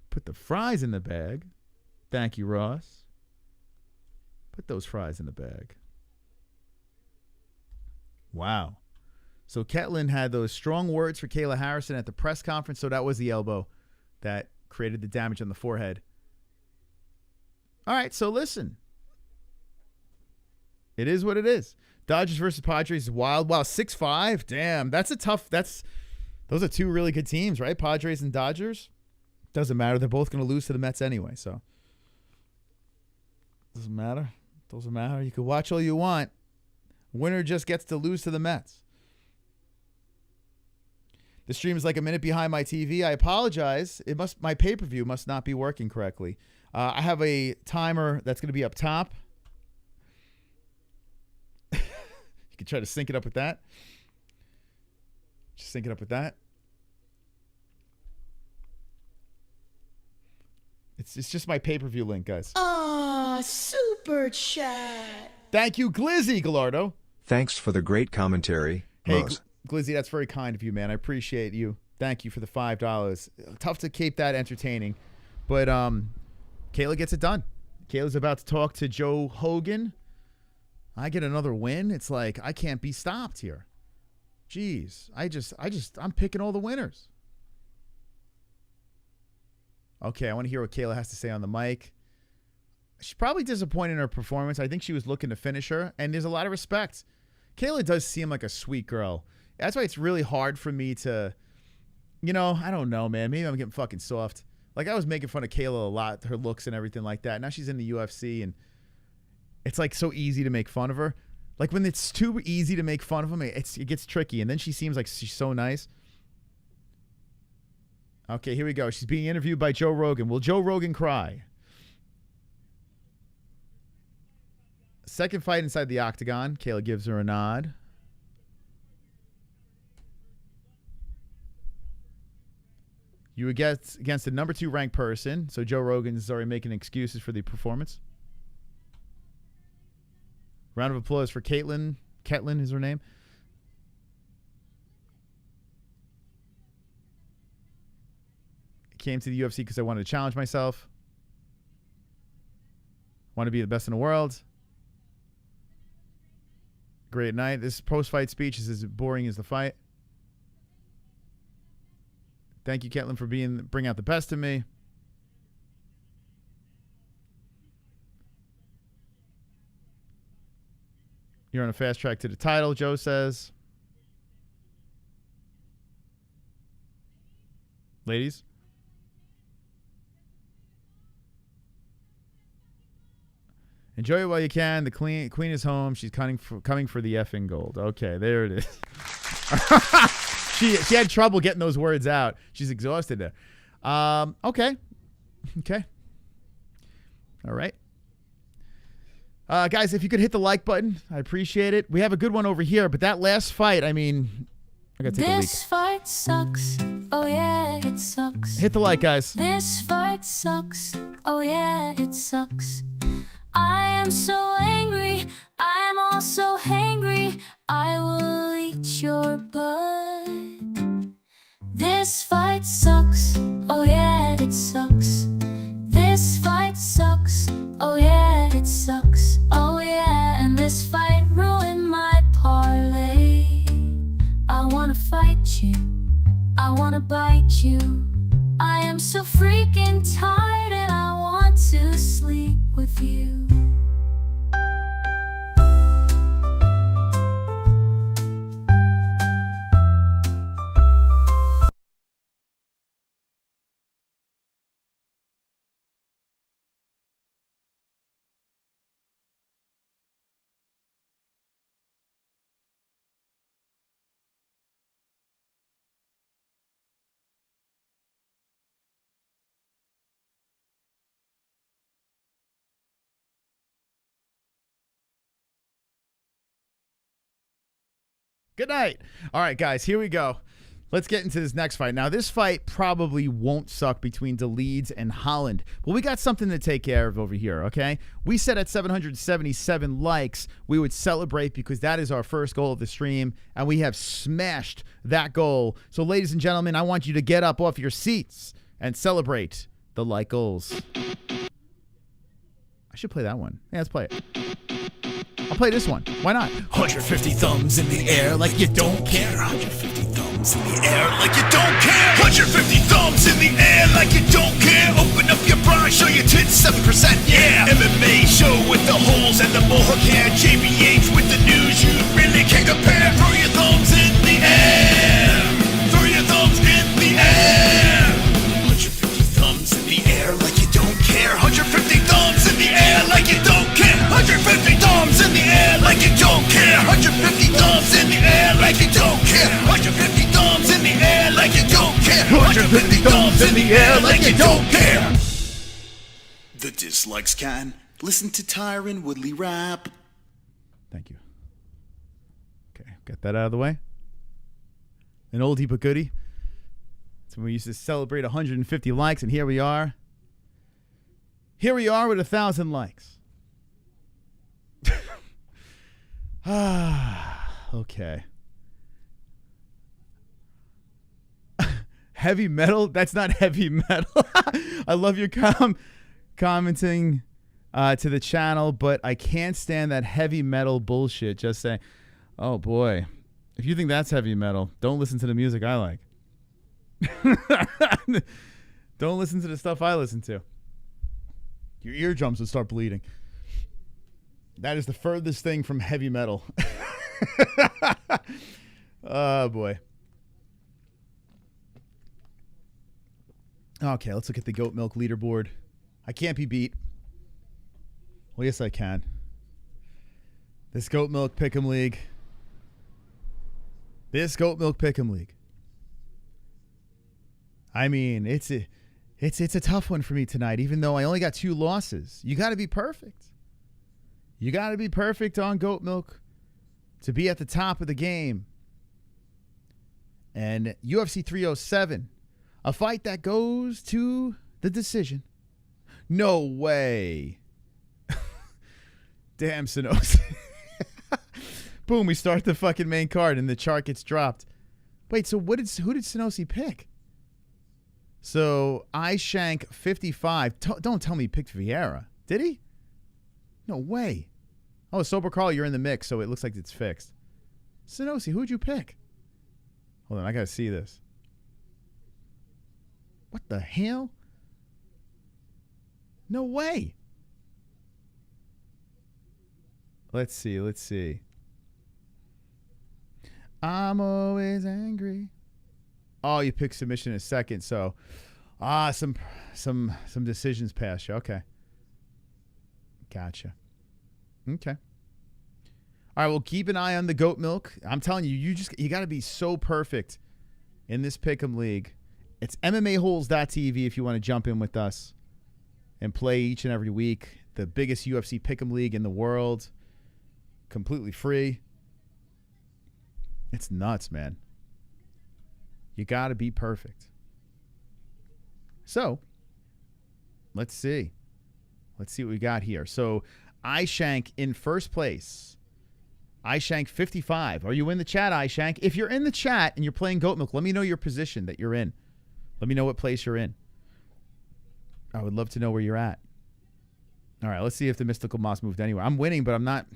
Put the fries in the bag. Thank you, Ross. Put those fries in the bag. Wow. So Ketlen had those strong words for Kayla Harrison at the press conference. So that was the elbow that created the damage on the forehead. All right, so listen. It is what it is. Dodgers versus Padres is wild. Wow, 6-5. Damn, those are two really good teams, right? Padres and Dodgers. Doesn't matter. They're both going to lose to the Mets anyway, so. Doesn't matter. Doesn't matter. You can watch all you want. Winner just gets to lose to the Mets. The stream is like a minute behind my TV. I apologize. My pay-per-view must not be working correctly. I have a timer that's going to be up top. You can try to sync it up with that. Just sync it up with that. It's just my pay-per-view link, guys. Super chat. Thank you, Glizzy Gallardo. Thanks for the great commentary. Hey, Glizzy, that's very kind of you, man. I appreciate you. Thank you for the $5. Tough to keep that entertaining. But Kayla gets it done. Kayla's about to talk to Joe Hogan. I get another win. It's like I can't be stopped here. Jeez. I'm picking all the winners. Okay, I want to hear what Kayla has to say on the mic. She's probably disappointed in her performance. I think she was looking to finish her, and there's a lot of respect. Kayla does seem like a sweet girl. That's why it's really hard for me to, I don't know, man. Maybe I'm getting fucking soft. Like, I was making fun of Kayla a lot, her looks and everything like that. Now she's in the UFC, and it's, like, so easy to make fun of her. Like, when it's too easy to make fun of them, it gets tricky, and then she seems like she's so nice. Okay, here we go. She's being interviewed by Joe Rogan. Will Joe Rogan cry? Second fight inside the octagon. Kayla gives her a nod. You would get against the number 2 ranked person. So Joe Rogan is already making excuses for the performance. Round of applause for Caitlin. Ketlen is her name. Came to the UFC because I wanted to challenge myself. Want to be the best in the world. Great night. This post-fight speech is as boring as the fight. Thank you, Ketlen, for bring out the best in me. You're on a fast track to the title, Joe says. Ladies. Enjoy it while you can. The queen is home. She's coming for the effing gold. Okay, there it is. She had trouble getting those words out. She's exhausted there. Okay. All right. Guys, if you could hit the like button, I appreciate it. We have a good one over here, but that last fight, I mean, I gotta take a leak. This fight sucks. Oh yeah, it sucks. Hit the like, guys. This fight sucks. Oh yeah, it sucks. I am so angry, I'm also hangry. I will eat your butt. This fight sucks. Oh yeah, it sucks. This fight sucks. Oh yeah, it sucks. Oh yeah, and this fight ruined my parlay. I wanna fight you, I wanna bite you. I am so freaking tired and I want to sleep with you. Good night. All right, guys, here we go. Let's get into this next fight. Now, this fight probably won't suck between Dolidze and Holland, but we got something to take care of over here, okay? We said at 777 likes, we would celebrate because that is our first goal of the stream, and we have smashed that goal. So, ladies and gentlemen, I want you to get up off your seats and celebrate the like goals. I should play that one. Yeah, let's play it. I'll play this one. Why not? 150 thumbs in the air like you don't care. 150 thumbs in the air like you don't care. 150 thumbs in the air like you don't care. Open up your bra, show your tits 7%, yeah. MMA show with the holes and the mohawk hair. JBH with the news you really can't compare. Throw your thumbs in the air. Throw your thumbs in the air. 150 thumbs in the air like you don't care. 150 thumbs in the air like you don't care. 150 thumbs in the air like you don't care. 150 thumbs in the air like you don't care. 150 thumbs in the air like you don't care. 150 thumbs in the air like you don't care. The dislikes can listen to Tyron Woodley rap. Thank you. Okay, got that out of the way. An oldie but goodie. So we used to celebrate 150 likes, and here we are. Here we are with 1,000 likes. Okay. Heavy metal? That's not heavy metal. I love your commenting to the channel, but I can't stand that heavy metal bullshit. Just saying, oh boy, if you think that's heavy metal, don't listen to the music I like. Don't listen to the stuff I listen to. Your eardrums would start bleeding. That is the furthest thing from heavy metal. Oh, boy. Okay, let's look at the goat milk leaderboard. I can't be beat. Well, yes, I can. This goat milk pick'em league. This goat milk pick'em league. I mean, it's a tough one for me tonight, even though I only got 2 losses. You got to be perfect. You got to be perfect on goat milk to be at the top of the game. And UFC 307, a fight that goes to the decision. No way. Damn, Sanosi. Boom, we start the fucking main card and the chart gets dropped. Wait, so who did Sanosi pick? So Shank 55. Don't tell me he picked Vieira. Did he? No way. Oh, Sober Carl, you're in the mix, so it looks like it's fixed. Sanosi, who'd you pick? Hold on, I gotta see this. What the hell? No way. Let's see. I'm always angry. Oh, you picked submission in a second, so some decisions past you. Okay. Gotcha. Okay. All right, well, keep an eye on the goat milk. I'm telling you, you got to be so perfect in this pick'em league. It's MMA-Holes.tv if you want to jump in with us and play each and every week. The biggest UFC pick'em league in the world. Completely free. It's nuts, man. You got to be perfect. So, let's see. Let's see what we got here. So, Ishank in first place. Ishank 55. Are you in the chat, Ishank? If you're in the chat and you're playing goat milk, let me know your position that you're in. Let me know what place you're in. I would love to know where you're at. All right, let's see if the mystical moss moved anywhere. I'm winning, but I'm not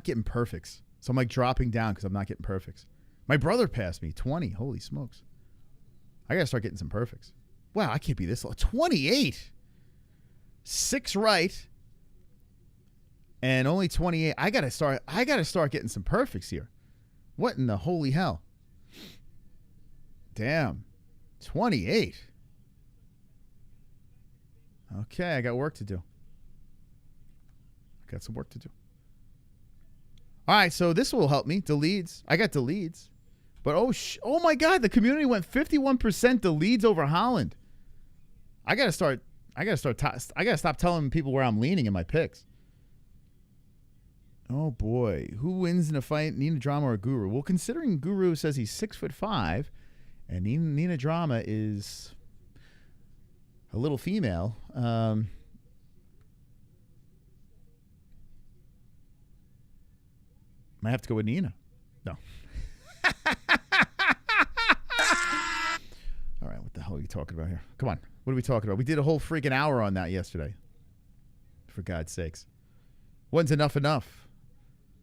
getting perfects. So I'm like dropping down because I'm not getting perfects. My brother passed me 20. Holy smokes. I got to start getting some perfects. Wow, I can't be this low. 28. 6 right. And only 28. I gotta start getting some perfects here. What in the holy hell? Damn. 28. Okay, I got work to do. Got some work to do. All right, so this will help me. Dolidze. I got Dolidze. But oh my God, the community went 51% Dolidze over Holland. I gotta stop telling people where I'm leaning in my picks. Oh, boy. Who wins in a fight, Nina Drama or Guru? Well, considering Guru says he's 6'5", and Nina Drama is a little female, might have to go with Nina. No. All right, what the hell are you talking about here? Come on. What are we talking about? We did a whole freaking hour on that yesterday. For God's sakes. When's enough?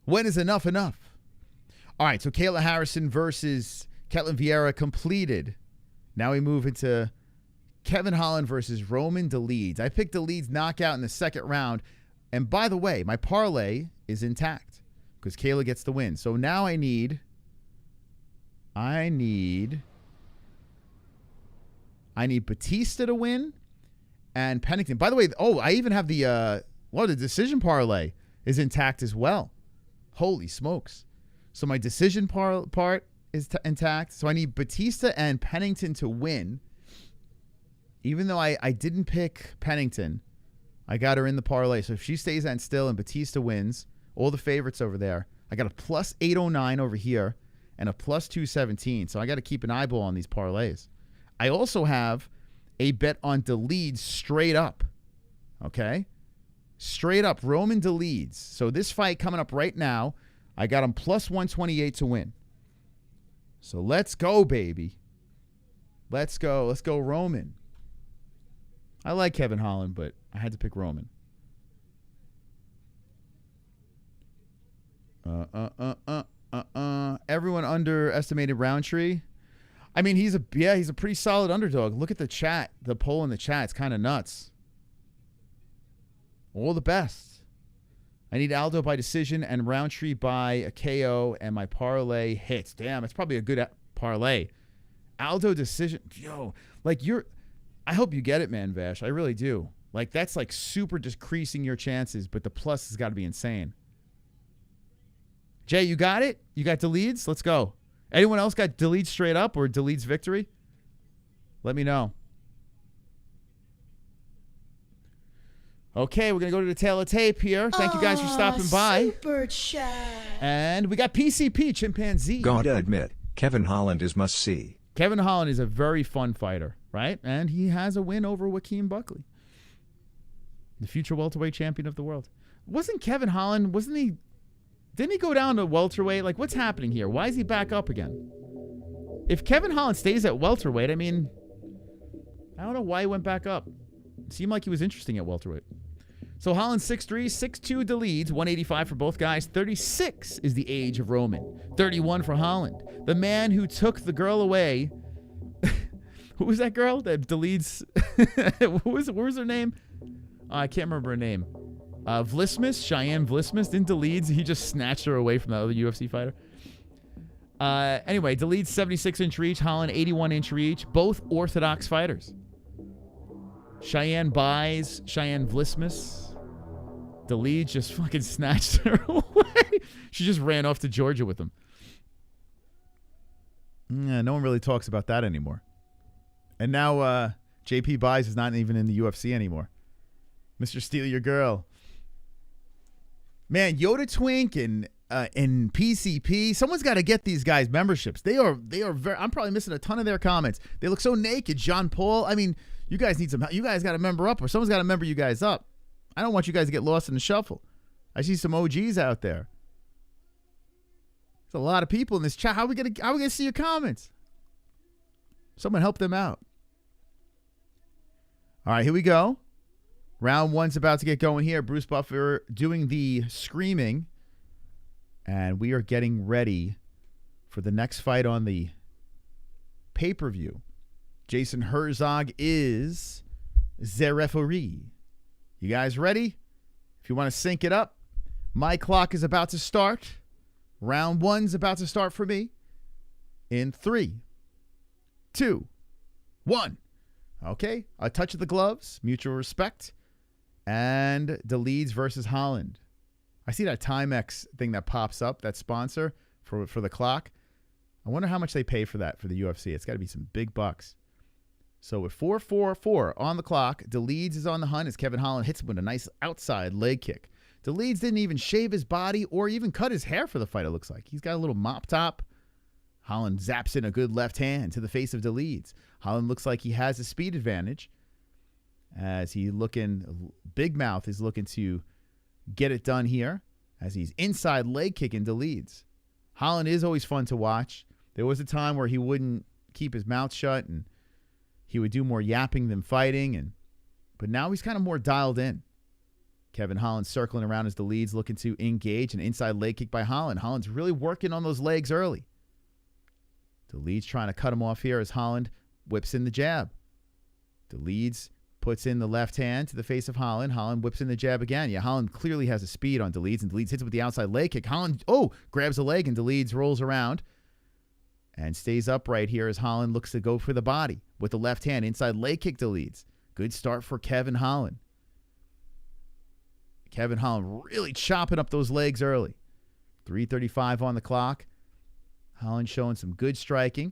When is enough? All right, so Kayla Harrison versus Ketlen Vieira completed. Now we move into Kevin Holland versus Roman Dolidze. I picked Dolidze knockout in the second round. And by the way, my parlay is intact because Kayla gets the win. So now I need Bautista to win and Pennington. By the way, I even have the decision parlay is intact as well. Holy smokes. So my decision part is intact. So I need Bautista and Pennington to win. Even though I didn't pick Pennington, I got her in the parlay. So if she stays on still and Bautista wins, all the favorites over there, I got a plus 809 over here and a plus 217. So I got to keep an eyeball on these parlays. I also have a bet on Dolidze straight up. Okay? Straight up, Roman Dolidze. So this fight coming up right now, I got him plus 128 to win. So let's go, baby. Let's go. Let's go, Roman. I like Kevin Holland, but I had to pick Roman. Everyone underestimated Roundtree. I mean, he's a pretty solid underdog. Look at the chat, the poll in the chat. It's kind of nuts. All the best. I need Aldo by decision and Roundtree by a KO, and my parlay hits. Damn, it's probably a good parlay. Aldo decision. Yo, like I hope you get it, man, Vash. I really do. Like, that's like super decreasing your chances, but the plus has got to be insane. Jay, you got it? You got Dolidze? Let's go. Anyone else got Dolidze straight up or Dolidze victory? Let me know. Okay, we're going to go to the tail of tape here. Thank you guys for stopping by. Super chat. And we got PCP, Chimpanzee. Gotta admit, Kevin Holland is must-see. Kevin Holland is a very fun fighter, right? And he has a win over Joaquin Buckley, the future welterweight champion of the world. Wasn't Kevin Holland, didn't he go down to welterweight? Like, what's happening here? Why is he back up again? If Kevin Holland stays at welterweight, I mean, I don't know why he went back up. It seemed like he was interesting at welterweight. So Holland 6'3", 6'2", Dolidze, 185 for both guys. 36 is the age of Roman. 31 for Holland. The man who took the girl away. Who was that girl? That Dolidze. what was her name? I can't remember her name. Vlismas, Cheyenne Vlismas. Didn't Dolidze, he just snatched her away from that other UFC fighter. Anyway, Dolidze 76-inch reach, Holland 81-inch reach. Both orthodox fighters. Cheyenne buys, Cheyenne Vlismas. Dolidze just fucking snatched her away. She just ran off to Georgia with him. Yeah, no one really talks about that anymore. And now JP Buys is not even in the UFC anymore. Mr. Steal Your Girl. Man, Yoda Twink and PCP, someone's got to get these guys memberships. They are very, I'm probably missing a ton of their comments. They look so naked. Jean Paul, I mean, you guys need some help. You guys got to member up, or someone's got to member you guys up. I don't want you guys to get lost in the shuffle. I see some OGs out there. There's a lot of people in this chat. How are we gonna see your comments? Someone help them out. All right, here we go. Round one's about to get going here. Bruce Buffer doing the screaming. And we are getting ready for the next fight on the pay-per-view. Jason Herzog is the referee. You guys ready? If you want to sync it up, my clock is about to start. Round one's about to start for me. In 3, 2, 1. Okay, a touch of the gloves, mutual respect. And Dolidze versus Holland. I see that Timex thing that pops up, that sponsor for the clock. I wonder how much they pay for that for the UFC. It's got to be some big bucks. So with 4:44 on the clock, Dolidze is on the hunt as Kevin Holland hits him with a nice outside leg kick. Dolidze didn't even shave his body or even cut his hair for the fight, it looks like. He's got a little mop top. Holland zaps in a good left hand to the face of Dolidze. Holland looks like he has a speed advantage as he looking, big mouth is looking to get it done here as he's inside leg kicking Dolidze. Holland is always fun to watch. There was a time where he wouldn't keep his mouth shut and he would do more yapping than fighting, but now he's kind of more dialed in. Kevin Holland circling around as Dolidze looking to engage, an inside leg kick by Holland. Holland's really working on those legs early. Dolidze trying to cut him off here as Holland whips in the jab. Dolidze puts in the left hand to the face of Holland. Holland whips in the jab again. Yeah, Holland clearly has a speed on Dolidze, and Dolidze hits it with the outside leg kick. Holland, grabs a leg, and Dolidze rolls around and stays upright here as Holland looks to go for the body with the left hand. Inside leg kick Dolidze. Good start for Kevin Holland. Kevin Holland really chopping up those legs early. 3:35 on the clock. Holland showing some good striking.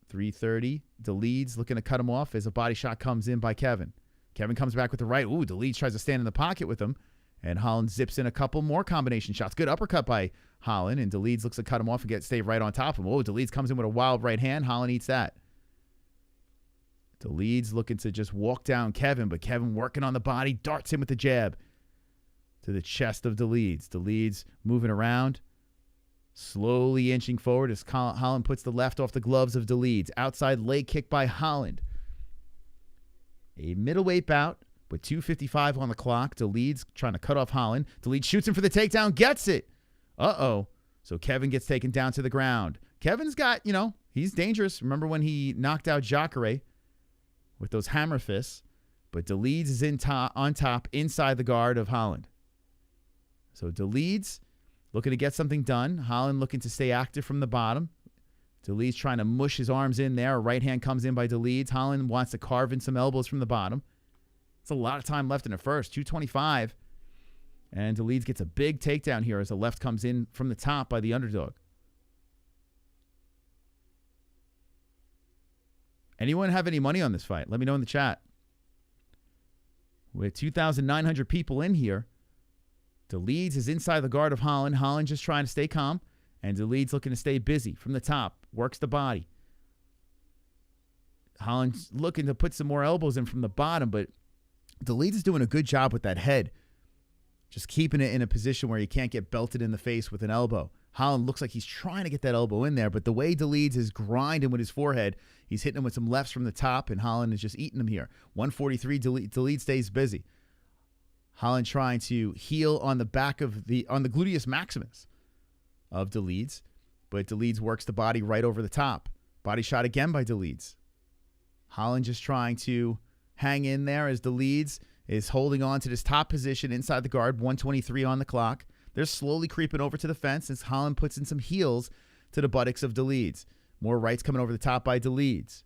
3:30. Dolidze looking to cut him off as a body shot comes in by Kevin. Kevin comes back with the right. Dolidze tries to stand in the pocket with him. And Holland zips in a couple more combination shots. Good uppercut by Holland. And Dolidze looks to cut him off and stay right on top of him. Dolidze comes in with a wild right hand. Holland eats that. Dolidze looking to just walk down Kevin. But Kevin working on the body. Darts him with the jab to the chest of Dolidze. Dolidze moving around. Slowly inching forward as Holland puts the left off the gloves of Dolidze. Outside leg kick by Holland. A middleweight bout with 2:55 on the clock. Dolidze trying to cut off Holland. Dolidze shoots him for the takedown. Gets it. So Kevin gets taken down to the ground. Kevin's got, he's dangerous. Remember when he knocked out Jacare with those hammer fists? But Dolidze is on top inside the guard of Holland. So Dolidze looking to get something done. Holland looking to stay active from the bottom. Dolidze trying to mush his arms in there. A right hand comes in by Dolidze. Holland wants to carve in some elbows from the bottom. It's a lot of time left in the first. 2:25. And Dolidze gets a big takedown here as the left comes in from the top by the underdog. Anyone have any money on this fight? Let me know in the chat. With 2,900 people in here, Dolidze is inside the guard of Holland. Holland just trying to stay calm. And Dolidze looking to stay busy from the top. Works the body. Holland's looking to put some more elbows in from the bottom. But Dolidze is doing a good job with that head. Just keeping it in a position where you can't get belted in the face with an elbow. Holland looks like he's trying to get that elbow in there. But the way Dolidze is grinding with his forehead, he's hitting him with some lefts from the top. And Holland is just eating him here. 143, Dolidze stays busy. Holland trying to heel on the back of on the gluteus maximus of Dolidze, but Dolidze works the body right over the top. Body shot again by Dolidze. Holland just trying to hang in there as Dolidze is holding on to this top position inside the guard. 123 on the clock. They're slowly creeping over to the fence as Holland puts in some heels to the buttocks of Dolidze. More rights coming over the top by Dolidze.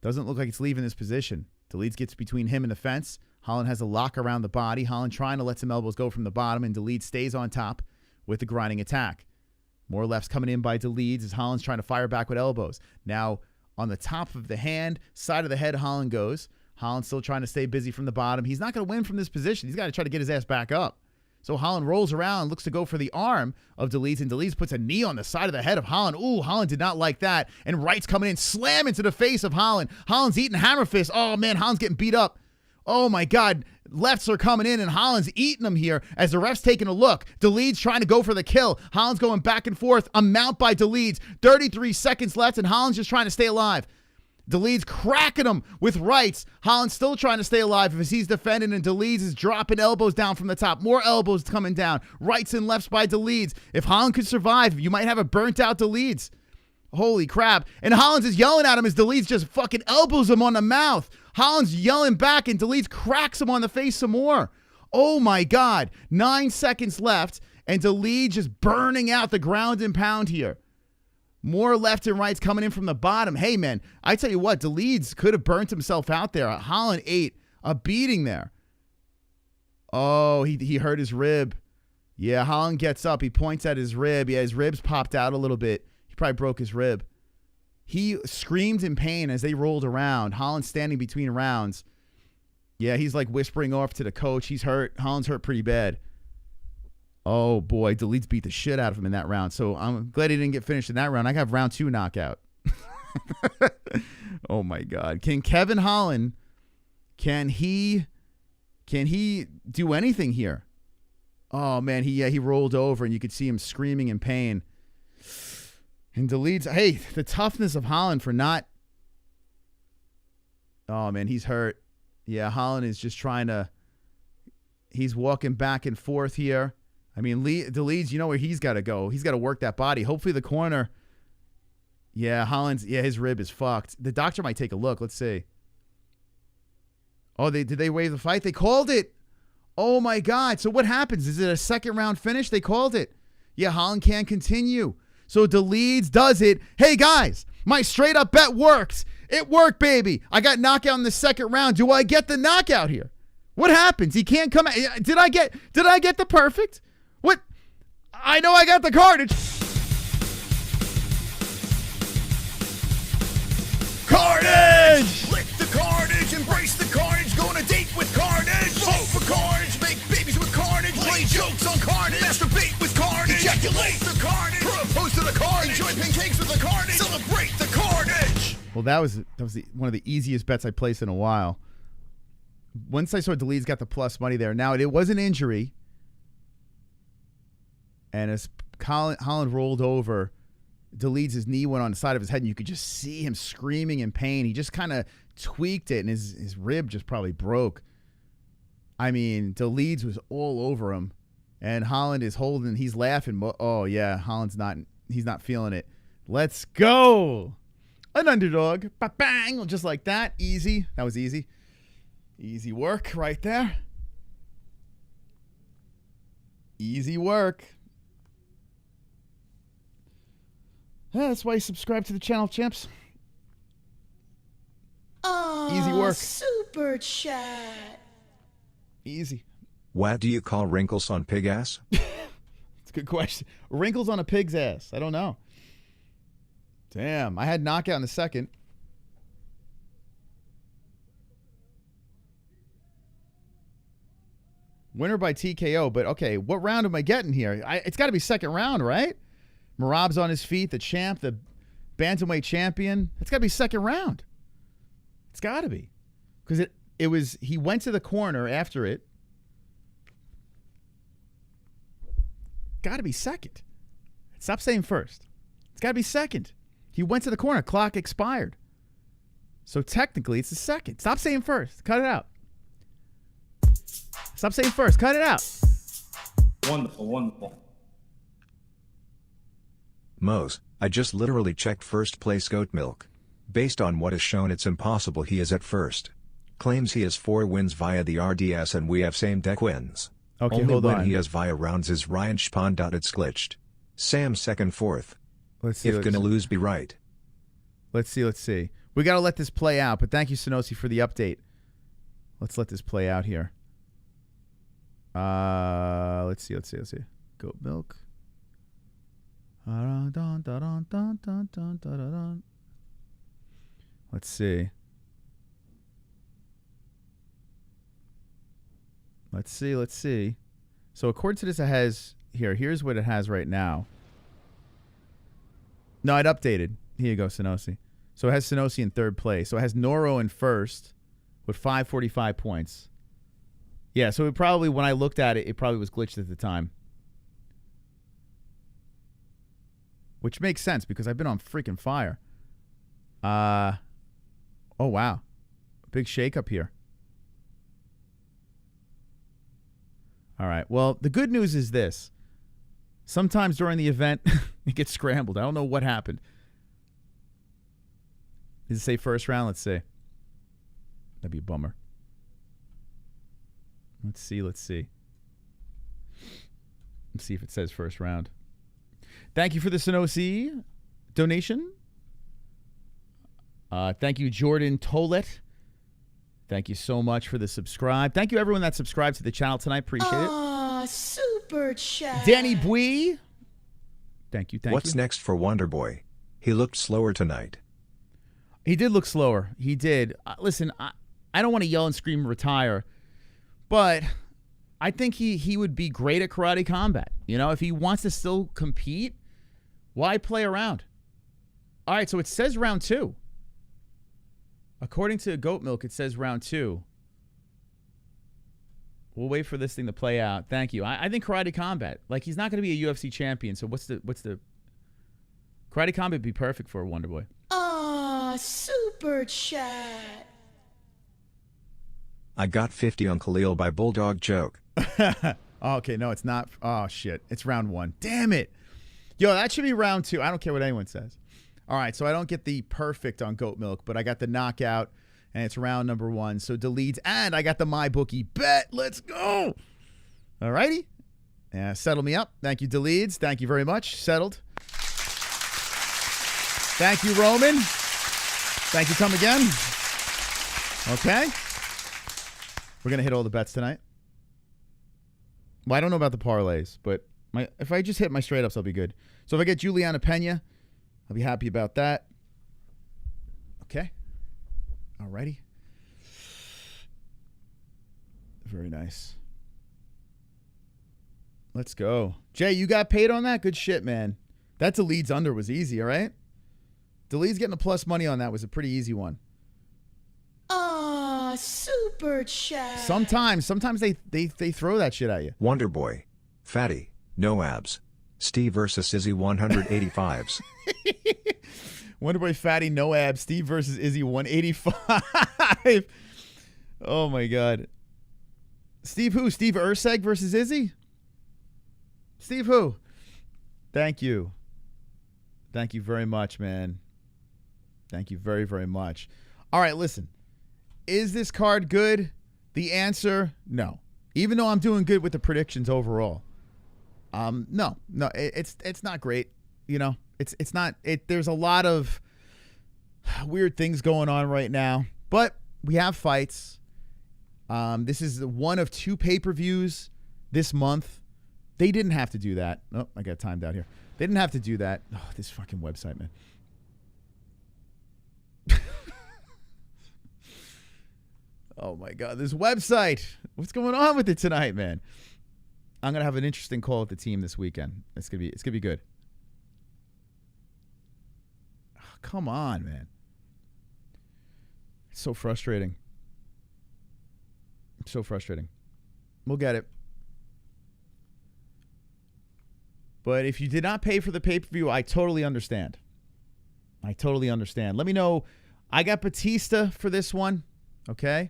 Doesn't look like it's leaving this position. Dolidze gets between him and the fence. Holland has a lock around the body. Holland trying to let some elbows go from the bottom, and Dolidze stays on top with the grinding attack. More lefts coming in by Dolidze as Holland's trying to fire back with elbows. Now, on the top of the hand, side of the head, Holland goes. Holland still trying to stay busy from the bottom. He's not going to win from this position. He's got to try to get his ass back up. So Holland rolls around, looks to go for the arm of Dolidze, and Dolidze puts a knee on the side of the head of Holland. Holland did not like that. And rights coming in, slam into the face of Holland. Holland's eating hammer fist. Oh, man, Holland's getting beat up. Oh, my God. Lefts are coming in, and Holland's eating them here as the ref's taking a look. Dolidze trying to go for the kill. Holland's going back and forth. A mount by Dolidze. 33 seconds left, and Holland's just trying to stay alive. Dolidze cracking him with rights. Holland's still trying to stay alive as he's defending, and Dolidze is dropping elbows down from the top. More elbows coming down. Rights and lefts by Dolidze. If Holland could survive, you might have a burnt-out Dolidze. Holy crap. And Holland's is yelling at him as Dolidze just fucking elbows him on the mouth. Holland's yelling back, and Dolidze cracks him on the face some more. Oh, my God. 9 seconds left, and Dolidze just burning out the ground and pound here. More left and rights coming in from the bottom. Hey, man, I tell you what, Dolidze could have burnt himself out there. Holland ate a beating there. Oh, he hurt his rib. Yeah, Holland gets up. He points at his rib. Yeah, his ribs popped out a little bit. He probably broke his rib. He screamed in pain as they rolled around. Holland standing between rounds. Yeah, he's like whispering off to the coach. He's hurt. Holland's hurt pretty bad. Oh, boy. Dolidze beat the shit out of him in that round. So I'm glad he didn't get finished in that round. I got round 2 knockout. Oh, my God. Can Kevin Holland, can he do anything here? Oh, man. He rolled over, and you could see him screaming in pain. And Dolidze, hey, the toughness of Holland for not. Oh, man, he's hurt. Yeah, Holland is just trying to. He's walking back and forth here. I mean, Dolidze, you know where he's got to go. He's got to work that body. Hopefully the corner. Yeah, his rib is fucked. The doctor might take a look. Let's see. Oh, did they waive the fight? They called it. Oh, my God. So what happens? Is it a second round finish? They called it. Yeah, Holland can't continue. So Dolidze does it. Hey, guys, my straight up bet works. It worked, baby. I got knockout in the second round. Do I get the knockout here? What happens? He can't come out. Did I get the perfect? What? I know I got the carnage. Carnage! Lick the carnage, embrace the carnage, go on a date with carnage. Vote for carnage, make babies with carnage, play jokes on carnage, masturbate with carnage, ejaculate the carnage, propose to the carnage, enjoy pancakes with the carnage, celebrate the carnage. Well, that was one of the easiest bets I placed in a while. Once I saw Dolidze got the plus money there. Now, it was an injury. And as Holland rolled over, Dolidze's knee went on the side of his head, and you could just see him screaming in pain. He just kind of tweaked it, and his rib just probably broke. I mean, Dolidze was all over him, and Holland is holding. He's laughing. Oh, yeah, he's not feeling it. Let's go. An underdog. Bang. Just like that. Easy. That was easy. Easy work right there. Easy work. Yeah, that's why you subscribe to the channel, champs. Oh, easy work. Super chat. Easy. What do you call wrinkles on pig ass? It's a good question. Wrinkles on a pig's ass. I don't know. Damn, I had knockout in the second. Winner by TKO, but okay, what round am I getting here? It's got to be second round, right? Merab's on his feet, the champ, the bantamweight champion. It's got to be second round. It's got to be. Because he went to the corner after it. Got to be second. Stop saying first. It's got to be second. He went to the corner. Clock expired. So technically, it's the second. Stop saying first. Cut it out. Stop saying first. Cut it out. Wonderful, wonderful. Mose, I just literally checked first place goat milk. Based on what is shown, it's impossible he is at first. Claims he has 4 wins via the RDS and we have same deck wins. Okay, Only hold win on. he has via rounds is Ryan Spann. It's glitched. Sam second, fourth. Let's see. If gonna lose, be right. Let's see. We got to let this play out, but thank you, Sonosi, for the update. Let's let this play out here. Let's see. Goat milk. Let's see. Let's see. So according to this, it has here's what it has right now. No, it updated. Here you go, Sonosi. So it has Sonosi in third place. So it has Noro in first with 545 points. Yeah, so it probably, when I looked at it, it probably was glitched at the time. Which makes sense because I've been on freaking fire. Oh, wow. Big shakeup here. All right. Well, the good news is this. Sometimes during the event, it gets scrambled. I don't know what happened. Does it say first round? Let's see. That'd be a bummer. Let's see. Let's see if it says first round. Thank you for the Sonosi donation. Thank you, Jordan Tollett. Thank you so much for the subscribe. Thank you, everyone that subscribed to the channel tonight. Appreciate it. Super chat. Danny Bui. Thank you. What's next for Wonderboy? He looked slower tonight. He did look slower. He did. Listen, I don't want to yell and scream retire, but I think he would be great at karate combat. You know, if he wants to still compete, why play around? All right, so it says round 2. According to Goat Milk, it says round 2. We'll wait for this thing to play out. Thank you. I think karate combat. Like, he's not going to be a UFC champion, so what's the karate combat would be perfect for a Wonder Boy. Aw, super chat. I got 50 on KHALIL by Bulldog Joke. Okay, no, it's not. Oh, shit. It's round 1. Damn it. Yo, that should be round 2. I don't care what anyone says. All right, so I don't get the perfect on Goat Milk, but I got the knockout, and it's round number 1. So Dolidze, and I got the MyBookie bet. Let's go. All righty. Yeah, settle me up. Thank you, Dolidze. Thank you very much. Settled. Thank you, Roman. Thank you. Come again. Okay. We're going to hit all the bets tonight. Well, I don't know about the parlays, but if I just hit my straight ups, I'll be good. So if I get Julianna Pena, I'll be happy about that. Okay. Alrighty. Very nice. Let's go. Jay, you got paid on that? Good shit, man. That Dolidze under was easy, all right? Dolidze getting a plus money on that was a pretty easy one. Aw, super chat. Sometimes they throw that shit at you. Wonder Boy. Fatty. No abs. Steve versus Izzy 185s. Wonder Boy Fatty, no abs. Steve versus Izzy 185. Oh, my God. Steve who? Steve Urseg versus Izzy? Steve who? Thank you. Thank you very much, man. Thank you very, very much. All right, listen. Is this card good? The answer, no. Even though I'm doing good with the predictions overall. No, it's not great. You know, it's not. There's a lot of weird things going on right now, but we have fights. This is one of 2 pay-per-views this month. They didn't have to do that. Oh, I got timed out here. They didn't have to do that. Oh, this fucking website, man. Oh my God, this website. What's going on with it tonight, man? I'm gonna have an interesting call with the team this weekend. It's gonna be good. Oh, come on, man. It's so frustrating. So frustrating. We'll get it. But if you did not pay for the pay-per-view, I totally understand. I totally understand. Let me know. I got Bautista for this one. Okay.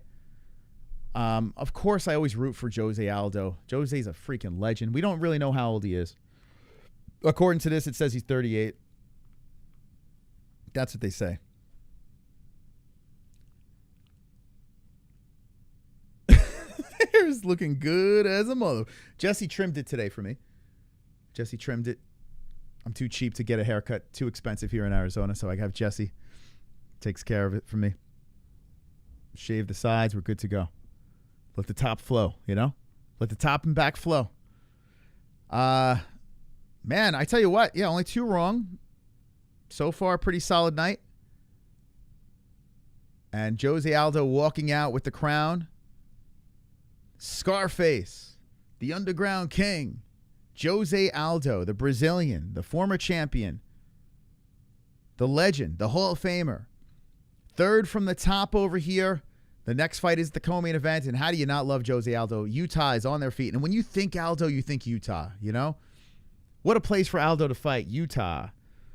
Of course, I always root for Jose Aldo. Jose's a freaking legend. We don't really know how old he is. According to this, it says he's 38. That's what they say. Hair's looking good as a mother. Jesse trimmed it today for me. Jesse trimmed it. I'm too cheap to get a haircut. Too expensive here in Arizona, so I have Jesse. Takes care of it for me. Shave the sides. We're good to go. Let the top flow, you know? Let the top and back flow. Man, I tell you what. Yeah, only 2 wrong. So far, pretty solid night. And Jose Aldo walking out with the crown. Scarface, the underground king. Jose Aldo, the Brazilian, the former champion. The legend, the Hall of Famer. 3rd from the top over here. The next fight is the co-main event, and how do you not love Jose Aldo? Utah is on their feet, and when you think Aldo, you think Utah, you know? What a place for Aldo to fight, Utah.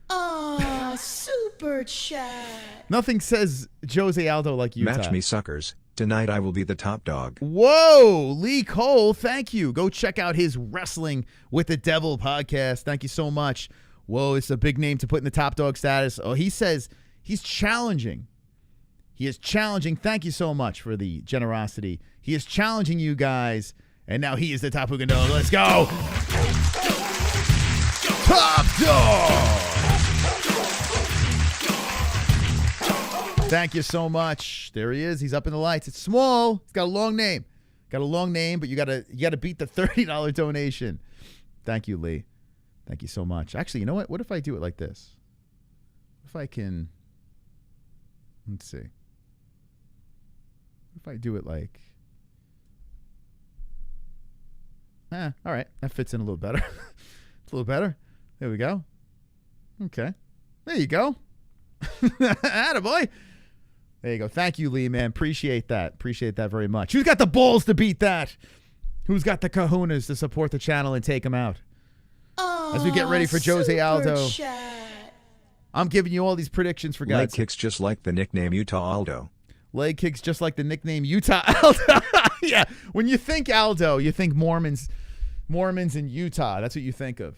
Aw, super chat. Nothing says Jose Aldo like Utah. Match me, suckers. Tonight I will be the top dog. Whoa, Lee Cole, thank you. Go check out his Wrestling with the Devil podcast. Thank you so much. Whoa, it's a big name to put in the top dog status. Oh, he says he's challenging. He is challenging. Thank you so much for the generosity. He is challenging you guys, and now he is the top Hugan dog. Let's go. Top dog. Thank you so much. There he is. He's up in the lights. It's small. It's got a long name. Got a long name, but you gotta beat the $30 donation. Thank you, Lee. Thank you so much. Actually, you know what? What if I do it like this? If I can, let's see. if I do it like... all right. That fits in a little better. It's a little better. There we go. Okay. There you go. Attaboy. There you go. Thank you, Lee, man. Appreciate that. Appreciate that very much. Who's got the balls to beat that? Who's got the kahunas to support the channel and take him out? As we get ready for Jose Aldo. I'm giving you all these predictions for guys. Leg kicks just like the nickname Utah Aldo. Leg kicks just like the nickname Utah Aldo. Yeah. When you think Aldo, you think Mormons in Utah. That's what you think of.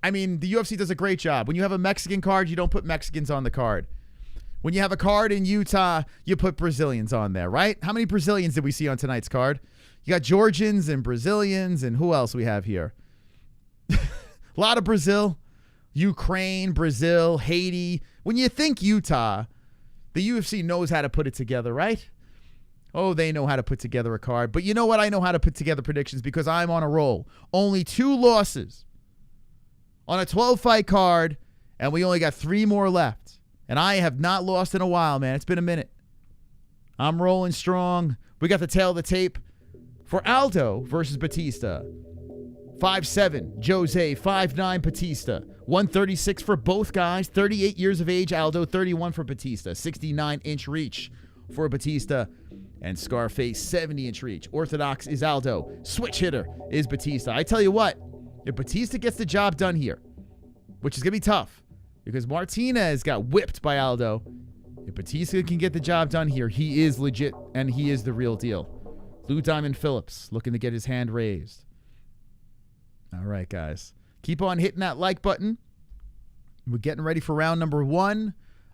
I mean, the UFC does a great job. When you have a Mexican card, you don't put Mexicans on the card. When you have a card in Utah, you put Brazilians on there, right? How many Brazilians did we see on tonight's card? You got Georgians and Brazilians, and who else we have here? A lot of Brazil, Ukraine, Brazil, Haiti. When you think Utah, the UFC knows how to put it together, right? Oh, they know how to put together a card. But you know what? I know how to put together predictions because I'm on a roll. Only 2 losses on a 12-fight card, and we only got 3 more left. And I have not lost in a while, man. It's been a minute. I'm rolling strong. We got the tail of the tape for Aldo versus Bautista. 5'7", Jose, 5'9", Bautista. 136 for both guys. 38 years of age, Aldo. 31 for Bautista. 69-inch reach for Bautista. And Scarface, 70-inch reach. Orthodox is Aldo. Switch hitter is Bautista. I tell you what, if Bautista gets the job done here, which is going to be tough, because Martinez got whipped by Aldo. If Bautista can get the job done here, he is legit, and he is the real deal. Lou Diamond Phillips looking to get his hand raised. All right, guys. Keep on hitting that like button. We're getting ready for round number 1.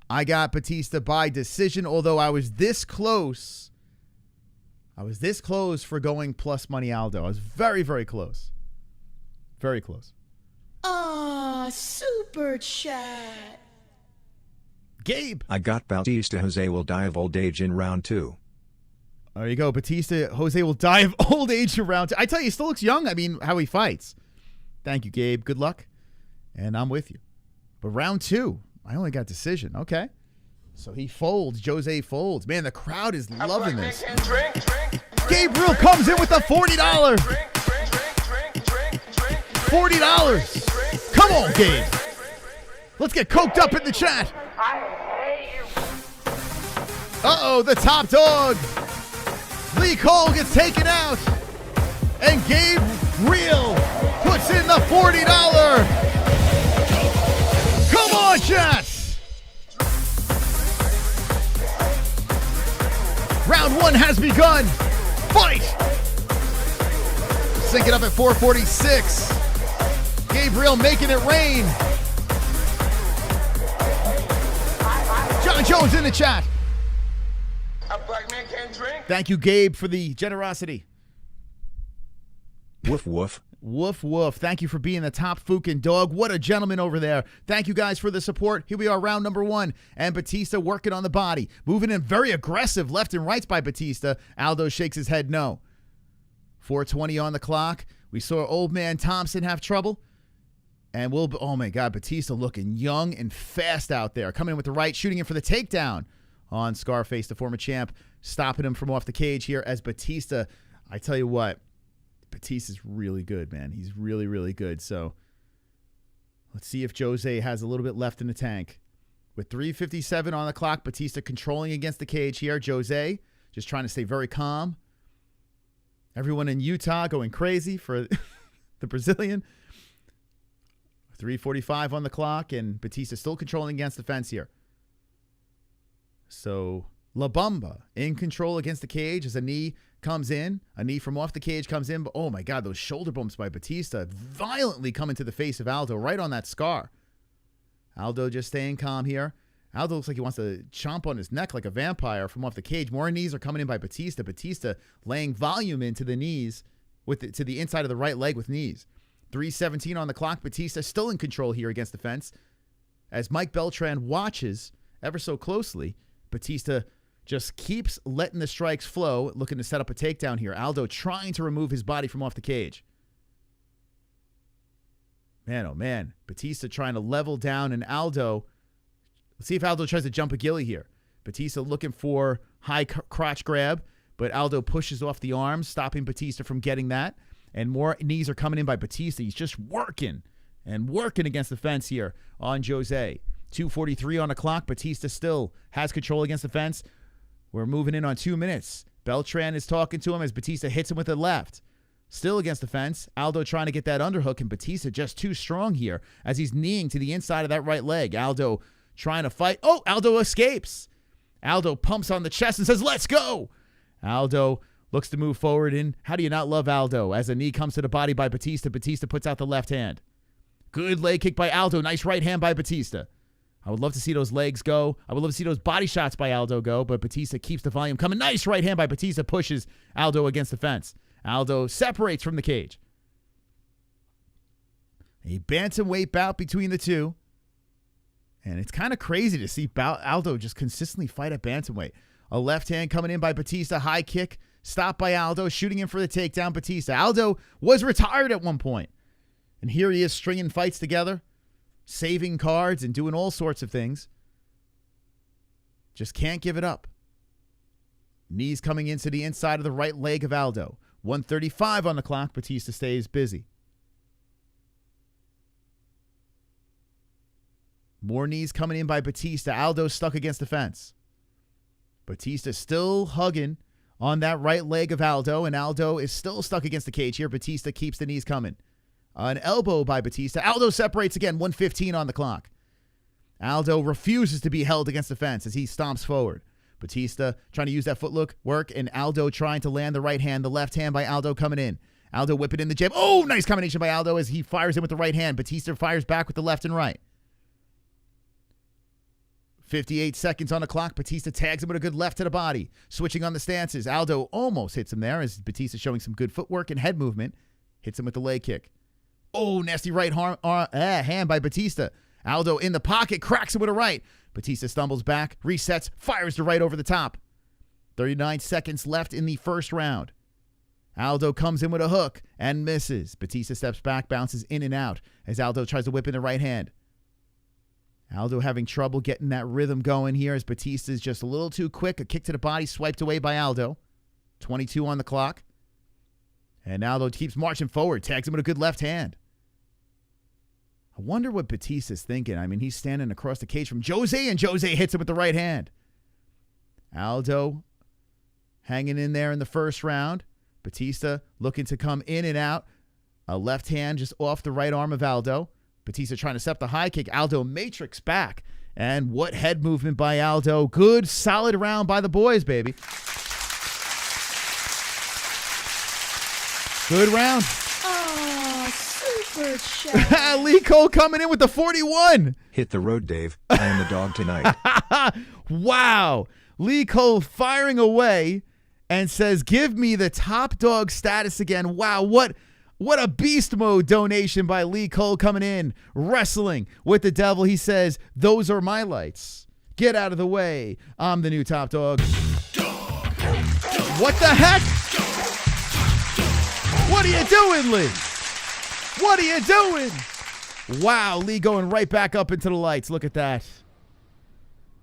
I got Bautista by decision, although I was this close. I was this close for going plus money Aldo. I was very, very close. Very close. Super chat. Gabe. I got Bautista. Jose will die of old age in round 2. There you go. Bautista, Jose will die of old age in round 2. I tell you, he still looks young. I mean, how he fights. Thank you, Gabe. Good luck. And I'm with you. But round 2, I only got decision. Okay. So he folds. Jose folds. Man, the crowd is loving this. Gabriel comes in with a $40. $40. Come on, Gabe. Let's get coked up in the chat. Uh-oh, the top dog. Lee Cole gets taken out. And Gabe Real puts in the $40. Come on, chat. Round 1 has begun. Fight. Sync it up at 446. Gabriel making it rain. John Jones in the chat. A black man can't drink. Thank you, Gabe, for the generosity. Woof, woof. Woof, woof. Thank you for being the top fucking dog. What a gentleman over there. Thank you guys for the support. Here we are, round number 1. And Bautista working on the body. Moving in very aggressive left and rights by Bautista. Aldo shakes his head no. 4:20 on the clock. We saw old man Thompson have trouble. And oh my God, Bautista looking young and fast out there. Coming in with the right, shooting in for the takedown on Scarface, the former champ. Stopping him from off the cage here as Bautista. I tell you what, Bautista's really good, man. He's really, really good. So let's see if Jose has a little bit left in the tank. With 3:57 on the clock, Bautista controlling against the cage here. Jose just trying to stay very calm. Everyone in Utah going crazy for the Brazilian. 3:45 on the clock, and Bautista still controlling against the fence here. So La Bamba in control against the cage as a knee comes in. A knee from off the cage comes in. But oh my God, those shoulder bumps by Bautista violently coming to the face of Aldo right on that scar. Aldo just staying calm here. Aldo looks like he wants to chomp on his neck like a vampire from off the cage. More knees are coming in by Bautista. Bautista laying volume into the knees to the inside of the right leg with knees. 3:17 on the clock. Bautista still in control here against the fence as Mike Beltran watches ever so closely. Bautista just keeps letting the strikes flow, looking to set up a takedown here. Aldo trying to remove his body from off the cage. Man, oh man. Bautista trying to level down, and Aldo, let's see if Aldo tries to jump a gilly here. Bautista looking for high crotch grab, but Aldo pushes off the arms, stopping Bautista from getting that. And more knees are coming in by Bautista. He's just working against the fence here on Jose. 2:43 on the clock. Bautista still has control against the fence. We're moving in on 2 minutes. Beltran is talking to him as Bautista hits him with the left. Still against the fence. Aldo trying to get that underhook, and Bautista just too strong here as he's kneeing to the inside of that right leg. Aldo trying to fight. Oh, Aldo escapes. Aldo pumps on the chest and says, let's go. Aldo looks to move forward, and how do you not love Aldo? As a knee comes to the body by Bautista, Bautista puts out the left hand. Good leg kick by Aldo. Nice right hand by Bautista. I would love to see those legs go. I would love to see those body shots by Aldo go, but Bautista keeps the volume coming. Nice right hand by Bautista, pushes Aldo against the fence. Aldo separates from the cage. A bantamweight bout between the two. And it's kind of crazy to see Aldo just consistently fight at bantamweight. A left hand coming in by Bautista. High kick. Stopped by Aldo. Shooting him for the takedown. Bautista. Aldo was retired at one point. And here he is stringing fights together. Saving cards and doing all sorts of things. Just can't give it up. Knees coming into the inside of the right leg of Aldo. 1:35 on the clock. Bautista stays busy. More knees coming in by Bautista. Aldo stuck against the fence. Bautista still hugging on that right leg of Aldo, and Aldo is still stuck against the cage here. Bautista keeps the knees coming. An elbow by Bautista. Aldo separates again. 1:15 on the clock. Aldo refuses to be held against the fence as he stomps forward. Bautista trying to use that footwork work, and Aldo trying to land the right hand. The left hand by Aldo coming in. Aldo whipping in the jab. Oh, nice combination by Aldo as he fires in with the right hand. Bautista fires back with the left and right. 58 seconds on the clock. Bautista tags him with a good left to the body. Switching on the stances. Aldo almost hits him there as Bautista showing some good footwork and head movement. Hits him with the leg kick. Oh, nasty right hand by Bautista. Aldo in the pocket, cracks him with a right. Bautista stumbles back, resets, fires the right over the top. 39 seconds left in the first round. Aldo comes in with a hook and misses. Bautista steps back, bounces in and out as Aldo tries to whip in the right hand. Aldo having trouble getting that rhythm going here as Bautista is just a little too quick. A kick to the body swiped away by Aldo. 22 on the clock. And Aldo keeps marching forward, tags him with a good left hand. I wonder what Bautista's thinking. I mean, he's standing across the cage from Jose, and Jose hits him with the right hand. Aldo hanging in there in the first round. Bautista looking to come in and out. A left hand just off the right arm of Aldo. Bautista trying to set the high kick. Aldo matrix back. And what head movement by Aldo. Good, solid round by the boys, baby. Good round. Super chat. Lee Cole coming in with the 41. Hit the road, Dave. I am the dog tonight. Wow. Lee Cole firing away and says, give me the top dog status again. Wow, what a beast mode donation by Lee Cole coming in. Wrestling with the devil. He says, those are my lights. Get out of the way. I'm the new top dog. What the heck? What are you doing, Lee? What are you doing? Wow, Lee going right back up into the lights. Look at that.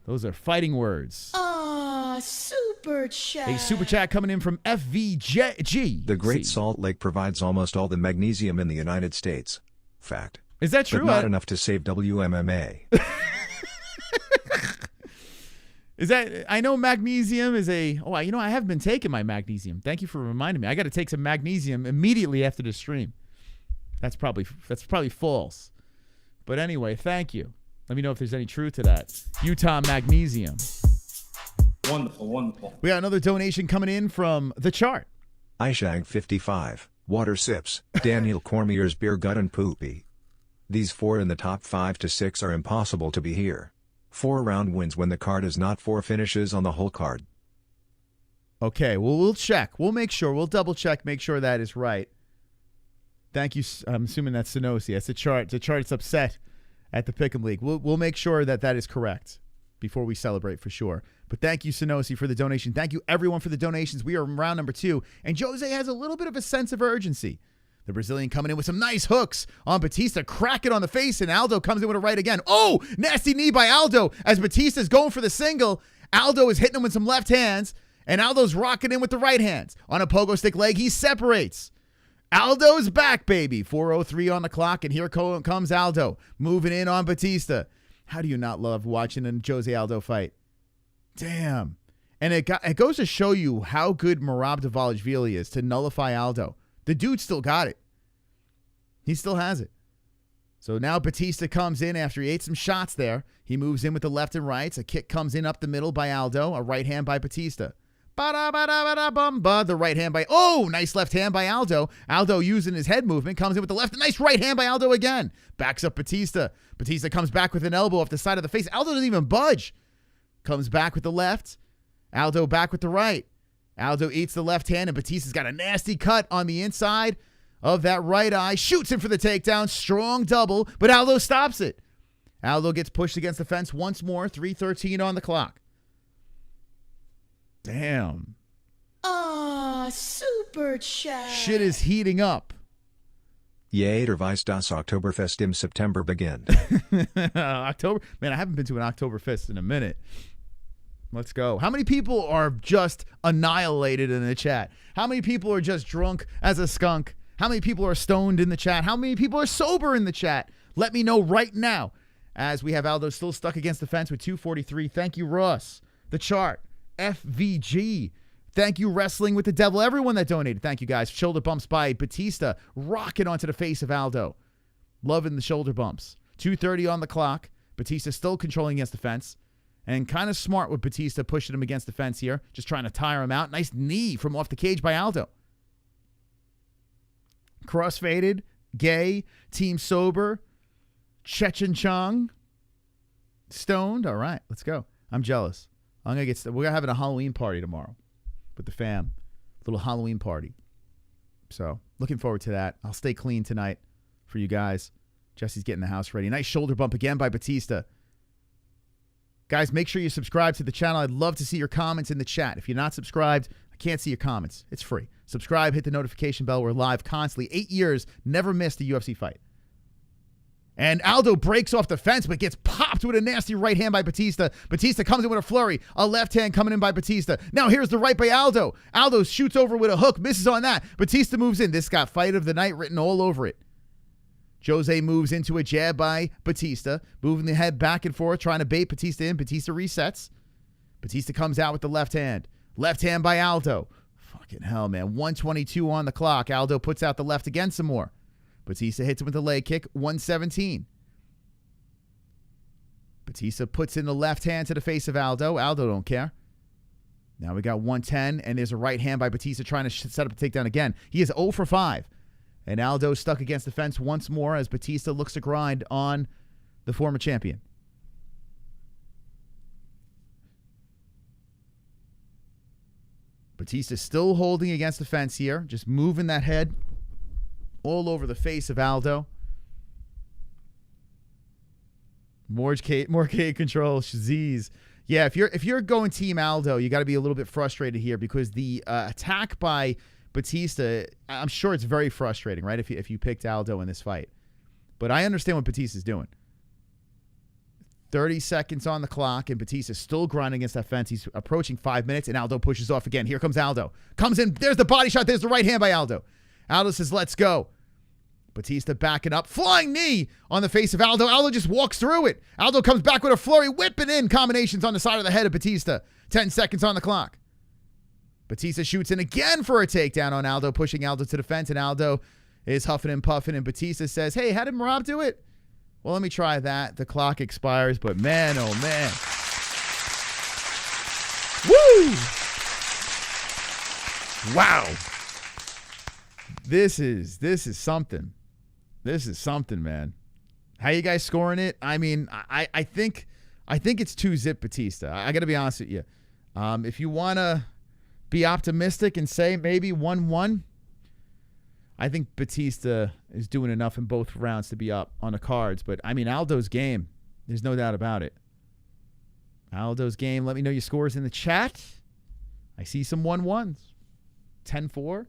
Those are fighting words. Super chat. A super chat coming in from FVG. The Great Salt Lake provides almost all the magnesium in the United States. Fact. Is that true? But not enough to save WMMA. Is that, I know magnesium is I haven't been taking my magnesium. Thank you for reminding me. I got to take some magnesium immediately after the stream. That's probably false. But anyway, thank you. Let me know if there's any truth to that. Utah Magnesium. Wonderful, wonderful. We got another donation coming in from the chart. Ishag 55, Water Sips, Daniel Cormier's Beer Gut and Poopy. These 4 in the top 5 to 6 are impossible to be here. 4 round wins when the card is not 4 finishes on the whole card. Okay, well, we'll check. We'll make sure. We'll double check, make sure that is right. Thank you. I'm assuming that's Sonosi. That's the chart. The chart's upset at the Pick'em League. We'll make sure that is correct before we celebrate for sure. But thank you, Sonosi, for the donation. Thank you, everyone, for the donations. We are in round number 2, and Jose has a little bit of a sense of urgency. The Brazilian coming in with some nice hooks on Bautista, crack it on the face, and Aldo comes in with a right again. Oh, nasty knee by Aldo as Bautista's going for the single. Aldo is hitting him with some left hands, and Aldo's rocking in with the right hands. On a pogo stick leg, he separates. Aldo's back, baby. 4:03 on the clock, and here comes Aldo, moving in on Bautista. How do you not love watching a Jose Aldo fight? Damn. And it goes to show you how good Merab Dvalishvili is to nullify Aldo. The dude still got it. He still has it. So now Bautista comes in after he ate some shots there. He moves in with the left and rights. A kick comes in up the middle by Aldo. A right hand by Bautista. The right hand by... Oh, nice left hand by Aldo. Aldo using his head movement. Comes in with the left. A nice right hand by Aldo again. Backs up Bautista. Bautista comes back with an elbow off the side of the face. Aldo doesn't even budge. Comes back with the left. Aldo back with the right. Aldo eats the left hand, and Bautista's got a nasty cut on the inside of that right eye. Shoots him for the takedown. Strong double, but Aldo stops it. Aldo gets pushed against the fence once more. 3:13 on the clock. Damn. Super chat. Shit is heating up. Jeder weiß das Oktoberfest im September beginnt. October. Man, I haven't been to an Oktoberfest in a minute. Let's go. How many people are just annihilated in the chat? How many people are just drunk as a skunk? How many people are stoned in the chat? How many people are sober in the chat? Let me know right now. As we have Aldo still stuck against the fence with 2:43. Thank you, Ross. The chart. FVG. Thank you, Wrestling with the Devil. Everyone that donated. Thank you, guys. Shoulder bumps by Bautista. Rocking onto the face of Aldo. Loving the shoulder bumps. 2:30 on the clock. Bautista still controlling against the fence. And kind of smart with Bautista pushing him against the fence here. Just trying to tire him out. Nice knee from off the cage by Aldo. Crossfaded. Gay. Team sober. Chechen Chong. Stoned. All right, let's go. I'm jealous. We're having a Halloween party tomorrow with the fam. Little Halloween party. So looking forward to that. I'll stay clean tonight for you guys. Jesse's getting the house ready. Nice shoulder bump again by Bautista. Guys, make sure you subscribe to the channel. I'd love to see your comments in the chat. If you're not subscribed, I can't see your comments. It's free. Subscribe, hit the notification bell. We're live constantly. 8 years, never missed a UFC fight. And Aldo breaks off the fence, but gets popped with a nasty right hand by Bautista. Bautista comes in with a flurry. A left hand coming in by Bautista. Now here's the right by Aldo. Aldo shoots over with a hook, misses on that. Bautista moves in. This got fight of the night written all over it. Jose moves into a jab by Bautista, moving the head back and forth, trying to bait Bautista in. Bautista resets. Bautista comes out with the left hand. Left hand by Aldo. Fucking hell, man. 1:22 on the clock. Aldo puts out the left again some more. Bautista hits him with a leg kick. 1:17. Bautista puts in the left hand to the face of Aldo. Aldo don't care. Now we got 1:10, and there's a right hand by Bautista trying to set up a takedown again. He is 0 for 5. And Aldo stuck against the fence once more as Bautista looks to grind on the former champion. Bautista still holding against the fence here, just moving that head all over the face of Aldo. More K control, Shaziz. Yeah, if you're going Team Aldo, you got to be a little bit frustrated here because the attack by Bautista, I'm sure it's very frustrating, right? If you picked Aldo in this fight. But I understand what Bautista's doing. 30 seconds on the clock, and Bautista's still grinding against that fence. He's approaching 5 minutes, and Aldo pushes off again. Here comes Aldo. Comes in. There's the body shot. There's the right hand by Aldo. Aldo says, let's go. Bautista backing up. Flying knee on the face of Aldo. Aldo just walks through it. Aldo comes back with a flurry, whipping in combinations on the side of the head of Bautista. 10 seconds on the clock. Bautista shoots in again for a takedown on Aldo, pushing Aldo to the fence, and Aldo is huffing and puffing, and Bautista says, hey, how did Merab do it? Well, let me try that. The clock expires, but man, oh man. Woo! Wow. This is something. This is something, man. How you guys scoring it? I mean, I think it's 2-zip Bautista. I got to be honest with you. If you want to be optimistic and say maybe 1-1, I think Bautista is doing enough in both rounds to be up on the cards. But, I mean, Aldo's game, there's no doubt about it. Aldo's game. Let me know your scores in the chat. I see some 1-1s. 10-4.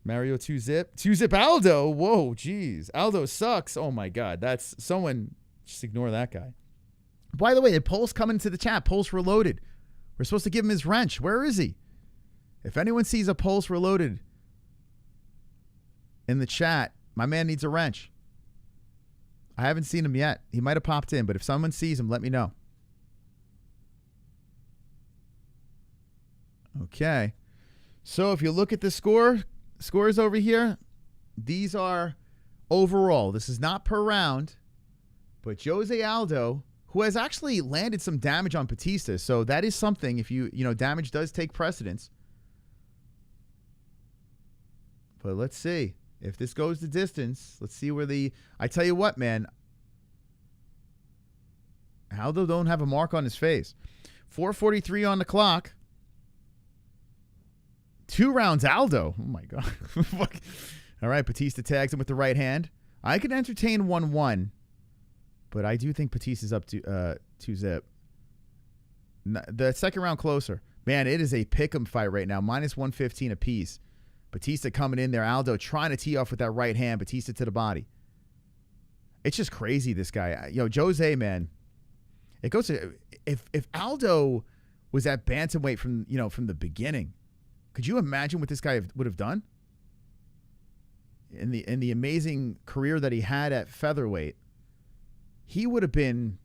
Mario 2-zip. 2-zip Aldo. Whoa, geez. Aldo sucks. Oh, my God. That's someone. Just ignore that guy. By the way, the Pulse coming to the chat. Pulse Reloaded. We're supposed to give him his wrench. Where is he? If anyone sees a Pulse Reloaded in the chat, my man needs a wrench. I haven't seen him yet. He might have popped in, but if someone sees him, let me know. Okay. So if you look at the scores over here, these are overall. This is not per round, but Jose Aldo, who has actually landed some damage on Bautista, so that is something. If damage does take precedence. But let's see. If this goes the distance, let's see where I tell you what, man. Aldo don't have a mark on his face. 4:43 on the clock. 2 rounds Aldo. Oh, my God. All right, Bautista tags him with the right hand. I can entertain 1-1, but I do think Bautista's up to 2-zip. The second round closer. Man, it is a pick'em fight right now. Minus 115 apiece. Bautista coming in there. Aldo trying to tee off with that right hand. Bautista to the body. It's just crazy, this guy. Jose, man. It goes to if Aldo was at bantamweight from the beginning, could you imagine what this guy would have done? In the amazing career that he had at featherweight, he would have been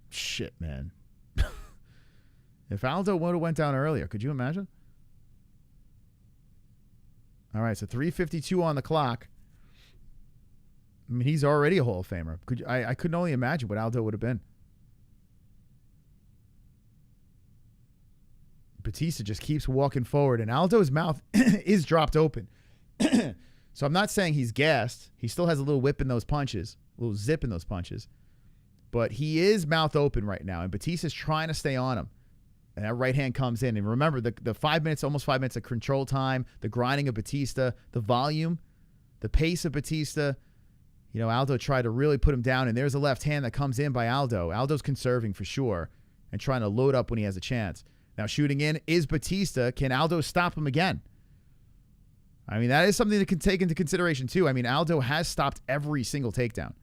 shit, man. If Aldo would have went down earlier, could you imagine? All right, so 3:52 on the clock. I mean, he's already a Hall of Famer. I couldn't only imagine what Aldo would have been. Bautista just keeps walking forward, and Aldo's mouth is dropped open. So I'm not saying he's gassed. He still has a little whip in those punches, a little zip in those punches. But he is mouth open right now, and Bautista's trying to stay on him. And that right hand comes in. And remember, the 5 minutes, almost 5 minutes of control time, the grinding of Bautista, the volume, the pace of Bautista. Aldo tried to really put him down, and there's a left hand that comes in by Aldo. Aldo's conserving for sure and trying to load up when he has a chance. Now shooting in is Bautista. Can Aldo stop him again? I mean, that is something that can take into consideration too. I mean, Aldo has stopped every single takedown.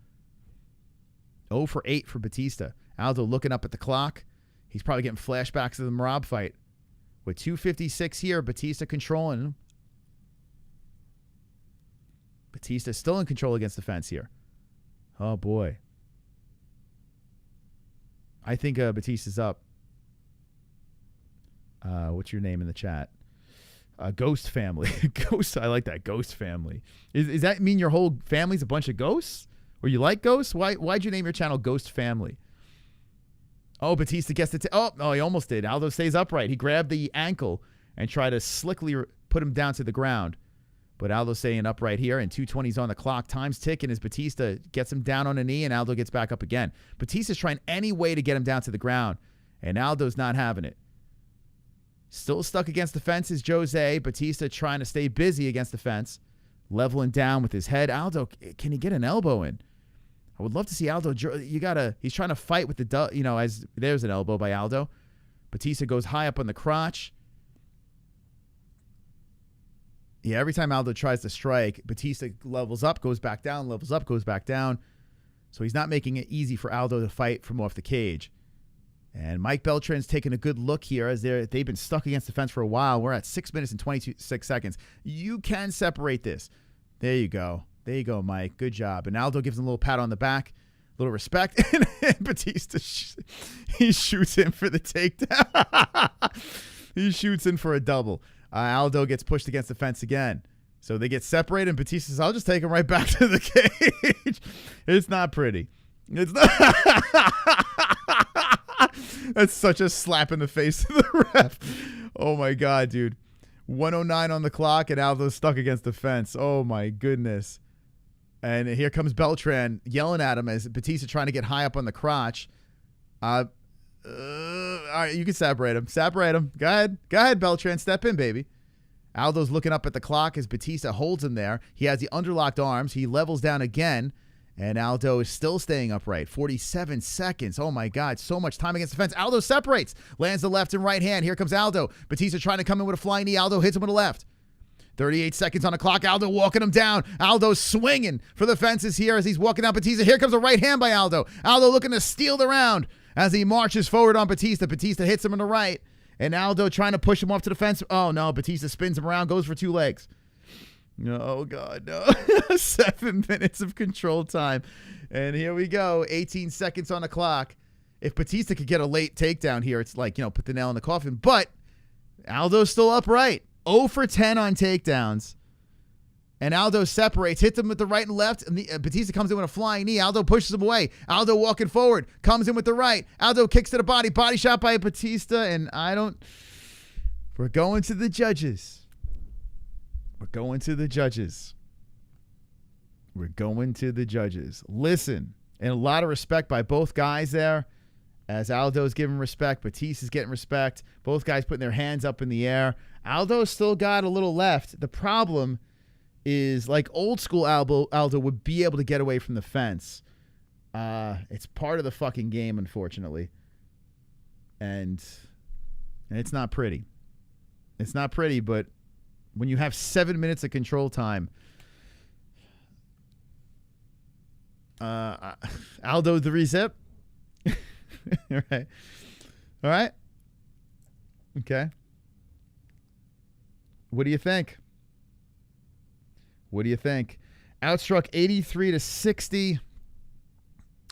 0 for 8 for Bautista. Aldo looking up at the clock. He's probably getting flashbacks of the Marab fight. With 2:56 here, Bautista controlling him. Bautista still in control against the fence here. Oh, boy. I think Bautista's up. What's your name in the chat? Ghost family. Ghost. I like that. Ghost family. Does that mean your whole family's a bunch of ghosts? Or you like ghosts? Why'd you name your channel Ghost Family? Oh, Bautista gets the no, he almost did. Aldo stays upright. He grabbed the ankle and tried to slickly put him down to the ground. But Aldo's staying upright here, and 2:20's on the clock. Time's ticking as Bautista gets him down on a knee, and Aldo gets back up again. Bautista's trying any way to get him down to the ground, and Aldo's not having it. Still stuck against the fence is Jose. Bautista trying to stay busy against the fence, leveling down with his head. Aldo, can he get an elbow in? I would love to see Aldo. He's trying to fight with as there's an elbow by Aldo. Bautista goes high up on the crotch. Yeah, every time Aldo tries to strike, Bautista levels up, goes back down, levels up, goes back down. So he's not making it easy for Aldo to fight from off the cage. And Mike Beltran's taking a good look here as they've been stuck against the fence for a while. We're at 6 minutes and 26 seconds. You can separate this. There you go. There you go, Mike. Good job. And Aldo gives him a little pat on the back, a little respect. And Bautista, he shoots in for the takedown. He shoots in for a double. Aldo gets pushed against the fence again. So they get separated, and Bautista says, I'll just take him right back to the cage. It's not pretty. It's not. That's such a slap in the face to the ref. Oh, my God, dude. 1:09 on the clock, and Aldo's stuck against the fence. Oh, my goodness. And here comes Beltran yelling at him as Bautista trying to get high up on the crotch. All right, you can separate him. Separate him. Go ahead. Go ahead, Beltran. Step in, baby. Aldo's looking up at the clock as Bautista holds him there. He has the underlocked arms. He levels down again, and Aldo is still staying upright. 47 seconds. Oh, my God. So much time against the fence. Aldo separates. Lands the left and right hand. Here comes Aldo. Bautista trying to come in with a flying knee. Aldo hits him with a left. 38 seconds on the clock. Aldo walking him down. Aldo swinging for the fences here as he's walking down Bautista. Here comes a right hand by Aldo. Aldo looking to steal the round as he marches forward on Bautista. Bautista hits him in the right. And Aldo trying to push him off to the fence. Oh, no. Bautista spins him around, goes for 2 legs. Oh, God, no. 7 minutes of control time. And here we go. 18 seconds on the clock. If Bautista could get a late takedown here, it's like, put the nail in the coffin. But Aldo's still upright. 0 for 10 on takedowns. And Aldo separates, hits him with the right and left. And Bautista comes in with a flying knee. Aldo pushes him away. Aldo walking forward, comes in with the right. Aldo kicks to the body. Body shot by Bautista. And we're going to the judges. We're going to the judges. We're going to the judges. Listen, and a lot of respect by both guys there. As Aldo's giving respect, Bautista's getting respect. Both guys putting their hands up in the air. Aldo's still got a little left. The problem is, like old school Aldo would be able to get away from the fence. It's part of the fucking game, unfortunately. And it's not pretty. It's not pretty, but when you have 7 minutes of control time, Aldo the rezip. All right. Okay. What do you think? Outstruck 83-60.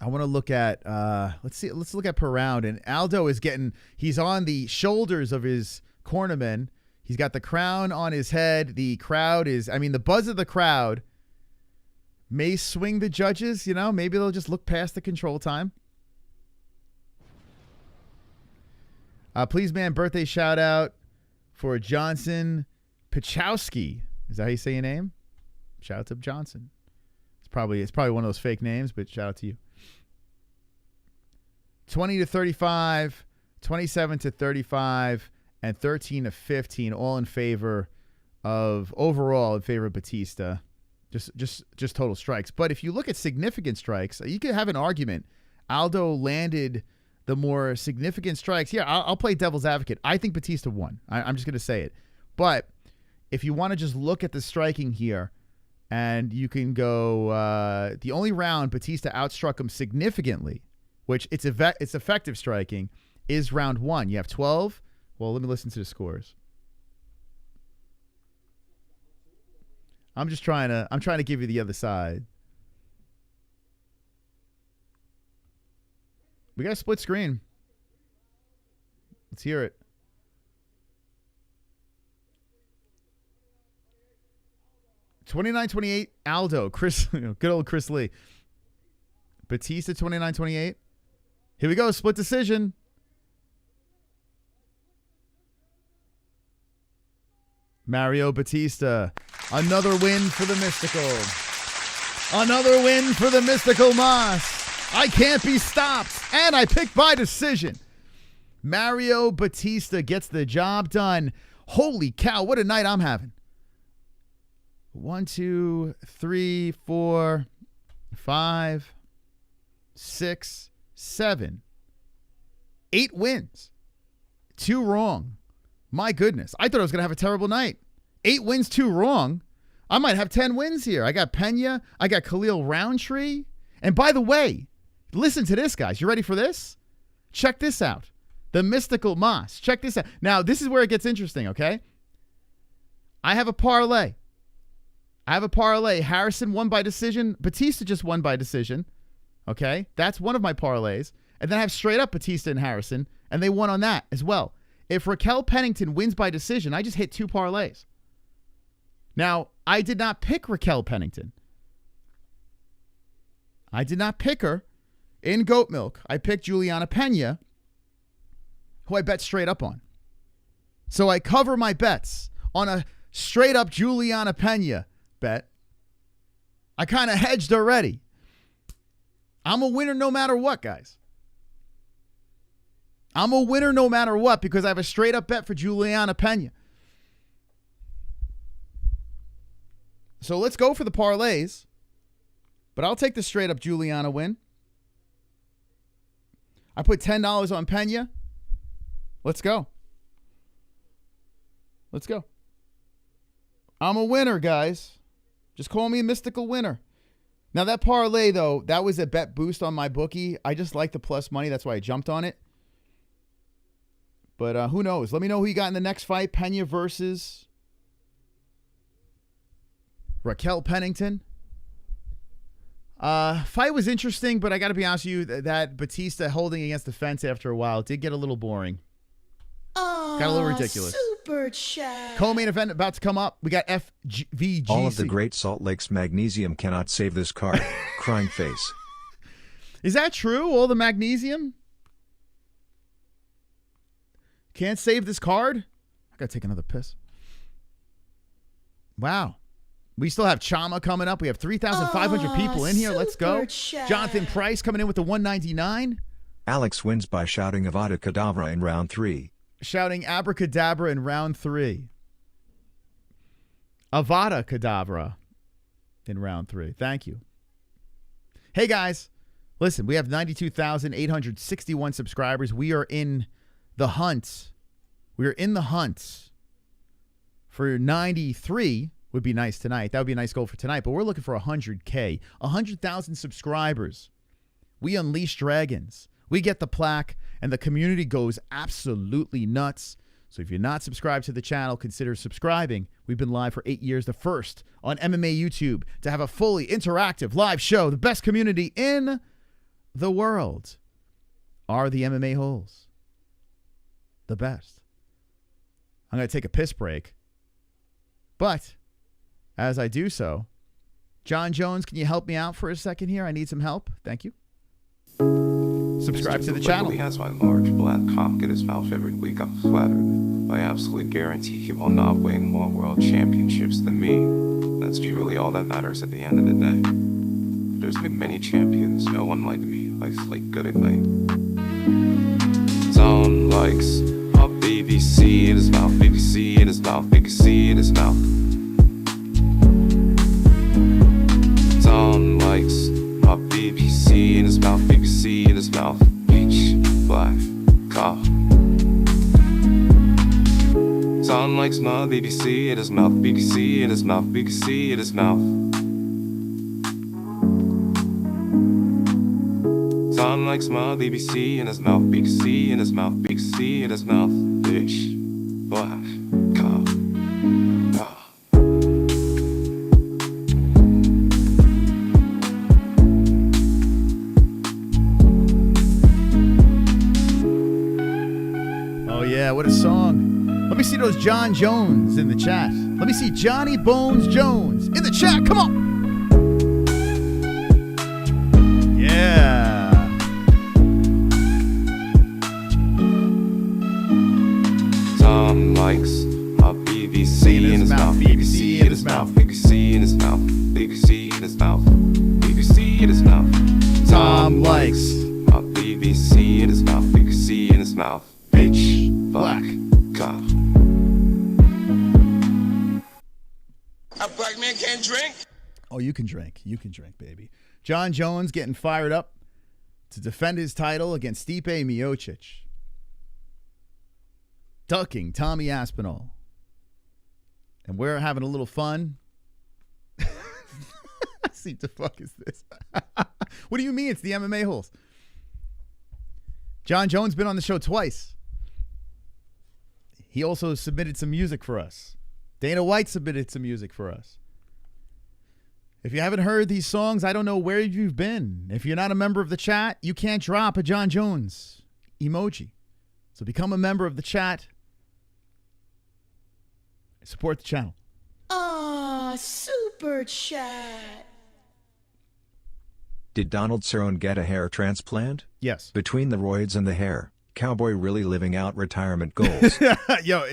I want to look at let's look at per round. And Aldo is he's on the shoulders of his cornerman. He's got the crown on his head. The crowd the buzz of the crowd may swing the judges, maybe they'll just look past the control time. Please, man, birthday shout out for Johnson Pichowski. Is that how you say your name? Shout out to Johnson. It's probably one of those fake names, but shout out to you. 20-35, 27-35, and 13-15, all in favor of Bautista. Just total strikes. But if you look at significant strikes, you could have an argument. Aldo landed the more significant strikes. Yeah, I'll play devil's advocate. I think Bautista won. I'm just going to say it. But if you want to just look at the striking here, and you can go, the only round Bautista outstruck him significantly, which it's effective striking, is round 1. You have 12. Well, let me listen to the scores. I'm trying to give you the other side. We got a split screen. Let's hear it. $29-28 Aldo. Good old Chris Lee. Bautista 29-28. Here we go. Split decision. Mario Bautista. Another win for the Mystical. Another win for the Mystical Moss. I can't be stopped. And I picked by decision. Mario Bautista gets the job done. Holy cow, what a night I'm having. 1, 2, 3, 4, 5, 6, 7, 8 wins. 2 wrong. My goodness. I thought I was going to have a terrible night. 8 wins, 2 wrong. I might have 10 wins here. I got Pena. I got KHALIL Rountree. And by the way, listen to this, guys. You ready for this? Check this out. The Mystical Moss. Check this out. Now, this is where it gets interesting, okay? I have a parlay. Harrison won by decision. Bautista just won by decision. Okay? That's one of my parlays. And then I have straight up Bautista and Harrison, and they won on that as well. If Raquel Pennington wins by decision, I just hit 2 parlays. Now, I did not pick Raquel Pennington. I did not pick her in goat milk. I picked Julianna Pena, who I bet straight up on. So I cover my bets on a straight up Julianna Pena bet. I kind of hedged already. I'm a winner no matter what, guys. I'm a winner no matter what because I have a straight up bet for Julianna Pena. So let's go for the parlays. But I'll take the straight up Julianna win. I put $10 on Pena. Let's go. Let's go. I'm a winner, guys. Just call me a mystical winner. Now, that parlay, though, that was a bet boost on my bookie. I just like the plus money. That's why I jumped on it. But who knows? Let me know who you got in the next fight. Pena versus Raquel Pennington. Fight was interesting, but I got to be honest with you, that Bautista holding against the fence after a while did get a little boring. Got a little ridiculous. Super chat. Co-main event about to come up. We got FVGC. All of the Great Salt Lake's magnesium cannot save this card. Crying face. Is that true? All the magnesium? Can't save this card? I got to take another piss. Wow. We still have Chama coming up. We have 3,500 people in here. Let's go. Chat. Jonathan Price coming in with the 199. Alex wins by shouting Avada Kedavra in round 3. Shouting abracadabra in round 3. Avada Kedavra in round 3. Thank you. Hey, guys. Listen, we have 92,861 subscribers. We are in the hunt. We are in the hunt for 93. Would be nice tonight. That would be a nice goal for tonight. But we're looking for 100K. 100,000 subscribers. We unleash dragons. We get the plaque, and the community goes absolutely nuts. So if you're not subscribed to the channel, consider subscribing. We've been live for 8 years, the first on MMA YouTube to have a fully interactive live show. The best community in the world are the MMA-Holes. The best. I'm going to take a piss break. But as I do so, John Jones, can you help me out for a second here? I need some help. Thank you. Subscribe to the channel. He has my large black cock in his mouth every week. I'm flattered. I absolutely guarantee he will not win more world championships than me. That's truly all that matters at the end of the day. There's been many champions, no one like me. I sleep good at night. Zone likes my BBC in his mouth, BBC in his mouth, BBC in his mouth. Zone likes my BBC in his mouth, BBC in his mouth. Beach, black, cock. Zone likes my BBC in his mouth, BBC in his mouth, BBC in his mouth. Zone likes my BBC in his mouth, BBC in his mouth, BBC in his mouth. Bitch, black, cock. Yeah, what a song. Let me see those John Jones in the chat. Let me see Johnny Bones Jones in the chat. Come on. Yeah. Tom likes my BBC in his mouth, BBC in his mouth, BBC in his mouth, BBC in his mouth, BBC in his mouth. Tom likes my BBC in his mouth, BBC in his mouth. Bitch, black, cop. A black man can't drink? Oh, you can drink. You can drink, baby. John Jones getting fired up to defend his title against Stipe Miocic. Ducking Tommy Aspinall. And we're having a little fun. See, the fuck is this? What do you mean? It's the MMA-Holes. John Jones been on the show twice. He also submitted some music for us. Dana White submitted some music for us. If you haven't heard these songs, I don't know where you've been. If you're not a member of the chat, you can't drop a John Jones emoji. So become a member of the chat. Support the channel. Super chat. Did Donald Cerrone get a hair transplant? Yes. Between the roids and the hair, cowboy really living out retirement goals. Yo,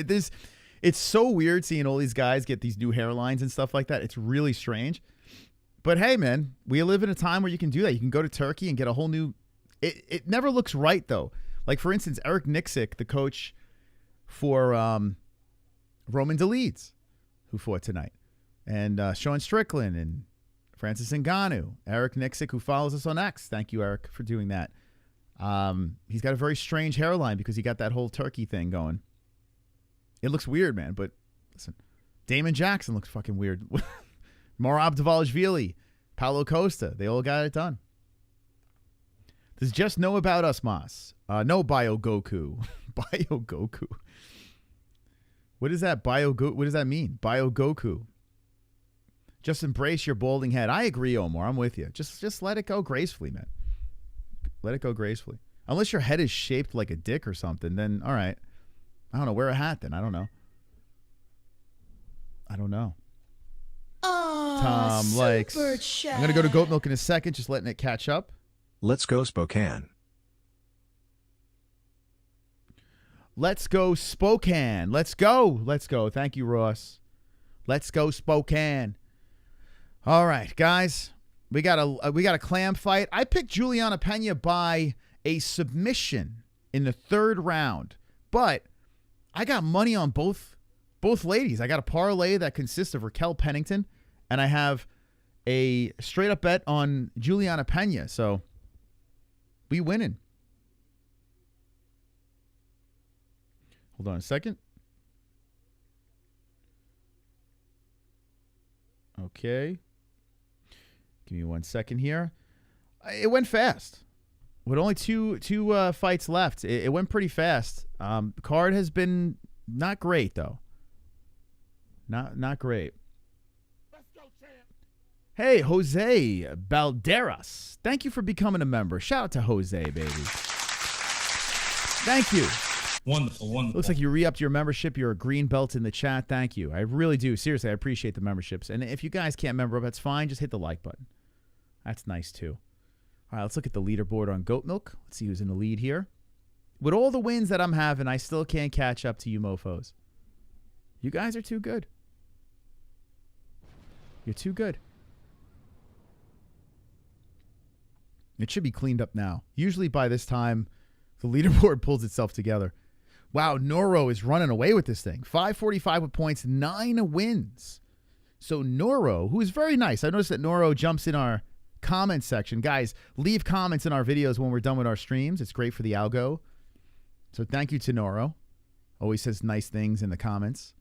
it's so weird seeing all these guys get these new hairlines and stuff like that. It's really strange. But hey, man, we live in a time where you can do that. You can go to Turkey and get a whole new... It never looks right, though. Like, for instance, Eric Nixick, the coach for Roman Dolidze, who fought tonight, and Sean Strickland and Francis Ngannou, Eric Nixick, who follows us on X. Thank you, Eric, for doing that. He's got a very strange hairline because he got that whole turkey thing going. It looks weird, man, but listen, Damon Jackson looks fucking weird. Morab Dvalishvili, Paulo Costa. They all got it done. Does just know about us, Mas? No Bio Goku. Bio Goku. What is that? What does that mean? Bio Goku. Just embrace your balding head. I agree, Omar. I'm with you. Just let it go gracefully, man. Let it go gracefully. Unless your head is shaped like a dick or something, then all right. I don't know. Wear a hat then. I don't know. Tom likes. I'm going to go to goat milk in a second, just letting it catch up. Let's go Spokane. Let's go Spokane. Let's go. Thank you, Ross. Let's go Spokane. All right, guys. We got a clam fight. I picked Julianna Pena by a submission in the 3rd round, but I got money on both ladies. I got a parlay that consists of Raquel Pennington, and I have a straight up bet on Julianna Pena. So we winning. Hold on a second. Okay. Give me 1 second here. It went fast. With only two fights left, it went pretty fast. The card has been not great, though. Not great. Let's go, champ. Hey, Jose Balderas. Thank you for becoming a member. Shout out to Jose, baby. Thank you. Wonderful. Looks like you re-upped your membership. You're a green belt in the chat. Thank you. I really do. Seriously, I appreciate the memberships. And if you guys can't member up, that's fine. Just hit the like button. That's nice, too. All right, let's look at the leaderboard on Goat Milk. Let's see who's in the lead here. With all the wins that I'm having, I still can't catch up to you mofos. You guys are too good. You're too good. It should be cleaned up now. Usually by this time, the leaderboard pulls itself together. Wow, Noro is running away with this thing. 545 with points, 9 wins. So Noro, who is very nice. I noticed that Noro jumps in our comment section. Guys, leave comments in our videos when we're done with our streams. It's great for the algo. So thank you to Noro. Always says nice things in the comments.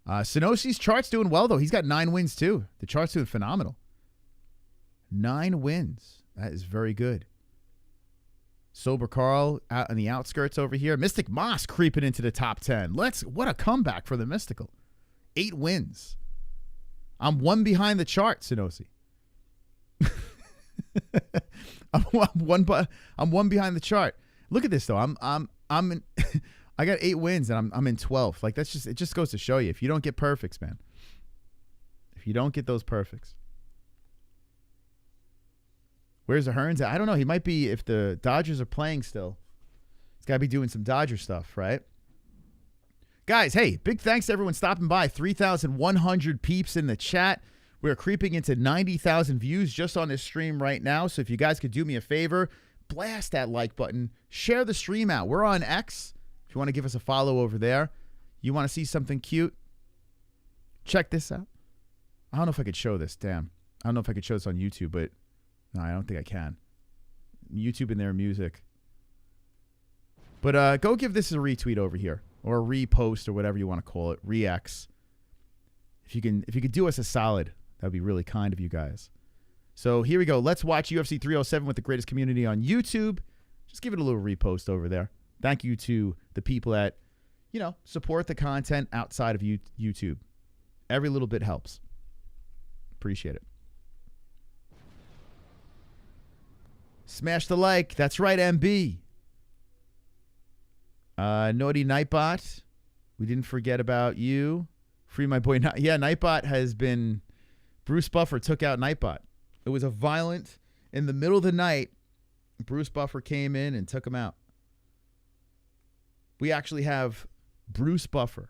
Sinosi's chart's doing well, though. He's got 9 wins, too. The chart's doing phenomenal. 9 wins. That is very good. Sober Carl out on the outskirts over here. Mystic Moss creeping into the top 10. What a comeback for the Mystical. 8 wins. I'm 1 behind the chart, Sinosi. I'm one behind the chart. Look at this though. I'm in I got 8 wins and I'm in 12th. Like it just goes to show you if you don't get perfects, man. If you don't get those perfects. Where's the Hearns at? I don't know. He might be, if the Dodgers are playing still. He's got to be doing some Dodger stuff, right? Guys, hey, big thanks to everyone stopping by. 3,100 peeps in the chat. We're creeping into 90,000 views just on this stream right now. So if you guys could do me a favor, blast that like button. Share the stream out. We're on X. If you want to give us a follow over there. You want to see something cute? Check this out. I don't know if I could show this. Damn. I don't know if I could show this on YouTube, but no, I don't think I can. YouTube and their music. But go give this a retweet over here. Or a repost or whatever you want to call it. Re-X. If you could do us a solid, that would be really kind of you guys. So here we go. Let's watch UFC 307 with the greatest community on YouTube. Just give it a little repost over there. Thank you to the people that, support the content outside of YouTube. Every little bit helps. Appreciate it. Smash the like. That's right, MB. Naughty Nightbot. We didn't forget about you. Free my boy. Yeah, Nightbot has been... Bruce Buffer took out Nightbot. It was a violent... In the middle of the night, Bruce Buffer came in and took him out. We actually have Bruce Buffer.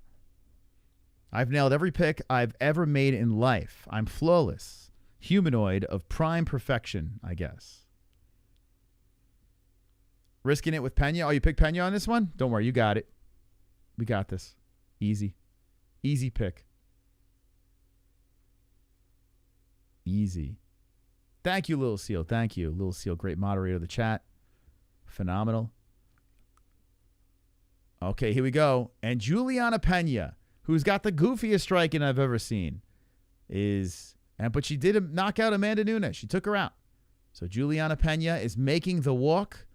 I've nailed every pick I've ever made in life. I'm flawless. Humanoid of prime perfection, I guess. Risking it with Pena. Oh, you picked Pena on this one? Don't worry, you got it. We got this. Easy. Easy pick. Easy. Thank you, Little Seal. Thank you. Little Seal, great moderator of the chat. Phenomenal. Okay, here we go. And Julianna Pena who's got the goofiest striking I've ever seen, but she did knock out Amanda Nunes. She took her out. So Julianna Pena is making the walk.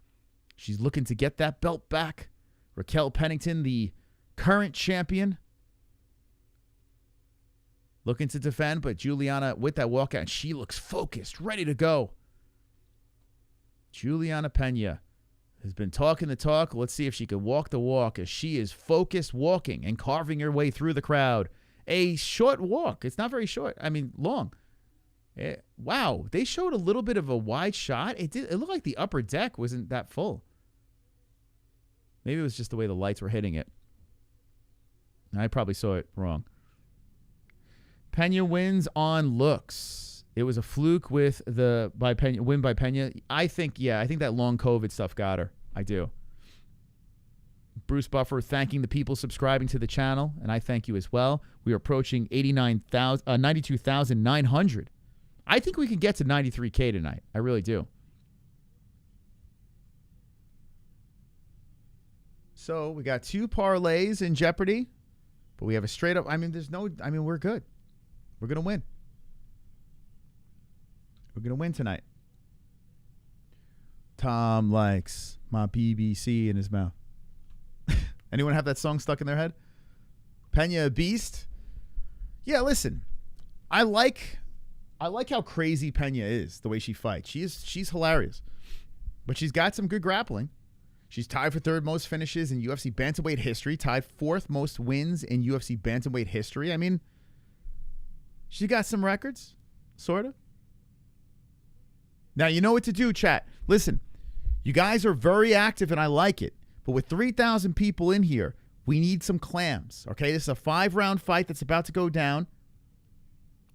She's looking to get that belt back. Raquel Pennington, the current champion, looking to defend, but Julianna with that walkout, she looks focused, ready to go. Julianna Pena has been talking the talk. Let's see if she can walk the walk, as she is focused walking and carving her way through the crowd. A short walk. It's not very short. I mean, long. Wow. They showed a little bit of a wide shot. It looked like the upper deck wasn't that full. Maybe it was just the way the lights were hitting it. I probably saw it wrong. Pena wins on looks. It was a fluke with the win by Pena. I think that long COVID stuff got her. I do. Bruce Buffer thanking the people subscribing to the channel, and I thank you as well. We are approaching 92,900. I think we can get to 93K tonight. I really do. So we got 2 parlays in jeopardy, but we have a straight up. We're good. We're going to win. We're going to win tonight. Tom likes my BBC in his mouth. Anyone have that song stuck in their head? Pena a beast? Yeah, listen. I like how crazy Pena is, the way she fights. She's hilarious. But she's got some good grappling. She's tied for 3rd most finishes in UFC bantamweight history, tied 4th most wins in UFC bantamweight history. I mean, she got some records, sort of. Now, you know what to do, chat. Listen, you guys are very active, and I like it. But with 3,000 people in here, we need some clams, okay? This is a 5-round fight that's about to go down.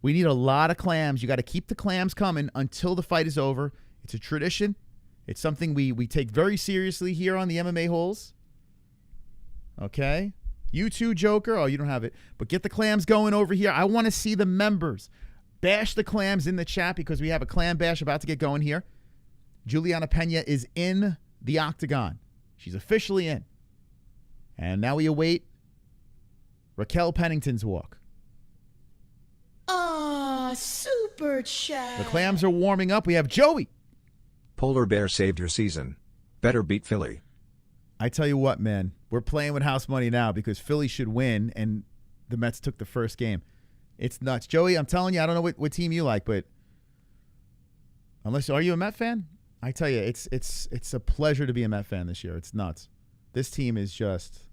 We need a lot of clams. You got to keep the clams coming until the fight is over. It's a tradition. It's something we take very seriously here on the MMA-Holes. Okay? You too, Joker. Oh, you don't have it. But get the clams going over here. I want to see the members. Bash the clams in the chat because we have a clam bash about to get going here. Julianna Pena is in the octagon. She's officially in. And now we await Raquel Pennington's walk. Super chat. The clams are warming up. We have Joey. Polar Bear saved your season. Better beat Philly. I tell you what, man. We're playing with house money now because Philly should win, and the Mets took the first game. It's nuts. Joey, I'm telling you, I don't know what team you like, but are you a Met fan? I tell you, it's a pleasure to be a Met fan this year. It's nuts. This team is just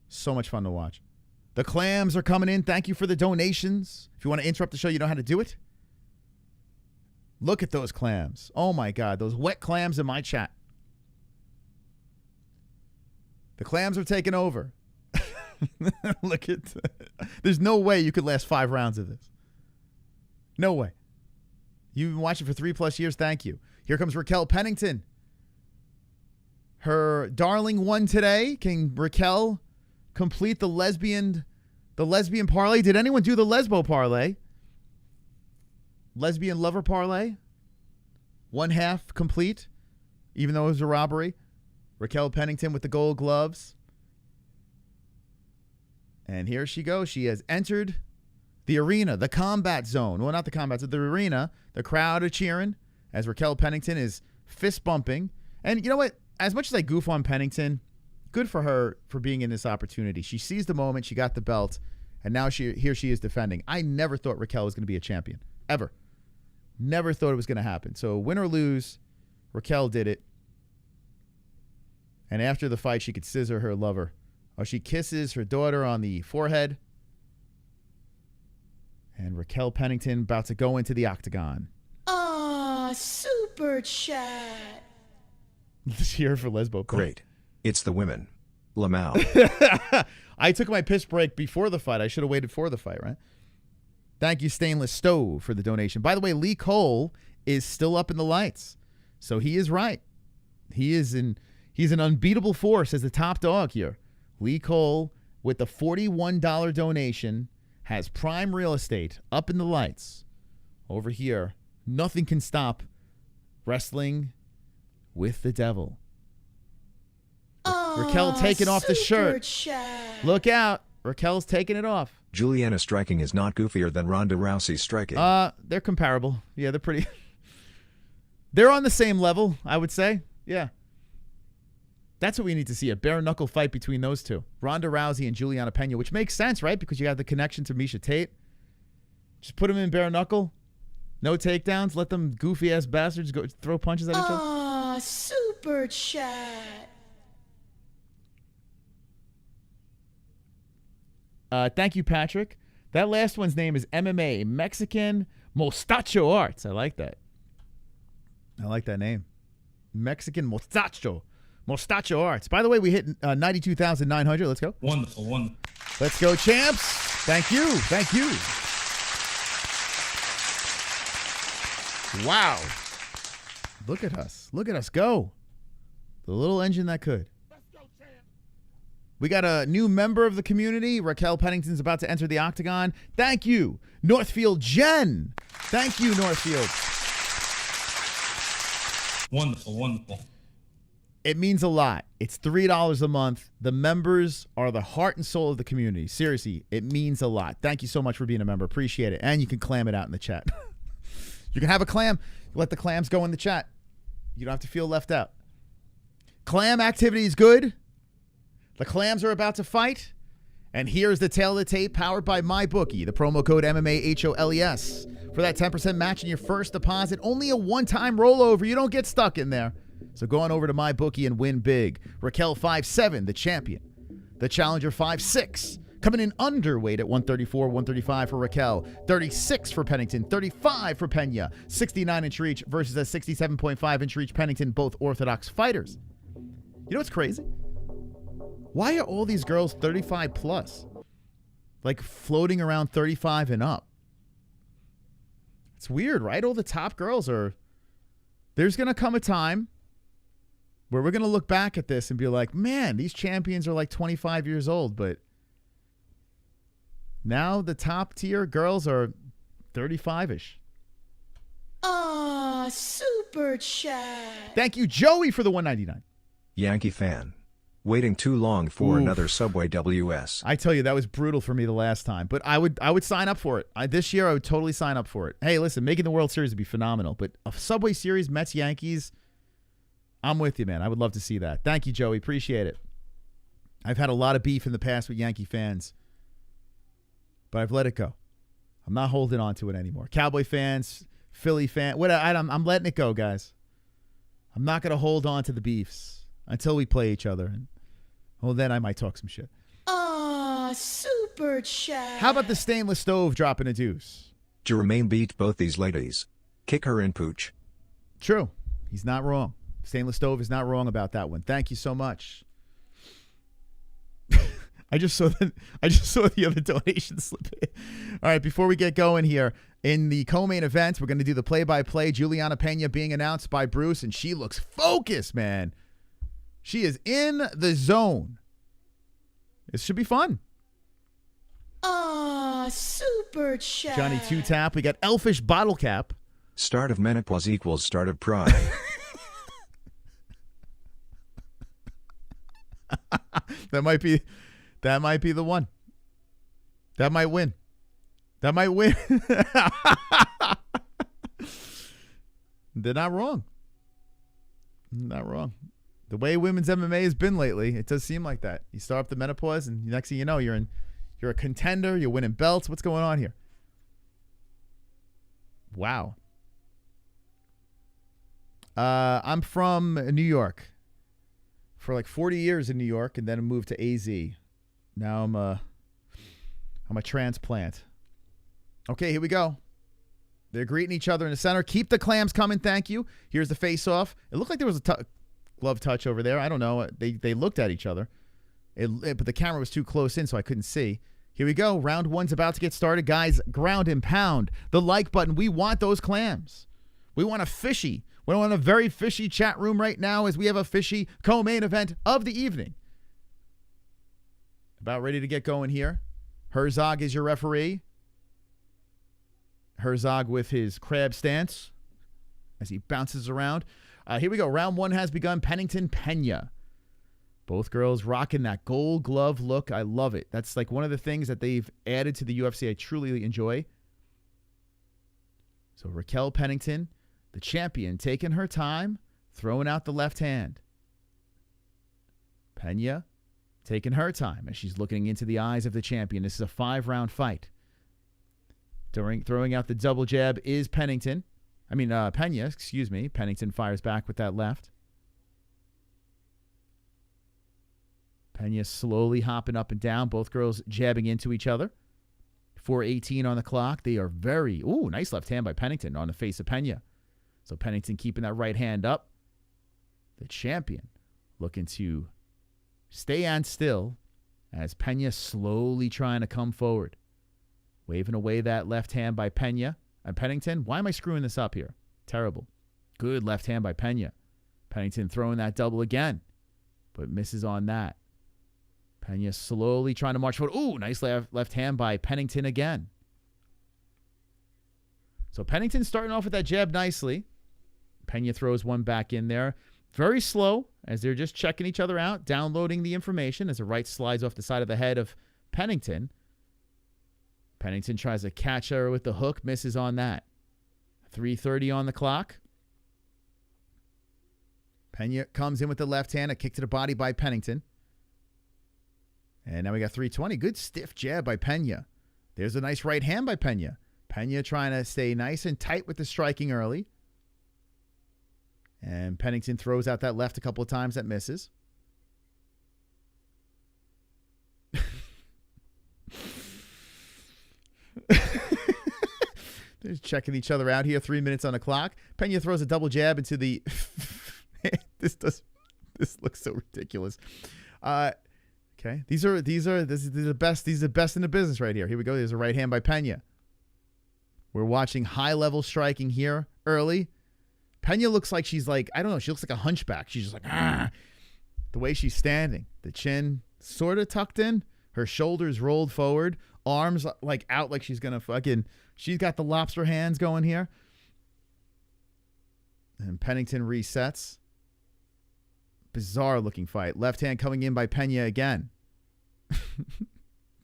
so much fun to watch. The clams are coming in. Thank you for the donations. If you want to interrupt the show, you know how to do it. Look at those clams. Oh, my God. Those wet clams in my chat. The clams are taking over. Look at there's no way you could last 5 rounds of this. No way. You've been watching for 3+ years. Thank you. Here comes Raquel Pennington. Her darling won today. Can Raquel complete the lesbian parlay? Did anyone do the lesbo parlay? Lesbian lover parlay? 1/2 complete, even though it was a robbery. Raquel Pennington with the gold gloves. And here she goes. She has entered the arena, the combat zone. Well, not the combat zone, the arena. The crowd are cheering as Raquel Pennington is fist bumping. And you know what? As much as I goof on Pennington, good for her for being in this opportunity. She seized the moment. She got the belt. And now here she is defending. I never thought Raquel was going to be a champion. Ever. Never thought it was going to happen. So win or lose, Raquel did it. And after the fight, she could scissor her lover. Oh, she kisses her daughter on the forehead. And Raquel Pennington about to go into the octagon. Super chat. Let's hear for Lesbo. Great. It's the women. Lamau. I took my piss break before the fight. I should have waited for the fight, right? Thank you, Stainless Stove, for the donation. By the way, Lee Cole is still up in the lights. So he is right. He's an unbeatable force as the top dog here. Lee Cole, with the $41 donation, has prime real estate up in the lights. Over here, nothing can stop wrestling with the devil. Raquel taking off the shirt. Chat. Look out. Raquel's taking it off. Julianna striking is not goofier than Ronda Rousey's striking. They're comparable. Yeah, they're pretty. They're on the same level, I would say. Yeah. That's what we need to see, a bare knuckle fight between those two. Ronda Rousey and Julianna Pena, which makes sense, right? Because you have the connection to Miesha Tate. Just put them in bare knuckle. No takedowns. Let them goofy-ass bastards go throw punches at each other. Aw, super chat. Thank you, Patrick. That last one's name is MMA, Mexican Mostacho Arts. I like that. I like that name. Mexican Mostacho Arts. By the way, we hit 92,900. Let's go. Wonderful, wonderful. Let's go, champs. Thank you. Thank you. Wow. Look at us. Look at us go. The little engine that could. We got a new member of the community. Raquel Pennington's about to enter the octagon. Thank you, Northfield Jen. Thank you, Northfield. Wonderful, wonderful. It means a lot. It's $3 a month. The members are the heart and soul of the community. Seriously, it means a lot. Thank you so much for being a member. Appreciate it. And you can clam it out in the chat. You can have a clam. Let the clams go in the chat. You don't have to feel left out. Clam activity is good. The clams are about to fight. And here's the tail of the tape powered by MyBookie. The promo code MMA-HOLES. For that 10% match in your first deposit. Only a one-time rollover. You don't get stuck in there. So go on over to MyBookie and win big. Raquel 5'7", the champion. The challenger 5'6", coming in underweight at 134, 135 for Raquel. 36 for Pennington. 35 for Pena. 69-inch reach versus a 67.5-inch reach Pennington. Both orthodox fighters. You know what's crazy? Why are all these girls 35 plus? Like floating around 35 and up. It's weird, right? All the top girls are... There's going to come a time where we're going to look back at this and be like, man, these champions are like 25 years old, but now the top tier girls are 35-ish. Aw, super chat. Thank you, Joey, for the 199. Yankee fan. Waiting too long for another Subway WS. I tell you, that was brutal for me the last time, but I would sign up for it. This year, I would totally sign up for it. Hey, listen, making the World Series would be phenomenal, but a Subway Series, Mets, Yankees, I'm with you, man. I would love to see that. Thank you, Joey. Appreciate it. I've had a lot of beef in the past with Yankee fans, but I've let it go. I'm not holding on to it anymore. Cowboy fans, Philly fans, I'm letting it go, guys. I'm not going to hold on to the beefs until we play each other. And well, then I might talk some shit. Aw, super chat. How about the stainless stove dropping a deuce? Jermaine beat both these ladies. Kick her in pooch. True. He's not wrong. Stainless stove is not wrong about that one. Thank you so much. I just saw the other donation slip. All right, before we get going here, in the co-main event, we're going to do the play-by-play. Julianna Pena being announced by Bruce, and she looks focused, man. She is in the zone. This should be fun. Aw, super chat. Johnny Two-Tap. We got Elfish Bottle Cap. Start of menopause equals start of pride. That might be the one. That might win. They're not wrong. Not wrong. The way women's MMA has been lately, it does seem like that. You start up the menopause, and next thing you know, you're a contender. You're winning belts. What's going on here? Wow. I'm from New York. For like 40 years in New York, and then I moved to AZ. Now I'm a transplant. Okay, here we go. They're greeting each other in the center. Keep the clams coming, thank you. Here's the face-off. It looked like there was a glove touch over there. I don't know. They looked at each other. But the camera was too close in, so I couldn't see. Here we go. Round one's about to get started. Guys, ground and pound. The like button. We want those clams. We want a fishy. We're on a very fishy chat room right now as we have a fishy co-main event of the evening. About ready to get going here. Herzog is your referee. Herzog with his crab stance as he bounces around. Here we go. Round one has begun. Pennington, Pena. Both girls rocking that gold glove look. I love it. That's like one of the things that they've added to the UFC I truly enjoy. So Raquel Pennington, the champion, taking her time, throwing out the left hand. Pena taking her time as she's looking into the eyes of the champion. This is a 5-round fight. Throwing out the double jab is Pena, excuse me. Pennington fires back with that left. Pena slowly hopping up and down. Both girls jabbing into each other. 4:18 on the clock. They are nice left hand by Pennington on the face of Pena. So Pennington keeping that right hand up. The champion looking to stay on still as Pena slowly trying to come forward. Waving away that left hand by Pena. And Pennington, why am I screwing this up here? Terrible. Good left hand by Pena. Pennington throwing that double again, but misses on that. Pena slowly trying to march forward. Ooh, nice left hand by Pennington again. So Pennington starting off with that jab nicely. Pena throws one back in there. Very slow as they're just checking each other out, downloading the information as the right slides off the side of the head of Pennington. Pennington tries to catch her with the hook, misses on that. 3:30 on the clock. Pena comes in with the left hand, a kick to the body by Pennington. And now we got 3:20. Good stiff jab by Pena. There's a nice right hand by Pena. Pena trying to stay nice and tight with the striking early. And Pennington throws out that left a couple of times. That misses. They're checking each other out here. 3 minutes on the clock. Pena throws a double jab into the... This looks so ridiculous. Okay, these are the best. These are the best in the business right here. Here we go. There's a right hand by Pena. We're watching high level striking here early. Pena looks like she's like, I don't know. She looks like a hunchback. She's just like, the way she's standing, the chin sort of tucked in, her shoulders rolled forward, arms like out like she's gonna she's got the lobster hands going here. And Pennington resets. Bizarre looking fight. Left hand coming in by Pena again.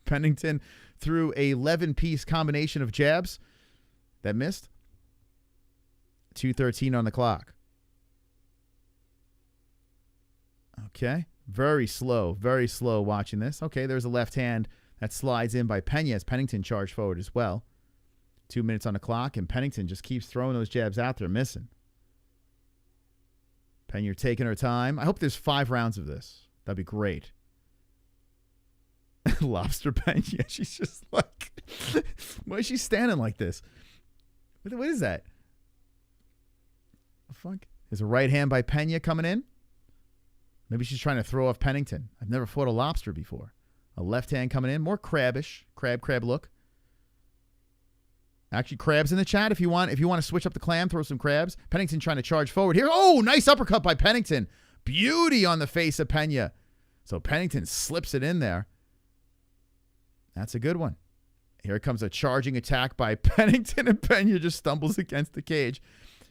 Pennington threw a 11-piece combination of jabs that missed. 2:13 on the clock. Okay. Very slow watching this. Okay, there's a left hand that slides in by Pena as Pennington charged forward as well. 2 minutes on the clock, and Pennington just keeps throwing those jabs out there, missing. Pena taking her time. I hope there's 5 rounds of this. That'd be great. Lobster Pena. She's just like, why is she standing like this? What is that? The fuck? There's a right hand by Pena coming in. Maybe she's trying to throw off Pennington. I've never fought a lobster before. A left hand coming in. More crabbish. Crab look. Actually, crabs in the chat if you want. If you want to switch up the clam, throw some crabs. Pennington trying to charge forward here. Oh, nice uppercut by Pennington. Beauty on the face of Pena. So Pennington slips it in there. That's a good one. Here comes a charging attack by Pennington, and Pena just stumbles against the cage.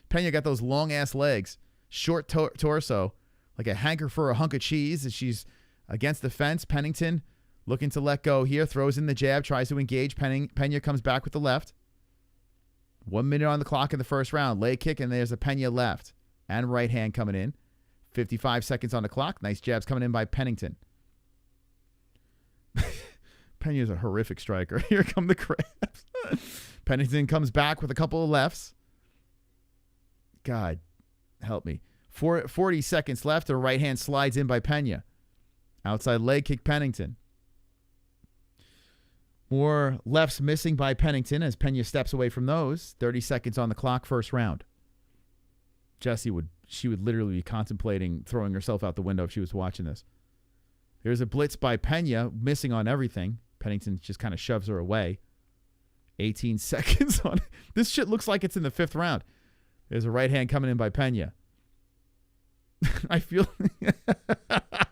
Pena got those long-ass legs. Short torso. Like a hanker for a hunk of cheese as she's against the fence. Pennington looking to let go here. Throws in the jab. Tries to engage. Pena comes back with the left. 1 minute on the clock in the first round. Leg kick, and there's a Pena left. And right hand coming in. 55 seconds on the clock. Nice jabs coming in by Pennington. Pena's a horrific striker. Here come the crabs. Pennington comes back with a couple of lefts. God, help me. 40 seconds left. The right hand slides in by Pena. Outside leg kick Pennington. More lefts missing by Pennington as Pena steps away from those. 30 seconds on the clock, first round. Jessie would literally be contemplating throwing herself out the window if she was watching this. There's a blitz by Pena, missing on everything. Pennington just kind of shoves her away. 18 seconds on it. This shit looks like it's in the 5th round. There's a right hand coming in by Pena. I feel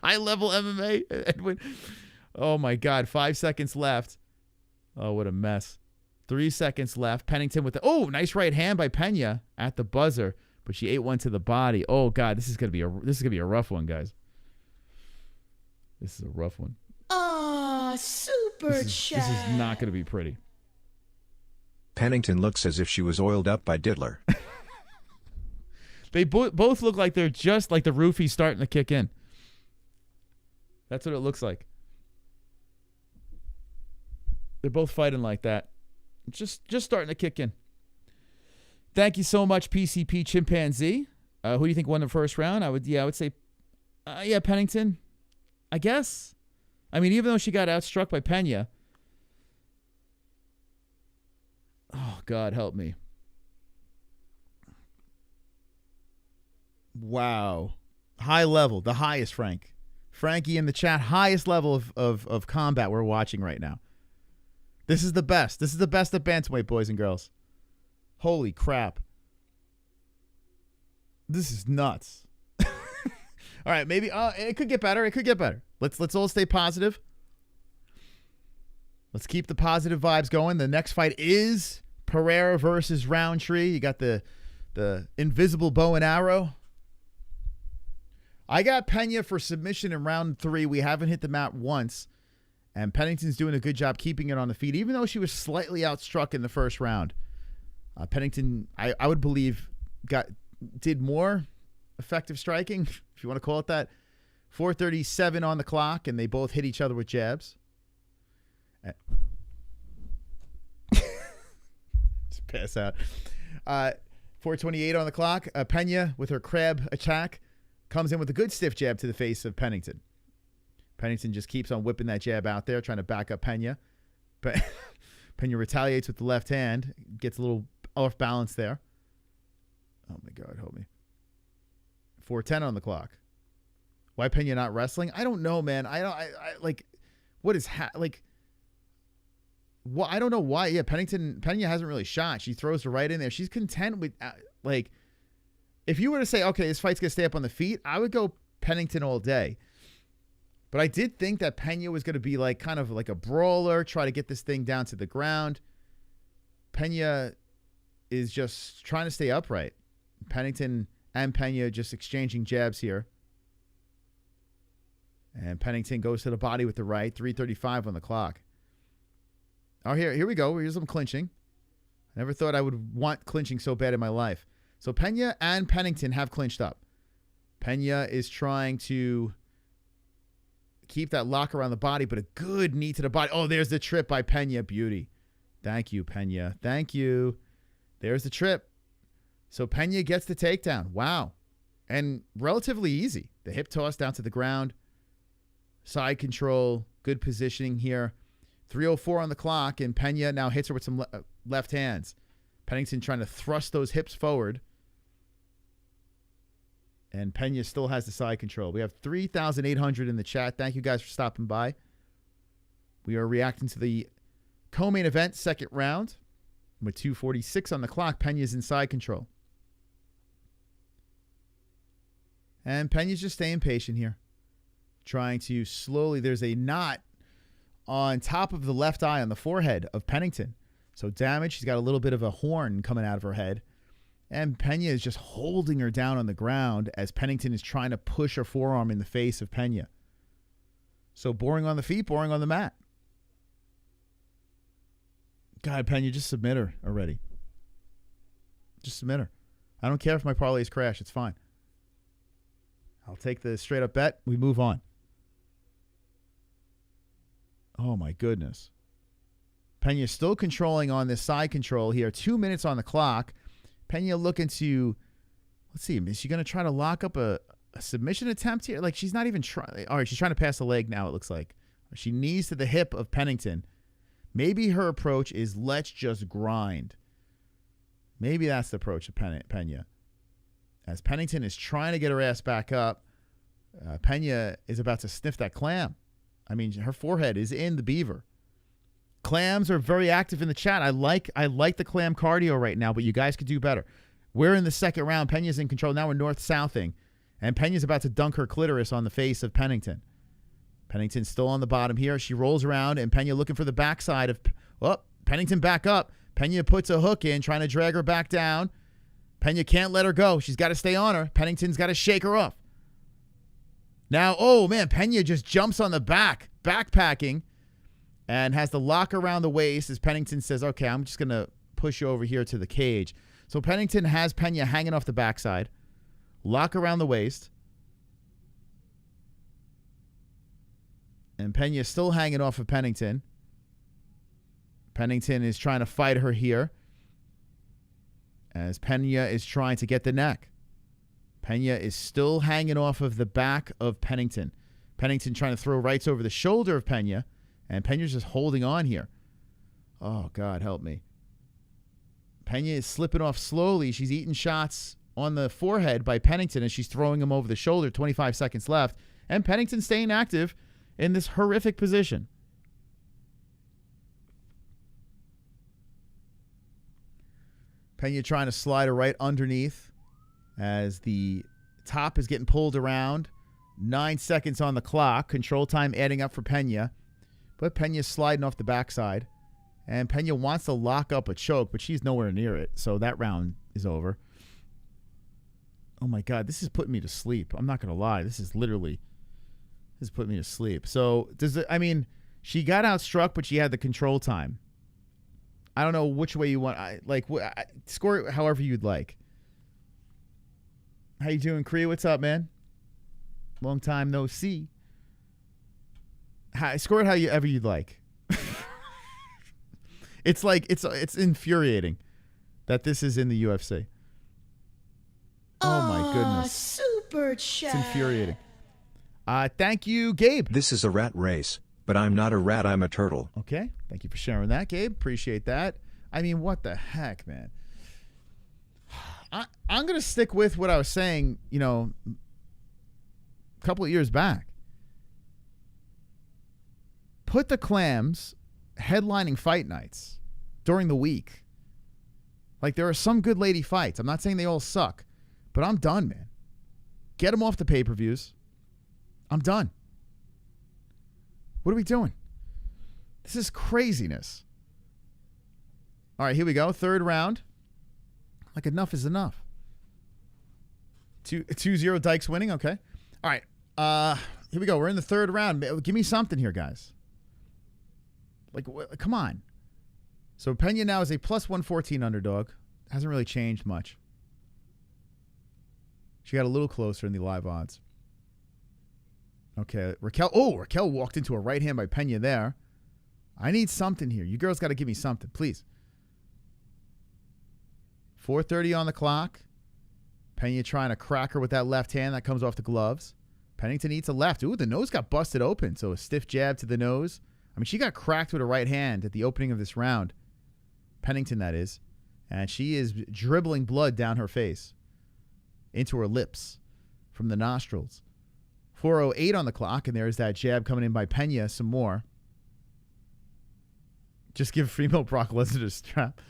high-level MMA, Edwin. Oh, my God. 5 seconds left. Oh, what a mess. 3 seconds left. Pennington with the... Oh, nice right hand by Pena at the buzzer, but she ate one to the body. Oh, God. This is gonna be a rough one, guys. This is a rough one. Ah, super chat. This is not going to be pretty. Pennington looks as if she was oiled up by Diddler. They both look like they're just like the roofie's starting to kick in. That's what it looks like. They're both fighting like that. Just starting to kick in. Thank you so much, PCP Chimpanzee. Who do you think won the first round? I would say, Pennington. I guess. I mean, even though she got outstruck by Pena. Oh, God, help me. Wow. High level. The highest, Frank. Frankie in the chat. Highest level of combat we're watching right now. This is the best. This is the best at bantamweight, boys and girls. Holy crap. This is nuts. All right, maybe it could get better. It could get better. Let's all stay positive. Let's keep the positive vibes going. The next fight is Pereira versus Roundtree. You got the invisible bow and arrow. I got Pena for submission in round 3. We haven't hit the mat once. And Pennington's doing a good job keeping it on the feet, even though she was slightly outstruck in the first round. Pennington, I would believe, did more effective striking, if you want to call it that. 4:37 on the clock, and they both hit each other with jabs. Just pass out. 4:28 on the clock. Pena, with her crab attack, comes in with a good stiff jab to the face of Pennington. Pennington just keeps on whipping that jab out there, trying to back up Pena. But Pena retaliates with the left hand, gets a little off balance there. Oh my God, help me. 4:10 on the clock. Why Pena not wrestling? I don't know, man. I what is what? I don't know why. Yeah, Pena hasn't really shot. She throws her right in there. She's content with if you were to say, okay, this fight's gonna stay up on the feet, I would go Pennington all day. But I did think that Pena was going to be kind of like a brawler, try to get this thing down to the ground. Pena is just trying to stay upright. Pennington and Pena just exchanging jabs here. And Pennington goes to the body with the right. 3:35 on the clock. Oh, here we go. Here's some clinching. I never thought I would want clinching so bad in my life. So Pena and Pennington have clinched up. Pena is trying to keep that lock around the body, but a good knee to the body. Oh, there's the trip by Pena. Beauty. Thank you, Pena. Thank you. There's the trip. So Pena gets the takedown. Wow. And relatively easy. The hip toss down to the ground. Side control. Good positioning here. 3:04 on the clock, and Pena now hits her with some left hands. Pennington trying to thrust those hips forward. And Pena still has the side control. We have 3,800 in the chat. Thank you guys for stopping by. We are reacting to the co-main event, second round. With 2:46 on the clock, Pena's in side control. And Pena's just staying patient here. Trying to slowly, there's a knot on top of the left eye on the forehead of Pennington. So damage, she's got a little bit of a horn coming out of her head. And Pena is just holding her down on the ground as Pennington is trying to push her forearm in the face of Pena. So boring on the feet, boring on the mat. God, Pena, just submit her already. Just submit her. I don't care if my parlays crash. It's fine. I'll take the straight up bet. We move on. Oh, my goodness. Pena still controlling on this side control here. 2 minutes on the clock. Pena looking to, let's see, is she going to try to lock up a submission attempt here? She's not even trying. All right, she's trying to pass the leg now, it looks like. She knees to the hip of Pennington. Maybe her approach is let's just grind. Maybe that's the approach of Pena. As Pennington is trying to get her ass back up, Pena is about to sniff that clam. I mean, her forehead is in the beaver. Clams are very active in the chat. I like the clam cardio right now, but you guys could do better. We're in the second round. Pena's in control. Now we're north-southing. And Pena's about to dunk her clitoris on the face of Pennington. Pennington's still on the bottom here. She rolls around, and Pena looking for the backside of... Oh, Pennington back up. Pena puts a hook in, trying to drag her back down. Pena can't let her go. She's got to stay on her. Pennington's got to shake her off. Now, oh, man, Pena just jumps on the back, backpacking, and has the lock around the waist as Pennington says, okay, I'm just going to push you over here to the cage. So Pennington has Pena hanging off the backside, lock around the waist, and Pena still hanging off of Pennington. Pennington is trying to fight her here as Pena is trying to get the neck. Pena is still hanging off of the back of Pennington. Pennington trying to throw rights over the shoulder of Pena, and Pena's just holding on here. Oh, God, help me. Pena is slipping off slowly. She's eating shots on the forehead by Pennington as she's throwing him over the shoulder. 25 seconds left, and Pennington staying active in this horrific position. Pena trying to slide her right underneath as the top is getting pulled around. 9 seconds on the clock. Control time adding up for Pena. But Pena's sliding off the backside. And Pena wants to lock up a choke, but she's nowhere near it. So that round is over. Oh, my God. This is putting me to sleep. I'm not going to lie. This is putting me to sleep. So, she got outstruck, but she had the control time. I don't know which way you want. Score it however you'd like. How you doing, Cree? What's up, man? Long time no see. Score it however you'd like. It's it's infuriating that this is in the UFC. Oh my goodness. Super chat. It's infuriating. Thank you, Gabe. This is a rat race, but I'm not a rat, I'm a turtle. Okay. Thank you for sharing that, Gabe. Appreciate that. I mean, what the heck, man? I'm going to stick with what I was saying, a couple of years back. Put the Clams headlining fight nights during the week. Like, there are some good lady fights. I'm not saying they all suck, but I'm done, man. Get them off the pay-per-views. I'm done. What are we doing? This is craziness. All right, here we go. Third round. Like, enough is enough. 2-0 Dykes winning. Okay. All right. Here we go. We're in the third round. Give me something here, guys. Come on. So Pena now is a plus 114 underdog. Hasn't really changed much. She got a little closer in the live odds. Okay, Raquel. Oh, Raquel walked into a right hand by Pena there. I need something here. You girls got to give me something, please. 4:30 on the clock. Pena trying to crack her with that left hand that comes off the gloves. Pennington eats a left. Ooh, the nose got busted open. So a stiff jab to the nose. I mean, she got cracked with a right hand at the opening of this round. Pennington, that is. And she is dribbling blood down her face into her lips from the nostrils. 4:08 on the clock, and there's that jab coming in by Pena some more. Just give Freemo Brock Lesnar a strap.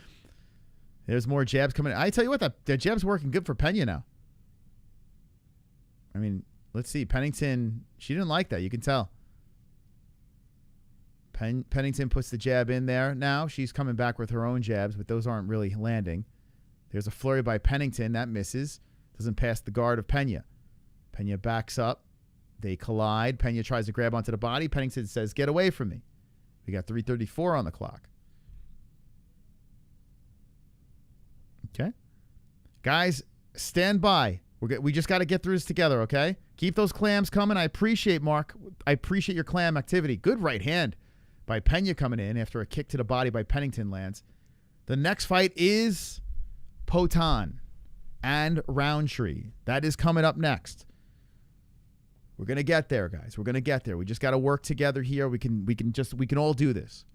There's more jabs coming in. I tell you what, that jab's working good for Pena now. I mean, let's see. Pennington, she didn't like that. You can tell. Pennington puts the jab in there. Now she's coming back with her own jabs, but those aren't really landing. There's a flurry by Pennington. That misses. Doesn't pass the guard of Pena. Pena backs up. They collide. Pena tries to grab onto the body. Pennington says, "Get away from me." We got 3:34 on the clock. Okay. Guys, stand by. We just got to get through this together, okay? Keep those clams coming. I appreciate, Mark. I appreciate your clam activity. Good right hand by Pena coming in after a kick to the body by Pennington lands. The next fight is Potan and Roundtree. That is coming up next. We're going to get there, guys. We're going to get there. We just got to work together here. We can all do this.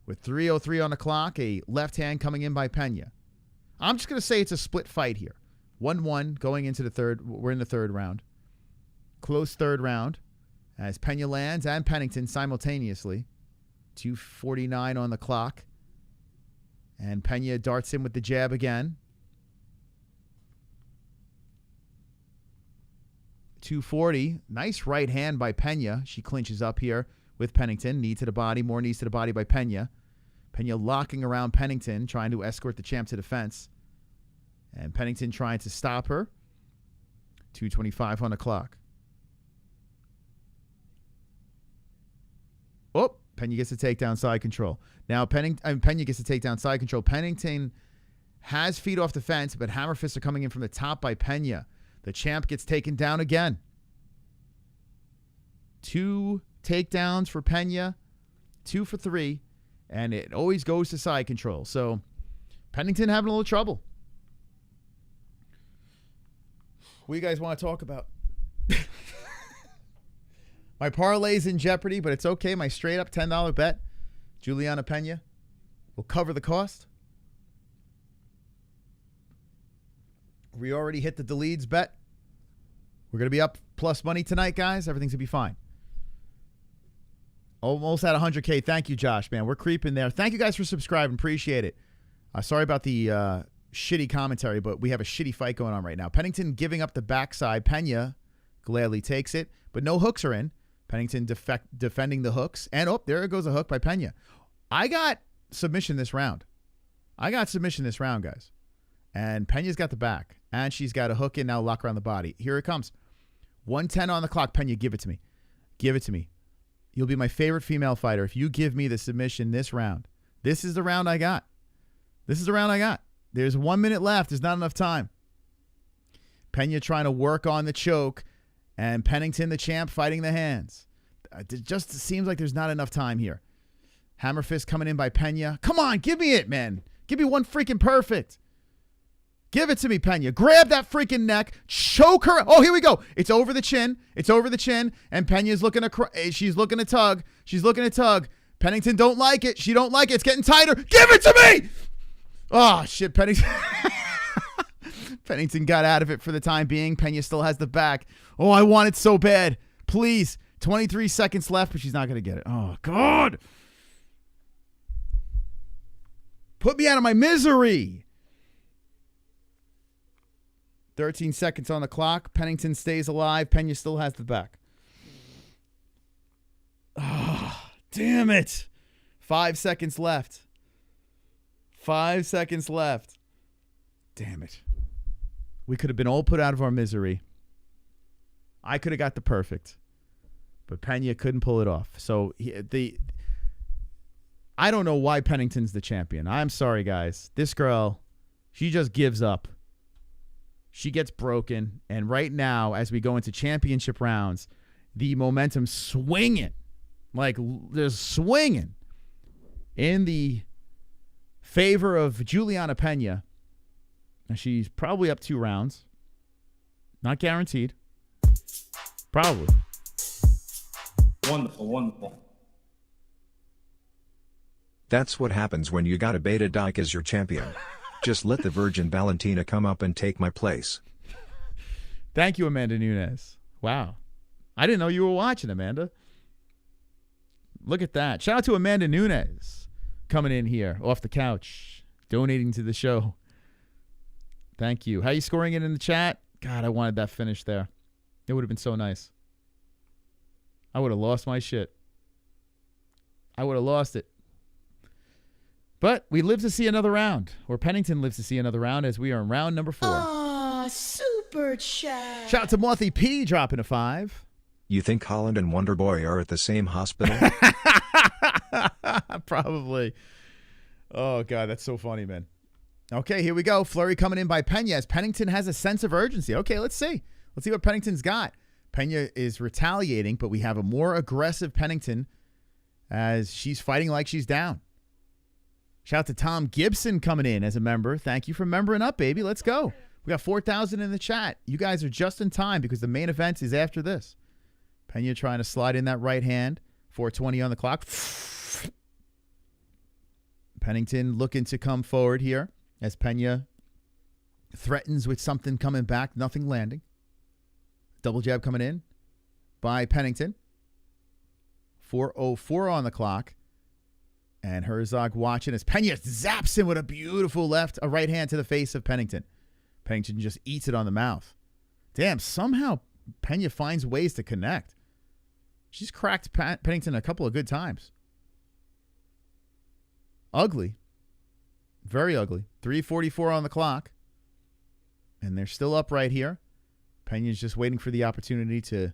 With 3:03 on the clock, a left hand coming in by Pena. I'm just going to say it's a split fight here. 1-1 going into the third. We're in the third round. Close third round as Pena lands and Pennington simultaneously. 2:49 on the clock. And Pena darts in with the jab again. 2:40. Nice right hand by Pena. She clinches up here with Pennington. Knee to the body. More knees to the body by Pena. Pena locking around Pennington, trying to escort the champ to the fence. And Pennington trying to stop her. 2:25 on the clock. Pena gets the takedown, side control. Now Pena gets the takedown, side control. Pennington has feet off the fence, but hammer fists are coming in from the top by Pena. The champ gets taken down again. 2 takedowns for Pena, 2 for 3, and it always goes to side control. So Pennington having a little trouble. What do you guys want to talk about? My parlay's in jeopardy, but it's okay. My straight up $10 bet, Julianna Pena, will cover the cost. We already hit the Dolidze bet. We're going to be up plus money tonight, guys. Everything's going to be fine. Almost at 100K. Thank you, Josh, man. We're creeping there. Thank you guys for subscribing. Appreciate it. Sorry about the shitty commentary, but we have a shitty fight going on right now. Pennington giving up the backside. Pena gladly takes it, but no hooks are in. Pennington defending the hooks. And, there goes a hook by Pena. I got submission this round. Guys. And Pena's got the back. And she's got a hook in now, lock around the body. Here it comes. 110 on the clock. Pena, give it to me. Give it to me. You'll be my favorite female fighter if you give me the submission this round. This is the round I got. There's 1 minute left. There's not enough time. Pena trying to work on the choke. And Pennington, the champ, fighting the hands. It just seems like there's not enough time here. Hammer fist coming in by Pena. Come on, give me it, man. Give me one freaking perfect. Give it to me, Pena. Grab that freaking neck. Choke her. Oh, here we go. It's over the chin. And Pena's looking to she's looking to tug. Pennington don't like it. She don't like it. It's getting tighter. Give it to me. Oh, shit. Pennington got out of it for the time being. Pena still has the back. Oh, I want it so bad. Please. 23 seconds left, but she's not going to get it. Oh, God. Put me out of my misery. 13 seconds on the clock. Pennington stays alive. Pena still has the back. Oh, damn it. 5 seconds left. 5 seconds left. Damn it. We could have been all put out of our misery. I could have got the perfect. But Pena couldn't pull it off. So I don't know why Pennington's the champion. I'm sorry, guys. This girl, she just gives up. She gets broken. And right now, as we go into championship rounds, the momentum's swinging. Like, there's swinging in the favor of Julianna Pena. And she's probably up 2 rounds. Not guaranteed. Probably. Wonderful. That's what happens when you got a beta dyke as your champion. Just let the Virgin Valentina come up and take my place. Thank you, Amanda Nunes. Wow. I didn't know you were watching, Amanda. Look at that. Shout out to Amanda Nunes coming in here off the couch, donating to the show. Thank you. How you scoring it in the chat? God, I wanted that finish there. It would have been so nice. I would have lost my shit. I would have lost it. But we live to see another round, or Pennington lives to see another round, as we are in round number 4. Aw, super chat. Shout out to Mothy P dropping a 5. You think Holland and Wonderboy are at the same hospital? Probably. Oh, God, that's so funny, man. Okay, here we go. Flurry coming in by Pena as Pennington has a sense of urgency. Okay, let's see. Let's see what Pennington's got. Pena is retaliating, but we have a more aggressive Pennington as she's fighting like she's down. Shout out to Tom Gibson coming in as a member. Thank you for membering up, baby. Let's go. We got 4,000 in the chat. You guys are just in time because the main event is after this. Pena trying to slide in that right hand. 4:20 on the clock. Pennington looking to come forward here as Pena threatens with something coming back, nothing landing. Double jab coming in by Pennington. 4:04 on the clock. And Herzog watching as Pena zaps him with a beautiful a right hand to the face of Pennington. Pennington just eats it on the mouth. Damn, somehow Pena finds ways to connect. She's cracked Pennington a couple of good times. Ugly. Very ugly. 3:44 on the clock. And they're still up right here. Pena's just waiting for the opportunity to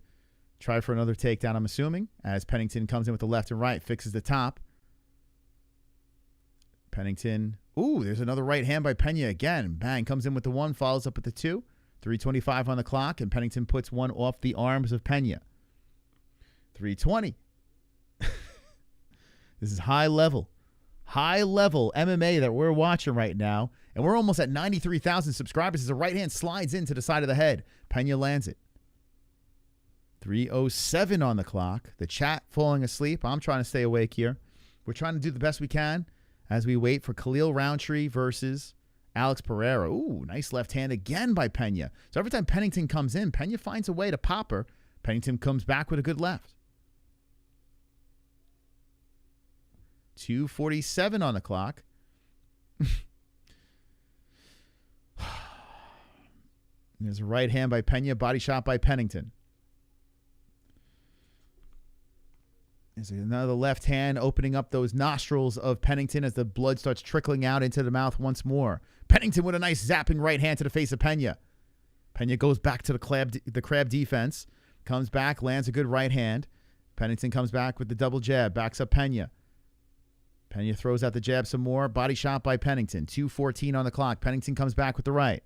Try for another takedown, I'm assuming, as Pennington comes in with the left and right, fixes the top. Pennington. Ooh, there's another right hand by Pena again. Bang, comes in with the 1, follows up with the 2. 3:25 on the clock, and Pennington puts one off the arms of Pena. 3:20. This is high level MMA that we're watching right now, and we're almost at 93,000 subscribers as the right hand slides into the side of the head. Pena lands it. 3:07 on the clock. The chat falling asleep. I'm trying to stay awake here. We're trying to do the best we can as we wait for KHALIL Rountree versus Alex Pereira. Ooh, nice left hand again by Pena. So every time Pennington comes in, Pena finds a way to pop her. Pennington comes back with a good left. 2:47 on the clock. There's a right hand by Pena, body shot by Pennington. There's another left hand opening up those nostrils of Pennington as the blood starts trickling out into the mouth once more. Pennington with a nice zapping right hand to the face of Pena. Pena goes back to the crab defense. Comes back, lands a good right hand. Pennington comes back with the double jab, backs up Pena. Pena throws out the jab some more. Body shot by Pennington. 2:14 on the clock. Pennington comes back with the right.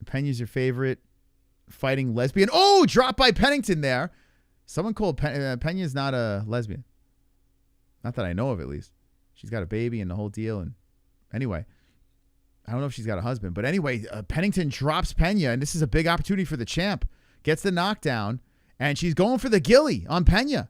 Pena's your favorite fighting lesbian. Oh, drop by Pennington there. Someone called Pena's not a lesbian. Not that I know of, at least. She's got a baby and the whole deal. And anyway, I don't know if she's got a husband. But anyway, Pennington drops Pena, and this is a big opportunity for the champ. Gets the knockdown, and she's going for the ghillie on Pena.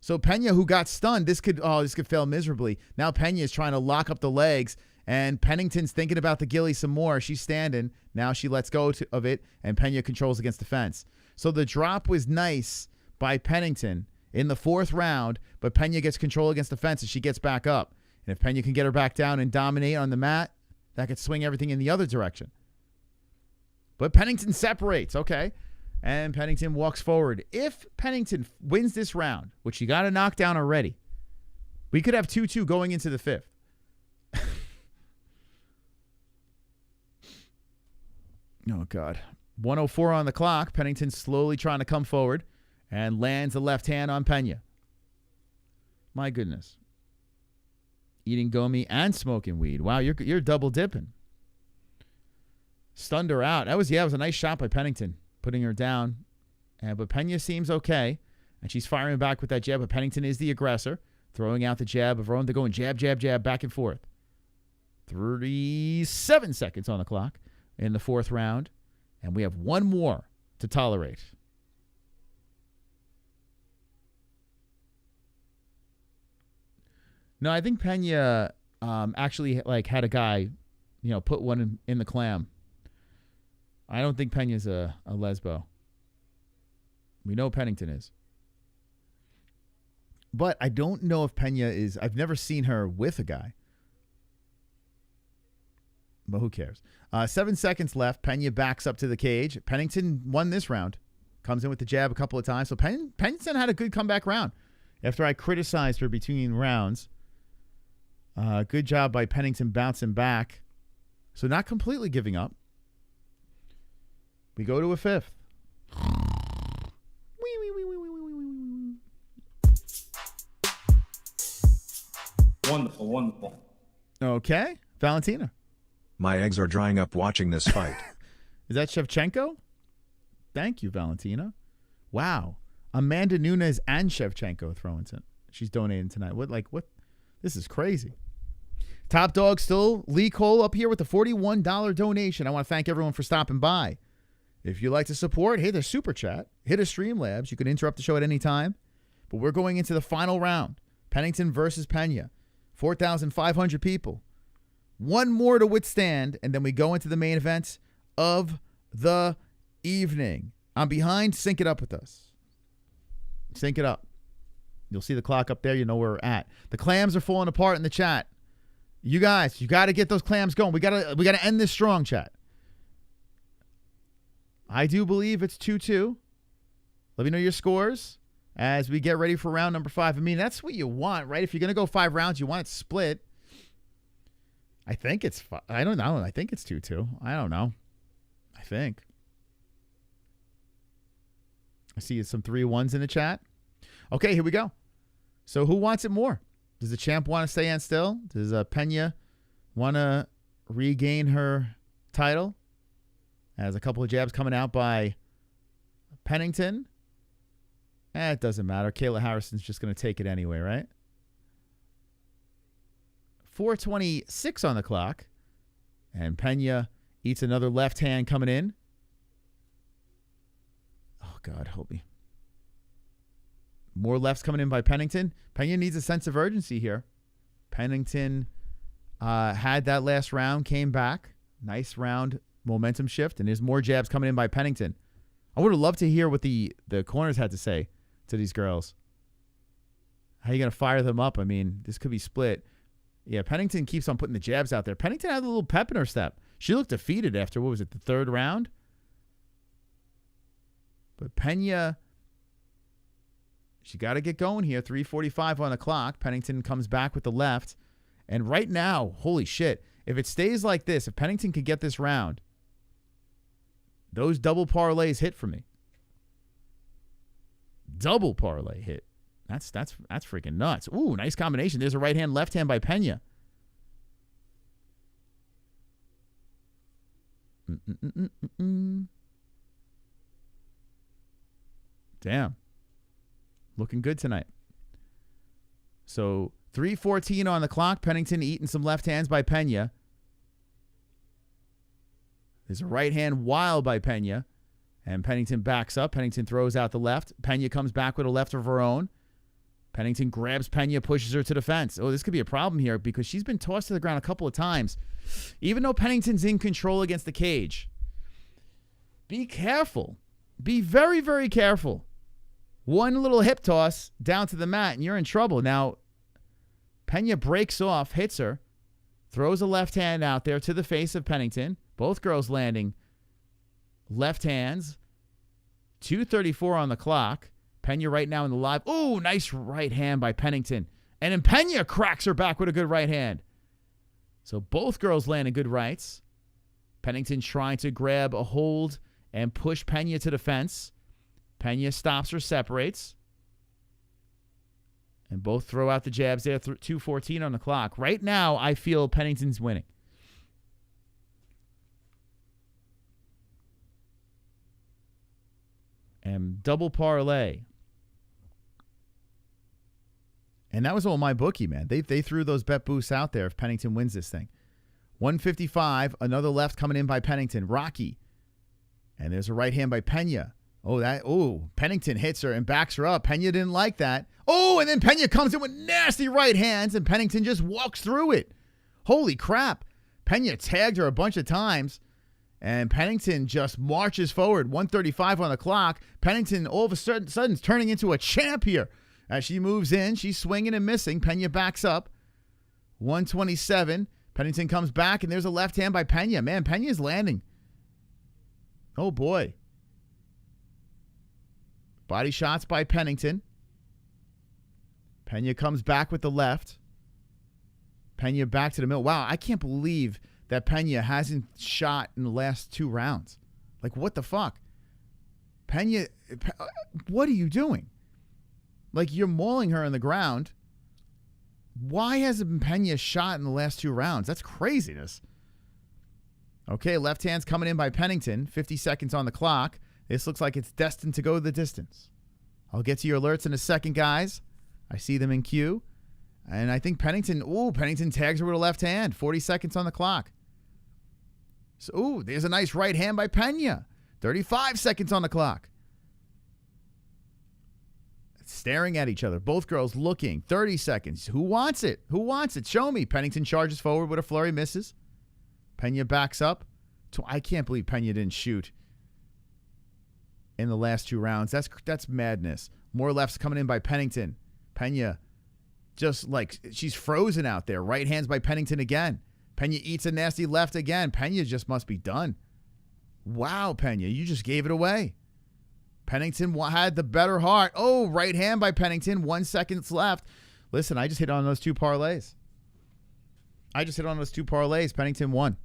So Pena, who got stunned, this could fail miserably. Now Pena is trying to lock up the legs, and Pennington's thinking about the ghillie some more. She's standing. Now she lets go of it, and Pena controls against the fence. So the drop was nice by Pennington in the 4th round, but Pena gets control against the fence, and she gets back up. And if Pena can get her back down and dominate on the mat, that could swing everything in the other direction. But Pennington separates, okay. And Pennington walks forward. If Pennington wins this round, which she got a knockdown already, we could have 2-2 going into the 5th. Oh, God. 1:04 on the clock. Pennington slowly trying to come forward and lands a left hand on Pena. My goodness. Eating gummy and smoking weed. Wow, you're double dipping. Stunned her out. That was a nice shot by Pennington, putting her down. But Pena seems okay, and she's firing back with that jab. But Pennington is the aggressor, throwing out the jab of her own. They're going jab, jab, jab, back and forth. 37 seconds on the clock in the 4th round, and we have one more to tolerate. No, I think Pena actually had a guy, put one in the clam. I don't think Pena's a lesbo. We know Pennington is. But I don't know if Pena is. I've never seen her with a guy. But who cares? 7 seconds left. Pena backs up to the cage. Pennington won this round. Comes in with the jab a couple of times. So Pennington had a good comeback round. After I criticized her between rounds. Good job by Pennington bouncing back. So not completely giving up. We go to a 5th. Wonderful, wonderful. Okay. Valentina. My eggs are drying up watching this fight. Is that Shevchenko? Thank you, Valentina. Wow. Amanda Nunes and Shevchenko throwing it. She's donating tonight. What? This is crazy. Top dog still Lee Cole up here with the $41 donation. I want to thank everyone for stopping by. If you'd like to support, hit a super chat, hit a Streamlabs. You can interrupt the show at any time. But we're going into the final round. Pennington versus Pena. 4,500 people. One more to withstand, and then we go into the main event of the evening. I'm behind. Sync it up with us. Sync it up. You'll see the clock up there. You know where we're at. The clams are falling apart in the chat. You guys, you got to get those clams going. We got to end this strong, chat. I do believe it's 2-2. Let me know your scores as we get ready for round number 5. I mean, that's what you want, right? If you're going to go 5 rounds, you want it split. I think it's, I don't know. I think it's 2-2. I don't know. I think. I see some 3-1s in the chat. Okay, here we go. So who wants it more? Does the champ want to stay on still? Does Pena want to regain her title? Has a couple of jabs coming out by Pennington. It doesn't matter. Kayla Harrison's just going to take it anyway, right? 4:26 on the clock. And Pena eats another left hand coming in. Oh, God, help me. More lefts coming in by Pennington. Pena needs a sense of urgency here. Pennington had that last round, came back. Nice round momentum shift. And there's more jabs coming in by Pennington. I would have loved to hear what the corners had to say to these girls. How are you going to fire them up? I mean, this could be split. Yeah, Pennington keeps on putting the jabs out there. Pennington had a little pep in her step. She looked defeated after, what was it, the third round? But Pena, she got to get going here. 3:45 on the clock. Pennington comes back with the left. And right now, holy shit, if it stays like this, if Pennington can get this round, those double parlays hit for me. Double parlay hit. That's freaking nuts. Ooh, nice combination. There's a right hand, left hand by Pena. Damn. Looking good tonight. So 3:14 on the clock. Pennington eating some left hands by Pena. There's a right hand wild by Pena. And Pennington backs up. Pennington throws out the left. Pena comes back with a left of her own. Pennington grabs Pena, pushes her to the fence. Oh, this could be a problem here because she's been tossed to the ground a couple of times. Even though Pennington's in control against the cage. Be careful. Be very, very careful. One little hip toss down to the mat and you're in trouble. Now, Pena breaks off, hits her, throws a left hand out there to the face of Pennington. Both girls landing left hands. 2:34 on the clock. Pena right now in the live. Oh, nice right hand by Pennington. And then Pena cracks her back with a good right hand. So both girls landing good rights. Pennington trying to grab a hold and push Pena to the fence. Pena stops or separates. And both throw out the jabs there. 2:14 on the clock. Right now, I feel Pennington's winning. And double parlay. And that was all my bookie, man. They threw those bet boosts out there if Pennington wins this thing. 155, another left coming in by Pennington. Rocky. And there's a right hand by Pena. Pennington hits her and backs her up. Pena didn't like that. Oh, and then Pena comes in with nasty right hands, and Pennington just walks through it. Holy crap. Pena tagged her a bunch of times, and Pennington just marches forward. 1:35 on the clock. Pennington all of a sudden is turning into a champ here. As she moves in, she's swinging and missing. Pena backs up. 1:27. Pennington comes back, and there's a left hand by Pena. Man, Pena's landing. Oh, boy. Body shots by Pennington. Pena comes back with the left. Pena back to the middle. Wow, I can't believe that Pena hasn't shot in the last 2 rounds. Like, what the fuck? Pena, what are you doing? Like, you're mauling her on the ground. Why hasn't Pena shot in the last 2 rounds? That's craziness. Okay, left hand's coming in by Pennington. 50 seconds on the clock. This looks like it's destined to go the distance. I'll get to your alerts in a second, guys. I see them in queue. And I think Pennington tags her with a left hand. 40 seconds on the clock. So, there's a nice right hand by Pena. 35 seconds on the clock. Staring at each other. Both girls looking. 30 seconds. Who wants it? Who wants it? Show me. Pennington charges forward with a flurry, misses. Pena backs up. I can't believe Pena didn't shoot in the last 2 rounds. That's madness. More lefts coming in by Pennington. Pena just like she's frozen out there. Right hands by Pennington again. Pena eats a nasty left again. Pena just must be done. Wow, Pena, you just gave it away. Pennington had the better heart. Oh, right hand by Pennington. 1 second left. Listen, I just hit on those 2 parlays. I just hit on those 2 parlays. Pennington won.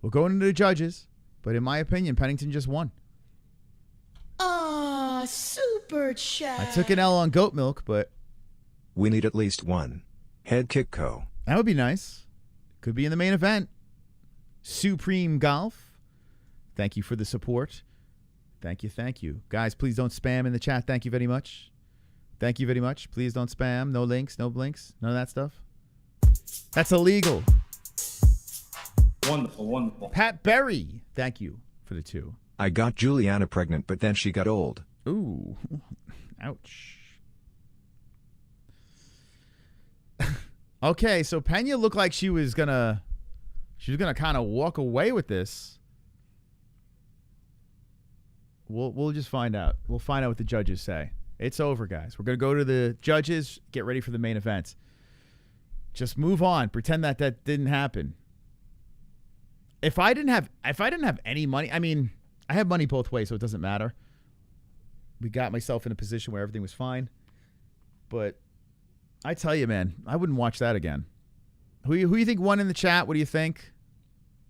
We'll go into the judges, but in my opinion, Pennington just won. Ah, super chat. I took an L on goat milk, but We need at least one. Head kick co. that would be nice. Could be in the main event. Supreme Golf. Thank you for the support. Thank you. Guys, please don't spam in the chat. Thank you very much. Thank you very much. Please don't spam. No links, no blinks, none of that stuff. That's illegal. Wonderful. Pat Berry. Thank you for the 2. I got Julianna pregnant, but then she got old. Ooh. Ouch. Okay, so Pena looked like she was gonna kind of walk away with this. We'll just find out. We'll find out what the judges say. It's over, guys. We're gonna go to the judges. Get ready for the main event. Just move on. Pretend that didn't happen. If I didn't have any money, I mean, I have money both ways, so it doesn't matter. We got myself in a position where everything was fine. But I tell you, man, I wouldn't watch that again. Who you think won in the chat? What do you think?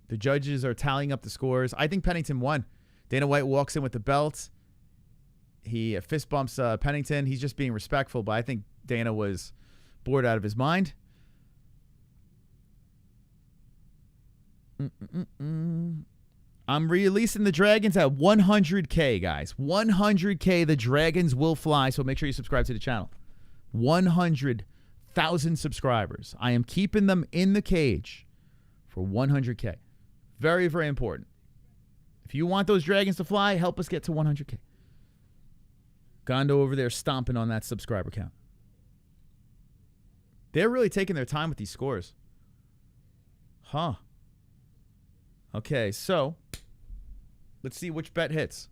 The judges are tallying up the scores. I think Pennington won. Dana White walks in with the belt. He fist bumps Pennington. He's just being respectful, but I think Dana was bored out of his mind. I'm releasing the Dragons at 100K, guys. 100K, the Dragons will fly, so make sure you subscribe to the channel. 100,000 subscribers. I am keeping them in the cage for 100K. Very, very important. If you want those Dragons to fly, help us get to 100K. Gondo over there stomping on that subscriber count. They're really taking their time with these scores. Huh. Okay, so let's see which bet hits.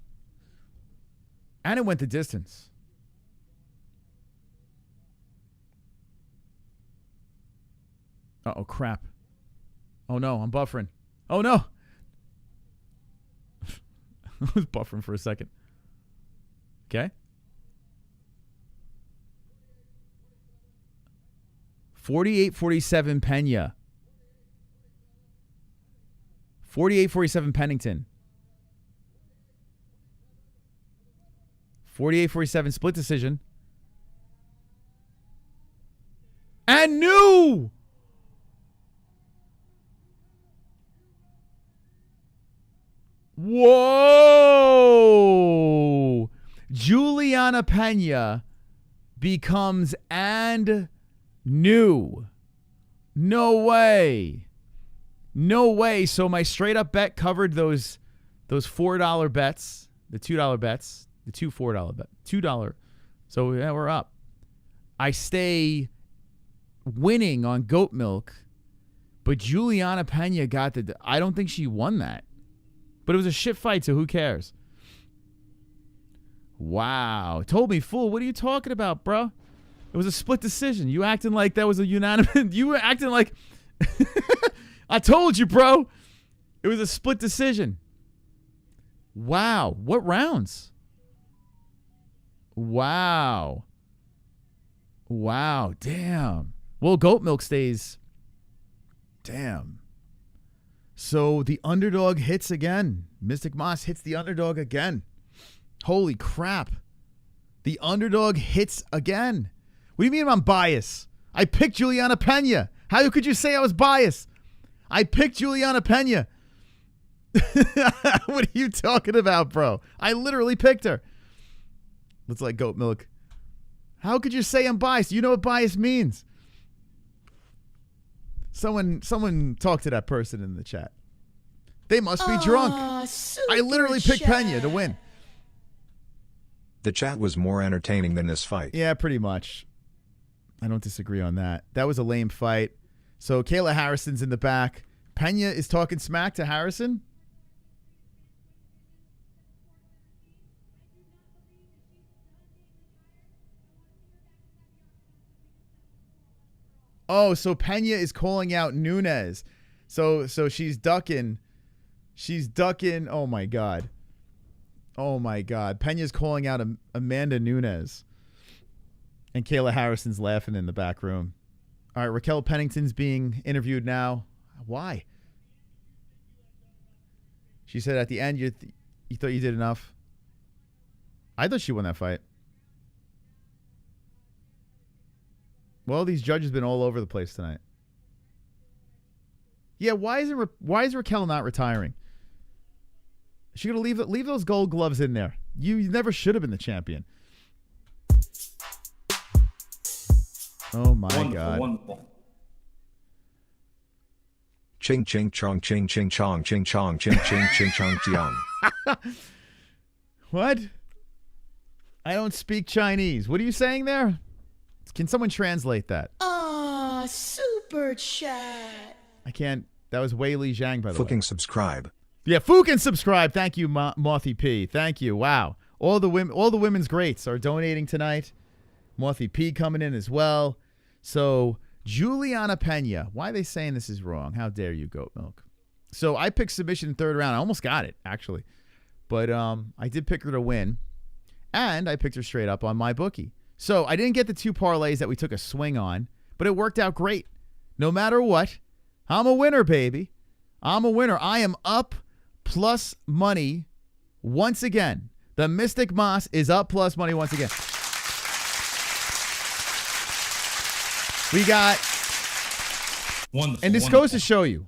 And it went the distance. Uh-oh, crap. Oh, no, I'm buffering. Oh, no. I was buffering for a second. Okay. 48-47 Pena. 48-47 Pennington. 48-47 split decision. And new! Whoa! Julianna Pena becomes and new. No way. No way. So my straight up bet covered those $4 bets, the $2 bets, the two $4 bet, $2. So yeah, we're up. I stay winning on goat milk, but Julianna Pena got the. I don't think she won that, but it was a shit fight. So who cares? Wow. Told me, fool. What are you talking about, bro? It was a split decision. You acting like that was a unanimous. You were acting like. I told you, bro. It was a split decision. Wow. What rounds? Wow. Wow. Damn. Well, goat milk stays. Damn. So the underdog hits again. Mystic Moss hits the underdog again. Holy crap. The underdog hits again. What do you mean I'm biased? I picked Julianna Pena. How could you say I was biased? I picked Julianna Pena. What are you talking about, bro? I literally picked her. Looks like goat milk. How could you say I'm biased? You know what bias means. Someone talk to that person in the chat. They must be drunk. I literally picked Pena to win. The chat was more entertaining than this fight. Yeah, pretty much. I don't disagree on that. That was a lame fight. So Kayla Harrison's in the back. Pena is talking smack to Harrison. Oh, so Pena is calling out Nunes. So she's ducking. She's ducking. Oh, my God. Oh, my God. Pena's calling out Amanda Nunes. And Kayla Harrison's laughing in the back room. All right, Raquel Pennington's being interviewed now. Why? She said at the end, you thought you did enough. I thought she won that fight. Well, these judges have been all over the place tonight. Yeah, why is Raquel not retiring? She gonna leave those gold gloves in there. You never should have been the champion. Oh my God. Wonderful. Ching ching chong ching ching chong ching chong ching ching ching chong jiang. What? I don't speak Chinese. What are you saying there? Can someone translate that? Ah, super chat. I can't. That was Wei Li Zhang, by the way. Fucking subscribe. Yeah, fucking subscribe. Thank you, Mothy P. Thank you. Wow. All the women's greats are donating tonight. Mothy P coming in as well. So, Julianna Pena. Why are they saying this is wrong? How dare you, Goat Milk? So, I picked submission in third round. I almost got it, actually. But I did pick her to win. And I picked her straight up on my bookie. So, I didn't get the 2 parlays that we took a swing on. But it worked out great. No matter what, I'm a winner, baby. I'm a winner. I am up plus money once again. The Mystic Moss is up plus money once again. We got, Wonderful. and this goes to show you,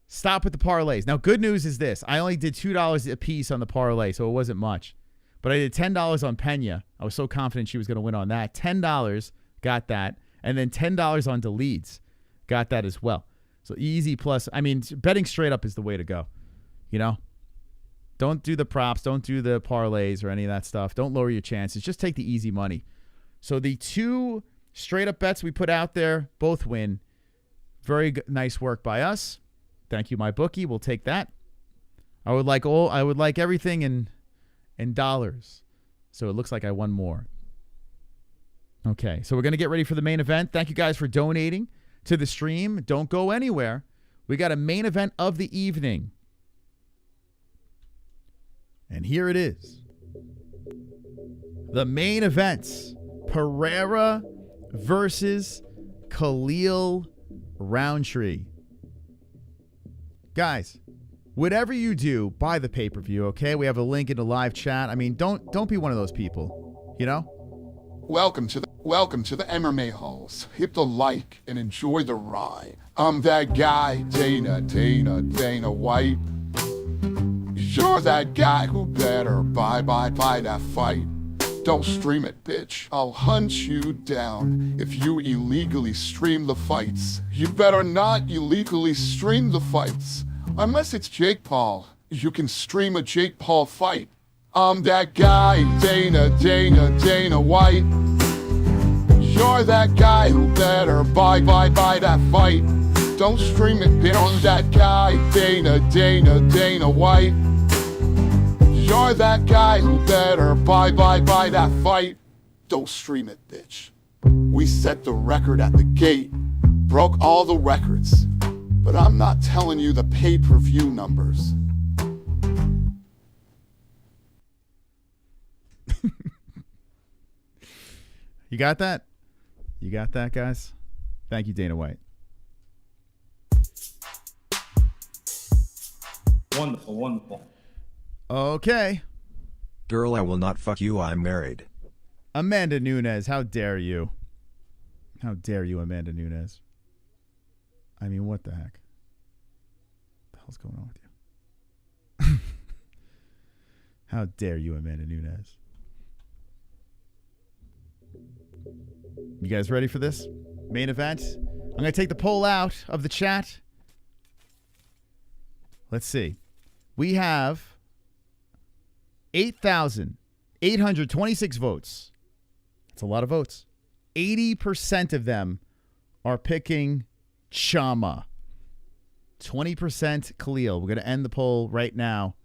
stop with the parlays. Now, good news is this. I only did $2 a piece on the parlay, so it wasn't much. But I did $10 on Pena. I was so confident she was going to win on that. $10, got that. And then $10 on Dolidze, got that as well. So easy plus. I mean, betting straight up is the way to go. You know? Don't do the props. Don't do the parlays or any of that stuff. Don't lower your chances. Just take the easy money. So the 2 straight up bets we put out there, both win. Very nice work by us. Thank you, my bookie. We'll take that. I would like everything in dollars. So it looks like I won more. Okay, so we're going to get ready for the main event. Thank you guys for donating to the stream. Don't go anywhere. We got a main event of the evening. And here it is. The main events. Pereira versus KHALIL Rountree. Guys, whatever you do, buy the pay-per-view, okay? We have a link in the live chat. I mean, don't be one of those people, you know? Welcome to the MMA-Holes. Hit the like and enjoy the ride. I'm that guy, Dana White. You're that guy who better buy that fight. Don't stream it, bitch. I'll hunt you down if you illegally stream the fights. You better not illegally stream the fights. Unless it's Jake Paul. You can stream a Jake Paul fight. I'm that guy, Dana White. You're that guy who better buy that fight. Don't stream it, bitch. I'm that guy, Dana White. You're that guy who better buy that fight. Don't stream it, bitch. We set the record at the gate, broke all the records, but I'm not telling you the pay-per-view numbers. You got that? You got that, guys? Thank you, Dana White. Wonderful, wonderful. Okay. Girl, I will not fuck you. I'm married. Amanda Nunes, how dare you? How dare you, Amanda Nunes? I mean, what the heck? What the hell's going on with you? How dare you, Amanda Nunes? You guys ready for this main event? I'm going to take the poll out of the chat. Let's see. We have 8,826 votes. That's a lot of votes. 80% of them are picking Chama. 20% KHALIL. We're going to end the poll right now.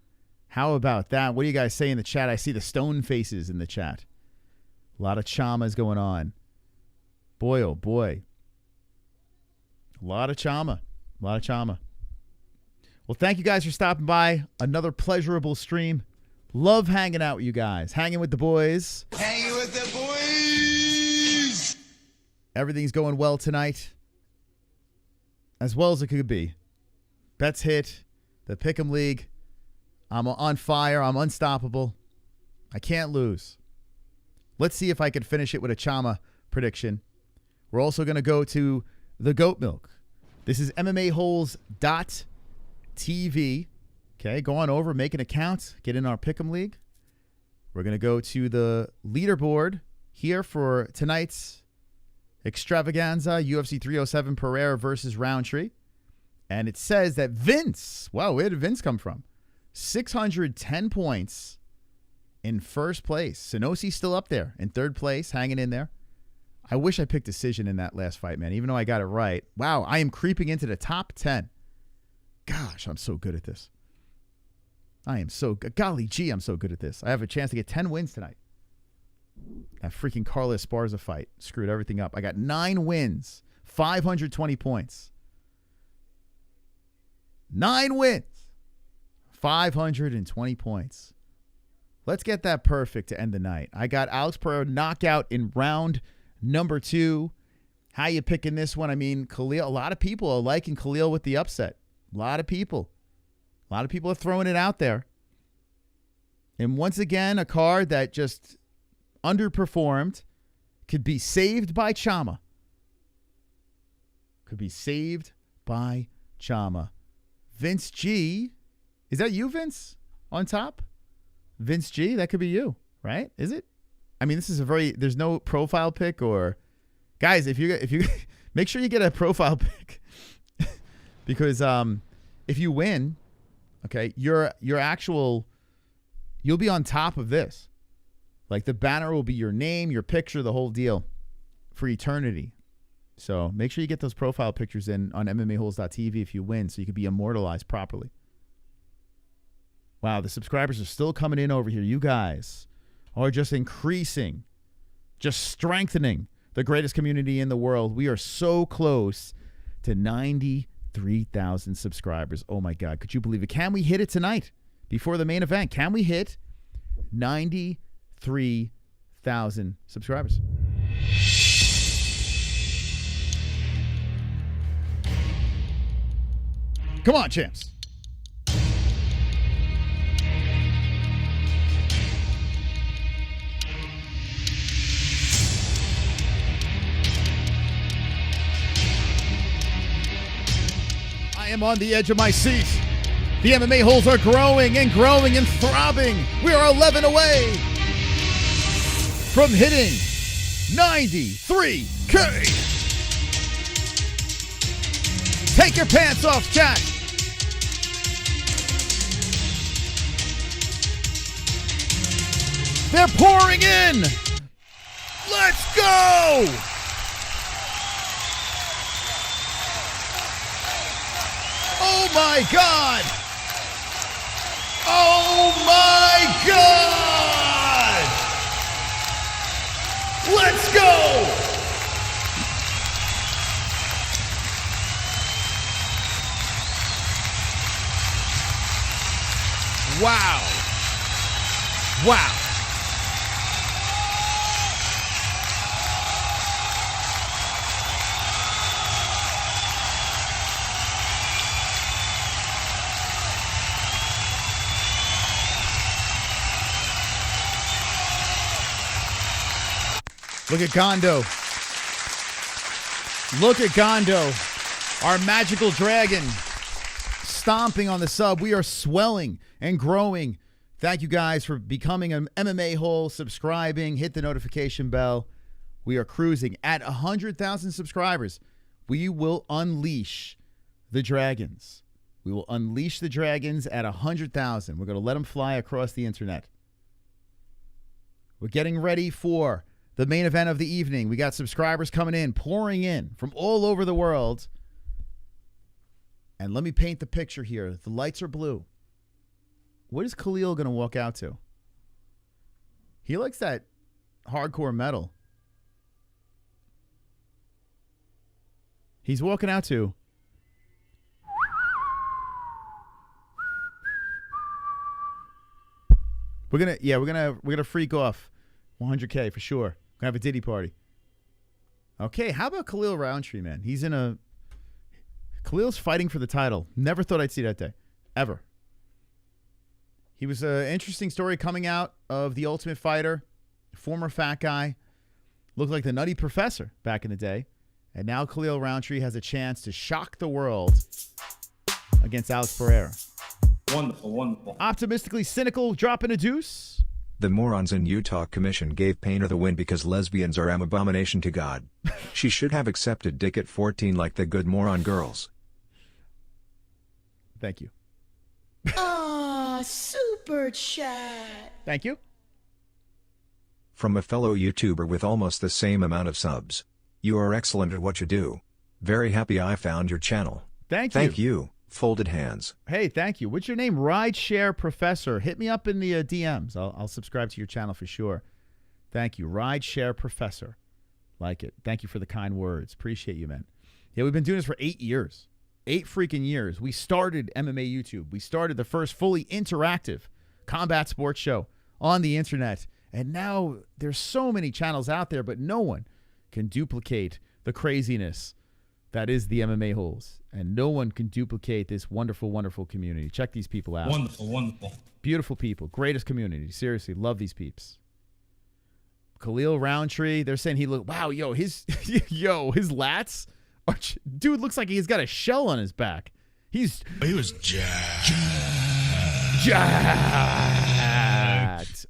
How about that? What do you guys say in the chat? I see the stone faces in the chat. A lot of Chamas going on. Boy, oh boy. A lot of Chama. A lot of Chama. Well, thank you guys for stopping by. Another pleasurable stream. Love hanging out with you guys. Hanging with the boys. Hanging with the boys. Everything's going well tonight, as well as it could be. Bets hit. The Pick'em League. I'm on fire. I'm unstoppable. I can't lose. Let's see if I can finish it with a Chama prediction. We're also going to go to the Goat Milk. This is MMA-Holes.tv. Okay, go on over, make an account, get in our Pick'em League. We're going to go to the leaderboard here for tonight's extravaganza, UFC 307 Pereira versus Roundtree. And it says that Vince, wow, where did Vince come from? 610 points in first place. Senosi's still up there in third place, hanging in there. I wish I picked decision in that last fight, man, even though I got it right. Wow, I am creeping into the top 10. Gosh, I'm so good at this. I am so good. Golly gee, I'm so good at this. I have a chance to get 10 wins tonight. That freaking Carla Esparza fight screwed everything up. I got 9 wins, 520 points. 9 wins, 520 points. Let's get that perfect to end the night. I got Alex Pereira knockout in round number 2. How you picking this one? I mean, KHALIL, a lot of people are liking KHALIL with the upset. A lot of people are throwing it out there. And once again, a card that just underperformed could be saved by Chama. Could be saved by Chama. Vince G. Is that you, Vince, on top? Vince G, that could be you, right? Is it? I mean, this is there's no profile pic or, guys, if you make sure you get a profile pic because if you win, okay, your actual, you'll be on top of this. Like the banner will be your name, your picture, the whole deal for eternity. So make sure you get those profile pictures in on MMAHoles.tv if you win so you can be immortalized properly. Wow, the subscribers are still coming in over here. You guys are just increasing, just strengthening the greatest community in the world. We are so close to 93,000 subscribers. Oh, my God. Could you believe it? Can we hit it tonight before the main event? Can we hit 93,000 subscribers? Come on, champs. I am on the edge of my seat. The MMA holes are growing and growing and throbbing. We are 11 away from hitting 93K. Take your pants off, Jack. They're pouring in. Let's go. Oh, my God. Oh, my God. Let's go. Wow. Wow. Look at Gondo. Look at Gondo. Our magical dragon stomping on the sub. We are swelling and growing. Thank you guys for becoming an MMA hole, subscribing, hit the notification bell. We are cruising at 100,000 subscribers. We will unleash the dragons. We will unleash the dragons at 100,000. We're going to let them fly across the internet. We're getting ready for the main event of the evening. We got subscribers coming in, pouring in from all over the world. And let me paint the picture here. The lights are blue. What is KHALIL going to walk out to? He likes that hardcore metal. He's walking out to. We're gonna freak off 100K for sure. Gonna have a Diddy party. Okay, how about KHALIL Rountree, man? Khalil's fighting for the title. Never thought I'd see that day. Ever. He was an interesting story coming out of The Ultimate Fighter. Former fat guy. Looked like the Nutty Professor back in the day. And now KHALIL Rountree has a chance to shock the world against Alex Pereira. Wonderful, wonderful. Optimistically cynical, dropping a deuce. The morons in Utah Commission gave Pena the win because lesbians are an abomination to God. She should have accepted dick at 14 like the good moron girls. Thank you. Super chat. Thank you. From a fellow YouTuber with almost the same amount of subs. You are excellent at what you do. Very happy I found your channel. Thank you. Thank you. Folded hands. Hey, thank you. What's your name? Rideshare Professor. Hit me up in the DMs. I'll subscribe to your channel for sure. Thank you. Rideshare Professor. Like it. Thank you for the kind words. Appreciate you, man. Yeah, we've been doing this for 8 years. 8 freaking years. We started MMA YouTube. We started the first fully interactive combat sports show on the internet. And now there's so many channels out there, but no one can duplicate the craziness that is the MMA-Holes. And no one can duplicate this wonderful, wonderful community. Check these people out. Wonderful, wonderful. Beautiful people. Greatest community. Seriously, love these peeps. KHALIL Rountree, they're saying he look, wow, his lats are, dude looks like he's got a shell on his back. He was jacked.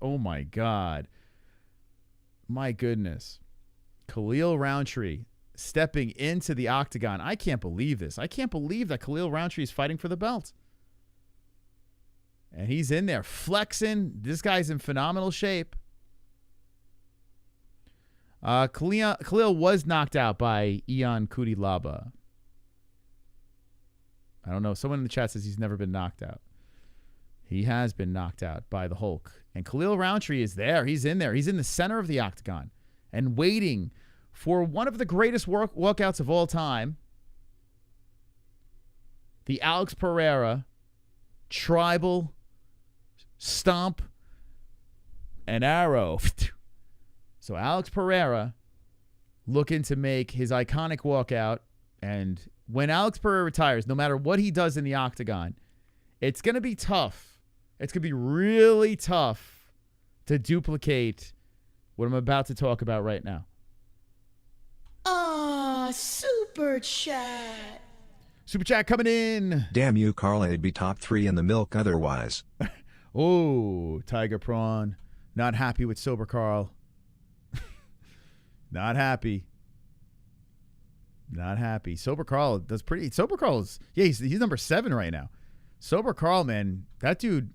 Oh my God. My goodness. KHALIL Rountree stepping into the octagon. I can't believe this. I can't believe that KHALIL Rountree is fighting for the belt. And he's in there flexing. This guy's in phenomenal shape. KHALIL was knocked out by Ion Kudilaba. I don't know. Someone in the chat says he's never been knocked out. He has been knocked out by the Hulk. And KHALIL Rountree is there. He's in there. He's in the center of the octagon and waiting for one of the greatest walkouts of all time. The Alex Pereira tribal stomp and arrow. So Alex Pereira looking to make his iconic walkout. And when Alex Pereira retires, no matter what he does in the octagon, it's going to be tough. It's going to be really tough to duplicate what I'm about to talk about right now. Super chat. Super chat coming in. Damn you, Carla. It'd be top 3 in the milk otherwise. Oh, Tiger Prawn. Not happy with Sober Carl. Not happy. Not happy. Sober Carl does pretty. Sober Carl's, yeah, he's number 7 right now. Sober Carl, man, that dude,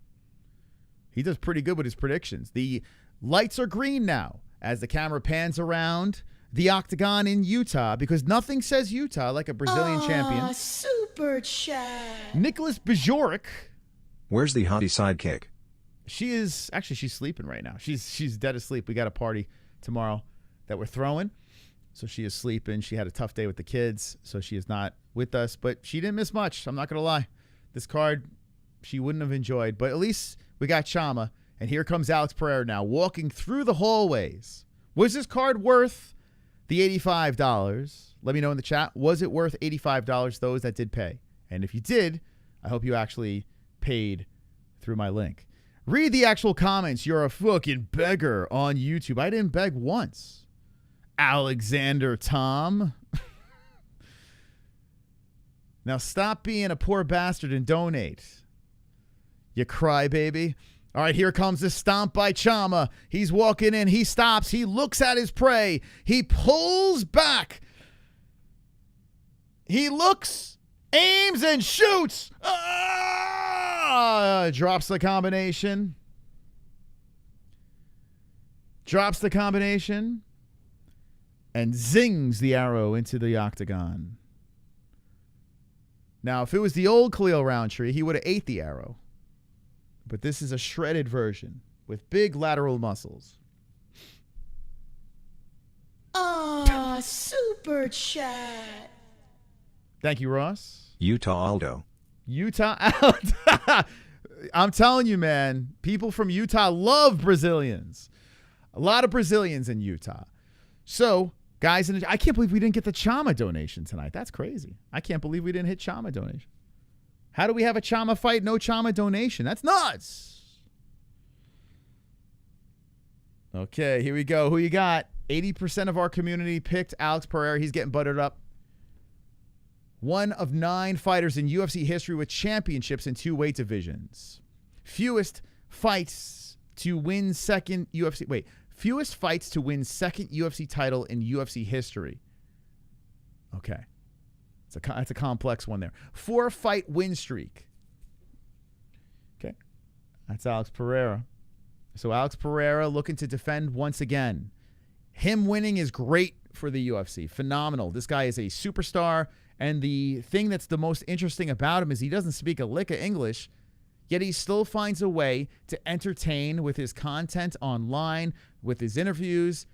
he does pretty good with his predictions. The lights are green now as the camera pans around the octagon in Utah, because nothing says Utah like a Brazilian champion. Super chat. Nicholas Bajoric. Where's the hottie sidekick? She's sleeping right now. She's dead asleep. We got a party tomorrow that we're throwing. So she is sleeping. She had a tough day with the kids, so she is not with us, but she didn't miss much. I'm not going to lie. This card, she wouldn't have enjoyed, but at least we got Chama, and here comes Alex Pereira now, walking through the hallways. Was this card worth the $85? Let me know in the chat. Was it worth $85, those that did pay? And if you did, I hope you actually paid through my link. Read the actual comments. You're a fucking beggar on YouTube. I didn't beg once. Alexander Tom. Now stop being a poor bastard and donate. You crybaby. All right, here comes the stomp by Chama. He's walking in. He stops. He looks at his prey. He pulls back. He looks, aims, and shoots. Drops the combination. Drops the combination. And zings the arrow into the octagon. Now, if it was the old KHALIL Rountree, he would have ate the arrow. But this is a shredded version with big lateral muscles. Super chat. Thank you, Ross. Utah Aldo. Utah Aldo. I'm telling you, man, people from Utah love Brazilians. A lot of Brazilians in Utah. So Guys, I can't believe we didn't get the Chama donation tonight. That's crazy. I can't believe we didn't hit Chama donation. How do we have a Chama fight, no Chama donation? That's nuts. Okay, here we go. Who you got? 80% of our community picked Alex Pereira. He's getting buttered up. One of 9 fighters in UFC history with championships in 2 weight divisions. Fewest fights to win second UFC title in UFC history. Okay. That's a complex one there. 4-fight win streak. Okay. That's Alex Pereira. So Alex Pereira looking to defend once again. Him winning is great for the UFC. Phenomenal. This guy is a superstar. And the thing that's the most interesting about him is he doesn't speak a lick of English, yet he still finds a way to entertain with his content online, with his interviews.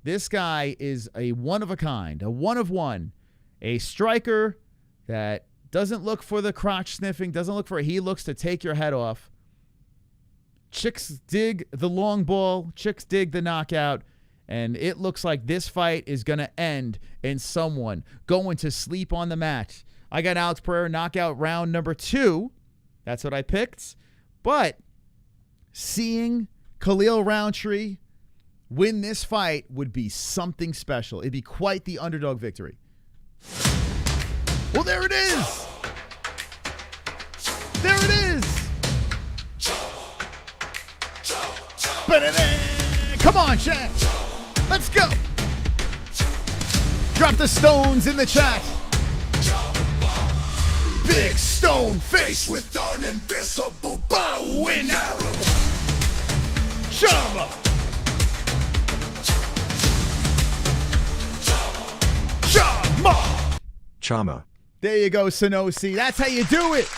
This guy is a one of a kind, a one of one, a striker that doesn't look for the crotch sniffing, he looks to take your head off. Chicks dig the long ball, chicks dig the knockout. And it looks like this fight is going to end in someone going to sleep on the mat. I got Alex Pereira knockout round number 2. That's what I picked. But seeing KHALIL Rountree win this fight would be something special. It'd be quite the underdog victory. Well, there it is. There it is. Come on, chat. Let's go. Drop the stones in the chat. Big stone face with an invisible bow and arrow. Chama. Chama. Chama. There you go, Sonosi. That's how you do it.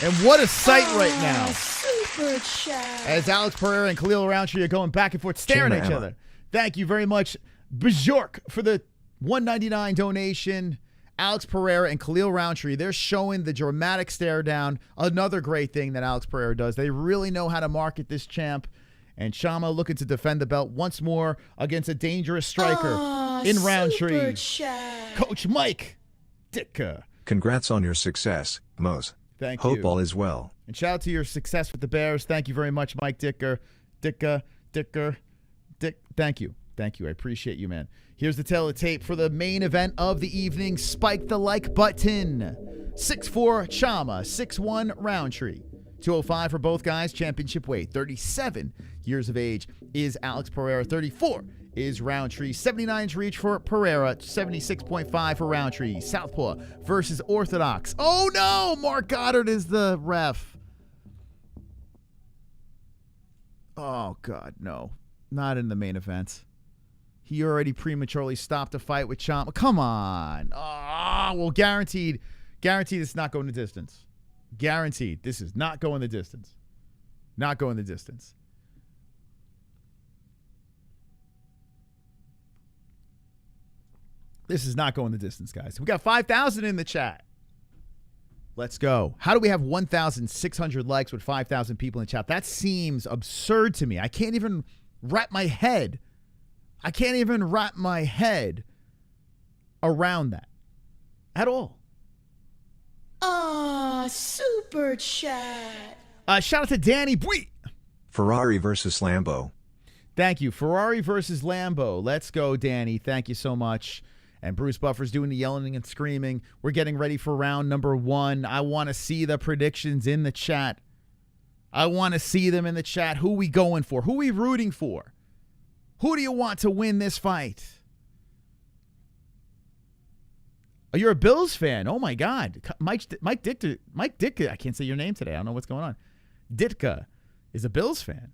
And what a sight right now. Super chat. As Alex Pereira and KHALIL Rountree are going back and forth, staring at each other. Thank you very much, Bjork, for the $1.99 donation. Alex Pereira and KHALIL Rountree, they're showing the dramatic stare down. Another great thing that Alex Pereira does. They really know how to market this champ. And Chama looking to defend the belt once more against a dangerous striker in Rountree. Coach Mike Ditka. Congrats on your success, Mose. Thank you. Hope all is well. And shout out to your success with the Bears. Thank you very much, Mike Dicker. Dick. Thank you. Thank you. I appreciate you, man. Here's the tail of the tape for the main event of the evening. Spike the like button. 6'4" Chama, 6'1" Rountree. 205 for both guys, championship weight. 37 years of age is Alex Pereira. 34 is Rountree. 79-inch reach for Pereira. 76.5 for Rountree. Southpaw versus Orthodox. Oh, no! Mark Goddard is the ref. Oh, God, no. Not in the main event. He already prematurely stopped a fight with Chama. Come on. Oh, well, guaranteed it's not going the distance. Guaranteed this is not going the distance. Not going the distance. This is not going the distance, guys. We got 5,000 in the chat. Let's go. How do we have 1,600 likes with 5,000 people in the chat? That seems absurd to me. I can't even wrap my head around that at all. Super chat. Shout out to Danny Bui. Ferrari versus Lambo. Thank you. Ferrari versus Lambo. Let's go, Danny. Thank you so much. And Bruce Buffer's doing the yelling and screaming. We're getting ready for round number 1. I want to see the predictions in the chat. I want to see them in the chat. Who we going for? Who we rooting for? Who do you want to win this fight? Oh, you're a Bills fan. Oh, my God. Mike Ditka. I can't say your name today. I don't know what's going on. Ditka is a Bills fan.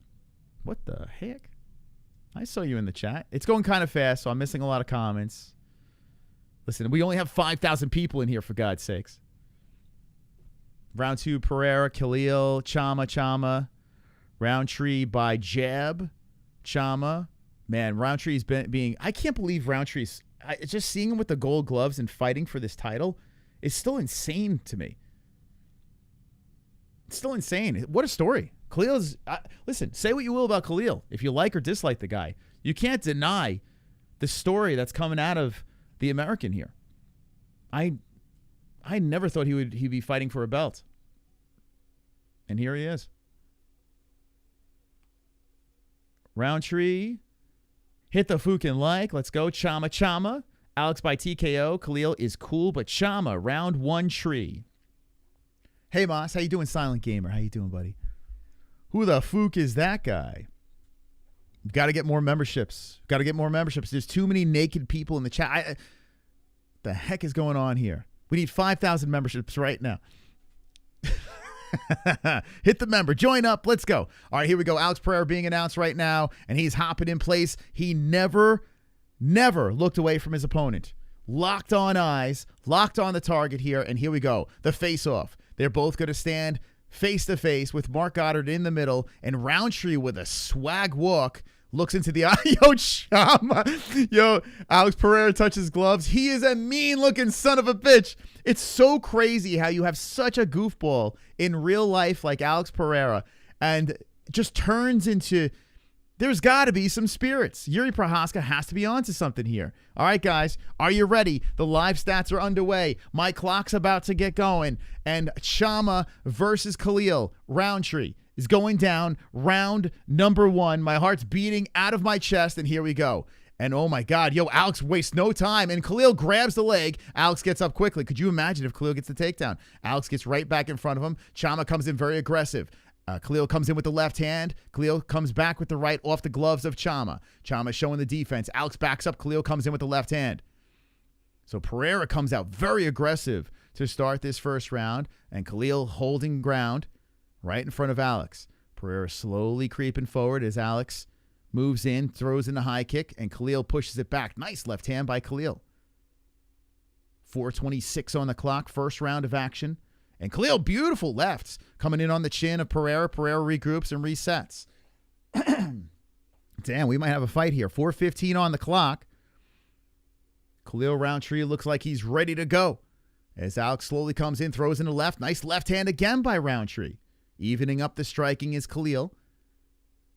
What the heck? I saw you in the chat. It's going kind of fast, so I'm missing a lot of comments. Listen, we only have 5,000 people in here, for God's sakes. Round 2, Pereira, KHALIL, Chama. Rountree by jab. Chama. Man, Rountree's being... I can't believe Rountree's... just seeing him with the gold gloves and fighting for this title is still insane to me. It's still insane. What a story. KHALIL's... listen, say what you will about KHALIL. If you like or dislike the guy, You can't deny the story that's coming out of the American here. I never thought he'd be fighting for a belt. And here he is. Roundtree. Hit the fucking like. Let's go. Chama Chama. Alex by TKO. KHALIL is cool, but Chama. Round 1 tree. Hey, Moss. How you doing, Silent Gamer? How you doing, buddy? Who the fuck is that guy? Got to get more memberships. Got to get more memberships. There's too many naked people in the chat. The heck is going on here? We need 5,000 memberships right now. Hit the member. Join up. Let's go. All right, here we go. Alex Pereira being announced right now, and he's hopping in place. He never looked away from his opponent. Locked on eyes, locked on the target here, and here we go. The face-off. They're both going to stand face-to-face with Mark Goddard in the middle, and Roundtree with a swag walk looks into the eye. Yo, Chama. Yo, Alex Pereira touches gloves. He is a mean-looking son of a bitch. It's so crazy how you have such a goofball in real life like Alex Pereira and just turns into... There's got to be some spirits. Yuri Prohaska has to be onto something here. All right, guys, are you ready? The live stats are underway. My clock's about to get going. And Chama versus KHALIL. Roundtree is going down. Round number 1. My heart's beating out of my chest, and here we go. And oh my God, yo, Alex wastes no time, and KHALIL grabs the leg. Alex gets up quickly. Could you imagine if KHALIL gets the takedown? Alex gets right back in front of him. Chama comes in very aggressive. KHALIL comes in with the left hand. KHALIL comes back with the right off the gloves of Chama. Chama showing the defense. Alex backs up. KHALIL comes in with the left hand. So Pereira comes out very aggressive to start this first round, and KHALIL holding ground right in front of Alex. Pereira slowly creeping forward as Alex moves in, throws in the high kick, and KHALIL pushes it back. Nice left hand by KHALIL. 4:26 on the clock, first round of action. And KHALIL, beautiful lefts coming in on the chin of Pereira. Pereira regroups and resets. Damn, we might have a fight here. 4:15 on the clock. KHALIL Roundtree looks like he's ready to go. As Alex slowly comes in, throws in the left. Nice left hand again by Roundtree. Evening up the striking is KHALIL.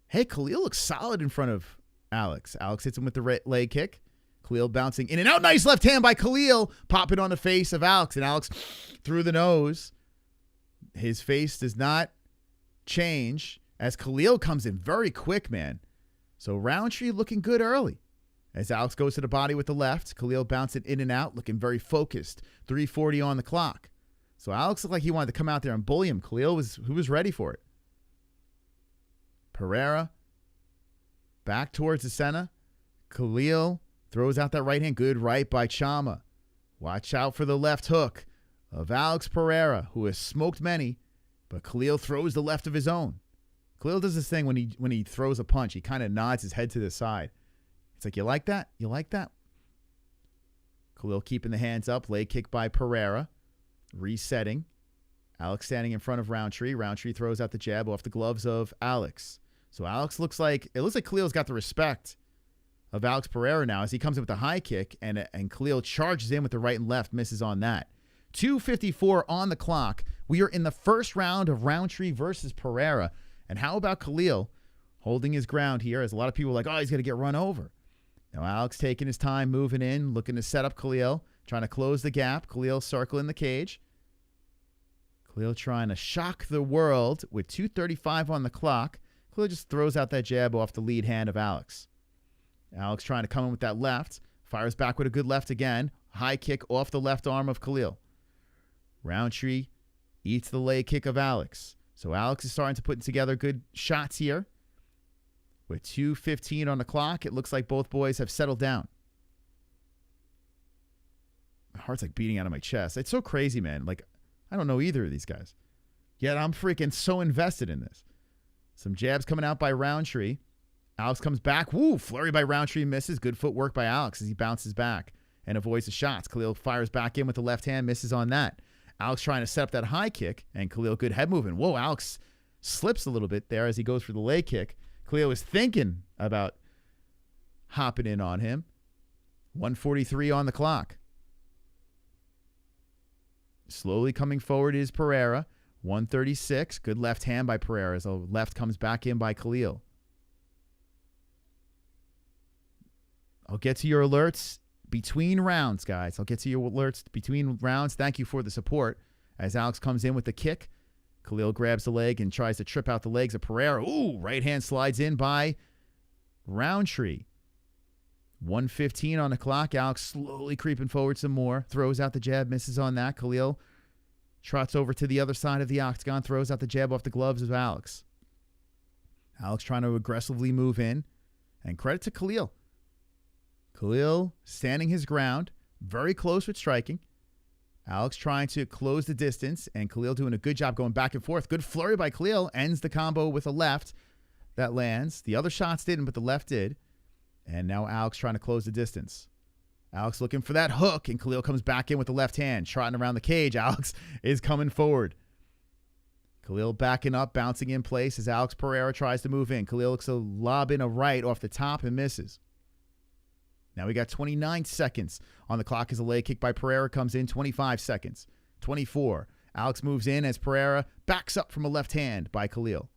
Hey, KHALIL looks solid in front of Alex. Alex hits him with the leg kick. KHALIL bouncing in and out. Nice left hand by KHALIL. Popping on the face of Alex. And Alex through the nose. His face does not change as KHALIL comes in very quick, man. So Roundtree looking good early. As Alex goes to the body with the left. KHALIL bouncing in and out. Looking very focused. 3:40 on the clock. So Alex looked like he wanted to come out there and bully him. KHALIL was ready for it. Pereira back towards the center. KHALIL throws out that right hand. Good right by Chama. Watch out for the left hook of Alex Pereira, who has smoked many, but KHALIL throws the left of his own. KHALIL does this thing when he throws a punch. He kind of nods his head to the side. It's like, you like that? You like that? KHALIL keeping the hands up. Leg kick by Pereira. Resetting. Alex standing in front of Roundtree. Roundtree throws out the jab off the gloves of Alex. So Alex looks like KHALIL's got the respect of Alex Pereira now as he comes in with the high kick, and KHALIL charges in with the right and left, misses on that. 2:54 on the clock. We are in the first round of Roundtree versus Pereira. And how about KHALIL holding his ground here, as a lot of people are like, oh, he's going to get run over. Now Alex taking his time, moving in, looking to set up KHALIL, trying to close the gap. KHALIL circling the cage. KHALIL trying to shock the world with 2:35 on the clock. KHALIL just throws out that jab off the lead hand of Alex. Alex trying to come in with that left. Fires back with a good left again. High kick off the left arm of KHALIL. Roundtree eats the leg kick of Alex. So Alex is starting to put together good shots here. With 2:15 on the clock, it looks like both boys have settled down. My heart's like beating out of my chest. It's so crazy, man. Like, I don't know either of these guys. Yet I'm freaking so invested in this. Some jabs coming out by Roundtree. Alex comes back. Woo! Flurry by Roundtree misses. Good footwork by Alex as he bounces back and avoids the shots. KHALIL fires back in with the left hand, misses on that. Alex trying to set up that high kick, and KHALIL good head movement. Whoa, Alex slips a little bit there as he goes for the leg kick. KHALIL was thinking about hopping in on him. 1:43 on the clock. Slowly coming forward is Pereira. 1:36. Good left hand by Pereira as the left comes back in by KHALIL. I'll get to your alerts between rounds, guys. I'll get to your alerts between rounds. Thank you for the support. As Alex comes in with the kick, KHALIL grabs the leg and tries to trip out the legs of Pereira. Ooh, right hand slides in by Rountree. 1:15 on the clock. Alex slowly creeping forward some more. Throws out the jab, misses on that. KHALIL trots over to the other side of the octagon, throws out the jab off the gloves of Alex. Alex trying to aggressively move in. And credit to KHALIL. KHALIL standing his ground, very close with striking. Alex trying to close the distance, and KHALIL doing a good job going back and forth. Good flurry by KHALIL. Ends the combo with a left that lands. The other shots didn't, but the left did. And now Alex trying to close the distance. Alex looking for that hook, and KHALIL comes back in with the left hand, trotting around the cage. Alex is coming forward. KHALIL backing up, bouncing in place as Alex Pereira tries to move in. KHALIL looks to lob in a right off the top and misses. Now we got 29 seconds on the clock as a leg kick by Pereira comes in. 25 seconds. 24. Alex moves in as Pereira backs up from a left hand by KHALIL.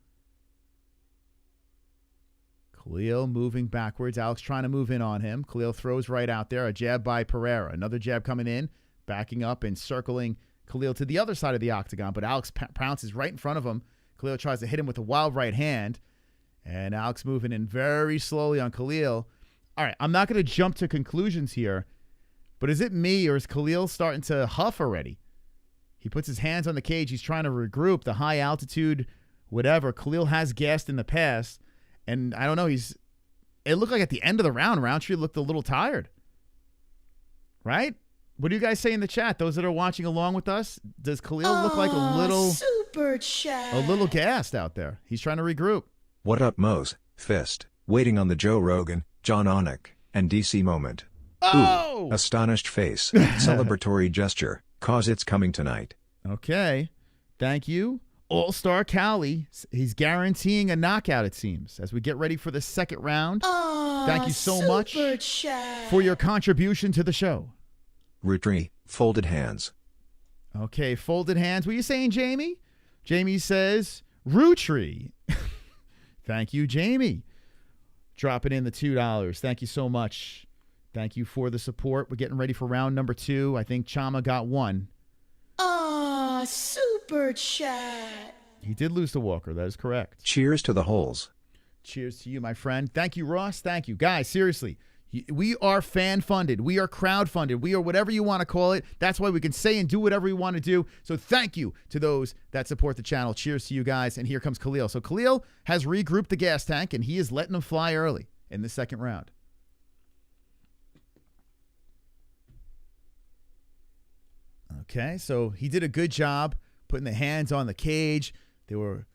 KHALIL moving backwards. Alex trying to move in on him. KHALIL throws right out there. A jab by Pereira. Another jab coming in, backing up and circling KHALIL to the other side of the octagon, but Alex pounces right in front of him. KHALIL tries to hit him with a wild right hand, and Alex moving in very slowly on KHALIL. All right, I'm not going to jump to conclusions here, but is it me or is KHALIL starting to huff already? He puts his hands on the cage. He's trying to regroup. The high altitude, whatever. KHALIL has gassed in the past, and I don't know. It looked like at the end of the round, Rountree looked a little tired, right? What do you guys say in the chat? Those that are watching along with us, does KHALIL look like a little gassed out there? He's trying to regroup. What up, Mose? Fist. Waiting on the Joe Rogan, John Onik, and DC moment. Oh! Ooh, astonished face. Celebratory gesture. Cause it's coming tonight. Okay. Thank you. All-Star Cali. He's guaranteeing a knockout, it seems, as we get ready for the second round. Thank you so much for your contribution to the show. Rountree, folded hands. Okay, folded hands. What are you saying, Jamie? Jamie says, Rountree. Thank you, Jamie. Dropping in the $2. Thank you so much. Thank you for the support. We're getting ready for round number 2. I think Chama got 1. Super chat. He did lose to Walker. That is correct. Cheers to the holes. Cheers to you, my friend. Thank you, Ross. Thank you. Guys, seriously. We are fan-funded. We are crowd-funded. We are whatever you want to call it. That's why we can say and do whatever we want to do. So thank you to those that support the channel. Cheers to you guys. And here comes KHALIL. So KHALIL has regrouped the gas tank, and he is letting them fly early in the second round. Okay, so he did a good job putting the hands on the cage. They were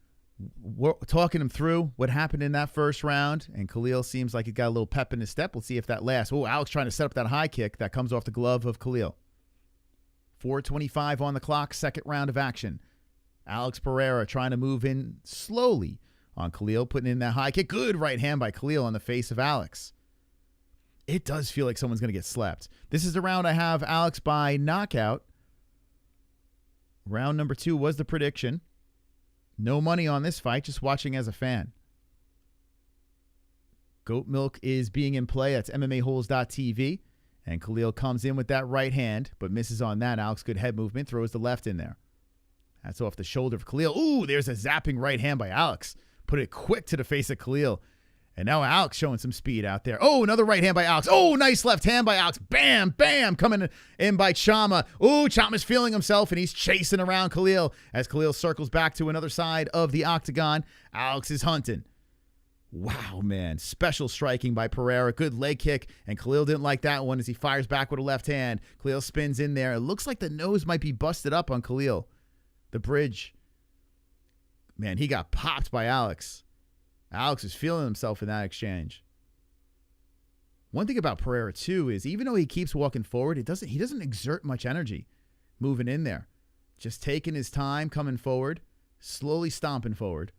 talking him through what happened in that first round, and KHALIL seems like he got a little pep in his step. We'll see if that lasts. Oh, Alex trying to set up that high kick that comes off the glove of KHALIL. 4:25 on the clock, second round of action. Alex Pereira trying to move in slowly on KHALIL, putting in that high kick. Good right hand by KHALIL on the face of Alex. It does feel like someone's going to get slapped. This is the round I have Alex by knockout. Round number 2 was the prediction. No money on this fight, just watching as a fan. Goat milk is being in play. That's MMA-Holes.tv. And KHALIL comes in with that right hand, but misses on that. Alex, good head movement, throws the left in there. That's off the shoulder of KHALIL. Ooh, there's a zapping right hand by Alex. Put it quick to the face of KHALIL. And now Alex showing some speed out there. Oh, another right hand by Alex. Oh, nice left hand by Alex. Bam, bam, coming in by Chama. Oh, Chama's feeling himself, and he's chasing around KHALIL as KHALIL circles back to another side of the octagon. Alex is hunting. Wow, man. Special striking by Pereira. Good leg kick, and KHALIL didn't like that one as he fires back with a left hand. KHALIL spins in there. It looks like the nose might be busted up on KHALIL. The bridge. Man, he got popped by Alex. Alex is feeling himself in that exchange. One thing about Pereira, too, is even though he keeps walking forward, he doesn't exert much energy moving in there. Just taking his time, coming forward, slowly stomping forward.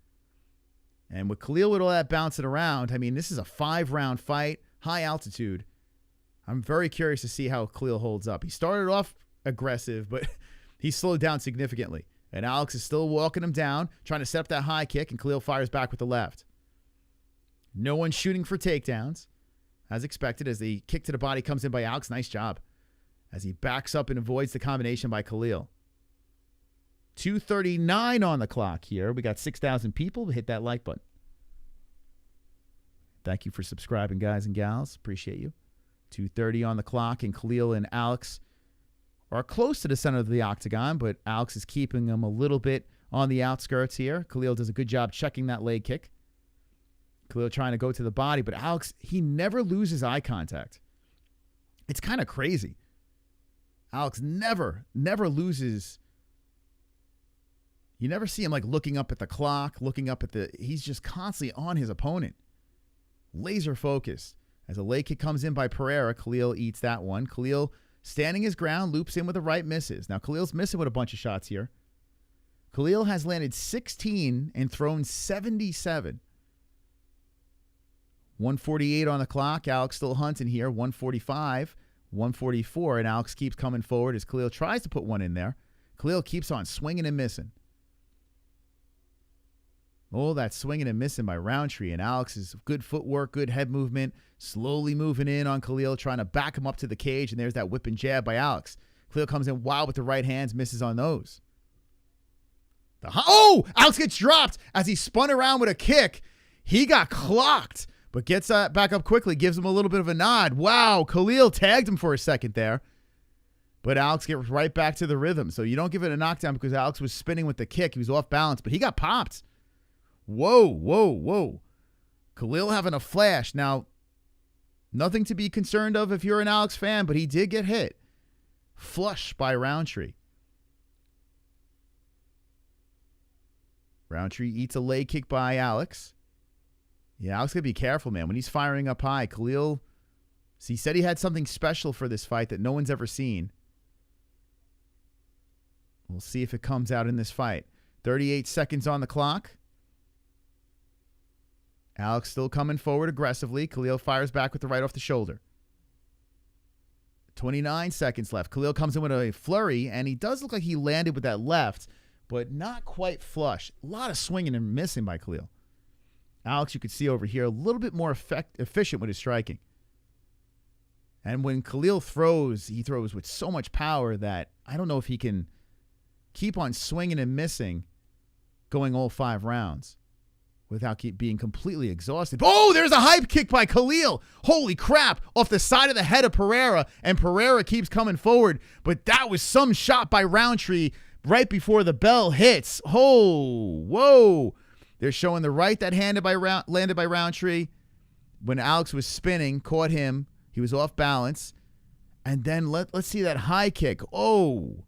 And with KHALIL with all that bouncing around, I mean, this is a 5-round fight, high altitude. I'm very curious to see how KHALIL holds up. He started off aggressive, but he slowed down significantly. And Alex is still walking him down, trying to set up that high kick, and KHALIL fires back with the left. No one shooting for takedowns. as expected, as the kick to the body comes in by Alex. Nice job. As he backs up and avoids the combination by KHALIL. 2:39 on the clock here. We got 6,000 people. Hit that like button. Thank you for subscribing, guys and gals. Appreciate you. 2:30 on the clock, and KHALIL and Alex are close to the center of the octagon, but Alex is keeping them a little bit on the outskirts here. KHALIL does a good job checking that leg kick. KHALIL trying to go to the body, but Alex, he never loses eye contact. It's kind of crazy. Alex never loses. You never see him like looking up at the clock, he's just constantly on his opponent. Laser focused. As a leg kick comes in by Pereira, KHALIL eats that one. KHALIL standing his ground, loops in with the right, misses. Now KHALIL's missing with a bunch of shots here. KHALIL has landed 16 and thrown 77. 148 on the clock. Alex still hunting here. 145, 144, and Alex keeps coming forward as KHALIL tries to put one in there. KHALIL keeps on swinging and missing. Oh, that swinging and missing by Rountree, and Alex's good footwork, good head movement, slowly moving in on KHALIL, trying to back him up to the cage, and there's that whip and jab by Alex. KHALIL comes in wild with the right hands, misses on those. Alex gets dropped as he spun around with a kick. He got clocked, but gets back up quickly, gives him a little bit of a nod. Wow, KHALIL tagged him for a second there. But Alex gets right back to the rhythm. So you don't give it a knockdown because Alex was spinning with the kick. He was off balance, but he got popped. Whoa. KHALIL having a flash. Now, nothing to be concerned of if you're an Alex fan, but he did get hit. Flush by Rountree. Rountree eats a leg kick by Alex. Yeah, Alex got to be careful, man. When he's firing up high, KHALIL, he said he had something special for this fight that no one's ever seen. We'll see if it comes out in this fight. 38 seconds on the clock. Alex still coming forward aggressively. KHALIL fires back with the right off the shoulder. 29 seconds left. KHALIL comes in with a flurry, and he does look like he landed with that left, but not quite flush. A lot of swinging and missing by KHALIL. Alex, you could see over here, a little bit more efficient with his striking. And when KHALIL throws, he throws with so much power that I don't know if he can keep on swinging and missing going all 5 rounds without being completely exhausted. Oh, there's a hype kick by KHALIL. Holy crap. Off the side of the head of Pereira, and Pereira keeps coming forward. But that was some shot by Rountree right before the bell hits. Oh, whoa. They're showing the right that landed by Rountree. When Alex was spinning, caught him. He was off balance. And then let's see that high kick. Oh.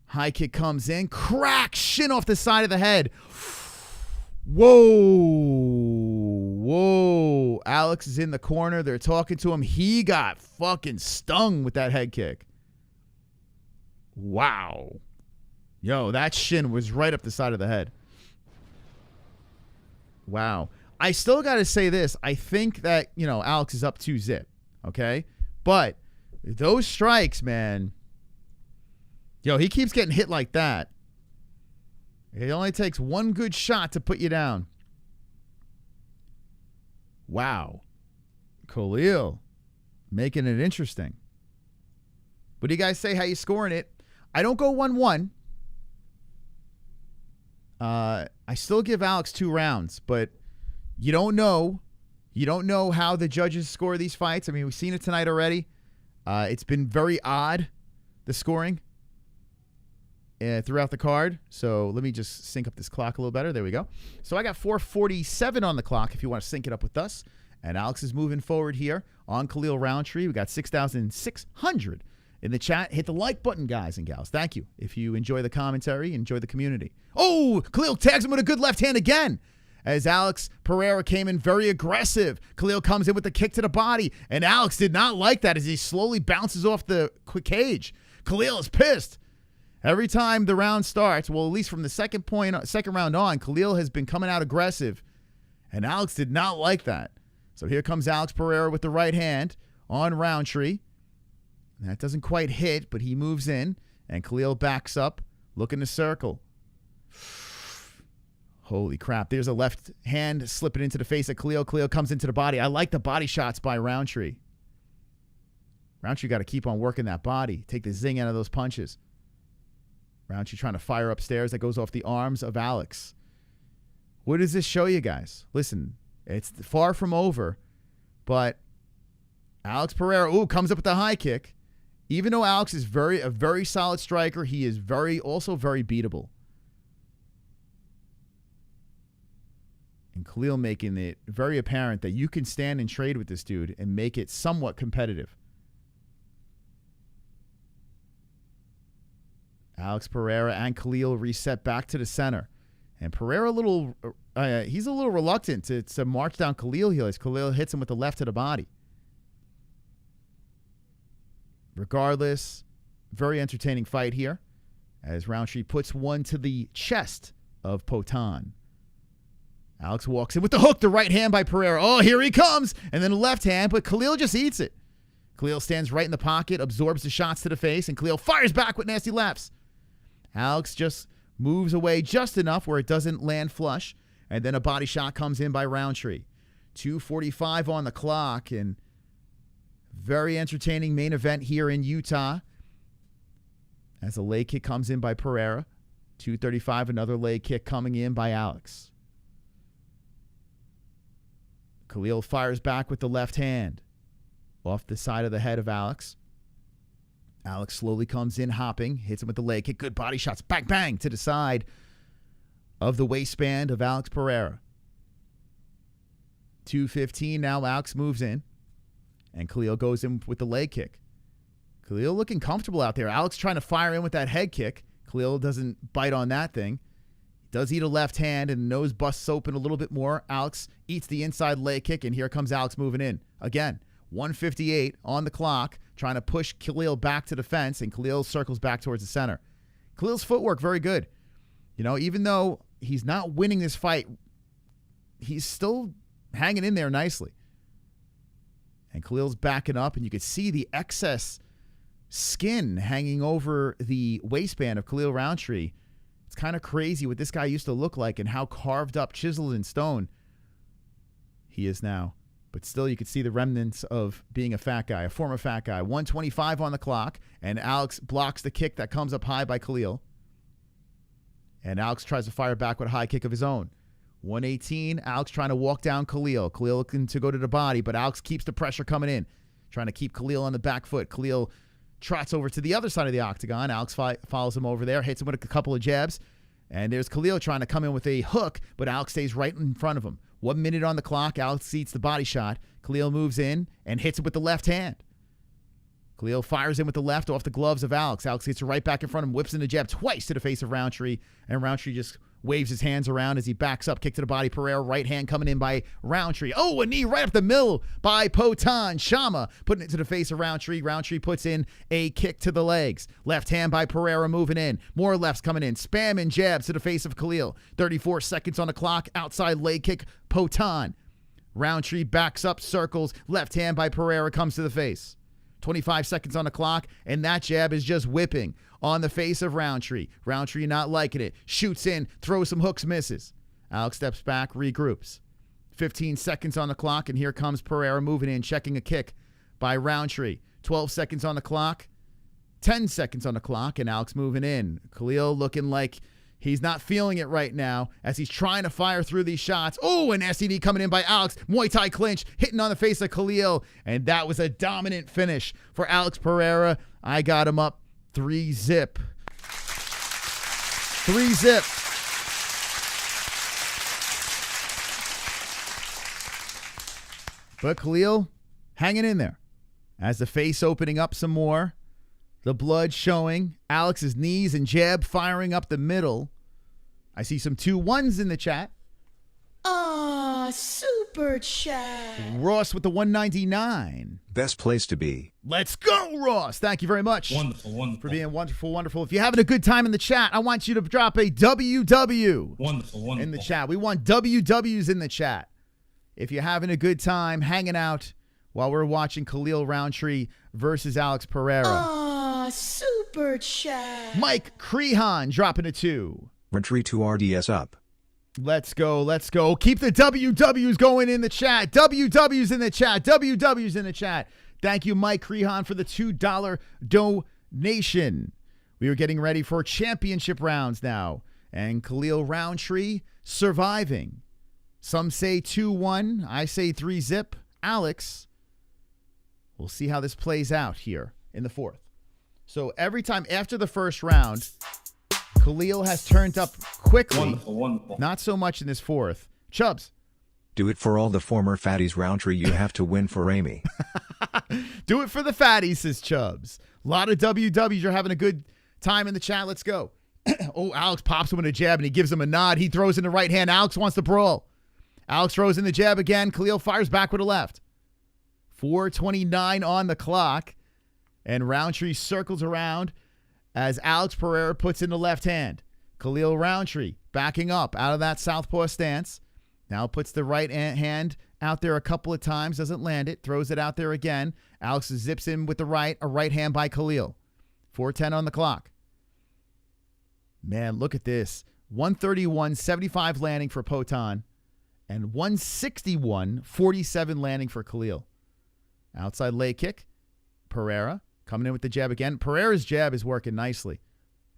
High kick comes in. Crack! Shin off the side of the head. Whoa. Alex is in the corner. They're talking to him. He got fucking stung with that head kick. Wow. Yo, that shin was right up the side of the head. Wow. I still got to say this. I think that, Alex is up 2-0. Okay? But those strikes, man. Yo, he keeps getting hit like that. It only takes one good shot to put you down. Wow. KHALIL making it interesting. What do you guys say? How you scoring it? I don't go 1-1. I still give Alex 2 rounds, but you don't know. You don't know how the judges score these fights. I mean, we've seen it tonight already. It's been very odd, the scoring throughout the card. So let me just sync up this clock a little better. There we go. So I got 4:47 on the clock if you want to sync it up with us. And Alex is moving forward here on KHALIL Rountree. We got 6,600 in the chat. Hit the like button, guys and gals. Thank you. If you enjoy the commentary, enjoy the community. Oh, KHALIL tags him with a good left hand again. As Alex Pereira came in very aggressive. KHALIL comes in with the kick to the body. And Alex did not like that as he slowly bounces off the cage. KHALIL is pissed. Every time the round starts, well, at least from the second round on, KHALIL has been coming out aggressive. And Alex did not like that. So here comes Alex Pereira with the right hand on Rountree. That doesn't quite hit, but he moves in. And KHALIL backs up, looking to circle. Holy crap. There's a left hand slipping into the face of Khalil. Khalil comes into the body. I like the body shots by Rountree. Rountree got to keep on working that body. Take the zing out of those punches. Rountree trying to fire upstairs. That goes off the arms of Alex. What does this show you guys? Listen, it's far from over, but Alex Pereira, comes up with the high kick. Even though Alex is a very solid striker, he is also very beatable. And Khalil making it very apparent that you can stand and trade with this dude and make it somewhat competitive. Alex Pereira and Khalil reset back to the center. And Pereira he's a little reluctant to march down Khalil here as Khalil hits him with the left to the body. Regardless, very entertaining fight here as Rountree puts one to the chest of Potan. Alex walks in with the hook, the right hand by Pereira. Oh, here he comes. And then the left hand, but Khalil just eats it. Khalil stands right in the pocket, absorbs the shots to the face, and Khalil fires back with nasty lefts. Alex just moves away just enough where it doesn't land flush, and then a body shot comes in by Rountree. 2:45 on the clock, and very entertaining main event here in Utah as a leg kick comes in by Pereira. 2:35, another leg kick coming in by Alex. Khalil fires back with the left hand off the side of the head of Alex. Alex slowly comes in, hopping, hits him with the leg kick. Good body shots. Bang, bang, to the side of the waistband of Alex Pereira. 2:15 now. Alex moves in, and Khalil goes in with the leg kick. Khalil looking comfortable out there. Alex trying to fire in with that head kick. Khalil doesn't bite on that thing. He does eat a left hand, and the nose busts open a little bit more. Alex eats the inside leg kick, and here comes Alex moving in. Again, 1:58 on the clock, trying to push Khalil back to the fence, and Khalil circles back towards the center. Khalil's footwork, very good. You know, even though he's not winning this fight, he's still hanging in there nicely. And Khalil's backing up, and you could see the excess skin hanging over the waistband of Khalil Rountree. It's kind of crazy what this guy used to look like and how carved up, chiseled in stone he is now. But still, you could see the remnants of being a fat guy, a former fat guy. 1:25 on the clock, and Alex blocks the kick that comes up high by Khalil. And Alex tries to fire back with a high kick of his own. 1:18, Alex trying to walk down Khalil. Khalil looking to go to the body, but Alex keeps the pressure coming in, trying to keep Khalil on the back foot. Khalil trots over to the other side of the octagon. Alex follows him over there, hits him with a couple of jabs. And there's Khalil trying to come in with a hook, but Alex stays right in front of him. 1 minute on the clock. Alex eats the body shot. Khalil moves in and hits it with the left hand. Khalil fires in with the left off the gloves of Alex. Alex gets it right back in front of him, whips in the jab twice to the face of Rountree, and Rountree just waves his hands around as he backs up. Kick to the body. Pereira, right hand coming in by Rountree. Oh, a knee right up the middle by Potan. Shama putting it to the face of Rountree. Rountree puts in a kick to the legs. Left hand by Pereira moving in. More lefts coming in. Spam and jabs to the face of Khalil. 34 seconds on the clock. Outside leg kick. Potan. Rountree backs up, circles. Left hand by Pereira comes to the face. 25 seconds on the clock, and that jab is just whipping on the face of Rountree. Rountree not liking it. Shoots in, throws some hooks, misses. Alex steps back, regroups. 15 seconds on the clock, and here comes Pereira moving in, checking a kick by Rountree. 12 seconds on the clock. 10 seconds on the clock, and Alex moving in. Khalil looking like he's not feeling it right now as he's trying to fire through these shots. Oh, an STD coming in by Alex. Muay Thai clinch, hitting on the face of Khalil. And that was a dominant finish for Alex Pereira. I got him up 3-zip. 3-zip. But Khalil hanging in there as the face opening up some more. The blood showing. Alex's knees and jab firing up the middle. I see some 2-1s in the chat. Ah, super chat. Ross with the 199. Best place to be. Let's go, Ross. Thank you very much. Wonderful, wonderful. For being wonderful, wonderful. If you're having a good time in the chat, I want you to drop a WW. Wonderful, wonderful. In the chat. We want WWs in the chat. If you're having a good time hanging out while we're watching Khalil Rountree versus Alex Pereira. Ah, super chat. Mike Crehan dropping a 2. Retreat to RDS up. Let's go. Let's go. Keep the WWs going in the chat. WWs in the chat. WWs in the chat. Thank you, Mike Crehan, for the $2 donation. We are getting ready for championship rounds now. And KHALIL Rountree surviving. Some say 2-1. I say 3-zip. Alex, we'll see how this plays out here in the fourth. So every time after the first round, KHALIL has turned up quickly. Wonderful. Not so much in this fourth. Chubbs. Do it for all the former fatties, Rountree. You have to win for Amy. Do it for the fatties, says Chubbs. A lot of WWs. You're having a good time in the chat. Let's go. Oh, Alex pops him in a jab, and he gives him a nod. He throws in the right hand. Alex wants to brawl. Alex throws in the jab again. KHALIL fires back with a left. 4:29 on the clock. And Rountree circles around as Alex Pereira puts in the left hand. KHALIL Rountree backing up out of that southpaw stance. Now puts the right hand out there a couple of times. Doesn't land it. Throws it out there again. Alex zips in with the right. A right hand by KHALIL. 4:10 on the clock. Man, look at this. 131.75 landing for Potan. And 161.47 landing for KHALIL. Outside leg kick. Pereira coming in with the jab again. Pereira's jab is working nicely.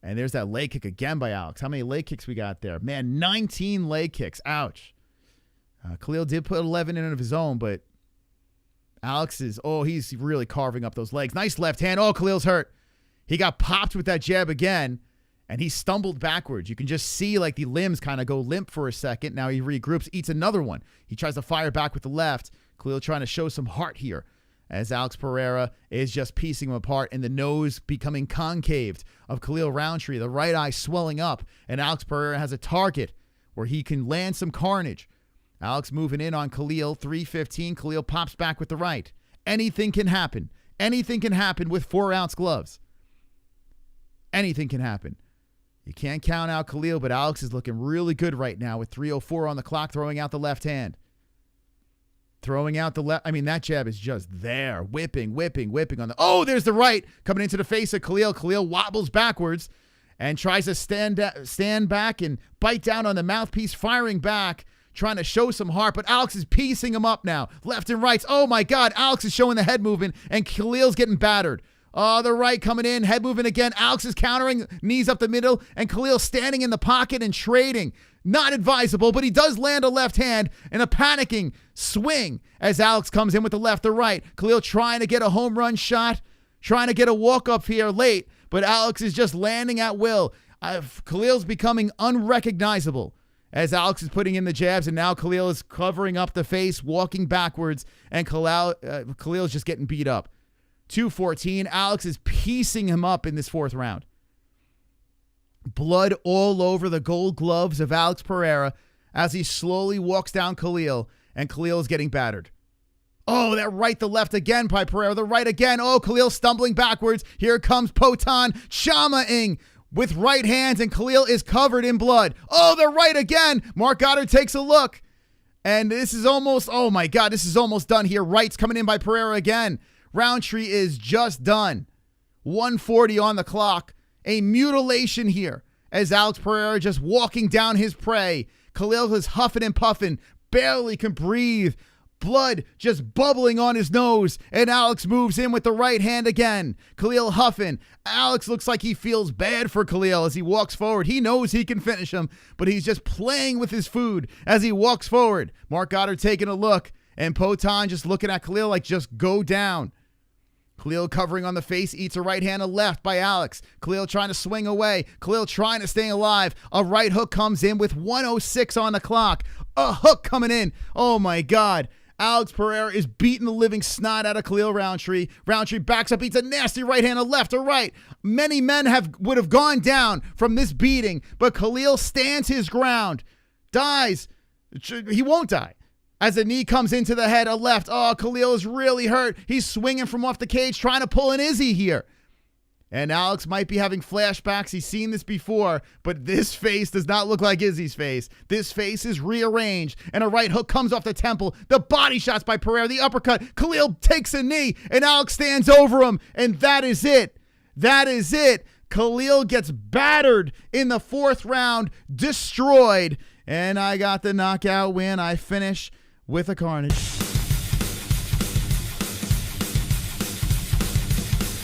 And there's that leg kick again by Alex. How many leg kicks we got there? Man, 19 leg kicks. Ouch. KHALIL did put 11 in of his own, but Alex is, he's really carving up those legs. Nice left hand. Oh, KHALIL's hurt. He got popped with that jab again, and he stumbled backwards. You can just see like the limbs kind of go limp for a second. Now he regroups, eats another one. He tries to fire back with the left. KHALIL trying to show some heart here as Alex Pereira is just piecing him apart, and the nose becoming concaved of KHALIL Rountree, the right eye swelling up, and Alex Pereira has a target where he can land some carnage. Alex moving in on KHALIL, 3:15. KHALIL pops back with the right. Anything can happen. Anything can happen with 4-ounce gloves. Anything can happen. You can't count out KHALIL, but Alex is looking really good right now with 3:04 on the clock, throwing out the left hand. Throwing out the left. I mean, that jab is just there. Whipping on the. Oh, there's the right coming into the face of KHALIL. KHALIL wobbles backwards and tries to stand back and bite down on the mouthpiece, firing back, trying to show some heart. But Alex is piecing him up now. Left and rights. Oh, my God. Alex is showing the head movement, and KHALIL's getting battered. Oh, the right coming in, head moving again. Alex is countering, knees up the middle, and KHALIL standing in the pocket and trading. Not advisable, but he does land a left hand and a panicking swing as Alex comes in with the left or right. KHALIL trying to get a home run shot, trying to get a walk-up here late, but Alex is just landing at will. KHALIL's becoming unrecognizable as Alex is putting in the jabs, and now KHALIL is covering up the face, walking backwards, and KHALIL is just getting beat up. 2:14. Alex is piecing him up in this fourth round. Blood all over the gold gloves of Alex Pereira as he slowly walks down KHALIL, and KHALIL is getting battered. Oh, that right, the left again by Pereira. The right again. Oh, KHALIL stumbling backwards. Here comes Potan Chama-ing with right hands, and KHALIL is covered in blood. Oh, the right again. Mark Goddard takes a look. And this is almost, oh my God, this is almost done here. Right's coming in by Pereira again. Rountree is just done. 1:40 on the clock. A mutilation here as Alex Pereira just walking down his prey. KHALIL is huffing and puffing, barely can breathe. Blood just bubbling on his nose, and Alex moves in with the right hand again. KHALIL huffing. Alex looks like he feels bad for KHALIL as he walks forward. He knows he can finish him, but he's just playing with his food as he walks forward. Mark Goddard taking a look, and Potan just looking at KHALIL like, just go down. KHALIL covering on the face, eats a right hand, a left by Alex. KHALIL trying to swing away. KHALIL trying to stay alive. A right hook comes in with 1:06 on the clock. A hook coming in. Oh my God. Alex Pereira is beating the living snot out of KHALIL Rountree. Rountree backs up, eats a nasty right hand, a left, a right. Many men would have gone down from this beating, but KHALIL stands his ground. Dies. He won't die. As the knee comes into the head, a left. Oh, KHALIL is really hurt. He's swinging from off the cage, trying to pull an Izzy here. And Alex might be having flashbacks. He's seen this before, but this face does not look like Izzy's face. This face is rearranged, and a right hook comes off the temple. The body shots by Pereira, the uppercut. KHALIL takes a knee, and Alex stands over him, and that is it. That is it. KHALIL gets battered in the fourth round, destroyed. And I got the knockout win. I finish with a carnage.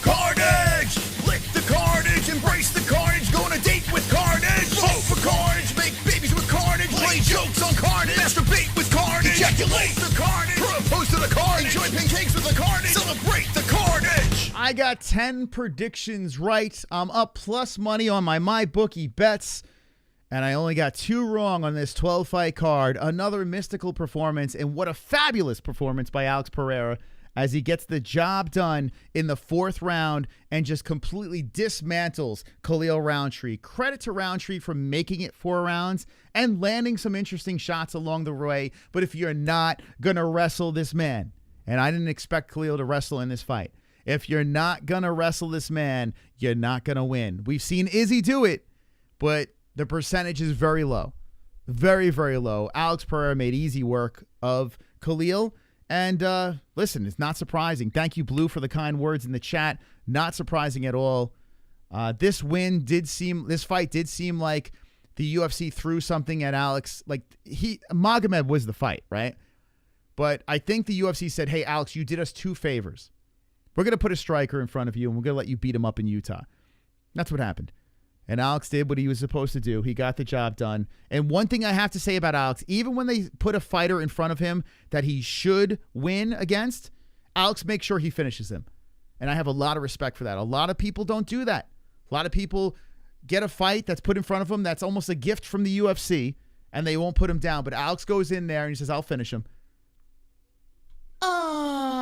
Carnage! Lick the carnage, embrace the carnage, go on a date with carnage. Vote for carnage, make babies with carnage, play jokes on carnage, masturbate with carnage, ejaculate the carnage, propose to the carnage, enjoy pancakes with the carnage, celebrate the carnage. I got 10 predictions right. I'm up plus money on my MyBookie bets. And I only got 2 wrong on this 12-fight card. Another mystical performance, and what a fabulous performance by Alex Pereira as he gets the job done in the 4th round and just completely dismantles KHALIL Rountree. Credit to Rountree for making it 4 rounds and landing some interesting shots along the way. But if you're not going to wrestle this man, and I didn't expect KHALIL to wrestle in this fight, if you're not going to wrestle this man, you're not going to win. We've seen Izzy do it, but the percentage is very low. Very, very low. Alex Pereira made easy work of KHALIL. And listen, it's not surprising. Thank you, Blue, for the kind words in the chat. Not surprising at all. This fight did seem like the UFC threw something at Alex. Like Magomed was the fight, right? But I think the UFC said, hey, Alex, you did us 2 favors. We're going to put a striker in front of you, and we're going to let you beat him up in Utah. That's what happened. And Alex did what he was supposed to do. He got the job done. And one thing I have to say about Alex, even when they put a fighter in front of him that he should win against, Alex makes sure he finishes him. And I have a lot of respect for that. A lot of people don't do that. A lot of people get a fight that's put in front of them that's almost a gift from the UFC, and they won't put him down. But Alex goes in there and he says, I'll finish him.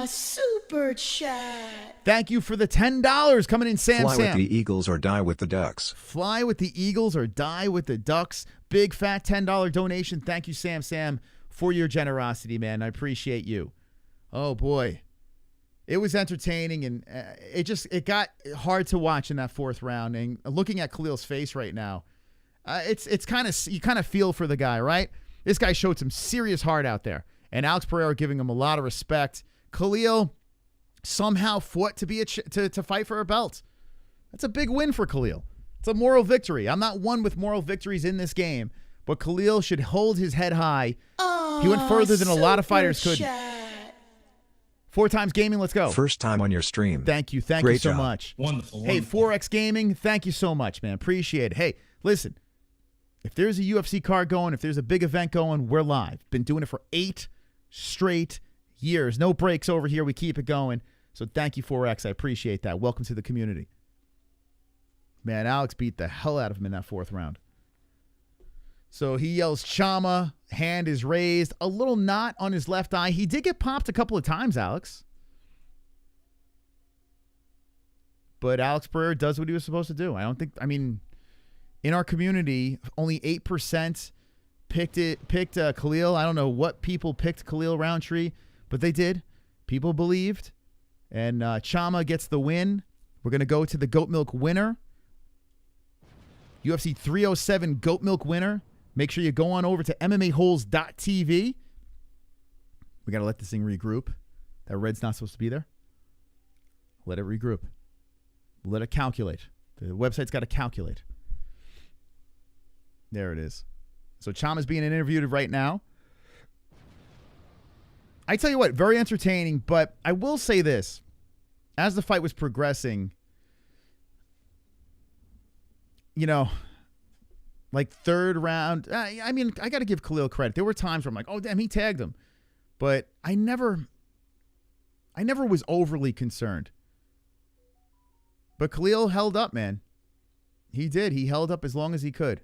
Super chat. Thank you for the $10 coming in, Sam. Fly with the Eagles or die with the Ducks. Fly with the Eagles or die with the Ducks. Big fat $10 donation. Thank you, Sam, for your generosity, man. I appreciate you. Oh boy, it was entertaining, and it got hard to watch in that 4th round. And looking at KHALIL's face right now, it's kind of, you kind of feel for the guy, right? This guy showed some serious heart out there. And Alex Pereira giving him a lot of respect. KHALIL somehow fought to fight for a belt. That's a big win for KHALIL. It's a moral victory. I'm not one with moral victories in this game, but KHALIL should hold his head high. He went further than a lot of fighters could. 4 Times Gaming, let's go. First time on your stream. Thank you. Thank Great you so job. much. Wonderful. Hey, 4X Gaming, thank you so much, man. Appreciate it. Hey, listen, if there's a UFC card going, if there's a big event going, we're live. Been doing it for 8 straight years. No breaks over here. We keep it going. So thank you, 4X. I appreciate that. Welcome to the community. Man, Alex beat the hell out of him in that 4th round. So he yells, Chama. Hand is raised. A little knot on his left eye. He did get popped a couple of times, Alex. But Alex Pereira does what he was supposed to do. In our community, only 8% picked KHALIL. I don't know what people picked KHALIL Rountree, but they did. People believed. And Chama gets the win. We're going to go to the Goat Milk winner. UFC 307 Goat Milk winner. Make sure you go on over to MMA-Holes.tv. We got to let this thing regroup. That red's not supposed to be there. Let it regroup. Let it calculate. The website's got to calculate. There it is. So Chama's being interviewed right now. I tell you what, very entertaining, but I will say this. As the fight was progressing, like 3rd round, I got to give KHALIL credit. There were times where I'm like, oh, damn, he tagged him. But I never was overly concerned. But KHALIL held up, man. He did. He held up as long as he could.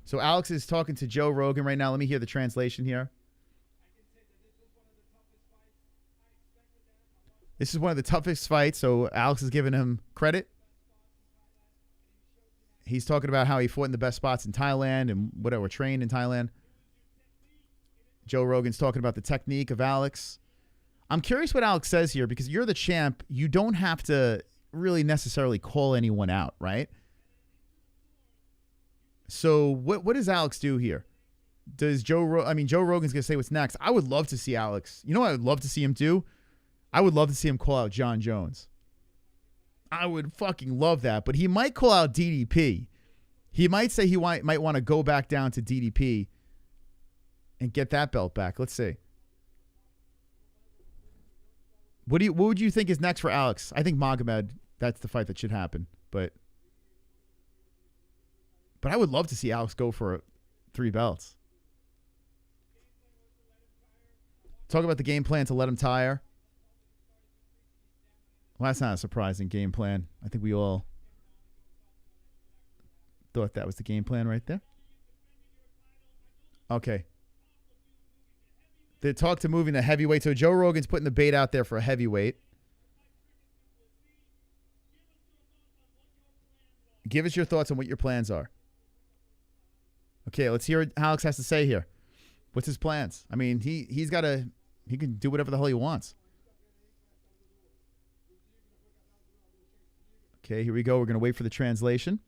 So Alex is talking to Joe Rogan right now. Let me hear the translation here. This is one of the toughest fights, so Alex is giving him credit. He's talking about how he fought in the best spots in Thailand and whatever, trained in Thailand. Joe Rogan's talking about the technique of Alex. I'm curious what Alex says here, because you're the champ. You don't have to really necessarily call anyone out, right? So what does Alex do here? Does Joe Rogan's going to say what's next. I would love to see Alex. You know what I would love to see him do? I would love to see him call out John Jones. I would fucking love that. But he might call out DDP. He might say he might want to go back down to DDP and get that belt back. Let's see. What would you think is next for Alex? I think Magomed, that's the fight that should happen. But I would love to see Alex go for 3 belts. Talk about the game plan to let him tire. Well, that's not a surprising game plan. I think we all thought that was the game plan right there. Okay. They talk to moving the heavyweight. So Joe Rogan's putting the bait out there for a heavyweight. Give us your thoughts on what your plans are. Okay, let's hear what Alex has to say here. What's his plans? I mean, he can do whatever the hell he wants. Okay, here we go. We're going to wait for the translation.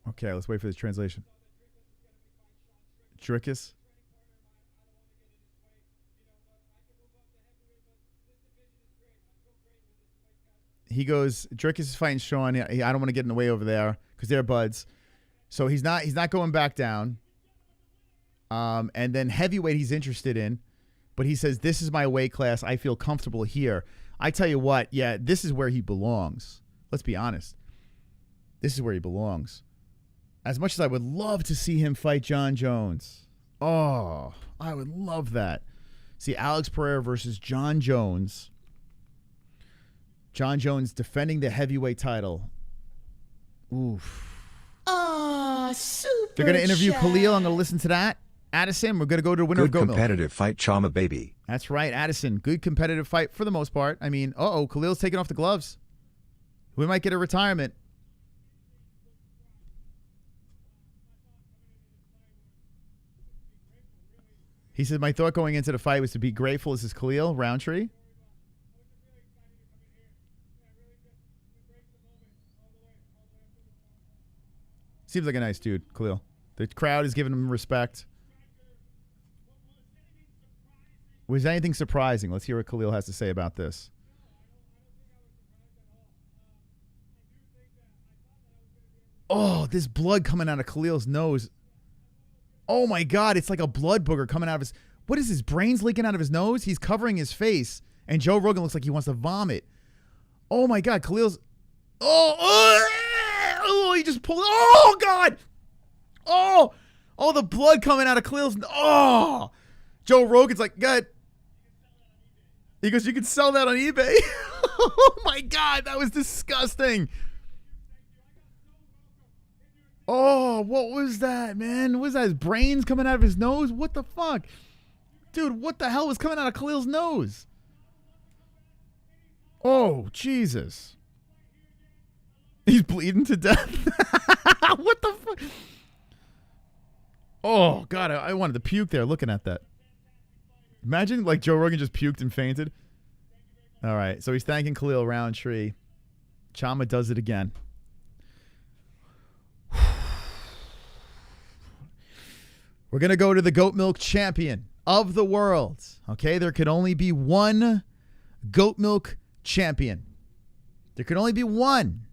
Okay, let's wait for the translation. Drickus. He goes, Drickus is fighting Sean. I don't want to get in the way over there because they're buds. So he's not going back down. And then heavyweight he's interested in. But he says, this is my weight class. I feel comfortable here. I tell you what, yeah, this is where he belongs. Let's be honest. This is where he belongs. As much as I would love to see him fight John Jones. Oh, I would love that. See, Alex Pereira versus John Jones. John Jones defending the heavyweight title. Oof. Ah, super. They're going to interview KHALIL. I'm going to listen to that. Addison, we're going to go to winner of Goat Milk. Competitive fight, Chama baby. That's right, Addison. Good competitive fight for the most part. I mean, KHALIL's taking off the gloves. We might get a retirement. He said, my thought going into the fight was to be grateful. This is KHALIL Roundtree. Seems like a nice dude, KHALIL. The crowd is giving him respect. Was anything surprising? Let's hear what KHALIL has to say about this. Oh, this blood coming out of KHALIL's nose. Oh my God, it's like a blood booger coming out of his... What is his brains leaking out of his nose? He's covering his face. And Joe Rogan looks like he wants to vomit. Oh my God, KHALIL's... Oh, he just pulled... Oh God! Oh, the blood coming out of KHALIL's... Oh! Joe Rogan's like, God. He goes, you can sell that on eBay. Oh my God, that was disgusting. Oh, what was that, man? What was that? His brains coming out of his nose? What the fuck? Dude, what the hell was coming out of KHALIL's nose? Oh, Jesus. He's bleeding to death. What the fuck? Oh, God, I wanted to puke there looking at that. Imagine, like, Joe Rogan just puked and fainted. All right, so he's thanking KHALIL Roundtree. Chama does it again. We're going to go to the Goat Milk champion of the world. Okay, there could only be one Goat Milk champion. There could only be one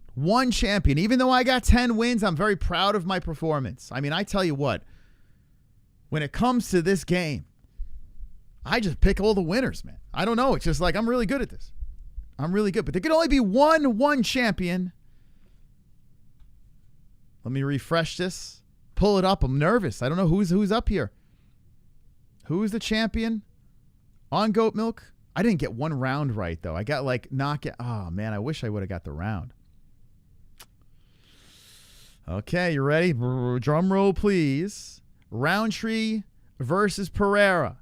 champion. Even though I got 10 wins, I'm very proud of my performance. I mean, I tell you what, when it comes to this game, I just pick all the winners, man. I don't know. It's just like, I'm really good at this. I'm really good. But there could only be one champion. Let me refresh this. Pull it up. I'm nervous. I don't know who's up here. Who's the champion on Goat Milk? I didn't get one round right, though. I got like knockout. Oh, man, I wish I would have got the round. Okay, you ready? Drum roll, please. Roundtree versus Pereira.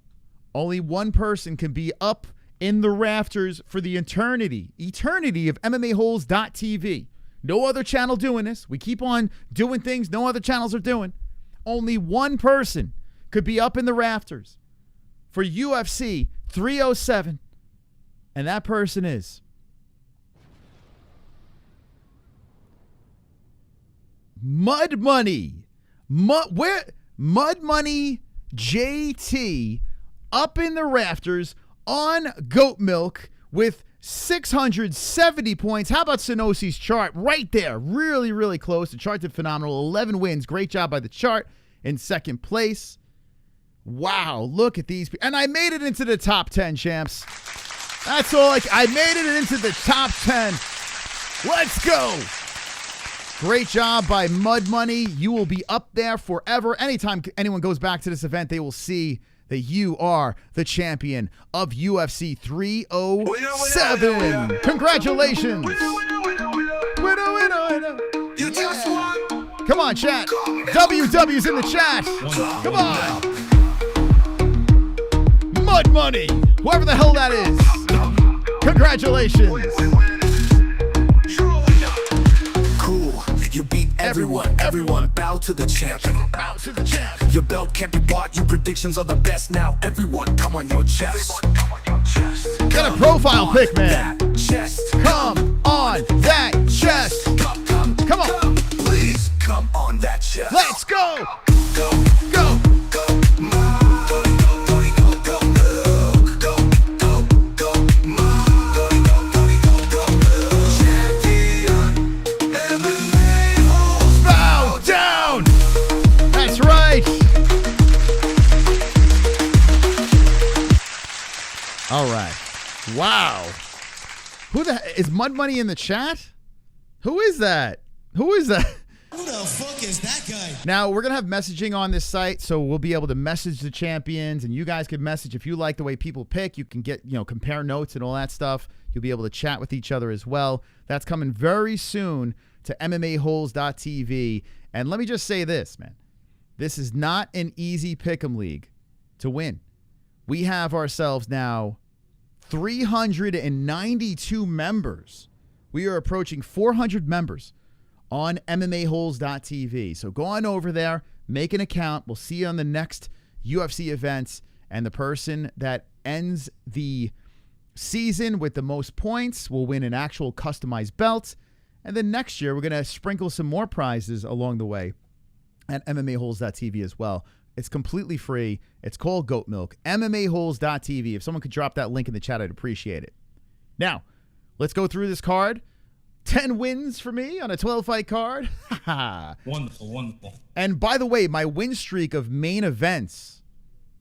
Only one person can be up in the rafters for the eternity of MMA-Holes.tv. No other channel doing this. We keep on doing things no other channels are doing. Only one person could be up in the rafters for UFC 307. And that person is Mud Money. Mud Money JT up in the rafters on Goat Milk with 670 points. How about Senosi's chart right there? Really, really close. The chart did phenomenal. 11 wins. Great job by the chart in second place. Wow, look at these. And I made it into the top 10, champs. That's all. I made it into the top 10. Let's go. Great job by Mud Money. You will be up there forever. Anytime anyone goes back to this event, they will see that you are the champion of UFC 307. Congratulations. Come on, chat. WW's in the chat. Come on. Mud Money. Whoever the hell that is. Congratulations. Cool. You beat everyone bow to the champion. Your belt can't be bought, your predictions are the best. Now everyone come on your chest. Got a profile pic, man. Come on that chest. Come on. Please come on that chest. Let's go. Go. All right. Wow. Who is Mud Money in the chat? Who is that? Who the fuck is that guy? Now, we're going to have messaging on this site, so we'll be able to message the champions, and you guys can message if you like the way people pick. You can get, compare notes and all that stuff. You'll be able to chat with each other as well. That's coming very soon to MMA-Holes.tv. And let me just say this, man. This is not an easy pick'em league to win. We have ourselves now 392 members. We are approaching 400 members on MMAHoles.tv. So go on over there, make an account. We'll see you on the next UFC events. And the person that ends the season with the most points will win an actual customized belt. And then next year, we're going to sprinkle some more prizes along the way at MMAHoles.tv as well. It's completely free. It's called Goat Milk. MMAHoles.tv. If someone could drop that link in the chat, I'd appreciate it. Now, let's go through this card. 10 wins for me on a 12-fight card. Wonderful. And by the way, my win streak of main events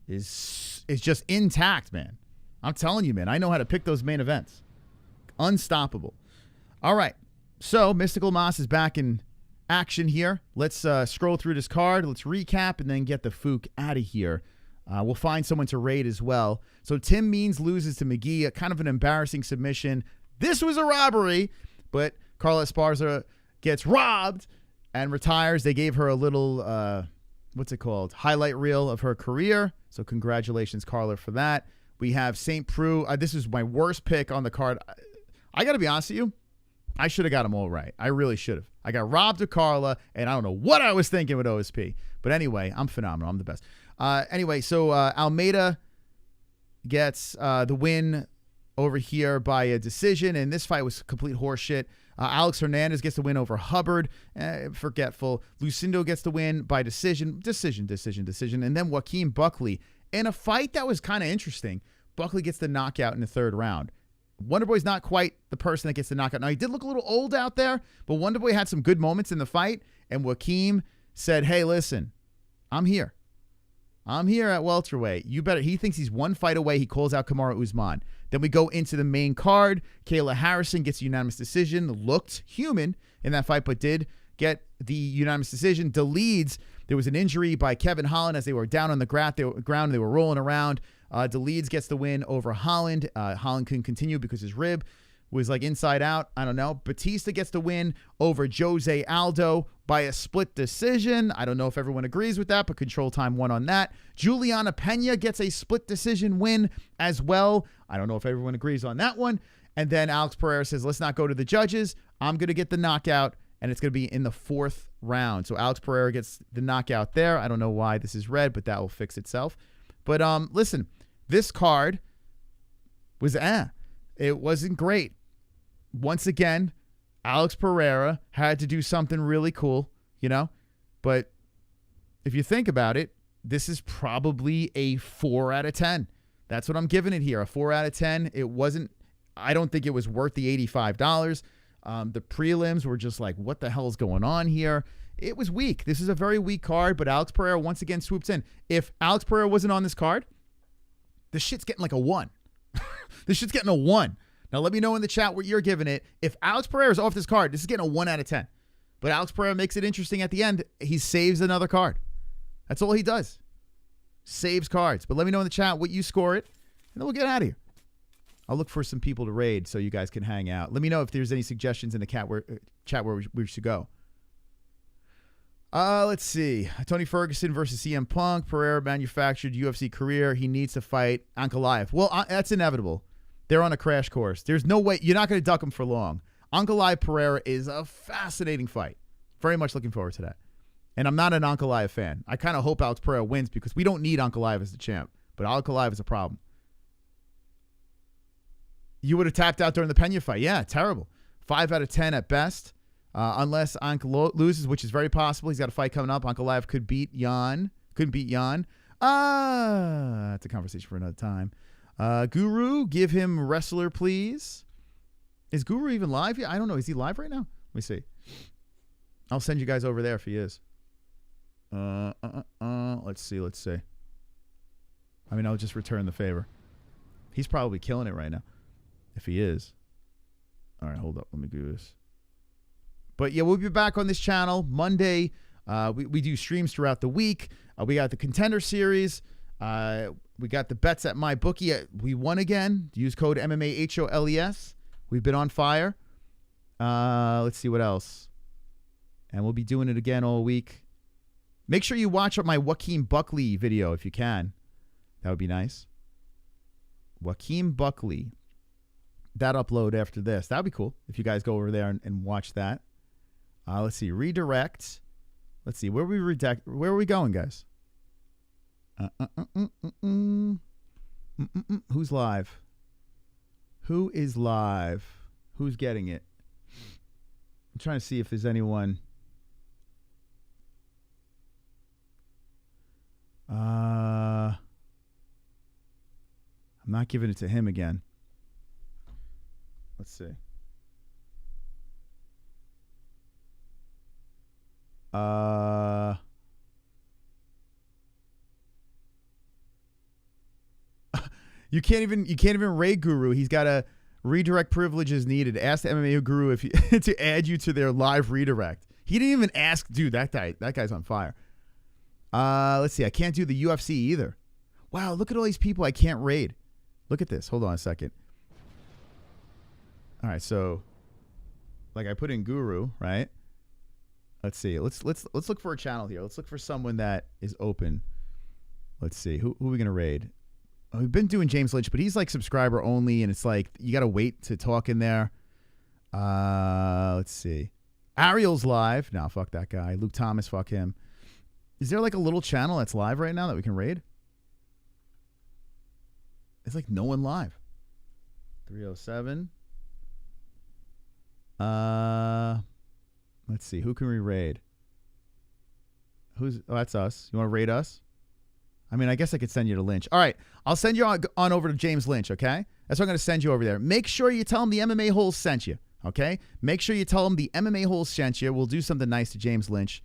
is just intact, man. I'm telling you, man. I know how to pick those main events. Unstoppable. All right. So, Mystical Moss is back in action here. Let's scroll through this card. Let's recap and then get the Fook out of here. We'll find someone to raid as well. So Tim Means loses to McGee, kind of an embarrassing submission. This was a robbery, but Carla Esparza gets robbed and retires. They gave her a little, what's it called? Highlight reel of her career. So congratulations, Carla, for that. We have St. Preux. This is my worst pick on the card. I got to be honest with you. I should have got them all right. I really should have. I got robbed to Carla, and I don't know what I was thinking with OSP. But anyway, I'm phenomenal. I'm the best. Anyway, so Almeida gets the win over here by a decision, and this fight was complete horseshit. Alex Hernandez gets the win over Hubbard. Forgetful. Lucindo gets the win by decision. And then Joaquin Buckley in a fight that was kind of interesting. Buckley gets the knockout in the third round. Wonderboy's not quite the person that gets the knockout. Now, he did look a little old out there, but Wonderboy had some good moments in the fight, and Joaquin said, hey, listen, I'm here. I'm here at welterweight. You better. He thinks he's one fight away. He calls out Kamaru Usman. Then we go into the main card. Kayla Harrison gets a unanimous decision. Looked human in that fight, but did get the unanimous decision. Dolidze, there was an injury by Kevin Holland as they were down on the ground. They were rolling around. Dolidze gets the win over Holland. Holland couldn't continue because his rib was like inside out. I don't know. Bautista gets the win over Jose Aldo by a split decision. I don't know if everyone agrees with that, but Control Time won on that. Julianna Pena gets a split decision win as well. I don't know if everyone agrees on that one. And then Alex Pereira says, let's not go to the judges. I'm going to get the knockout, and it's going to be in the fourth round. So Alex Pereira gets the knockout there. I don't know why this is red, but that will fix itself. But listen, this card was it wasn't great. Once again, Alex Pereira had to do something really cool. you know? But if you think about it, this is probably a 4 out of 10. That's what I'm giving it here, a 4 out of 10. I don't think it was worth the $85. The prelims were just like, what the hell is going on here? It was weak. This is a very weak card, but Alex Pereira once again swoops in. If Alex Pereira wasn't on this card, this shit's getting like a 1. This shit's getting a 1. Now, let me know in the chat what you're giving it. If Alex Pereira is off this card, this is getting a 1 out of 10. But Alex Pereira makes it interesting at the end. He saves another card. That's all he does. Saves cards. But let me know in the chat what you score it, and then we'll get out of here. I'll look for some people to raid so you guys can hang out. Let me know if there's any suggestions in the chat where we should go. Let's see. Tony Ferguson versus CM Punk. Pereira manufactured UFC career. He needs to fight Ankalaev. Well, that's inevitable. They're on a crash course. There's no way. You're not going to duck him for long. Ankalaev Pereira is a fascinating fight. Very much looking forward to that. And I'm not an Ankalaev fan. I kind of hope Alex Pereira wins because we don't need Ankalaev as the champ. But Ankalaev is a problem. You would have tapped out during the Pena fight. Yeah, terrible. 5 out of 10 at best. Unless Ankalaev loses, which is very possible. He's got a fight coming up. Ankalaev could beat Jan. Couldn't beat Jan. That's a conversation for another time. Guru, give him wrestler, please. Is Guru even live yet? I don't know. Is he live right now? Let me see. I'll send you guys over there if he is. Let's see. I mean, I'll just return the favor. He's probably killing it right now. If he is. All right, hold up. Let me do this. But yeah, we'll be back on this channel Monday. We do streams throughout the week. We got the Contender Series. We got the bets at MyBookie. We won again. Use code MMA-HOLES. We've been on fire. Let's see what else. And we'll be doing it again all week. Make sure you watch my Joaquin Buckley video if you can. That would be nice. Joaquin Buckley. That upload after this. That would be cool if you guys go over there and watch that. Let's see. Redirect. Let's see. Where are we going, guys? Who's live? Who is live? Who's getting it? I'm trying to see if there's anyone. I'm not giving it to him again. Let's see. You can't even raid Guru. He's got a redirect privileges needed. Ask the MMA Guru if to add you to their live redirect. He didn't even ask. Dude, that guy's on fire. Let's see. I can't do the UFC either. Wow, look at all these people I can't raid. Look at this. Hold on a second. All right, so like I put in Guru, right? Let's see. Let's look for a channel here. Let's look for someone that is open. Let's see. Who are we gonna raid? Oh, we've been doing James Lynch, but he's like subscriber only, and it's like you gotta wait to talk in there. Let's see. Ariel's live. No, fuck that guy. Luke Thomas, fuck him. Is there like a little channel that's live right now that we can raid? It's like no one live. 307. Let's see. Who can we raid? Oh, that's us. You want to raid us? I mean, I guess I could send you to Lynch. All right. I'll send you on over to James Lynch, okay? That's what I'm going to send you over there. Make sure you tell him the MMA-Holes sent you, okay? Make sure you tell him the MMA-Holes sent you. We'll do something nice to James Lynch.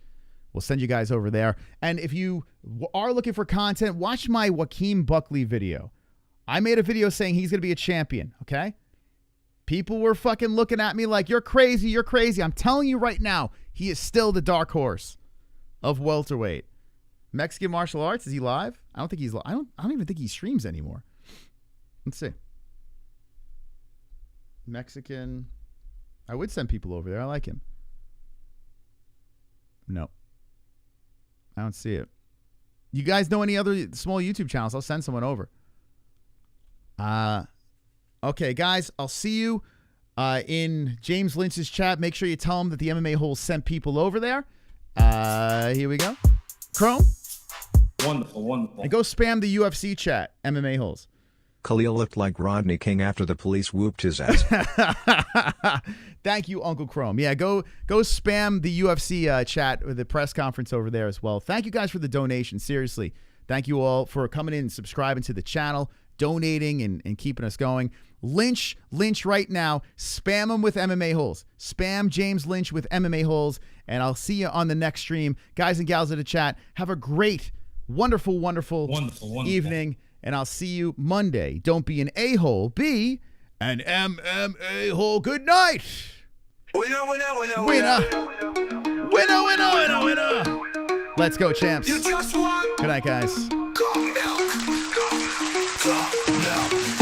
We'll send you guys over there. And if you are looking for content, watch my Joaquin Buckley video. I made a video saying he's going to be a champion, okay? People were fucking looking at me like, you're crazy, you're crazy. I'm telling you right now, he is still the dark horse of welterweight. Mexican martial arts, is he live? I don't think he's live. I don't even think he streams anymore. Let's see. Mexican. I would send people over there. I like him. No. I don't see it. You guys know any other small YouTube channels? I'll send someone over. Okay, guys, I'll see you in James Lynch's chat. Make sure you tell him that the MMA-Holes sent people over there. Here we go. Chrome. Wonderful, wonderful. And go spam the UFC chat, MMA-Holes. KHALIL looked like Rodney King after the police whooped his ass. Thank you, Uncle Chrome. Yeah, go spam the UFC chat with the press conference over there as well. Thank you guys for the donation. Seriously, thank you all for coming in and subscribing to the channel, donating and keeping us going. Lynch right now. Spam him with MMA-Holes. Spam James Lynch with MMA-Holes, and I'll see you on the next stream. Guys and gals of the chat, have a great, wonderful evening, and I'll see you Monday. Don't be an a-hole, be an MMA-Hole. Good night. Winner, winner, winner, Winner. Winner, winner, winner, winner. Let's go, champs. You just won. Good night, guys. Come milk. Come milk.